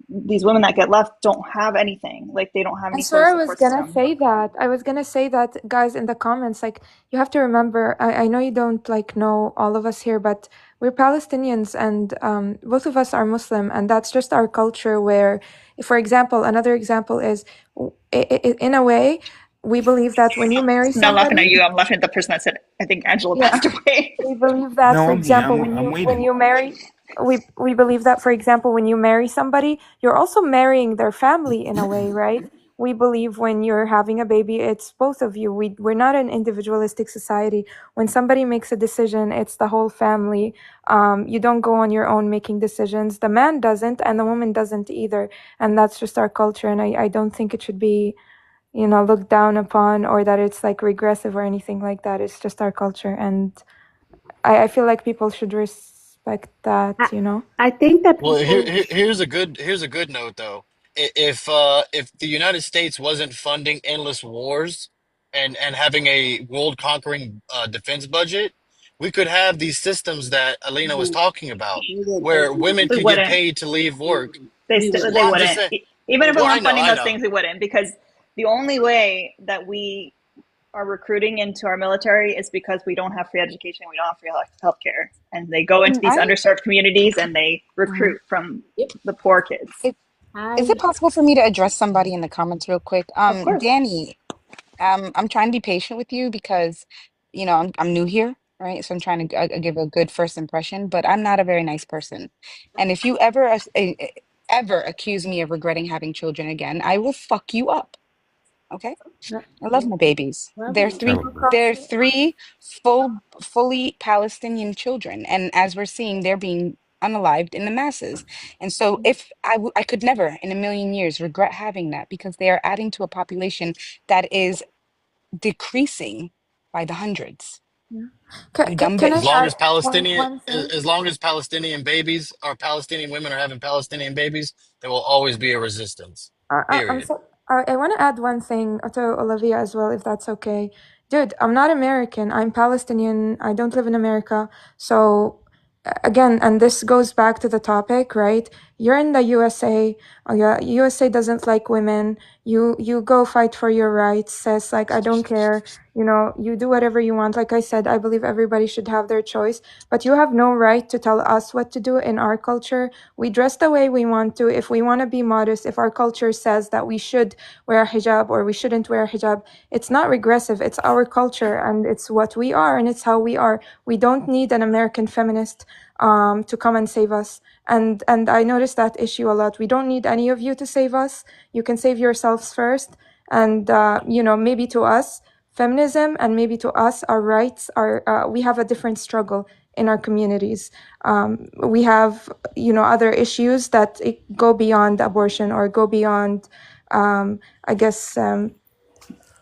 women that get left don't have anything. Like they don't have any And sort of Sarah was support gonna system. say that. I was gonna say that, guys, in the comments, like, you have to remember, I know you don't, like, know all of us here, but we're Palestinians, and both of us are Muslim, and that's just our culture where, for example, another example is, in a way, we believe that when you marry I'm not laughing at somebody, you. I'm laughing at the person that said, I think Angela yeah, passed away. we believe that, No, for I'm here. example, I'm when waiting. you marry, we believe that, for example, when you marry somebody, you're also marrying their family in a way, right? We believe when you're having a baby, it's both of you. We're not an individualistic society. When somebody makes a decision, it's the whole family. You don't go on your own making decisions. The man doesn't, and the woman doesn't either. And that's just our culture. And I don't think it should be, looked down upon, or that it's like regressive or anything like that. It's just our culture. And I feel like people should respect that, I think that Well, people. here's a good note though. If the United States wasn't funding endless wars and having a world conquering defense budget, we could have these systems that Alina was talking about, where women We could get wouldn't. paid to leave work. They Well, I'm just wouldn't. saying. Even if we Well, weren't funding I those know. things, we wouldn't, because the only way that we are recruiting into our military is because we don't have free education, we don't have free health care, and they go into Can these I? underserved communities and they Mhm. recruit from the poor kids. It, is it possible for me to address somebody in the comments real quick? Of course. Danny, I'm trying to be patient with you because, I'm new here, right? So I'm trying to give a good first impression, but I'm not a very nice person. And if you ever accuse me of regretting having children again, I will fuck you up. Okay? I love my babies. Terrible. They're three fully Palestinian children, and as we're seeing, they're being unalived in the masses. And so, if I could never in a million years regret having that, because they are adding to a population that is decreasing by the hundreds. Yeah. You dumb Can I As bitch. long add as Palestinian, one thing? as long as Palestinian babies or Palestinian women are having Palestinian babies, there will always be a resistance. I'm Period. so I want to add one thing to Olivia as well, if that's okay. Dude, I'm not American. I'm Palestinian. I don't live in America. So again, and this goes back to the topic, right? You're in the USA. Yeah, USA doesn't like women. You go fight for your rights. Says like, I don't care. You do whatever you want. Like I said, I believe everybody should have their choice, but you have no right to tell us what to do in our culture. We dress the way we want to. If we want to be modest, if our culture says that we should wear a hijab or we shouldn't wear a hijab, it's not regressive. It's our culture and it's what we are and it's how we are. We don't need an American feminist to come and save us. And I noticed that issue a lot. We don't need any of you to save us. You can save yourselves first. And maybe to us, feminism, and maybe to us, our rights are. We have a different struggle in our communities. We have other issues that go beyond abortion or go beyond. I guess.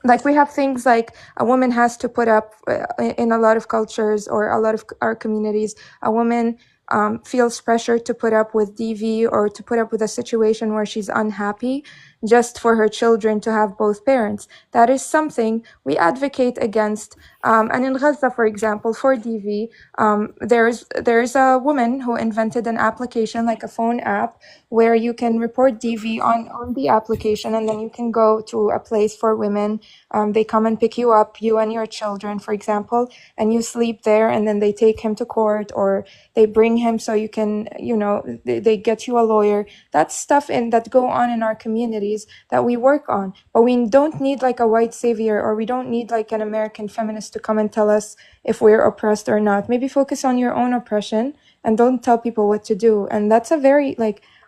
Like we have things like a woman has to put up in a lot of cultures or a lot of our communities, a woman feels pressure to put up with DV or to put up with a situation where she's unhappy just for her children to have both parents. That is something we advocate against. And in Gaza, for example, for DV, there's a woman who invented an application, like a phone app, where you can report DV on the application, and then you can go to a place for women. They come and pick you up, you and your children, for example, and you sleep there, and then they take him to court or they bring him so you can, they get you a lawyer. That's stuff that go on in our communities that we work on. But we don't need like a white savior, or we don't need like an American feminist to come and tell us if we're oppressed or not. Maybe focus on your own oppression and don't tell people what to do. And that's a very,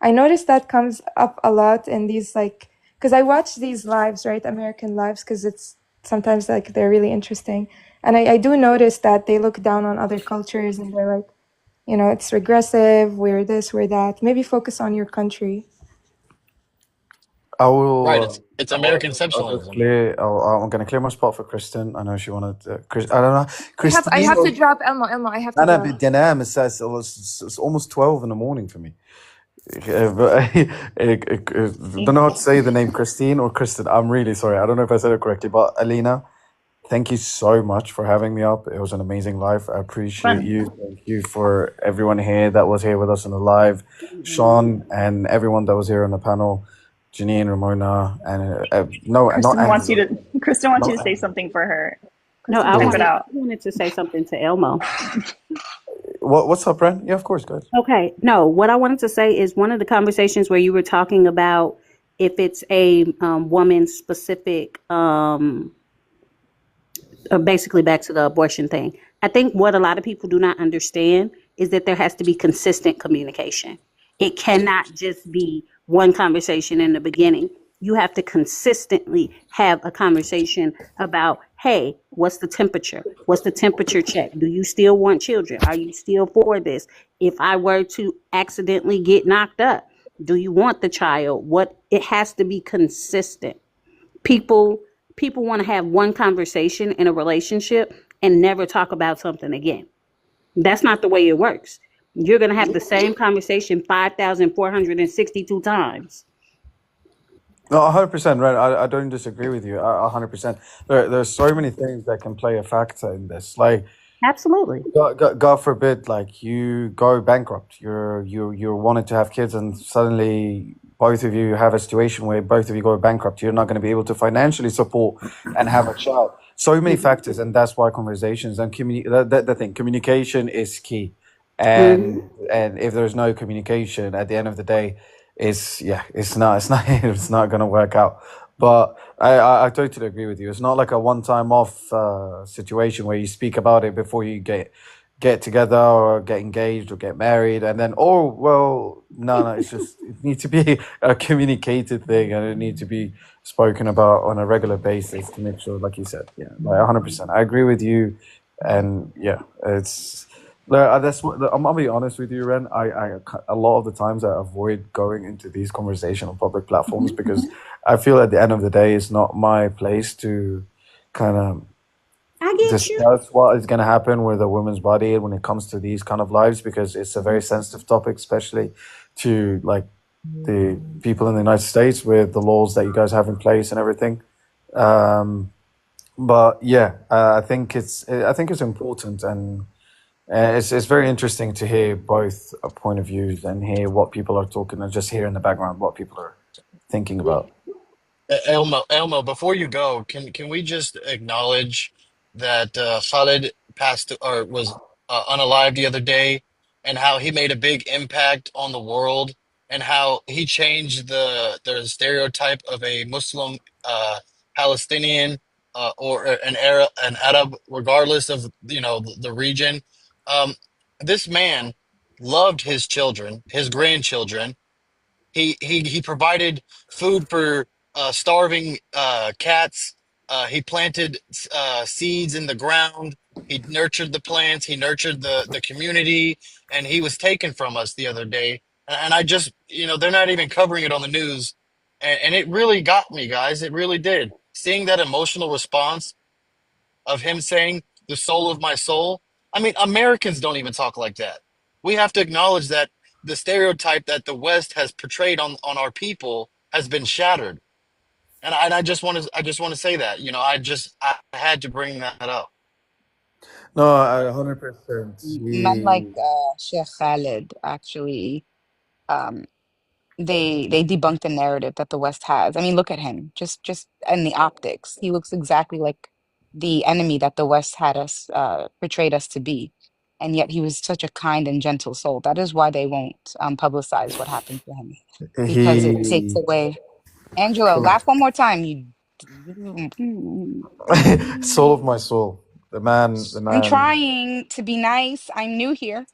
I noticed that comes up a lot in these, because I watch these lives, right? American lives, because it's sometimes like they're really interesting. And I do notice that they look down on other cultures and they're like, you know, it's regressive, we're this, we're that. Maybe focus on your country. I Right. will. It's I'll American just, I'll just exceptionalism. clear. I'm going to clear my spot for Kristen. I know she wanted. I don't know. I Christine. have to drop Elmo. I have to أنا drop. بتنام الساعة it's almost 12 in the morning for me. Don't know how to say the name Christine or Kristen. I'm really sorry. I don't know if I said it correctly, but Alina, thank you so much for having me up. It was an amazing live. I appreciate Fun. you. Thank you for everyone here that was here with us on the live. Sean and everyone that was here on the panel. Janine, Ramona, and no, not Angela. Kristen wants Not you to say something for her. No, Kristen, type it out. I wanted to say something to Elmo. What's up, Ren? Yeah, of course, guys. Okay. No, what I wanted to say is one of the conversations where you were talking about if it's a woman specific, basically back to the abortion thing. I think what a lot of people do not understand is that there has to be consistent communication. It cannot just be one conversation in the beginning. You have to consistently have a conversation about, hey, what's the temperature? What's the temperature check? Do you still want children? Are you still for this? If I were to accidentally get knocked up, do you want the child? It has to be consistent. People want to have one conversation in a relationship and never talk about something again. That's not the way it works. You're going to have the same conversation 5,462 times. No, 100%, right? I don't disagree with you. 100%. There's so many things that can play a factor in this. Like, absolutely. God forbid, like you go bankrupt. You're wanting to have kids, and suddenly both of you have a situation where both of you go bankrupt. You're not going to be able to financially support and have a child. So many factors, and that's why conversations and the thing, communication is key. And if there's no communication, at the end of the day, it's it's not gonna work out. But I totally agree with you. It's not like a one time off situation where you speak about it before you get together or get engaged or get married, and then no, it's just it needs to be a communicated thing, and it needs to be spoken about on a regular basis to make sure, like you said, yeah, like 100%. I agree with you, and yeah, it's. That's what I'm gonna be honest with you, Ren. A lot of the times I avoid going into these conversations on public platforms because I feel at the end of the day it's not my place to kind of discuss what is going to happen with a woman's body when it comes to these kind of lives, because it's a very sensitive topic, especially to like the people in the United States with the laws that you guys have in place and everything. But yeah, I think it's important, and it's very interesting to hear both point of views and hear what people are talking, and just hear in the background what people are thinking about. Elmo, before you go, can we just acknowledge that Khalid passed or was unalive the other day, and how he made a big impact on the world, and how he changed the stereotype of a Muslim Palestinian or an Arab, regardless of the region. Um, this man loved his children, his grandchildren. He provided food for starving cats. He planted seeds in the ground. He nurtured the plants. He nurtured the community, and he was taken from us the other day. And I just, they're not even covering it on the news, and it really got me, guys. It really did. Seeing that emotional response of him saying the soul of my soul. I mean, Americans don't even talk like that. We have to acknowledge that the stereotype that the West has portrayed on our people has been shattered. And I just want to say that, I had to bring that up. No, 100%. Men like Sheikh Khalid actually um, they debunk the narrative that the West has. I mean, look at him, just in the optics, he looks exactly like the enemy that the West had us portrayed us to be, and yet he was such a kind and gentle soul. That is why they won't publicize what happened to him, because it takes He away. Angelo, laugh one more time. You. soul of my soul. The I'm man. trying to be nice. I'm new here.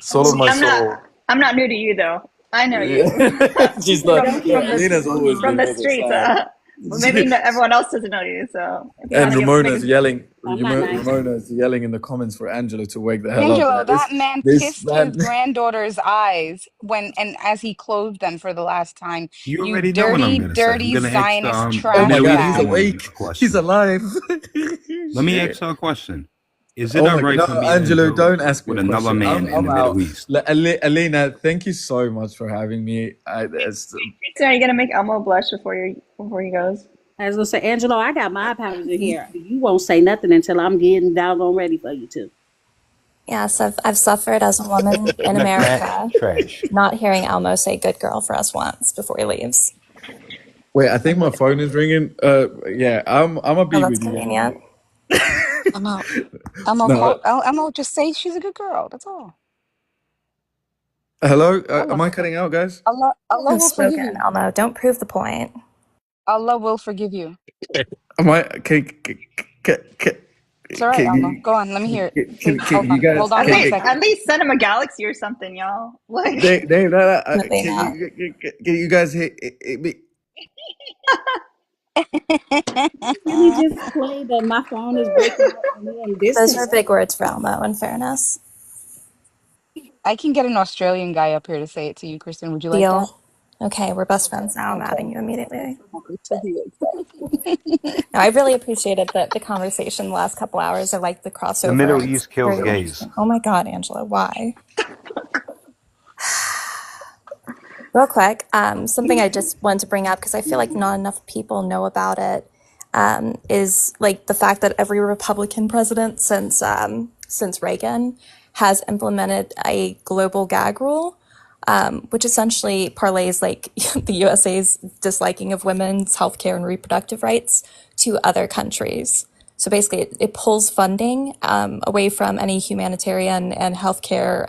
Soul of my I'm soul. not new to you though. I know you. She's not. from Lena's always from been the on the streets. side. Well, maybe everyone else doesn't know you, so if you And want to Ramona's yelling. I'm not nice. Ramona's yelling in the comments for Angelo to wake the hell up. Angelo, Like, that man this kissed his man. granddaughter's eyes as he closed them for the last time. You You already know what I'm dirty, gonna say. I'm dirty gonna ask Zionist Oh the trash my Middle God, East he's bag. woman awake. a question. He's alive. Let me Shit. ask her a question. Is it Oh all my God, right no, for me to Angelo, indulge don't ask me with a another question. man in I'm the out. Middle East? Alina, thank you so much for having me. So are you gonna make Elmo blush before he goes? I was gonna say, Angelo, I got my powers in here. You won't say nothing until I'm getting doggone ready for you to. Yes, I've suffered as a woman in America, Trash. not hearing Elmo say "good girl" for us once before he leaves. Wait, I think my phone is ringing. Yeah, I'm gonna Oh, be that's with you. convenient. No, Elmo, just say she's a good girl. That's all. hello. Am Allah, I cutting out, guys? Allah I've will forgive spoken, you. Elmo. Don't prove the point. Allah will forgive you. Am I? Can, It's all right, Elmo. Go on. Let me hear it. Please, hold you on. guys? Hold on At 1 least, second. send him a galaxy or something, y'all. Like, Dave, Definitely can not. you guys hear me? Really just play that my phone is breaking up and then Those are big disconnect. words for Elmo, in fairness. I can get an Australian guy up here to say it to you, Kristen. Would you like that? Deal. Okay, we're best friends now. I'm Okay. adding you immediately. Okay, so he likes that. No, I really appreciated the conversation the last couple hours. I liked the The crossover. Middle It's East kills very gays. interesting. Oh my God, Angela, why? Real quick, something I just wanted to bring up because I feel like not enough people know about it, is like the fact that every Republican president since Reagan has implemented a global gag rule, which essentially parlays like the USA's disliking of women's healthcare and reproductive rights to other countries. So basically, it pulls funding away from any humanitarian and healthcare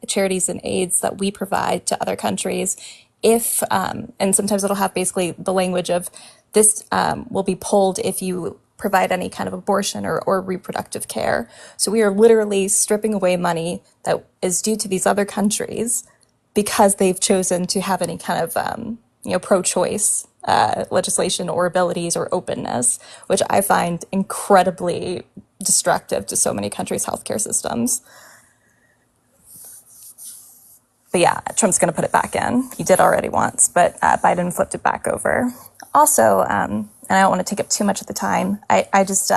charities and aids that we provide to other countries. And sometimes it'll have basically the language of this will be pulled if you provide any kind of abortion or reproductive care. So we are literally stripping away money that is due to these other countries because they've chosen to have any kind of pro-choice legislation or abilities or openness, which I find incredibly destructive to so many countries' healthcare systems. But yeah, Trump's going to put it back in. He did already once, but Biden flipped it back over. Also, and I don't want to take up too much of the time, I just,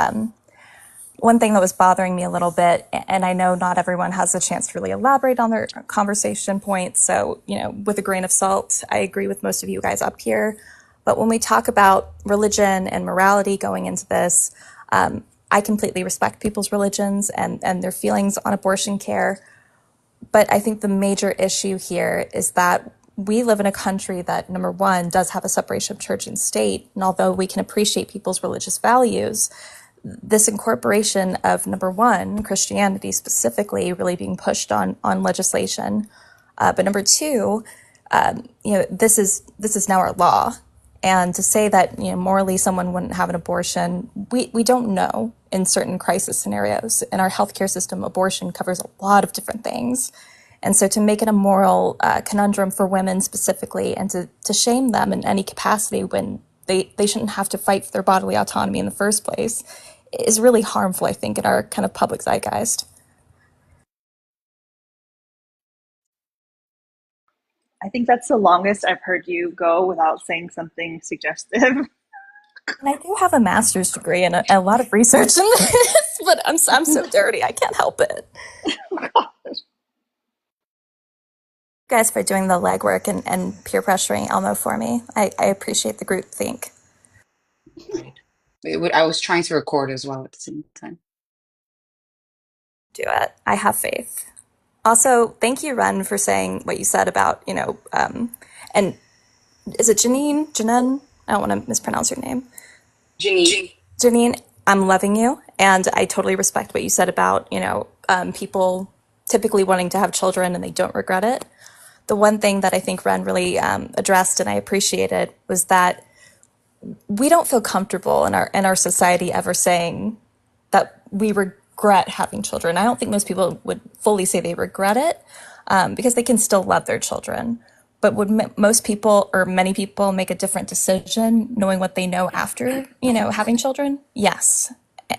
one thing that was bothering me a little bit, and I know not everyone has a chance to really elaborate on their conversation points, so, with a grain of salt, I agree with most of you guys up here. But when we talk about religion and morality going into this, I completely respect people's religions and their feelings on abortion care. But I think the major issue here is that we live in a country that, number one, does have a separation of church and state. And although we can appreciate people's religious values, this incorporation of, number one, Christianity specifically really being pushed on legislation. But number two, this is now our law. And to say that morally someone wouldn't have an abortion, we don't know in certain crisis scenarios. In our healthcare system, abortion covers a lot of different things. And so to make it a moral conundrum for women specifically and to shame them in any capacity when they shouldn't have to fight for their bodily autonomy in the first place is really harmful, I think, in our kind of public zeitgeist. I think that's the longest I've heard you go without saying something suggestive. And I do have a master's degree and a lot of research in this, but I'm so dirty, I can't help it. Guys for doing the legwork and peer pressuring Elmo for me. I appreciate the group think. I was trying to record as well at the same time. Do it. I have faith. Also, thank you, Ren, for saying what you said about, and is it Janine? I don't want to mispronounce your name. Janine, I'm loving you. And I totally respect what you said about, people typically wanting to have children and they don't regret it. The one thing that I think Ren really addressed and I appreciated was that we don't feel comfortable in our society ever saying that we regret having children. I don't think most people would fully say they regret it because they can still love their children. but would most people or many people make a different decision knowing what they know after, having children? Yes.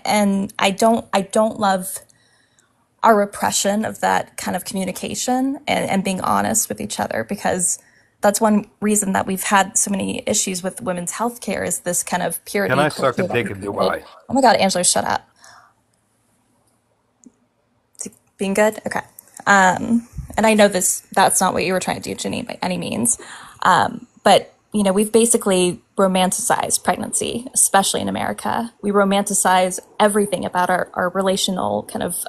And I don't love our repression of that kind of communication and being honest with each other, because that's one reason that we've had so many issues with women's healthcare is this kind of purity. Can I suck a culture dick that and we do created. I? Oh my God, Angela, shut up. Is it being good? Okay. And I know that's not what you were trying to do, Ginny, by any means. But, we've basically romanticized pregnancy, especially in America. We romanticize everything about our relational kind of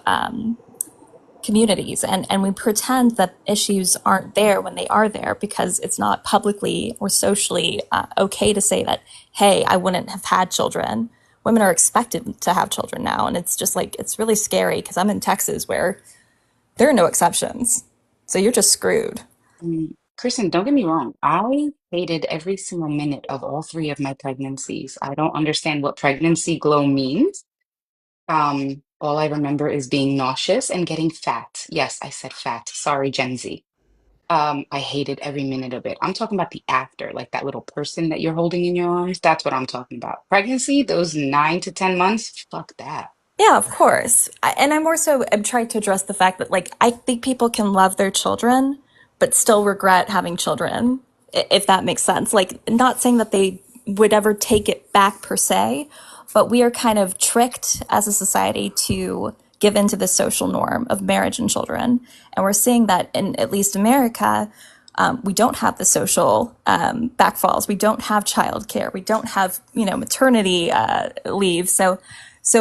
communities, and we pretend that issues aren't there when they are there, because it's not publicly or socially okay to say that, hey, I wouldn't have had children. Women are expected to have children now, and it's just like, it's really scary, because I'm in Texas where there are no exceptions. So you're just screwed. Kristen, don't get me wrong. I hated every single minute of all 3 of my pregnancies. I don't understand what pregnancy glow means. All I remember is being nauseous and getting fat. Yes, I said fat. Sorry, Gen Z. I hated every minute of it. I'm talking about the after, like that little person that you're holding in your arms. That's what I'm talking about. Pregnancy, those 9 to 10 months, fuck that. Yeah, of course. And I'm trying to address the fact that, like, I think people can love their children, but still regret having children, if that makes sense. Like, not saying that they would ever take it back per se, but we are kind of tricked as a society to give into the social norm of marriage and children. And we're seeing that in at least America, we don't have the social backfalls. We don't have childcare. We don't have, maternity leave. So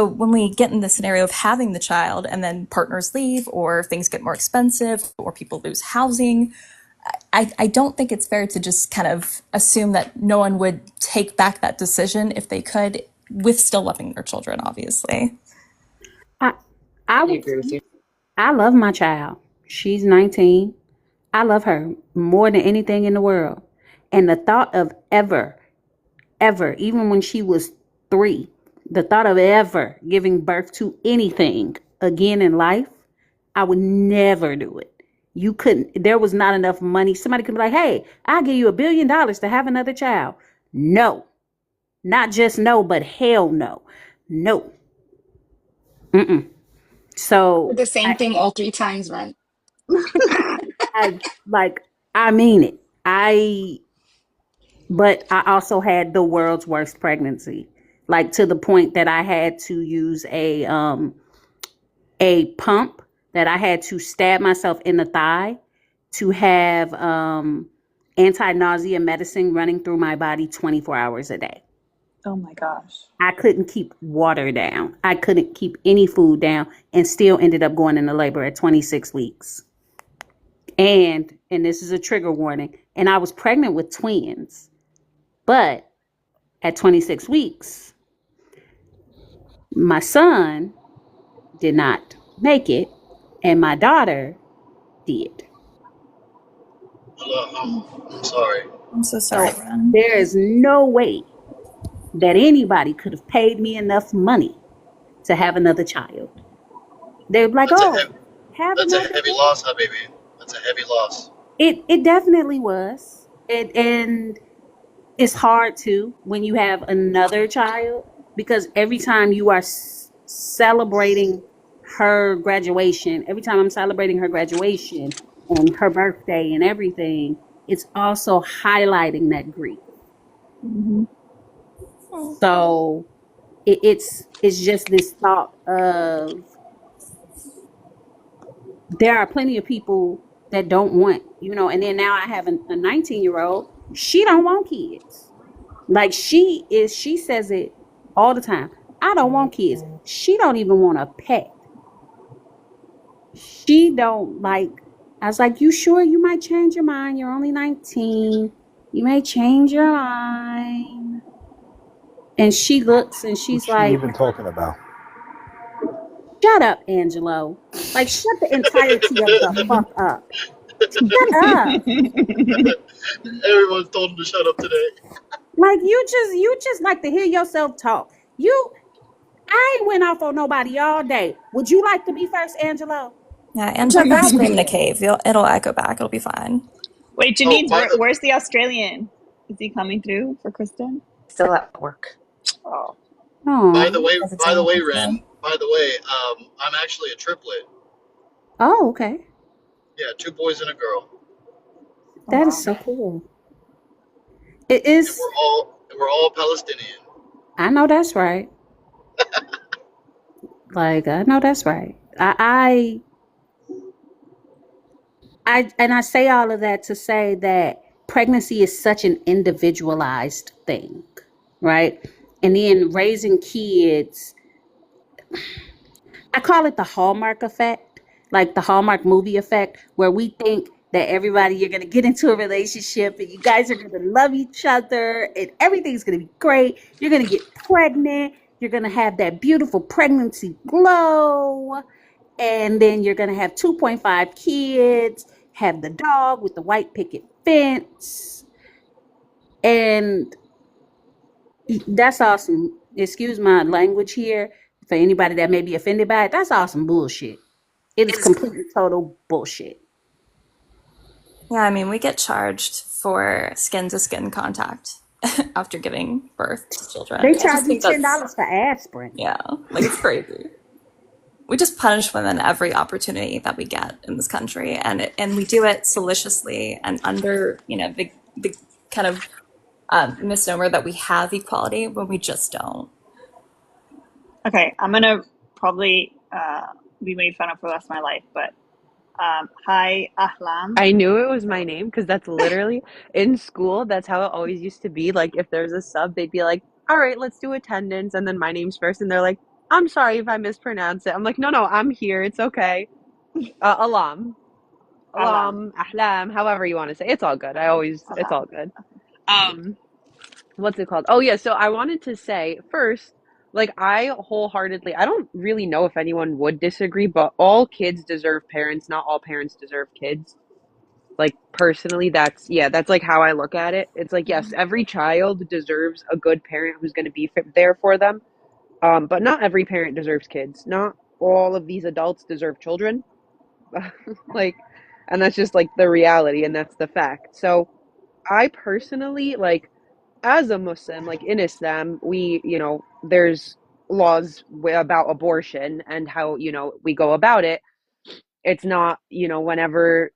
when we get in the scenario of having the child and then partners leave or things get more expensive or people lose housing, I don't think it's fair to just kind of assume that no one would take back that decision if they could, with still loving their children, obviously. I would. I love my child. She's 19. I love her more than anything in the world. And the thought of ever, even when she was 3, the thought of ever giving birth to anything again in life, I would never do it. You couldn't, there was not enough money. Somebody could be like, hey, I'll give you $1 billion to have another child. No, not just no, but hell no. No. Mm-mm. So The same thing all 3 times, right? I mean it. But I also had the world's worst pregnancy, like to the point that I had to use a pump that I had to stab myself in the thigh to have anti-nausea medicine running through my body 24 hours a day. Oh my gosh. I couldn't keep water down. I couldn't keep any food down, and still ended up going into labor at 26 weeks. And this is a trigger warning, and I was pregnant with twins. But at 26 weeks, my son did not make it, and my daughter did. I'm sorry. I'm so sorry, So Ren. there is no way that anybody could have paid me enough money to have another child. They'd be like, That's oh, have that's a another heavy baby. loss, huh, baby? That's a heavy loss. It definitely was. And it's hard too when you have another child, because every time you are celebrating her graduation, every time I'm celebrating her graduation and her birthday and everything, it's also highlighting that grief. Mm-hmm. So it's just this thought of, there are plenty of people that don't want, and then now I have a 19-year-old. She don't want kids. Like she says it all the time. I don't want kids. She don't even want a pet. She don't like. I was like, you sure? You might change your mind. You're only 19. You may change your mind. And she looks and she's What's she like, even talking about? shut up, Angelo. Like, shut the entirety of the fuck up. Shut up. Everyone's told him to shut up today. Like, you just like to hear yourself talk. I ain't went off on nobody all day. Would you like to be first, Angelo? Yeah, Angela, go scream in the cave. It'll echo back. It'll be fine. Wait, Oh, Janine's, where's the Australian? Is he coming through for Kristen? Still at work. Oh. Oh. by the way, Ren. By the way, I'm actually a triplet. Oh, okay. Yeah, 2 boys and a girl. That is so cool. It And is. we're all Palestinian. I know that's right. Like, I know that's right. I say all of that to say that pregnancy is such an individualized thing, right? And then raising kids, I call it the Hallmark effect, like the Hallmark movie effect, where we think that everybody, you're going to get into a relationship and you guys are going to love each other and everything's going to be great. You're going to get pregnant. You're going to have that beautiful pregnancy glow. And then you're going to have 2.5 kids, have the dog with the white picket fence. And that's awesome. Excuse my language here for anybody that may be offended by it. That's awesome bullshit. It is completely total bullshit. Yeah, I mean, we get charged for skin-to-skin contact after giving birth to children. They I just charge you think that's, $10 for aspirin. yeah, like it's crazy. We just punish women every opportunity that we get in this country, and we do it solicitously and under, you know, the kind of misnomer that we have equality when we just don't. Okay, I'm gonna probably be made fun of for the rest of my life, but hi, Ahlam. I knew it was my name because that's literally in school. That's how it always used to be. Like if there's a sub, they'd be like, "All right, let's do attendance," and then my name's first, and they're like, "I'm sorry if I mispronounce it." I'm like, "No, I'm here. It's okay." Alam, Ahlam, however you want to say. It's all good. It's all good. What's it called? Oh yeah. So I wanted to say first, like I wholeheartedly, I don't really know if anyone would disagree, but all kids deserve parents. Not all parents deserve kids. Like personally, that's like how I look at it. It's like, yes, every child deserves a good parent who's going to be there for them. But not every parent deserves kids. Not all of these adults deserve children. Like, and that's just like the reality, and that's the fact. So I personally, like, as a Muslim, like in Islam, we, there's laws about abortion and how, we go about it. It's not, whenever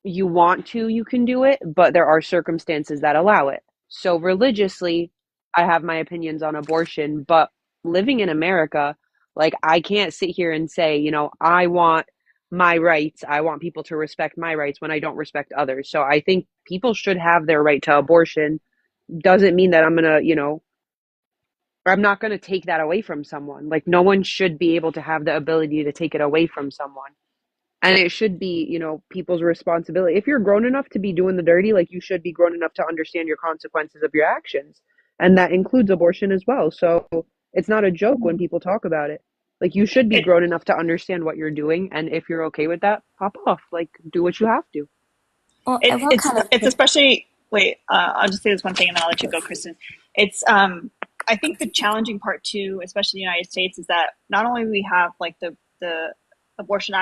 you want to, you can do it, but there are circumstances that allow it. So religiously, I have my opinions on abortion, but living in America, like I can't sit here and say, I want my rights. I want people to respect my rights when I don't respect others. So I think people should have their right to abortion. Doesn't mean that I'm not going to take that away from someone. Like no one should be able to have the ability to take it away from someone. And it should be, people's responsibility. If you're grown enough to be doing the dirty, like you should be grown enough to understand your consequences of your actions. And that includes abortion as well. So it's not a joke when people talk about it. Like you should be grown enough to understand what you're doing. And if you're okay with that, pop off. Like do what you have to. Well, It's especially, wait, I'll just say this one thing and then I'll let you go, Kristen. It's, I think the challenging part too, especially in the United States, is that not only we have like the abortion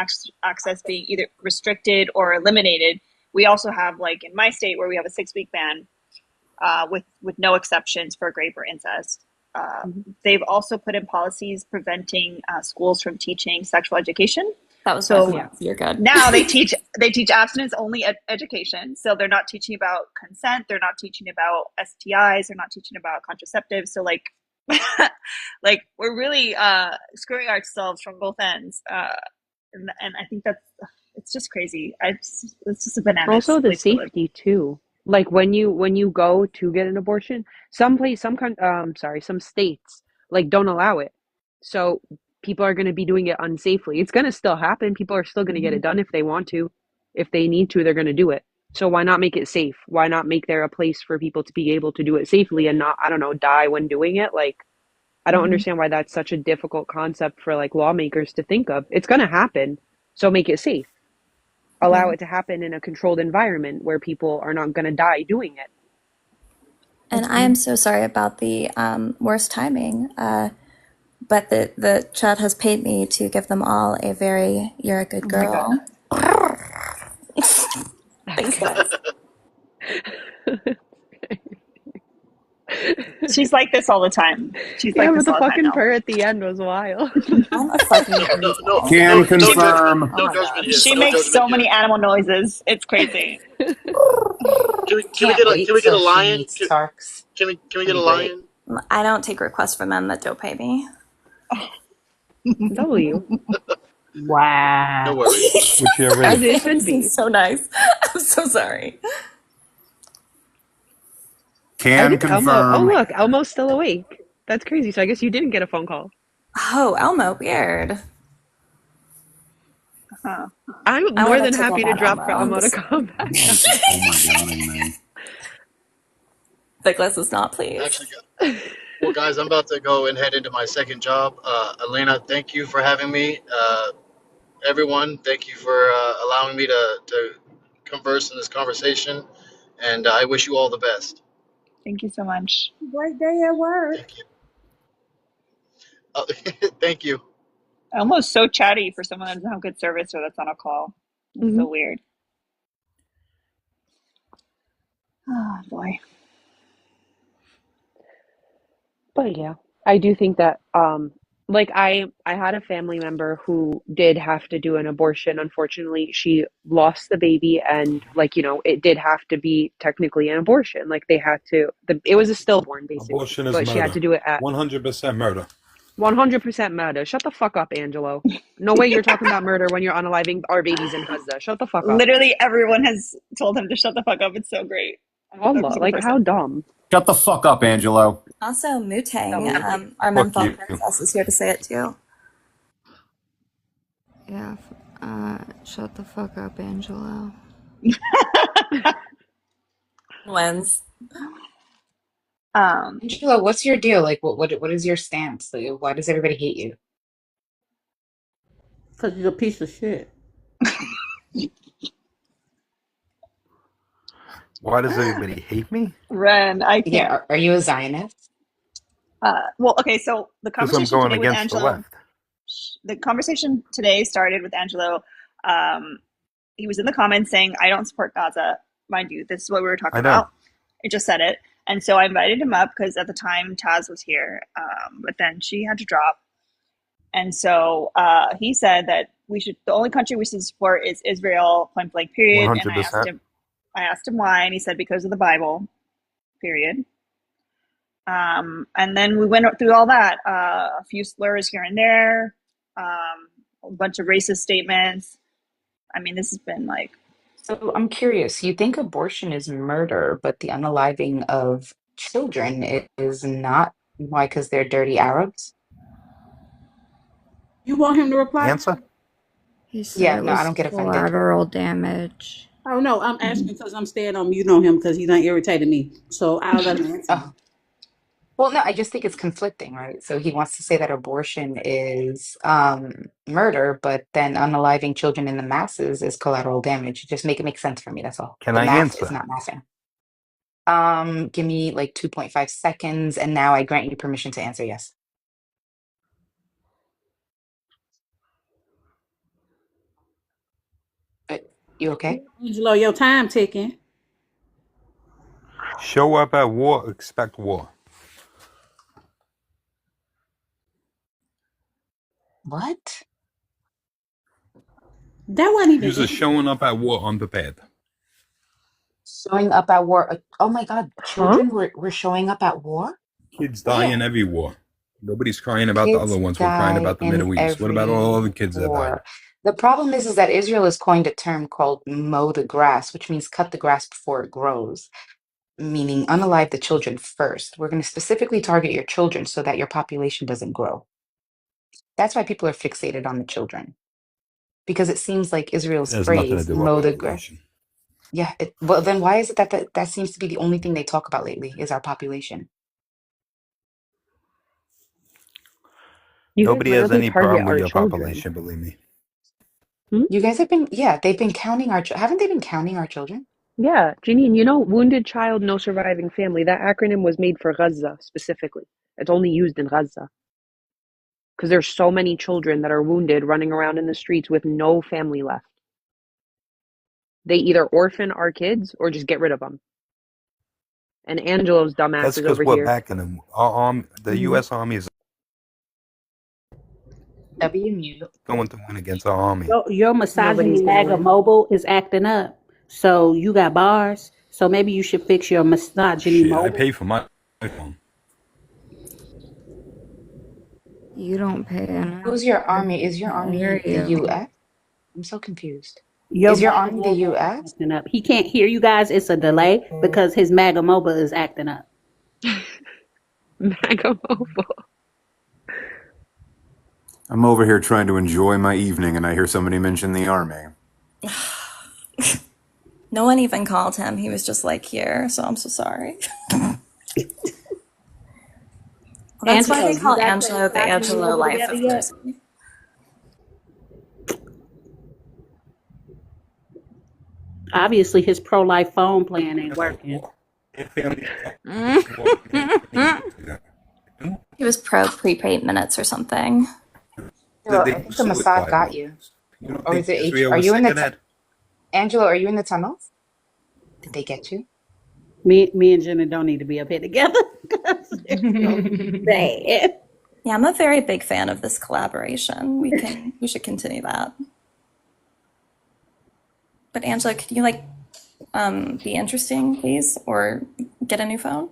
access being either restricted or eliminated, we also have, like in my state, where we have a 6-week ban with no exceptions for rape or incest. They've also put in policies preventing schools from teaching sexual education. That was so you're good. Now they teach abstinence only education. So they're not teaching about consent. They're not teaching about STIs. They're not teaching about contraceptives. So like, like we're really screwing ourselves from both ends. And I think it's just crazy. It's just a bananas. Also the place to live. safety too. Like when you go to get an abortion, some states like don't allow it. So people are going to be doing it unsafely. It's going to still happen. People are still going to get it done if they want to. If they need to, they're going to do it. So why not make it safe? Why not make there a place for people to be able to do it safely and not, I don't know, die when doing it? Like, I don't understand why that's such a difficult concept for like lawmakers to think of. It's going to happen. So make it safe. Allow it to happen in a controlled environment where people are not going to die doing it. And I am so sorry about the worst timing. But the chat has paid me to give them all a very "you're a good girl." Thanks, guys. She's like this all the time. She's Yeah, like but this the all the time fucking now. purr at the end was wild. I'm a fucking Can She confirm. Oh my god. she makes so many animal noises. It's crazy. Can't Can wait we get a till she lion? meets Tarks. Can we It'll get a be great. lion? I don't take requests from men that don't pay me. W. No Wow. worries. Which you As already. it Damn, you should seem be. so nice. I'm so sorry. I Can think Elmo. Oh, confirm. look, Elmo's still awake. That's crazy. So I guess you didn't get a phone call. Oh, Elmo, weird. Huh. I'm I more want to than tickle happy to that drop for Elmo. Elmo to come back up. Oh my god, man. Nicholas is not pleased. Actually, well, guys, I'm about to go and head into my second job. Elena, thank you for having me. Everyone, thank you for allowing me to converse in this conversation. And I wish you all the best. Thank you so much. Great day at work. Thank you. Thank you. Almost so chatty for someone that doesn't have good service or that's on a call. It's so weird. Oh boy. But yeah, I do think that like I had a family member who did have to do an abortion. Unfortunately, she lost the baby and like, it did have to be technically an abortion. Like they had to it was a stillborn basically, Abortion is but she had murder. to do it at 100% murder. 100% murder. Shut the fuck up, Angelo. No way you're talking about murder when you're unaliving our babies in Gaza. Shut the fuck up. Literally everyone has told him to shut the fuck up. It's so great. Every Allah, single like how person. dumb. Shut the fuck up, Angelo. Also, Mutang, Dumb. our Fuck menthol you. princess, is here to say it too. Yeah, shut the fuck up, Angelo. Wins. Angela, what's your deal? Like, what is your stance? Like, why does everybody hate you? Because you're a piece of shit. Why does everybody hate me? Ren, I can't. Yeah, are you a Zionist? Well, okay, so the Because I'm conversation going today with against the Angelo, left. the conversation today started with Angelo. He was in the comments saying, I don't support Gaza. Mind you, this is what we were talking I know. about. I just said it. And so I invited him up because at the time Taz was here, but then she had to drop. And so he said that the only country we should support is Israel, point blank, period. And I 100%. asked him why, and he said because of the Bible, period. And then we went through all that, a few slurs here and there, a bunch of racist statements. I mean, this has been like. So I'm curious. You think abortion is murder, but the unaliving of children is not? Why? Because they're dirty Arabs? You want him to reply? Answer? He said Yeah, it no, I was don't get offended. collateral damage. Oh, no, I'm asking because I'm staying on mute on him because he's not irritating me. So I'll let him answer. Oh, well, no, I just think it's conflicting, right? So he wants to say that abortion is murder, but then unaliving children in the masses is collateral damage. Just make it make sense for me. That's all. Can The I math is answer? not mathing. Give me like 2.5 seconds, and now I grant you permission to answer yes. You okay? Angelo, your time ticking. Show up at war, expect war. What? That wasn't even You're showing up at war unprepared. Showing up at war. Oh my God, Huh? children were showing up at war? Kids die in every war. Nobody's crying about the Kids other ones. We're crying die about the in Middle East. What about all every the kids that died? war. The problem is that Israel has coined a term called mow the grass, which means cut the grass before it grows, meaning unalive the children first. We're going to specifically target your children so that your population doesn't grow. That's why people are fixated on the children, because it seems like Israel's It has nothing to phrase, do with mow the grass. population. Yeah, well, then why is it that seems to be the only thing they talk about lately is our population? You guys Nobody has literally any target problem with our your children. population, believe me. You guys have been, yeah, they've been counting haven't they been counting our children? Yeah, Janine, wounded child, no surviving family. That acronym was made for Gaza specifically. It's only used in Gaza. Because there's so many children that are wounded running around in the streets with no family left. They either orphan our kids or just get rid of them. And Angelo's dumbass That's is because over we're here. backing them. Our army, the Mhm. U.S. Army is WMU. going to win against our army. Your Nobody's misogyny gonna MAGA win. mobile is acting up. So you got bars. So maybe you should fix your misogyny Shit, I mobile. pay for my iPhone. You don't pay enough. Who's your army? Is your I hear army the you. US? I'm so confused. Your Is your MAGA army the mobile is US? acting up. He can't hear you guys. It's a delay because his MAGA mobile is acting up. MAGA mobile. I'm over here trying to enjoy my evening, and I hear somebody mention the army. No one even called him. He was just like here, so I'm so sorry. Well, that's why Angelo, they you call got your Angelo the misogyny Angelo mobile Life together of yet? Jersey. Obviously, his pro-life phone plan ain't working. He was pro prepaid minutes or something. Angelo, They I do think the Mossad suicide got bombers. you. You don't Or think is it H? Israel Are was you in sick the of that? Angelo, are you in the tunnels? Did they get you? Me and Jenna don't need to be up here together. Bad. Yeah, I'm a very big fan of this collaboration. We should continue that. But Angela, could you be interesting, please, or get a new phone?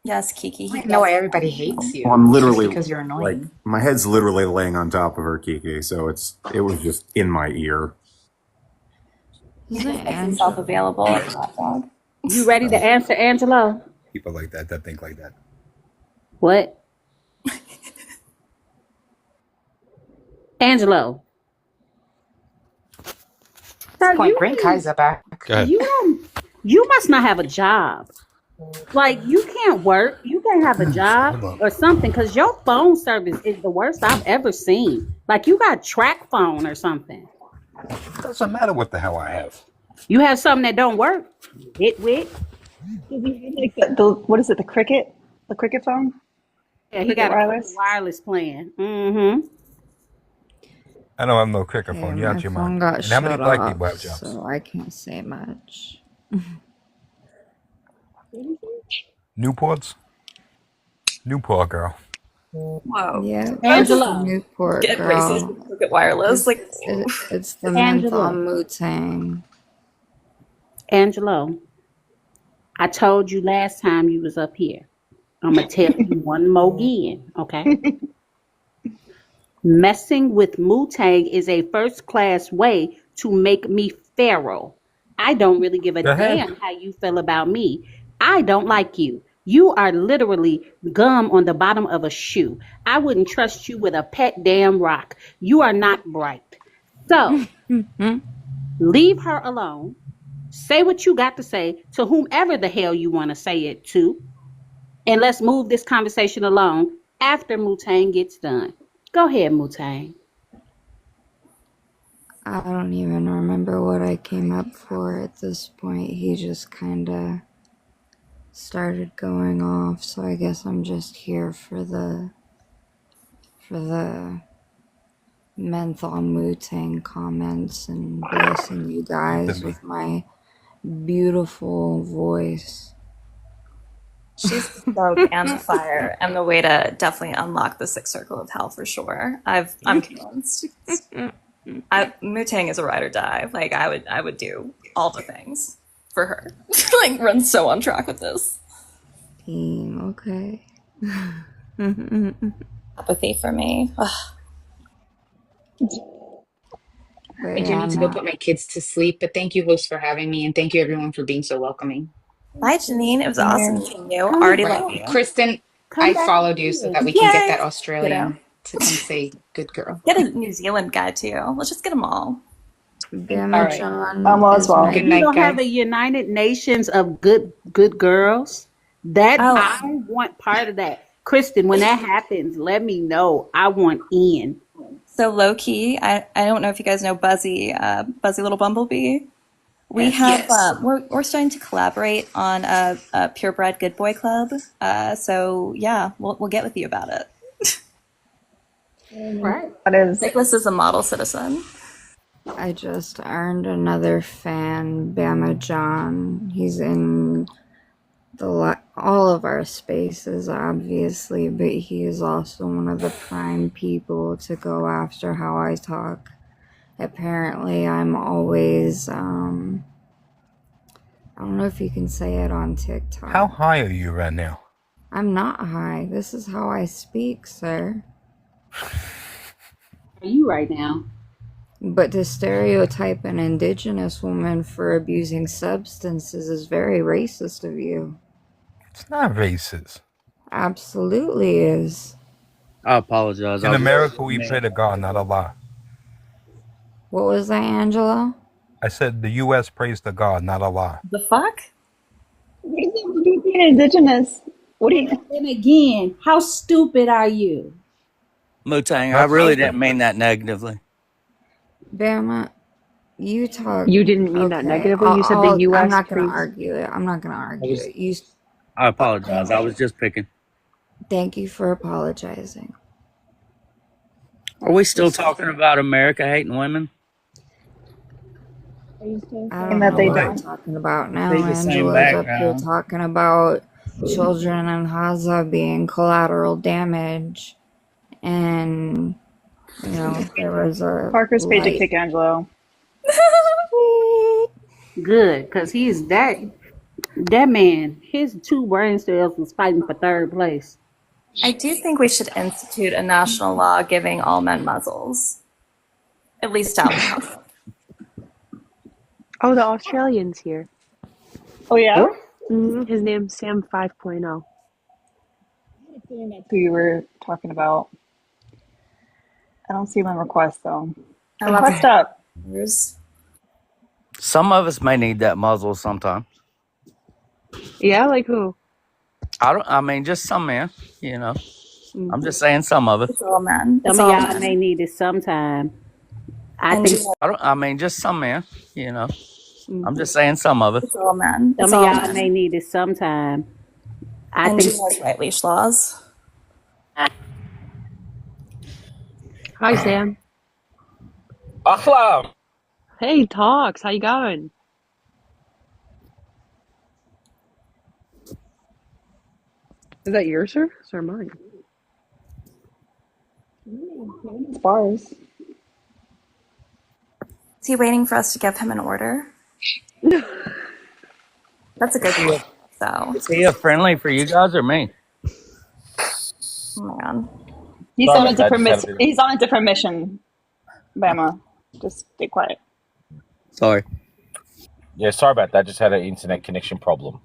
Yes, Kiki. I He know why gets everybody hates Well, you. I'm It's just literally because you're annoying. my head's literally laying on top of her, Kiki. So it was just in my ear. He Isn't just makes Angela? himself available like a hot dog. You ready to answer, Angelo? People like that think like that. What? Angelo. What's Sir, the point? Bring Kaiser back. Go ahead. You must not have a job. Like you can't work, you can't have a job or something because your phone service is the worst I've ever seen. Like you got track phone or something. Doesn't matter what the hell I have. You have something that don't work. Nitwit. Does he have like the what is it? The cricket? The cricket phone? Yeah, he Cricket got a wireless? wireless plan. Mm-hmm. I don't have no cricket Hey, phone. You're my out your phone mind. got And how many shut black people off, have jobs? so I can't say much. Newports? Newport girl. Whoa. Yeah, it's the Angelo. Newport Get braces girl. with Cricket Wireless. It's the menthol Angelo. Wu-Tang. Angelo. I told you last time you was up here. I'm gonna tell you one more again, okay? Messing with Wu-Tang is a first-class way to make me feral. I don't really give a Go ahead. damn how you feel about me. I don't like you. You are literally gum on the bottom of a shoe. I wouldn't trust you with a pet damn rock. You are not bright. So, leave her alone. Say what you got to say to whomever the hell you want to say it to. And let's move this conversation along after Wu-Tang gets done. Go ahead, Wu-Tang. I don't even remember what I came up for at this point. He just kind of started going off, so I guess I'm just here for the menthol Wu-Tang comments and blessing you guys with my beautiful voice. She's the smoke and the fire and the way to definitely unlock the sixth circle of hell for sure. I'm convinced. Mutang is a ride or die. Like I would do all the things for her. Like run so on track with this. Team, okay. Apathy for me. Ugh. I do need to go put my kids to sleep, but thank you, host, for having me, and thank you, everyone, for being so welcoming. Bye, Janine. It was awesome meeting you. Come Already back. love you. Kristen, Come I back followed you so again. that we can get Yay! that Australian to come say good girl. Get a New Zealand guy too. Let's just get them all. Right. As well. Good You night, don't have guys. a United Nations of good girls. That I want part of that. Kristen, when that happens, let me know. I want in. So low key, I don't know if you guys know Buzzy, Buzzy Little Bumblebee. We have we're starting to collaborate on a purebred good boy club. So yeah, we'll get with you about it. Right. That is Nicholas is a model citizen. I just earned another fan, Bama John. He's in all of our spaces, obviously, but he is also one of the prime people to go after how I talk. Apparently, I'm always, I don't know if you can say it on TikTok. How high are you right now? I'm not high. This is how I speak, sir. Are you right now? But to stereotype an indigenous woman for abusing substances is very racist of you. It's not racist. Absolutely is. I apologize. In America, we pray to God, not Allah. What was that, Angelo? I said the U.S. prays to God, not Allah. The fuck? What does that have to do with being indigenous? What do you? And again, how stupid are you? Mutang, I That's really stupid. didn't mean that negatively. Bama, you talk. You didn't mean that negatively. You said the U.S. I'm not gonna prays. argue it. I'm not gonna argue it. You. I apologize. I was just picking. Thank you for apologizing. Are we still talking about America hating women? Are you still I saying don't that know they what we're don't? talking about now. See the same Angela's up here background. talking about children in Gaza being collateral damage, and you know there was a Parker's paid to light. kick Angelo. Good, because he's that man. His two brain cells was fighting for third place. I do think we should institute a national law giving all men muzzles. At least down south. Oh, the Australian's here. Oh yeah. His name's Sam 5.0. I feeling that's who you were talking about. I don't see him in request though. I love Request up. Some of us may need that muzzle sometime. Yeah, like who? I mean, just some men, you know. I'm just saying some of it. It's all men. Some It's of all y'all men. may need it sometime. And I mean, just some men, you know. I'm just saying some of it. It's all men. Some It's of all y'all men. may need it sometime. And she knows white leash laws. Hi, Sam. Akhlam. Hey, Talks. How you going? Is that your service or mine? It's bars. Is he waiting for us to give him an order? That's a good question. So, Is he a friendly for you guys or me? oh man. He's Sorry on a about that, different just had a bit He's on a different mission. Bama, just stay quiet. Sorry. Yeah, sorry about that. Just had an internet connection problem.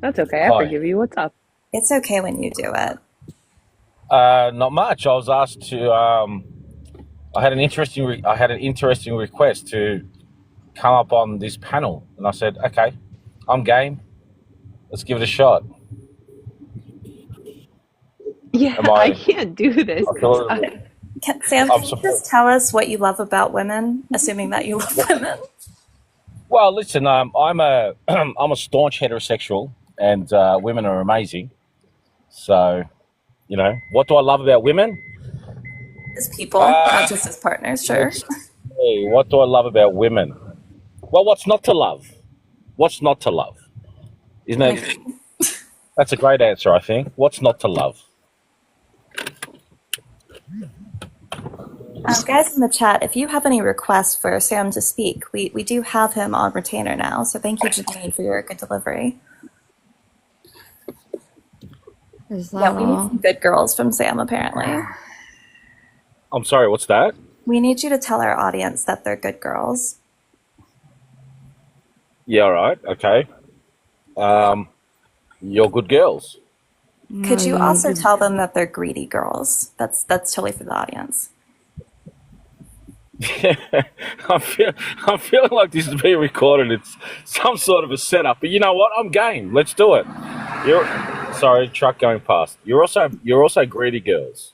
That's okay. I Hi. forgive you. What's up? It's okay when you do it. Not much. I was asked to. I had an interesting request to come up on this panel, and I said, "Okay, I'm game. Let's give it a shot." Yeah, I can't do this. Sam, can you just tell us what you love about women, assuming that you love women? Well, listen, I'm a I'm a staunch heterosexual, and women are amazing. So, you know, what do I love about women? As people, not just as partners, sure. Hey, what do I love about women? Well, what's not to love? What's not to love? Isn't it? That's a great answer, I think. What's not to love? Guys in the chat, if you have any requests for Sam to speak, we do have him on retainer now. So thank you, Janine, for your good delivery. Is that Yeah, we need all? some good girls from Sam, apparently. I'm sorry, what's that? We need you to tell our audience that they're good girls. Yeah, all right, okay. You're good girls. Could you also tell them that they're greedy girls? That's totally for the audience. I'm feeling like this is being recorded. It's some sort of a setup. But you know what? I'm game. Let's do it. Sorry, truck going past. You're also greedy girls.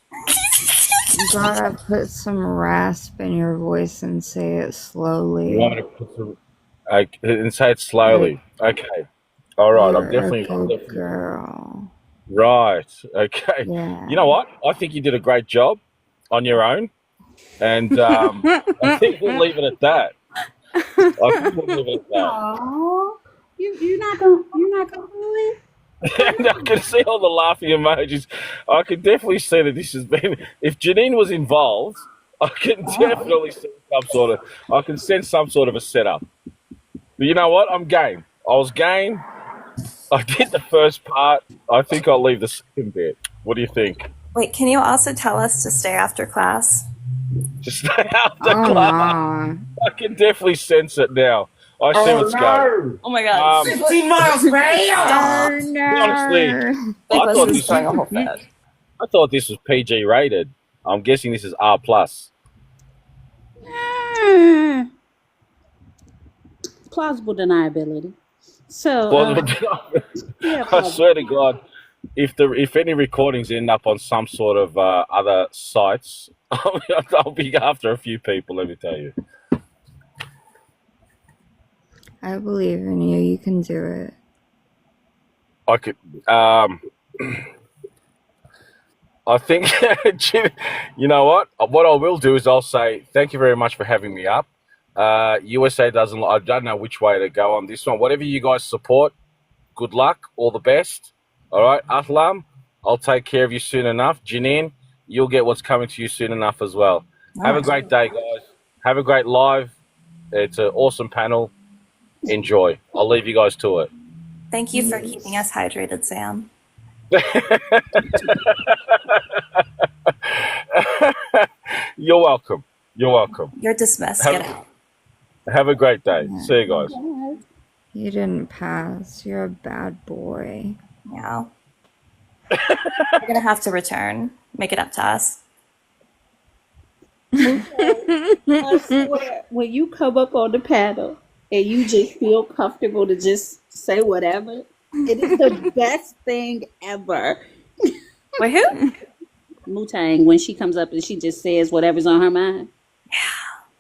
You gotta put some rasp in your voice and say it slowly. You want me to put some and say it slowly. Okay. All right. I'm You're definitely a good girl. right. Okay. Yeah. You know what? I think you did a great job on your own. And I think we'll leave it at that. I think we'll leave it at that. Aww. You're not gonna do it? And I can see all the laughing emojis. I can definitely see that this has been. If Janine was involved, I can definitely see some sort of. I can sense some sort of a setup. But you know what? I'm game. I was game. I did the first part. I think I'll leave the second bit. What do you think? Wait, can you also tell us to stay after class? Just stay after class. No. I can definitely sense it now. I see what's going. Oh my god. 15 miles per hour. Honestly, Nicholas thought is this throwing a whole fit. I thought this was PG rated. I'm guessing this is R plus. Plausible deniability. So, yeah, I swear to God, if any recordings end up on some sort of other sites, I'll be after a few people. Let me tell you. I believe in you. You can do it. I could. I think, you know what? What I will do is I'll say thank you very much for having me up. USA doesn't. I don't know which way to go on this one. Whatever you guys support, good luck. All the best. All right, Atlam, I'll take care of you soon enough. Janine, you'll get what's coming to you soon enough as well. Have a great day, guys. Have a great live. It's an awesome panel. Enjoy. I'll leave you guys to it. Thank you for keeping us hydrated, Sam. You're welcome. You're welcome. You're dismissed. Get out. Have a great day. See you guys. You didn't pass. You're a bad boy. Yeah. You're gonna have to return. Make it up to us. I swear, when you come up on the panel and you just feel comfortable to just say whatever, it is the best thing ever. Wait, who? Wu-Tang, when she comes up and she just says whatever's on her mind. Yeah.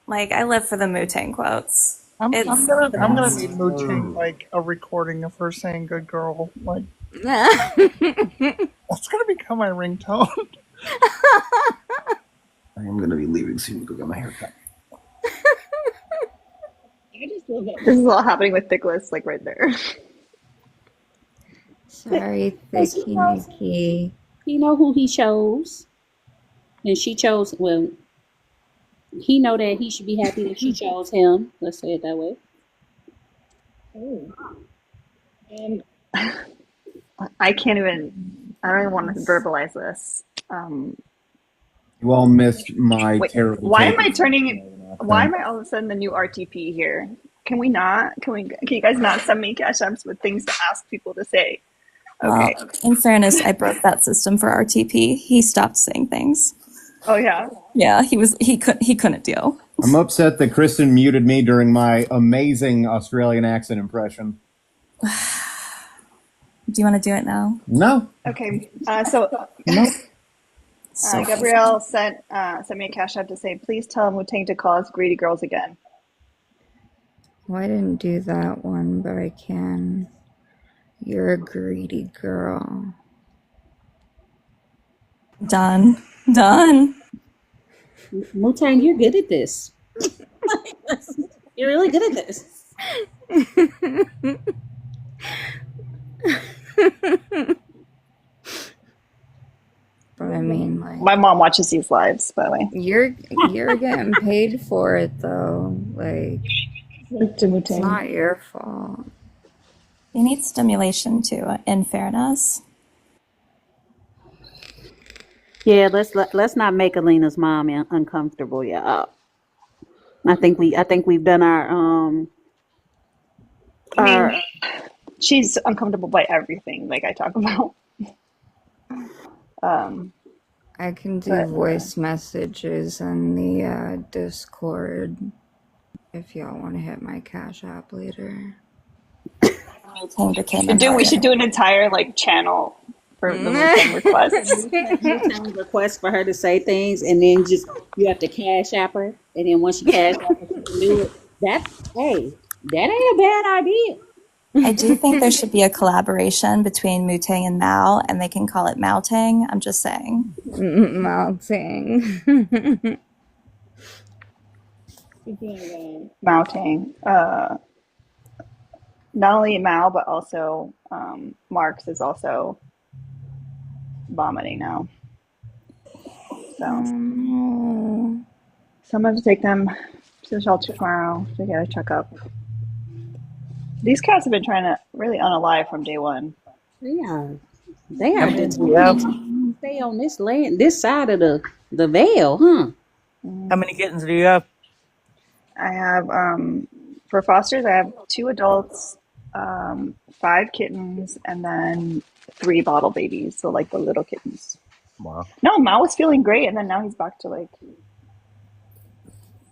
Like, I live for the Wu-Tang quotes. I'm gonna need Wu-Tang, like a recording of her saying "good girl." Like that's gonna become my ringtone. I am going to be leaving soon to go get my haircut. I just love it. This is all happening with Nicholas, like right there. Sorry, Thicky Nicky. You know who he chose, and she chose. Well, he know that he should be happy that she chose him. Let's say it that way. Oh. And I can't even. I don't even want to verbalize this. You all missed my Wait, terrible. why am I turning? Why am I all of a sudden the new RTP here? Can we not? Can you guys not send me cash apps with things to ask people to say? Okay. Well, in fairness, I broke that system for RTP. He stopped saying things. Oh yeah. Yeah, he couldn't deal. I'm upset that Kristen muted me during my amazing Australian accent impression. Do you want to do it now? No. Okay. So. No. Gabrielle sent me a cash app to say, please tell Wu-Tang to call us greedy girls again. Well, I didn't do that one, but I can. You're a greedy girl. Done. Wu-Tang, you're good at this. You're really good at this. But I mean, like, my mom watches these lives, by the way. You're getting paid for it though. Like, it's not your fault. You need stimulation too, in fairness. Yeah, let's not make Alina's mom uncomfortable, y'all. I think we've done our she's uncomfortable by everything, like I talk about. I can do voice messages in the Discord if y'all want to hit my cash app later. We should do an entire like channel for the Wu-Tang requests. Wu-Tang request for her to say things, and then just you have to cash app her, and then once you cash app her, she can do it. That ain't a bad idea. I do think there should be a collaboration between Wu-Tang and Mao, and they can call it Mao-Tang. I'm just saying. Mao-Tang. Speaking of Mao Tang, not only Mao but also Marx is also vomiting now. So I'm gonna have to take them to the shelter tomorrow to get a checkup. These cats have been trying to really unalive from day one. They How are many do you determined have? to stay on this land, this side of the veil, huh? How many kittens do you have? I have for fosters, I have 2 adults, 5 kittens, and then 3 bottle babies. So like the little kittens. Wow. No, Mao was feeling great, and then now he's back to like.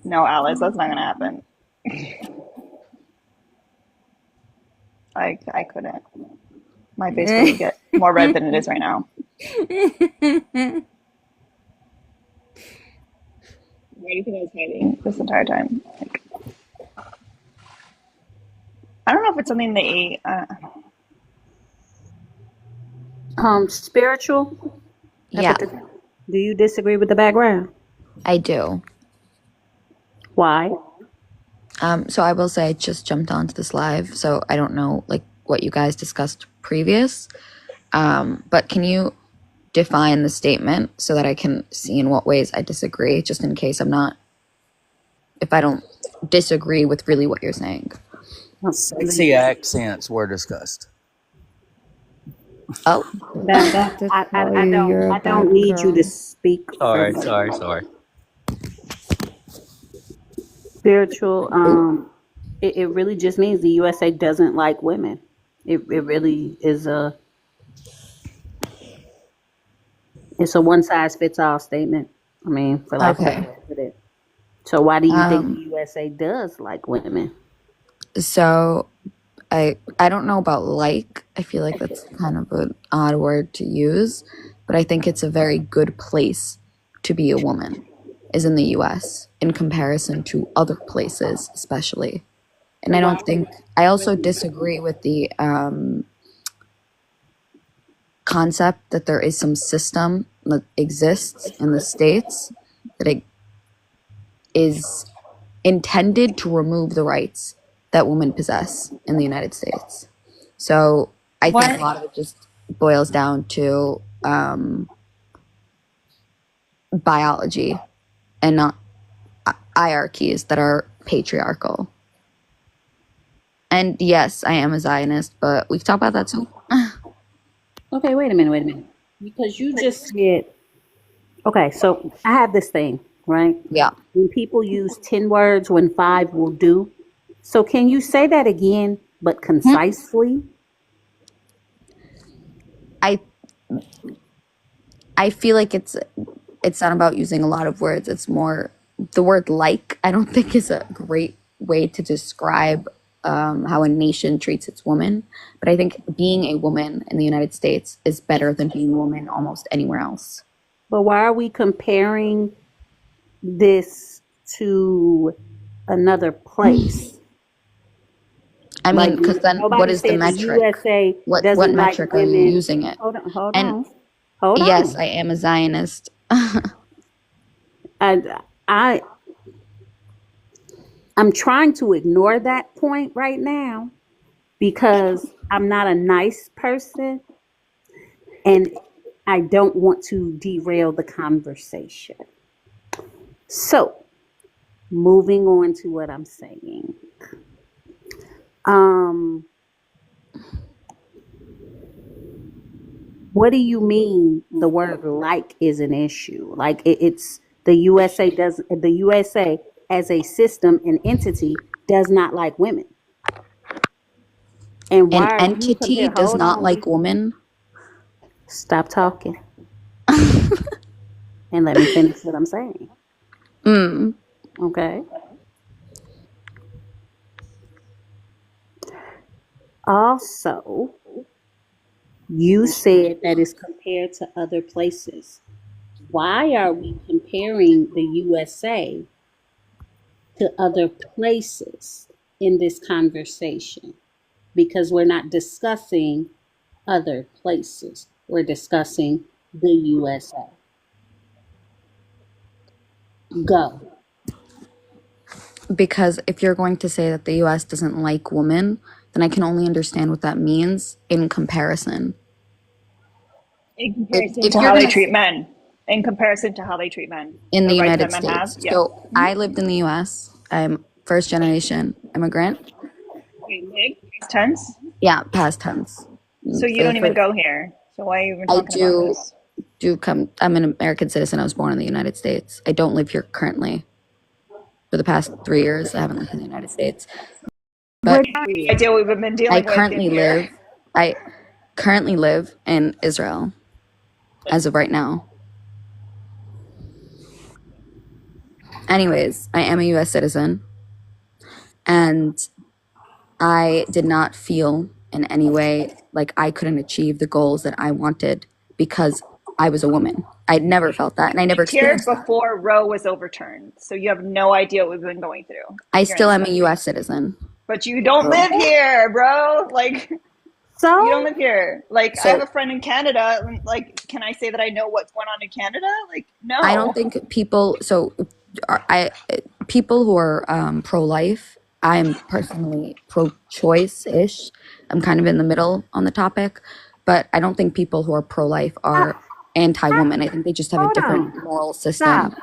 No, Alice, that's not gonna happen. I couldn't. My face wouldn't get more red than it is right now. Why do you think I was hiding this entire time? Like, I don't know if it's something they eat. Spiritual. Yeah, Do you disagree with the background? I do. Why? So I will say I just jumped onto this live, so I don't know like what you guys discussed previous. But can you define the statement so that I can see in what ways I disagree, just in case if I don't disagree with really what you're saying. Sexy accents were discussed. Oh, I don't need you to speak for Sorry. spiritual. It really just means the USA doesn't like women. It really is it's a one size fits all statement. I mean, for lack of a better way to put it. So why do you think the USA does like women? So I don't know about like. I feel like that's kind of an odd word to use, but I think it's a very good place to be a woman is in the US in comparison to other places, especially. And I also disagree with the concept that there is some system that exists in the States that it is intended to remove the rights that women possess in the United States. So I think a lot of it just boils down to biology and not hierarchies that are patriarchal. And yes, I am a Zionist, but we can talk about that too. Okay, wait a minute. Because you just said, okay, so I have this thing, right? Yeah. When people use 10 words when 5 will do. So can you say that again, but concisely? I feel like it's not about using a lot of words. It's more the word like, I don't think is a great way to describe how a nation treats its woman. But I think being a woman in the United States is better than being a woman almost anywhere else. But why are we comparing this to another place? I mean, because then what is the metric? USA what doesn't metric like are you women. using it? Hold on. Yes, I am a Zionist. And I'm trying to ignore that point right now because I'm not a nice person and I don't want to derail the conversation. So, moving on to what I'm saying. What do you mean the word like is an issue? Like it's the USA as a system and entity does not like women. And why An are you entity does not like women. Stop talking. And let me finish what I'm saying. Okay. Also, you said that it's compared to other places. Why are we comparing the USA to other places in this conversation? Because we're not discussing other places. We're discussing the USA. Go. Because if you're going to say that the US doesn't like women, then I can only understand what that means in comparison. In comparison If to you're how they gonna treat men. In comparison to how they treat men. in the The rights that United men have. States. Yeah. So I lived in the US. I'm first generation immigrant. Wait, live? Past tense? Yeah, past tense. So you don't even go here. So why are you even I talking about this? do come. I'm an American citizen. I was born in the United States. I don't live here currently. For the past 3 years, I haven't lived in the United States. But Idea we've been dealing with in here. I currently live in Israel as of right now. Anyways, I am a US citizen, and I did not feel in any way like I couldn't achieve the goals that I wanted because I was a woman. I'd never felt that, and I never Here experienced that. before Roe was overturned. So you have no idea what we've been going through. I here in still this am a country. US citizen. But you don't live here, bro. Like, so you don't live here. Like, I So- have a friend in Canada. Like, can I say that I know what's going on in Canada? Like, no. I don't think people. So, people who are pro-life. I'm personally pro-choice ish. I'm kind of in the middle on the topic, but I don't think people who are pro-life are anti-woman. I think they just have a Hold different on. moral system.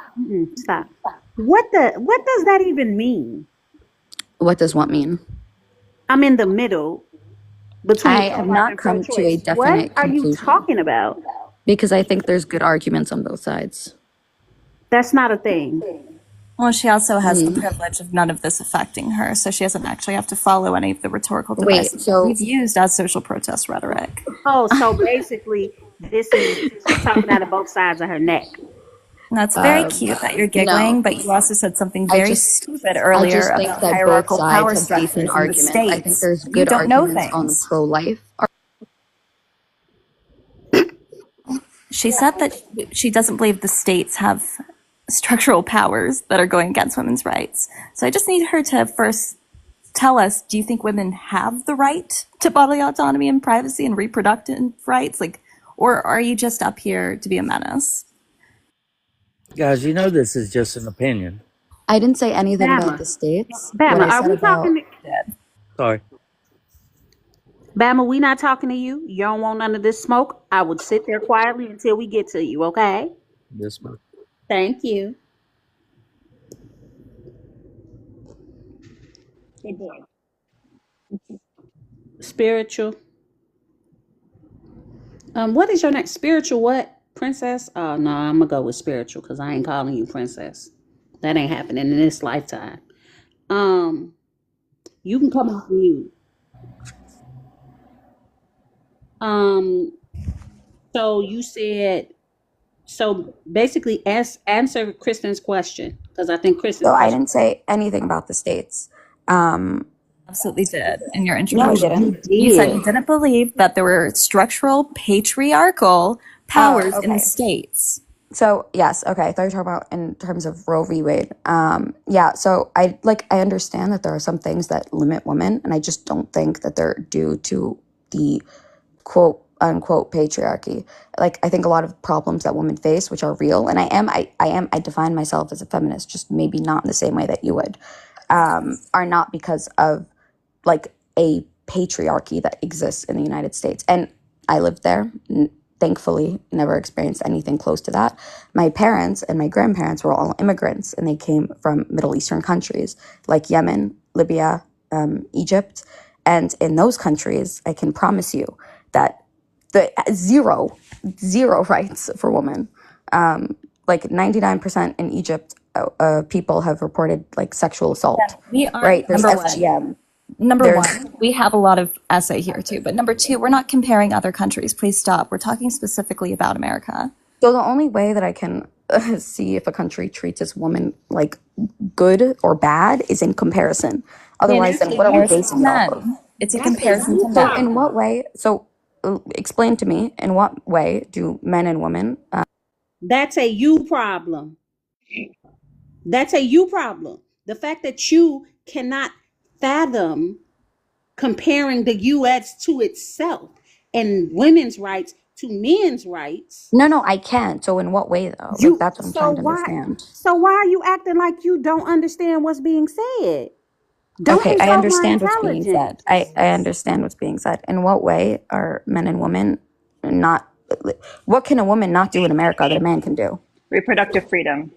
Stop. Stop. What does that even mean? What does what mean? I'm in the middle between I have pro-life not and come to a pro-choice. definite What are you conclusion talking about? because I think there's good arguments on both sides. That's not a thing. Well, she also has the privilege of none of this affecting her, so she doesn't actually have to follow any of the rhetorical devices that we've used as social protest rhetoric. Oh, so basically, this is she's talking out of both sides of her neck. And that's very cute that you're giggling, but you also said something very stupid earlier I just think about that both hierarchical sides power have structures decent in the arguments. states. I think there's You good don't know arguments on things. pro-life. She said that she doesn't believe the states have structural powers that are going against women's rights. So I just need her to first tell us, do you think women have the right to bodily autonomy and privacy and reproductive rights? Like, or are you just up here to be a menace? Guys, you know this is just an opinion. I didn't say anything about Bama. the states. Bama, What I are said we about talking? Sorry. Bama, we not talking to you. You don't want none of this smoke. I would sit there quietly until we get to you, okay? This one. Thank you. Good boy. Spiritual. What is your name? Spiritual what? Princess? Oh no, I'm gonna go with spiritual because I ain't calling you princess. That ain't happening in this lifetime. You can come off mute. So you said so basically answer Kristen's question because I think Kristen's So I question. didn't say anything about the states. Absolutely did in your No, introduction. you didn't. You said you didn't believe that there were structural patriarchal powers in the states. So yes, okay. I thought you were talking about in terms of Roe v. Wade. Yeah. So I understand that there are some things that limit women, and I just don't think that they're due to the quote unquote patriarchy. Like I think a lot of problems that women face, which are real, and I define myself as a feminist, just maybe not in the same way that you would, are not because of like a patriarchy that exists in the United States. And I lived there. Thankfully, never experienced anything close to that. My parents and my grandparents were all immigrants, and they came from Middle Eastern countries like Yemen, Libya, Egypt. And in those countries, I can promise you that the zero rights for women. Like 99% in Egypt, people have reported like sexual assault. We are right? There's number FGM. one. Number one, we have a lot of essay here too. But number two, we're not comparing other countries. Please stop. We're talking specifically about America. So the only way that I can see if a country treats its woman like good or bad is in comparison. Otherwise, then what are we basing it off of? It's a comparison to So men. in what way? So explain to me, in what way do men and women? That's a you problem. That's a you problem. The fact that you cannot fathom comparing the U.S. to itself and women's rights to men's rights. No, I can't. So in what way though? Like that's what I'm trying to understand. So why are you acting like you don't understand what's being said? Don't Okay, I insult my understand what's being intelligence. said. I understand what's being said. In what way are men and women not? What can a woman not do in America that a man can do? Reproductive freedom.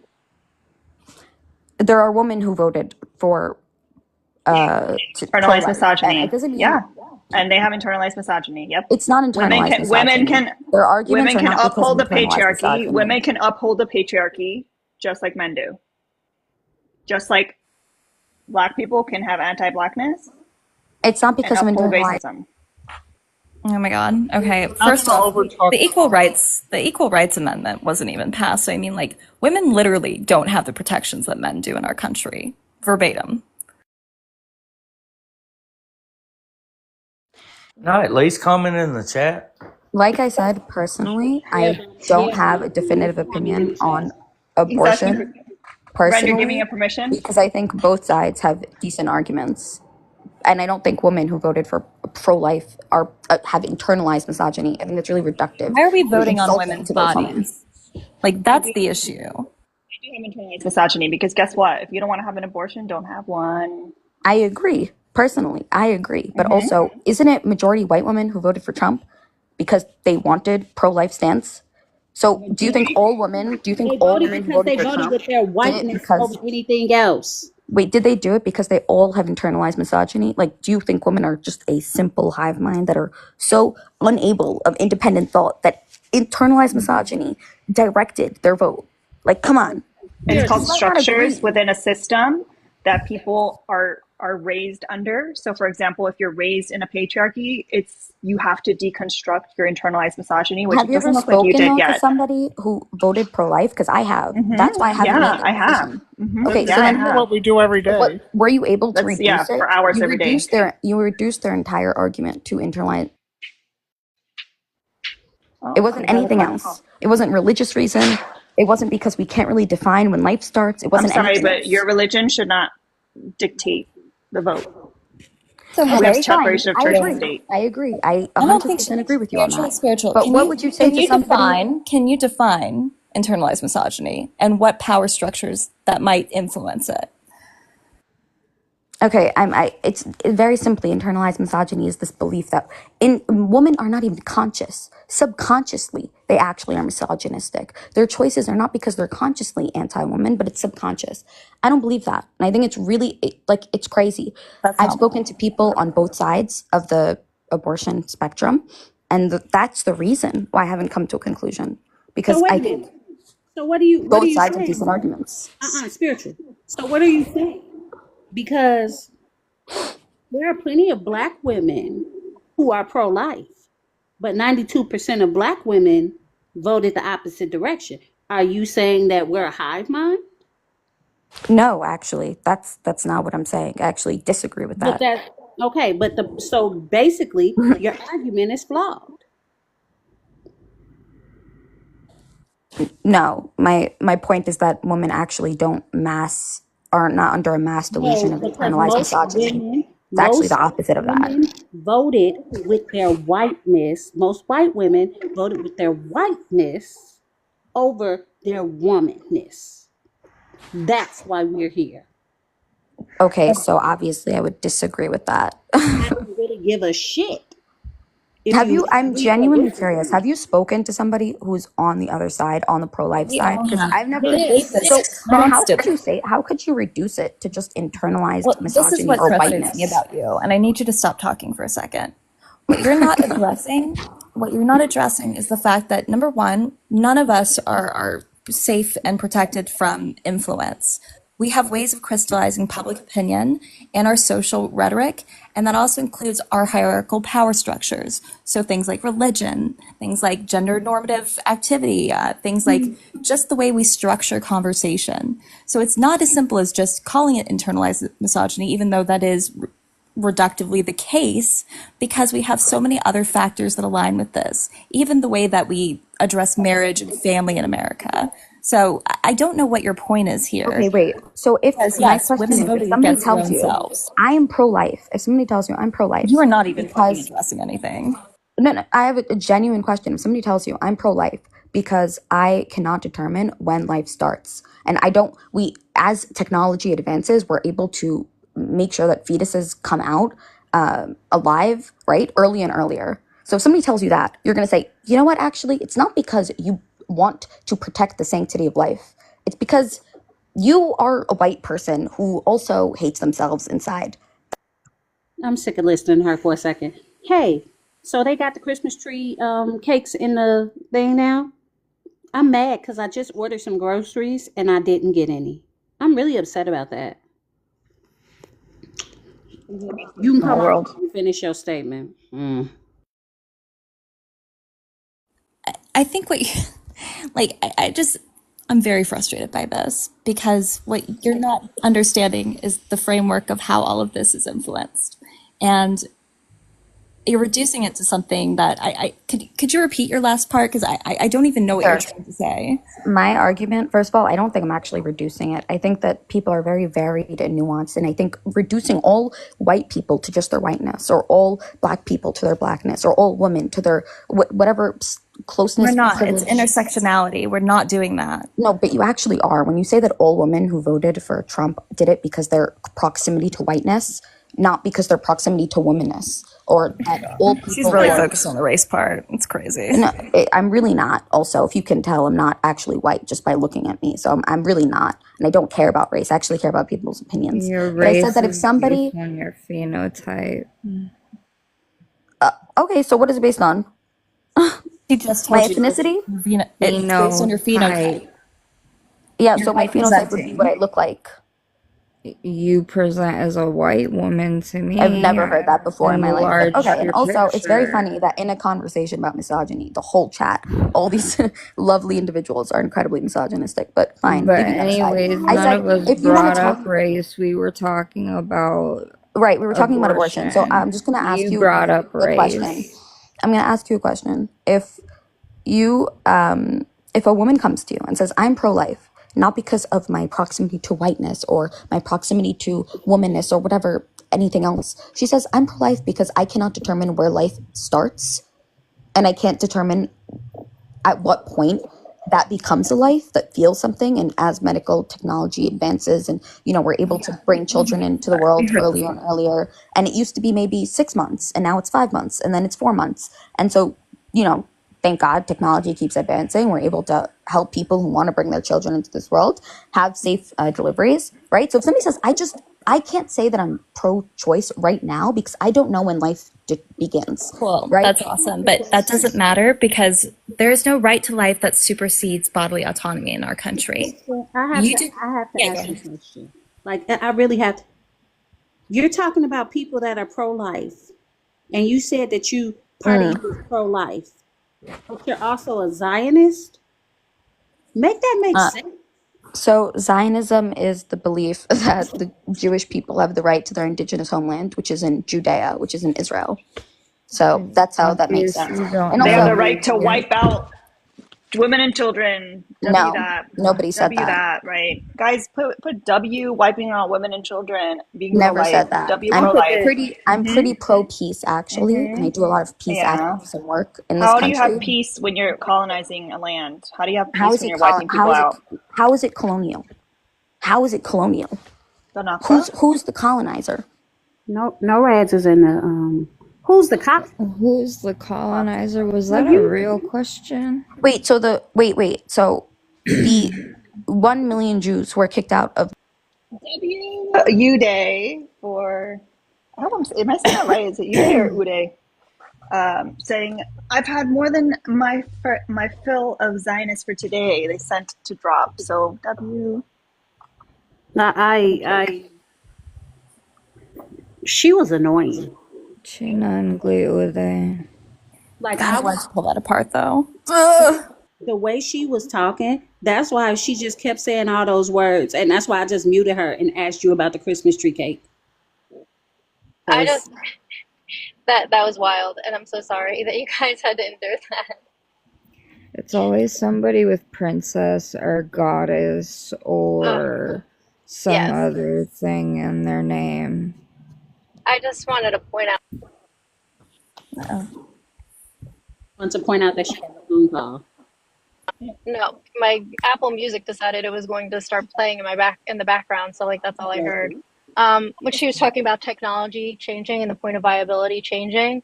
There are women who voted for Internalized misogyny. It doesn't mean, yeah, and they have internalized misogyny. Yep. It's not internalized misogyny. Their arguments women are can not because uphold of the internalized patriarchy. misogyny. Women can uphold the patriarchy just like men do. Just like Black people can have anti-Blackness. It's not because of internalized racism. Oh my God. Okay. First off, the Equal Rights Amendment wasn't even passed. So I mean, like, women literally don't have the protections that men do in our country. Verbatim. Not at least comment in the chat. Like I said, personally, I don't have a definitive opinion on abortion. Brenda, give me your permission. Because I think both sides have decent arguments. And I don't think women who voted for pro-life have internalized misogyny. I think that's really reductive. Why are we voting on Insulting women's to those women. bodies? Like, that's the issue. I do have internalized misogyny because guess what? If you don't want to have an abortion, don't have one. I agree. Personally, I agree. But also, isn't it majority white women who voted for Trump because they wanted pro-life stance? So do you think all women, They voted because they voted with their whiteness over anything else. Wait, did they do it because they all have internalized misogyny? Like, do you think women are just a simple hive mind that are so unable of independent thought that internalized misogyny directed their vote? Like, come on. And it's called structures within a system that people are raised under. So, for example, if you're raised in a patriarchy, you have to deconstruct your internalized misogyny, which Have you ever doesn't look like you spoken did yet. to somebody who voted pro-life? Because I have. That's why I haven't. Yeah, I have. Okay, Yeah, so I then know what we do every day. were you able to reduce it? for hours you every day. You reduced their entire argument to internalize. It wasn't anything else. It wasn't religious reason. It wasn't because we can't really define when life starts. It wasn't. I'm sorry, anything but else. your religion should not dictate the vote. So we have separation of church and state. I agree. I don't think 100% agree with you on that. Spiritual. But what would you say to somebody? Can you define internalized misogyny and what power structures that might influence it? Okay, it's very simply internalized misogyny is this belief that women are not even conscious. Subconsciously, they actually are misogynistic. Their choices are not because they're consciously anti-woman, but it's subconscious. I don't believe that. And I think it's really, it's crazy. I've spoken to people on both sides of the abortion spectrum, and that's the reason why I haven't come to a conclusion. Because I think So what do you both sides have decent arguments. Spiritual. So what are you saying? Because there are plenty of Black women who are pro-life, but 92% of Black women voted the opposite direction. Are you saying that we're a hive mind? No, actually, that's not what I'm saying. I actually disagree with that. So basically, your argument is flawed. No, my point is that women actually are not under a mass delusion of internalized misogyny. It's actually the opposite of that. Voted with their whiteness. Most white women voted with their whiteness over their womanness. That's why we're here. Okay, so obviously I would disagree with that. I don't really give a shit. I'm genuinely curious. Have you spoken to somebody who's on the other side, on the pro-life side? Because I've never. So then how could you reduce it to just internalized misogyny this is what or frustrates whiteness? me about you, and I need you to stop talking for a second. What you're not addressing is the fact that, number one, none of us are safe and protected from influence. We have ways of crystallizing public opinion and our social rhetoric, and that also includes our hierarchical power structures. So things like religion, things like gender normative activity, things like just the way we structure conversation. So it's not as simple as just calling it internalized misogyny, even though that is reductively the case, because we have so many other factors that align with this, even the way that we address marriage and family in America. So I don't know what your point is here. Okay, wait. So if my question is, if somebody tells you I am pro-life, if somebody tells you I'm pro-life, you are not even addressing anything. No, I have a genuine question. If somebody tells you I'm pro-life because I cannot determine when life starts, and as technology advances, we're able to make sure that fetuses come out alive, right, early and earlier. So if somebody tells you that, you're going to say, you know what, actually, it's not because you want to protect the sanctity of life. It's because you are a white person who also hates themselves inside. I'm sick of listening to her for a second. Hey, so they got the Christmas tree cakes in the thing now? I'm mad because I just ordered some groceries and I didn't get any. I'm really upset about that. You can Small come world. off and finish your statement. I think what you, like, I'm very frustrated by this because what you're not understanding is the framework of how all of this is influenced. And you're reducing it to something that could you repeat your last part? Because I don't even know what you're Sure. trying to say. My argument, first of all, I don't think I'm actually reducing it. I think that people are very varied and nuanced. And I think reducing all white people to just their whiteness, or all black people to their blackness, or all women to their whatever closeness. We're not. It's privilege. intersectionality. We're not doing that. No, but you actually are. When you say that all women who voted for Trump did it because their proximity to whiteness, not because their proximity to womanness, or that all people. She's really focused on the race part. It's crazy. No, I'm really not. Also, if you can tell, I'm not actually white just by looking at me. So I'm really not, and I don't care about race. I actually care about people's opinions. Your But I race said that if is somebody, based on your phenotype. okay, so what is it based on? She just My told you ethnicity? it's based on your phenotype. Yeah, You're so my white phenotype would be what I look like. You present as a white woman to me. I've never heard that before in my life. But Enlarge okay, and your also it's very picture. funny that in a conversation about misogyny, the whole chat, all these lovely individuals are incredibly misogynistic. But fine, But leaving that aside, anyways, I none said of us if you want brought to up talk, race. We were talking about right? We were talking about abortion. So I'm just gonna ask You you brought up a question. race. I'm gonna ask you a question. If a woman comes to you and says, I'm pro-life, not because of my proximity to whiteness or my proximity to womanness or whatever, anything else. She says, I'm pro-life because I cannot determine where life starts, and I can't determine at what point that becomes a life that feels something. And as medical technology advances and, we're able to bring children into the world earlier and earlier, and it used to be maybe 6 months and now it's 5 months and then it's 4 months. And so, thank God technology keeps advancing. We're able to help people who want to bring their children into this world have safe deliveries, right? So if somebody says, I can't say that I'm pro-choice right now because I don't know when life begins. Cool. Right? That's awesome. But that doesn't matter because there is no right to life that supersedes bodily autonomy in our country. I have to ask you a question. Like, I really have to. You're talking about people that are pro-life, and you said that you part of you is pro-life, but you're also a Zionist. Make that make sense. So Zionism is the belief that the Jewish people have the right to their indigenous homeland, which is in Judea, which is in Israel. So that's how that makes sense. And They have also, the right to wipe out women and children. W no, that. nobody said W that, right? Guys, put W, wiping out women and children, being Never pro-life. said that. W I'm pro-life. pretty pro-peace actually, and I do a lot of peace activism work in this How do you have country. peace when you're colonizing a land? How do you have How peace is when it you're wiping people out? how is it colonial? How is it colonial? The Nakba? Who's the colonizer? No Rads is in the Who's the Who's the colonizer? Was that Well, a real question? Wait, so the 1 million Jews who were kicked out of Uday for, I hope am I saying that right? Is it Uday or Uday? Saying, I've had more than my fill of Zionists for today. They sent to drop. So W. She was annoying. Like, I wanted to pull that apart though. The way she was talking, that's why she just kept saying all those words, and that's why I just muted her and asked you about the Christmas tree cake. I just that was wild, and I'm so sorry that you guys had to endure that. It's always somebody with princess or goddess or some other thing in their name. I just wanted to point out. Want to point out that she has a phone call. No, my Apple Music decided it was going to start playing in the background, so like that's all I heard. When she was talking about technology changing and the point of viability changing,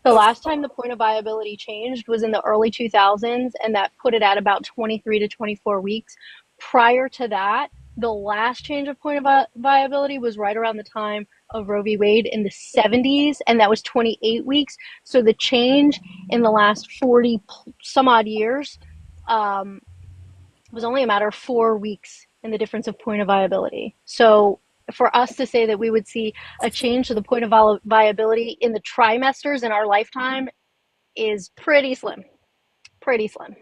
the last time the point of viability changed was in the early 2000s, and that put it at about 23 to 24 weeks. Prior to that, the last change of point of viability was right around the time of Roe v. Wade in the 70s, and that was 28 weeks. So the change in the last 40 some odd years was only a matter of 4 weeks in the difference of point of viability. So for us to say that we would see a change to the point of viability in the trimesters in our lifetime is pretty slim. Pretty slim.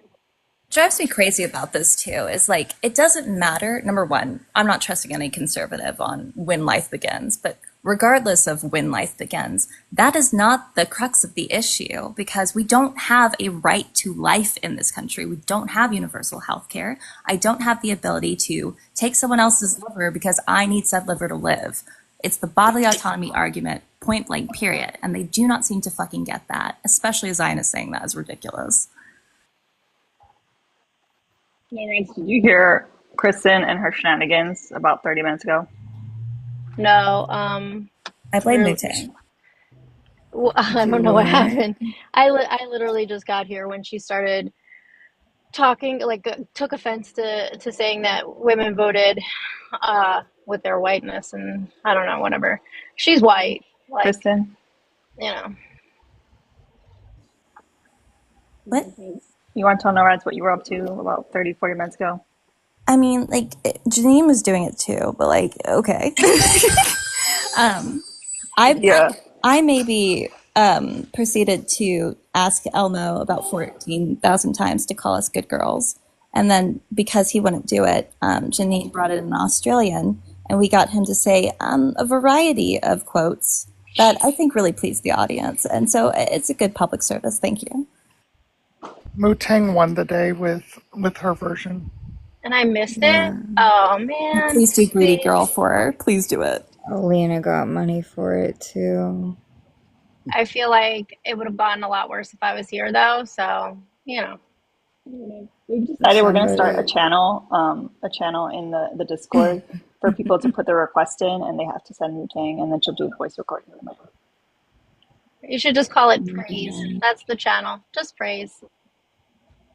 Drives me crazy about this too is like, it doesn't matter. Number one, I'm not trusting any conservative on when life begins, but regardless of when life begins, that is not the crux of the issue, because we don't have a right to life in this country. We don't have universal health care. I don't have the ability to take someone else's liver because I need said liver to live. It's the bodily autonomy argument, point blank, period. And they do not seem to fucking get that, especially as Zionists saying that is ridiculous. Did you hear Kristen and her shenanigans about 30 minutes ago? No, I blame really, Newton. well, I don't know what happened. I literally just got here when she started talking, like took offense to saying that women voted with their whiteness, and I don't know, whatever. She's white, like, Kristen? you know. What? You want to tell NORADs what you were up to about 30, 40 minutes ago? I mean, like, Janine was doing it too, but like, okay. I maybe proceeded to ask Elmo about 14,000 times to call us good girls. And then because he wouldn't do it, Janine brought in an Australian, and we got him to say a variety of quotes that I think really pleased the audience. And so it's a good public service. Thank you. Wu-Tang won the day with her version. And I missed it. Oh man! Please do Greedy Girl for her. Please do it. Alina got money for it too. I feel like it would have gotten a lot worse if I was here, though. So you know. We've decided we're going to start a channel in the Discord for people to put their request in, and they have to send Wu-Tang, and then she'll do a voice recording. You should just call it praise. That's the channel. Just praise.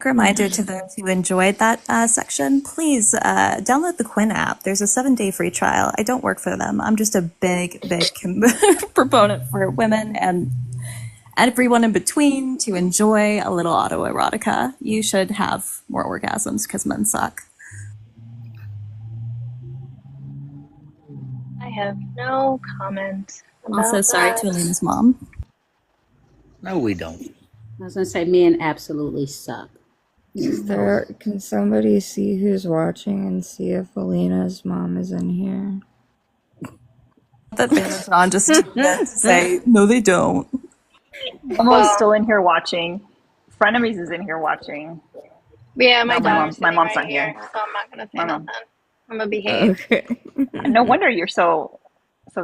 Reminder to those who enjoyed that section, please download the Quinn app. There's a 7-day free trial. I don't work for them. I'm just a big proponent for women and everyone in between to enjoy a little autoerotica. You should have more orgasms because men suck. I have no comment. Also, sorry to Alina's mom. No, we don't. I was gonna say men absolutely suck. Can somebody see who's watching and see if Alina's mom is in here? That Vanna's on just to say, no, they don't. Elmo's still in here watching. Frenemies is in here watching. Yeah, my mom's right not here. So I'm not gonna say nothing. I'm gonna behave. Okay. No wonder you're so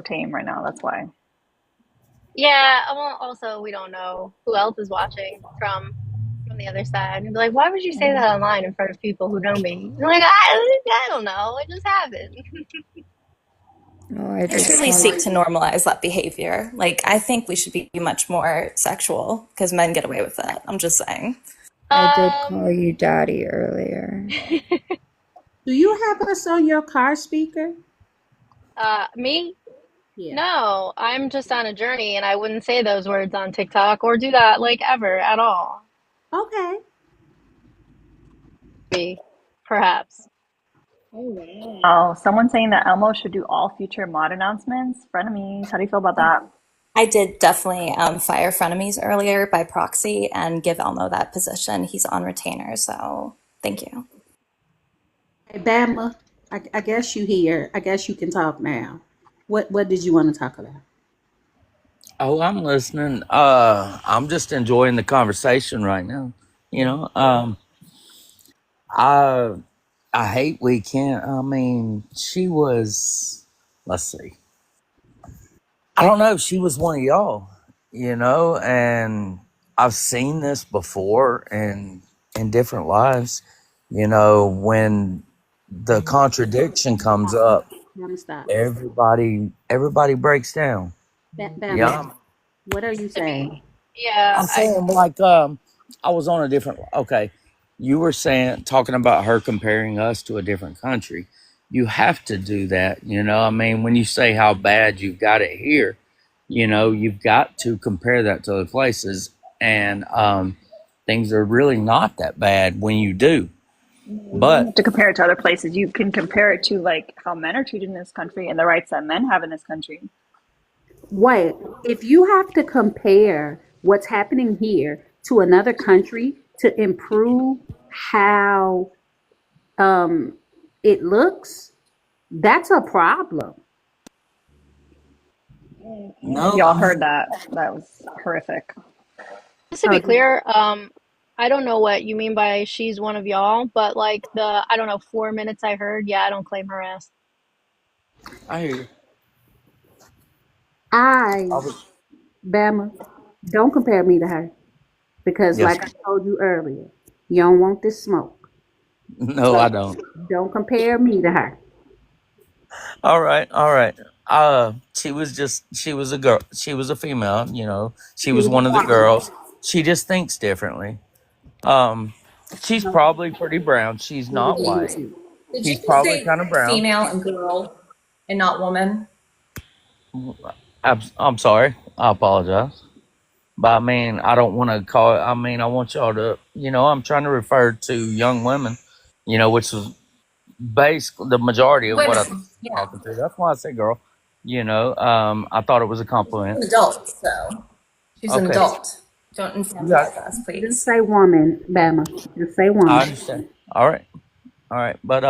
tame right now. That's why. Yeah. Well, also we don't know who else is watching from the other side. And be like, why would you say that online in front of people who know me? I'm like, I don't know. It just happened. I truly seek to normalize that behavior. Like, I think we should be much more sexual because men get away with that. I'm just saying. I did call you daddy earlier. Do you have us on your car speaker? Me? Yeah. No, I'm just on a journey, and I wouldn't say those words on TikTok or do that like ever at all. Okay. Me, perhaps. Oh, someone's saying that Elmo should do all future mod announcements. Frenemies, how do you feel about that? I did definitely fire Frenemies earlier by proxy and give Elmo that position. He's on retainer, so thank you. Hey, Bama, I guess you here. I guess you can talk now. What did you want to talk about? Oh, I'm listening. I'm just enjoying the conversation right now. You know, I hate we can't. I mean, she was. Let's see. I don't know. She was one of y'all, you know, and I've seen this before in different lives. You know, when the contradiction comes up, Bama, stop. everybody breaks down. Bama, Yeah, what are you saying? Yeah, I'm saying like I was on a different. Okay, you were saying talking about her comparing us to a different country. You have to do that. You know, I mean, when you say how bad you've got it here, you know, you've got to compare that to other places, and things are really not that bad when you do. You don't But have to compare it to other places. You can compare it to like how men are treated in this country and the rights that men have in this country. Wait, if you have to compare what's happening here to another country to improve how um, it looks, that's a problem. no, Y'all I heard mean, that. That was horrific. just to be clear, I don't know what you mean by she's one of y'all, but like the I don't know 4 minutes I heard, yeah, I don't claim her ass. I hear you. I, I was, Bama, don't compare me to her because, yes. like I told you earlier, you don't want this smoke. No, I So don't. don't compare me to her. All right, all right. She was a girl. She was a female. You know, she She was was a one of the woman. girls. She just thinks differently. Um, she's No, probably pretty brown. She's she was not a white. woman. Did you She's just probably say kind of brown. female and girl and not woman? I'm sorry. I apologize. But I mean, I don't want to call it. I mean, I want y'all to. You know, I'm trying to refer to young women. You know, which is basically the majority of what I Women. Yeah. talking to. That's why I say girl. You know, I thought it was a compliment. She's an adult, so she's an Okay. adult. Don't You got infantilize us, Just please. say woman, Bama. Just say I woman. understand. All right. All right. But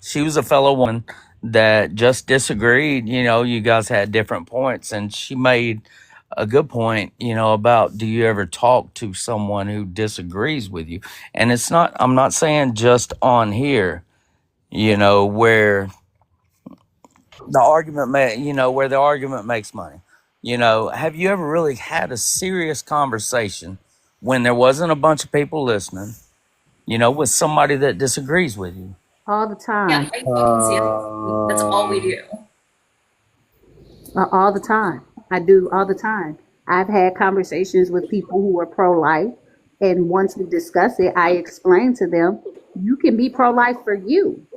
she was a fellow woman that just disagreed. You know, you guys had different points, and she made a good point, you know, about do you ever talk to someone who disagrees with you? And it's not, I'm not saying just on here, you know, where where the argument makes money. You know, have you ever really had a serious conversation when there wasn't a bunch of people listening, you know, with somebody that disagrees with you? All the Yeah, time. I fucking see it. That's all we do. All the time. I do all the time. I've had conversations with people who are pro life, and once we discuss it, I explain to them you can be pro life for you,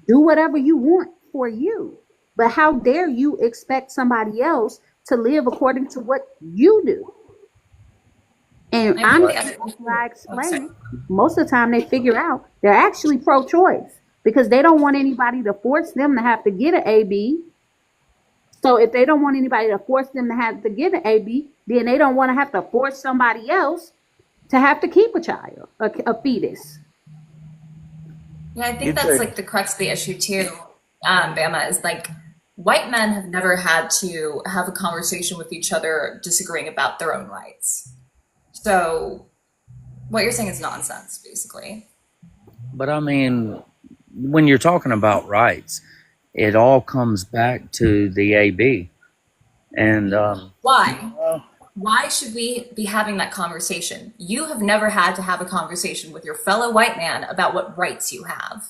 do whatever you want for you. But how dare you expect somebody else to live according to what you do? And I honestly, fully understand. after I Oh, sorry. explain, most of the time they figure out they're actually pro choice because they don't want anybody to force them to have to get an AB. So if they don't want anybody to force them to have to get an AB, then they don't want to have to force somebody else to have to keep a child, a fetus. Yeah, I think You'd that's say, like the crux of the issue too, Bama, is like white men have never had to have a conversation with each other disagreeing about their own rights. So what you're saying is nonsense, basically. but I mean, when you're talking about rights, it all comes back to the AB. And, Why? Why should we be having that conversation? You have never had to have a conversation with your fellow white man about what rights you have.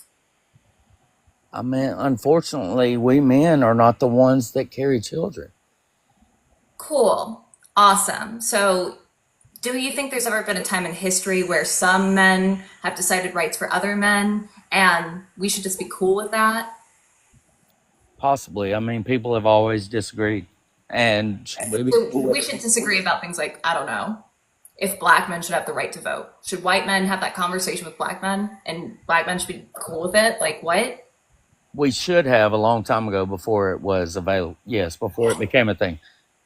I mean, unfortunately, we men are not the ones that carry children. Cool. Awesome. So, do you think there's ever been a time in history where some men have decided rights for other men and we should just be cool with that? Possibly. I mean, people have always disagreed. And should we be So, cool with we it? should disagree about things like, I don't know, if black men should have the right to vote. Should white men have that conversation with black men and black men should be cool with it? Like, what? We should have a long time ago before it was available. Yes, before it became a thing.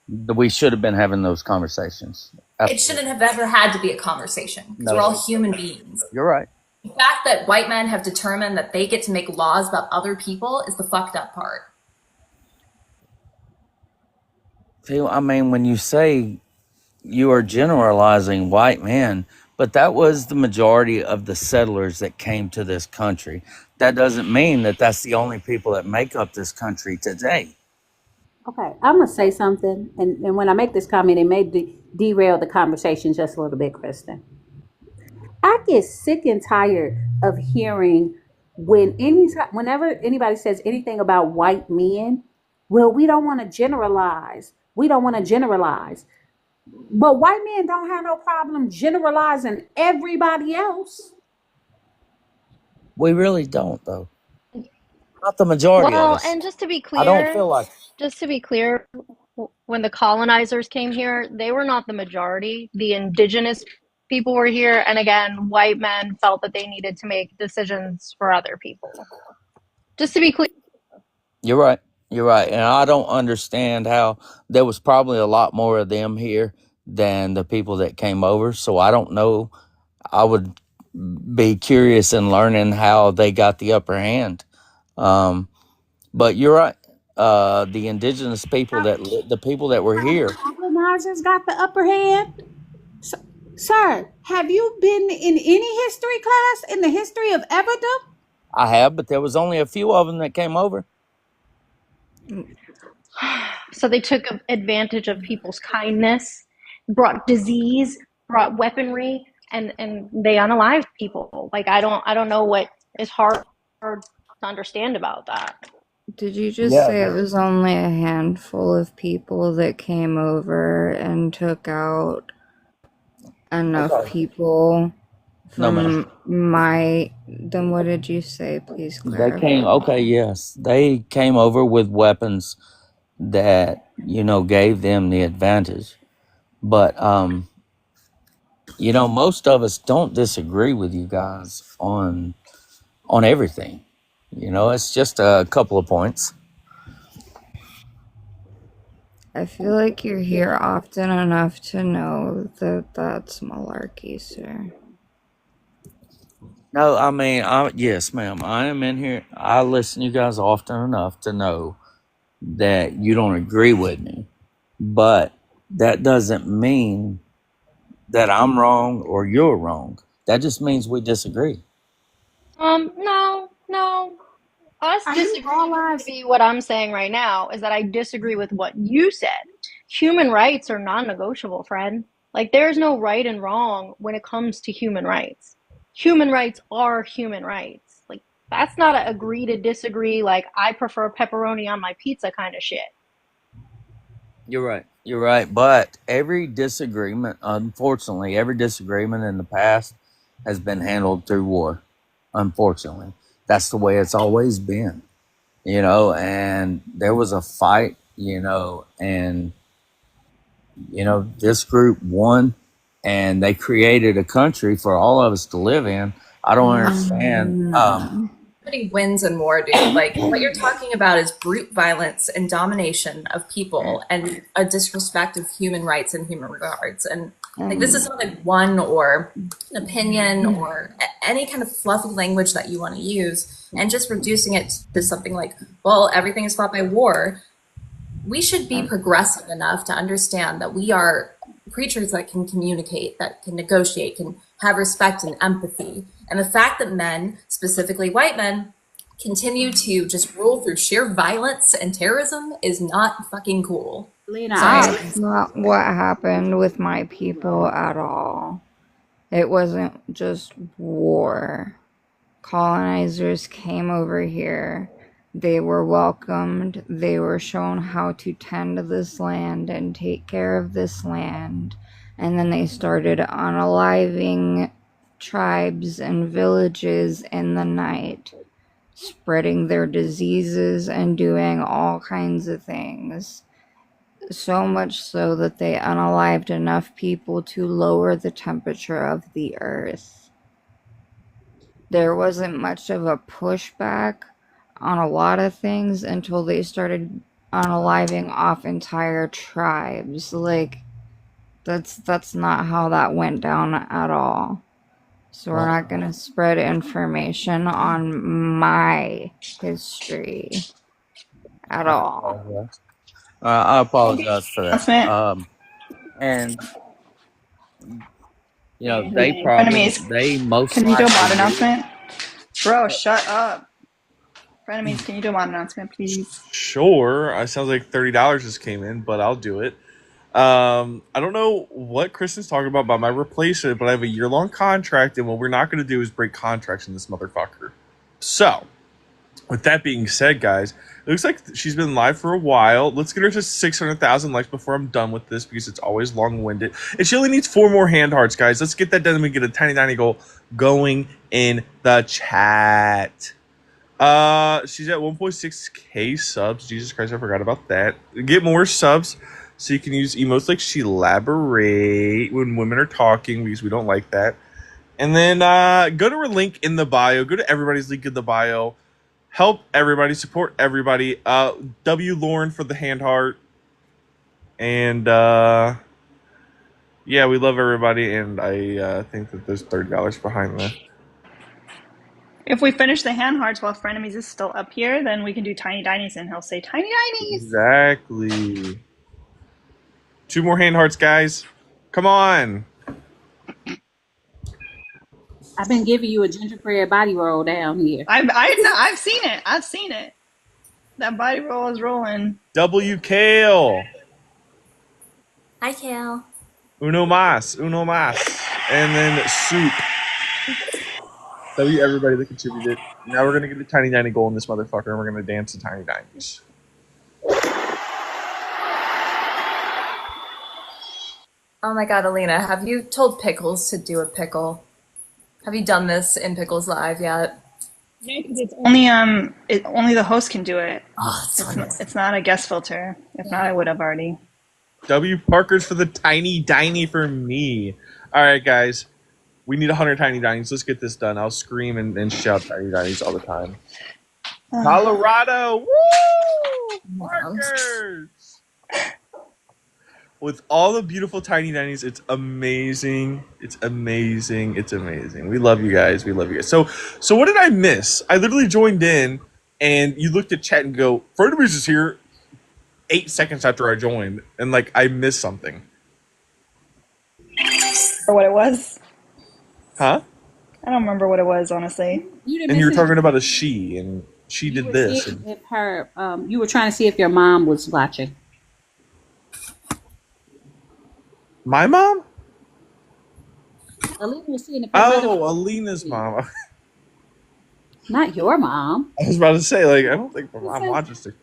We should have been having those conversations. It Absolutely. shouldn't have ever had to be a conversation because we're No, all human beings. you're right. The fact that white men have determined that they get to make laws about other people is the fucked up part. See, I mean, when you say you are generalizing white men, but that was the majority of the settlers that came to this country. That doesn't mean that that's the only people that make up this country today. Okay, I'm gonna say something, and when I make this comment, it may derail the conversation just a little bit, Kristen. I get sick and tired of hearing whenever anybody says anything about white men. Well, we don't want to generalize. We don't want to generalize. But white men don't have no problem generalizing everybody else. We really don't, though. Not the majority of Well, us. and I don't feel like. just to be clear, when the colonizers came here, they were not the majority. The indigenous people were here, and again, white men felt that they needed to make decisions for other people. Just to be clear. You're right. You're right. And I don't understand how there was probably a lot more of them here than the people that came over. So I don't know. I would be curious in learning how they got the upper hand. But you're right. The indigenous people the people that were How the here. colonizers got the upper hand? Sir, have you been in any history class in the history of Everdom? I have, but there was only a few of them that came over. So they took advantage of people's kindness, brought disease, brought weaponry, and they unalived people. Like I don't know what is hard to understand about that. Did you just Yeah. say it was only a handful of people that came over and took out enough Okay. people No, ma'am. from my... Then what did you say? Please They clarify. came. Okay, yes, they came over with weapons that gave them the advantage. But most of us don't disagree with you guys on everything. It's just a couple of points. I feel like you're here often enough to know that that's malarkey, sir. No, I mean, yes, ma'am. I am in here. I listen to you guys often enough to know that you don't agree with me, but that doesn't mean that I'm wrong or you're wrong. That just means we disagree. No. Us I think all disagreeing would lives. be what I'm saying right now is that I disagree with what you said. Human rights are non-negotiable, friend. Like there's no right and wrong when it comes to human rights. Human rights are human rights. Like that's not a agree to disagree, like I prefer pepperoni on my pizza kind of shit. You're right. You're right. But every disagreement, unfortunately, every disagreement in the past has been handled through war. Unfortunately, that's the way it's always been. And there was a fight. And this group won, and they created a country for all of us to live in. I don't understand. Nobody wins in war, dude. Like what you're talking about is brute violence and domination of people and a disrespect of human rights and human regards. And like this is not like one or an opinion or any kind of fluffy language that you want to use and just reducing it to something like, well, everything is fought by war. We should be progressive enough to understand that we are creatures that can communicate, that can negotiate, can have respect and empathy. And the fact that men, specifically white men, continue to just rule through sheer violence and terrorism is not fucking cool. Lena, That's not what happened with my people at all. It wasn't just war. Colonizers came over here. They were welcomed. They were shown how to tend this land and take care of this land. And then they started unaliving tribes and villages in the night, spreading their diseases and doing all kinds of things. So much so that they unalived enough people to lower the temperature of the earth. There wasn't much of a pushback on a lot of things until they started unaliving off entire tribes. Like, that's not how that went down at all. So we're not gonna spread information on my history at all. I apologize for that. Announcement. And Frenemies. Can you do a mod announcement? Bro, shut up. Frenemies, can you do an announcement, please? Sure. It sounds like $30 just came in, but I'll do it. I don't know what Kristen's talking about my replacement, but I have a year-long contract, and what we're not going to do is break contracts in this motherfucker. So, with that being said, guys, it looks like she's been live for a while. Let's get her to 600,000 likes before I'm done with this, because it's always long-winded. And she only needs 4 more hand hearts, guys. Let's get that done and we get a tiny goal going in the chat. She's at 1.6k subs. Jesus Christ, I forgot about that. Get more subs so you can use emotes like she elaborate when women are talking, because we don't like that. And then go to her link in the bio. Go to everybody's link in the bio. Help everybody. Support everybody. W Lauren for the hand heart. And yeah, we love everybody. And I think that there's $30 behind that. If we finish the hand hearts while Frenemies is still up here, then we can do Tiny Dinies and he'll say Tiny Dinies. Exactly. 2 more hand hearts, guys. Come on. I've been giving you a gingerbread body roll down here. I've seen it. I've seen it. That body roll is rolling. W Kale. Hi, Kale. Uno mas. And then Soup. W everybody that contributed. Now we're going to get the Tiny Diny goal in this motherfucker, and we're going to dance to Tiny Dinies. Oh my god, Alina, have you told Pickles to do a pickle? Have you done this in Pickles Live yet? Yeah, because it's only the host can do it. Oh, it's not a guest filter. If not, I would have already. W Parker's for the Tiny Diny for me. All right, guys. We need 100 Tiny Dinies. Let's get this done. I'll scream and shout Tiny Dinies all the time. Colorado! Woo! Parkers! With all the beautiful Tiny Dinies, it's amazing. It's amazing. It's amazing. We love you guys. We love you guys. So what did I miss? I literally joined in, and you looked at chat and go, Frenemies is here 8 seconds after I joined, and like I missed something. Or what it was? Huh? I don't remember what it was, honestly. And you were talking about a she, and she did this. If her, you were trying to see if your mom was watching. My mom? Alina was seeing if her mother was Alina's mom. not your mom. I was about to say, like, I don't think my mom watches it.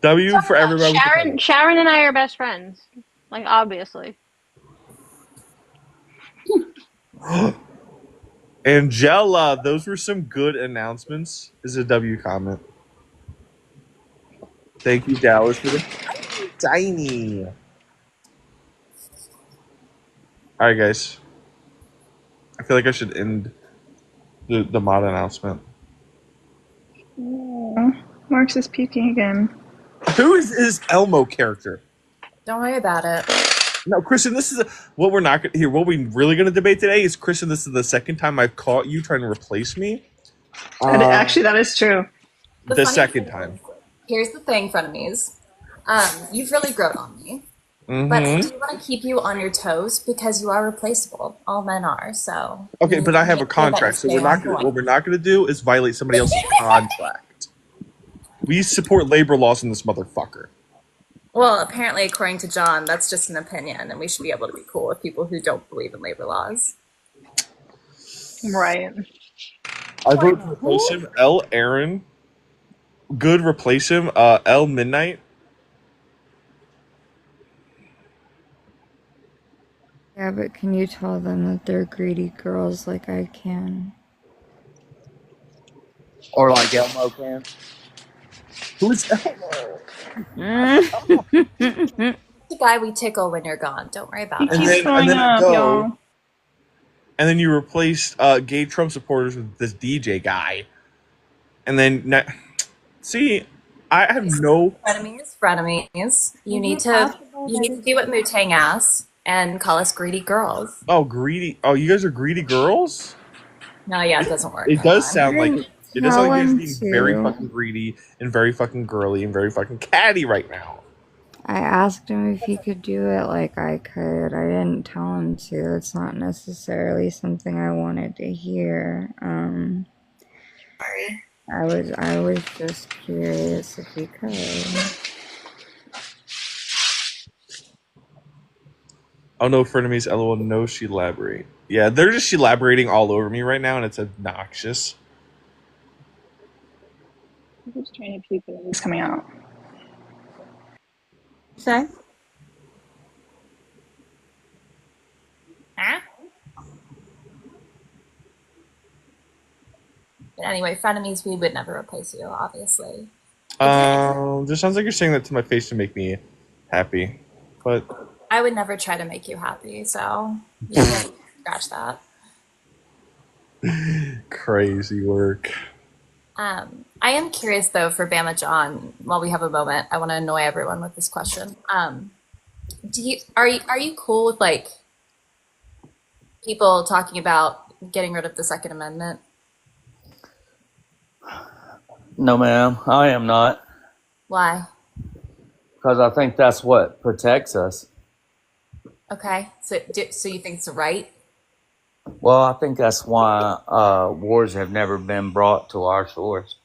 W for everybody. Sharon and I are best friends. Like, obviously. Angela, those were some good announcements. Is a W comment. Thank you, Dallas, for the tiny. All right, guys. I feel like I should end the mod announcement. Mark's is peeking again. Who is this Elmo character? Don't worry about it. No, Kristen, this is what we're not here. What we're really going to debate today is, Kristen, this is the second time I've caught you trying to replace me. Actually, that is true. The second time. Here's the thing, Frenemies. You've really grown on me. Mm-hmm. But I do want to keep you on your toes because you are replaceable. All men are, so. Okay, but I have a contract, so what we're not going to do is violate somebody else's contract. We support labor laws in this motherfucker. Well, apparently, according to John, that's just an opinion, and we should be able to be cool with people who don't believe in labor laws. Right. I vote to replace him. L. Aaron. Good, replace him. L. Midnight. Yeah, but can you tell them that they're greedy girls like I can? Or like Elmo can. Who's Elmo? The guy we tickle when you're gone. Don't worry about it. And then you replaced gay Trump supporters with this DJ guy. And then, see, I have no frenemies. You need to do what Mutang asks and call us greedy girls. Oh, greedy! Oh, you guys are greedy girls? No, yeah, it doesn't work. It does sound like it does sound like you guys being very fucking greedy and very fucking girly and very fucking catty right now. I asked him if he could do it like I could. I didn't tell him to. It's not necessarily something I wanted to hear. Sorry. I was just curious if you could. Oh no, frenemies, lol, no, she elaborate. Yeah, they're just elaborating all over me right now, and it's obnoxious. Who's training people? Who's coming out? Say? Huh? But anyway, frenemies, we would never replace you, obviously. Just sounds like you're saying that to my face to make me happy, but I would never try to make you happy, so you can scratch that. crazy work. I am curious though for Bama John. While we have a moment, I want to annoy everyone with this question. Are you cool with like people talking about getting rid of the Second Amendment? No, ma'am, I am not. Why? Because I think that's what protects us. Okay, so you think it's a right? Well, I think that's why wars have never been brought to our shores.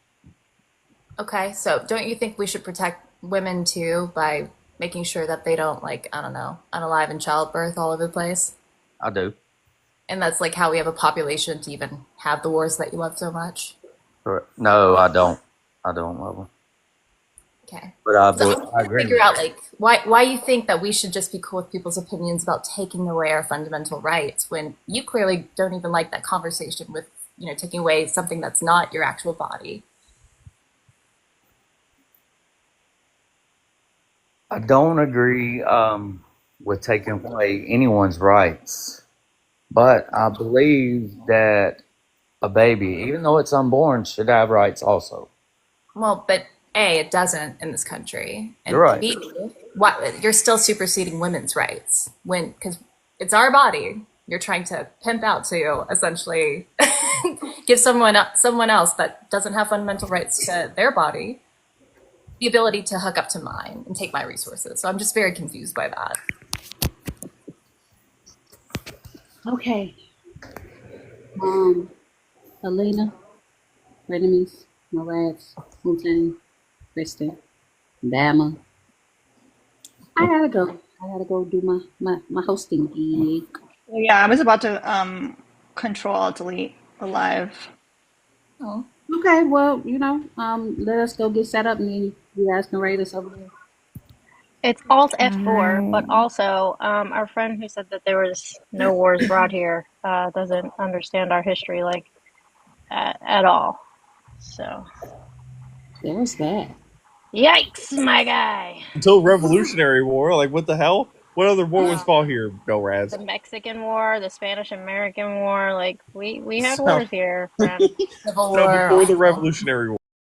Okay, so don't you think we should protect women too by making sure that they don't, like, I don't know, unalive in childbirth all over the place? I do. And that's like how we have a population to even have the wars that you love so much? Correct. No, I don't. I don't love them. Okay. But I agree. Figure out like why you think that we should just be cool with people's opinions about taking away our fundamental rights when you clearly don't even like that conversation with, taking away something that's not your actual body. I don't agree with taking away anyone's rights, but I believe that a baby, even though it's unborn, should have rights also. Well, but A, it doesn't in this country. And You're right. B, you're still superseding women's rights because it's our body. You're trying to pimp out to essentially give someone else that doesn't have fundamental rights to their body the ability to hook up to mine and take my resources. So I'm just very confused by that. Okay. Elena, Frenemies, Morads, Wu-Tang, Kristen, Bama. I gotta go do my hosting gig. Yeah, I was about to control delete the live. Oh. Okay, well, let us go get set up and then you guys can rate us over there. It's Alt F4, but also our friend who said that there was no wars brought here doesn't understand our history at all. So there's that. Yikes, my guy. Until Revolutionary War, like what the hell? What other war was fought here, no Raz? The Mexican War, the Spanish-American War, like we had wars here, friend. Civil No, War. before the Revolutionary War.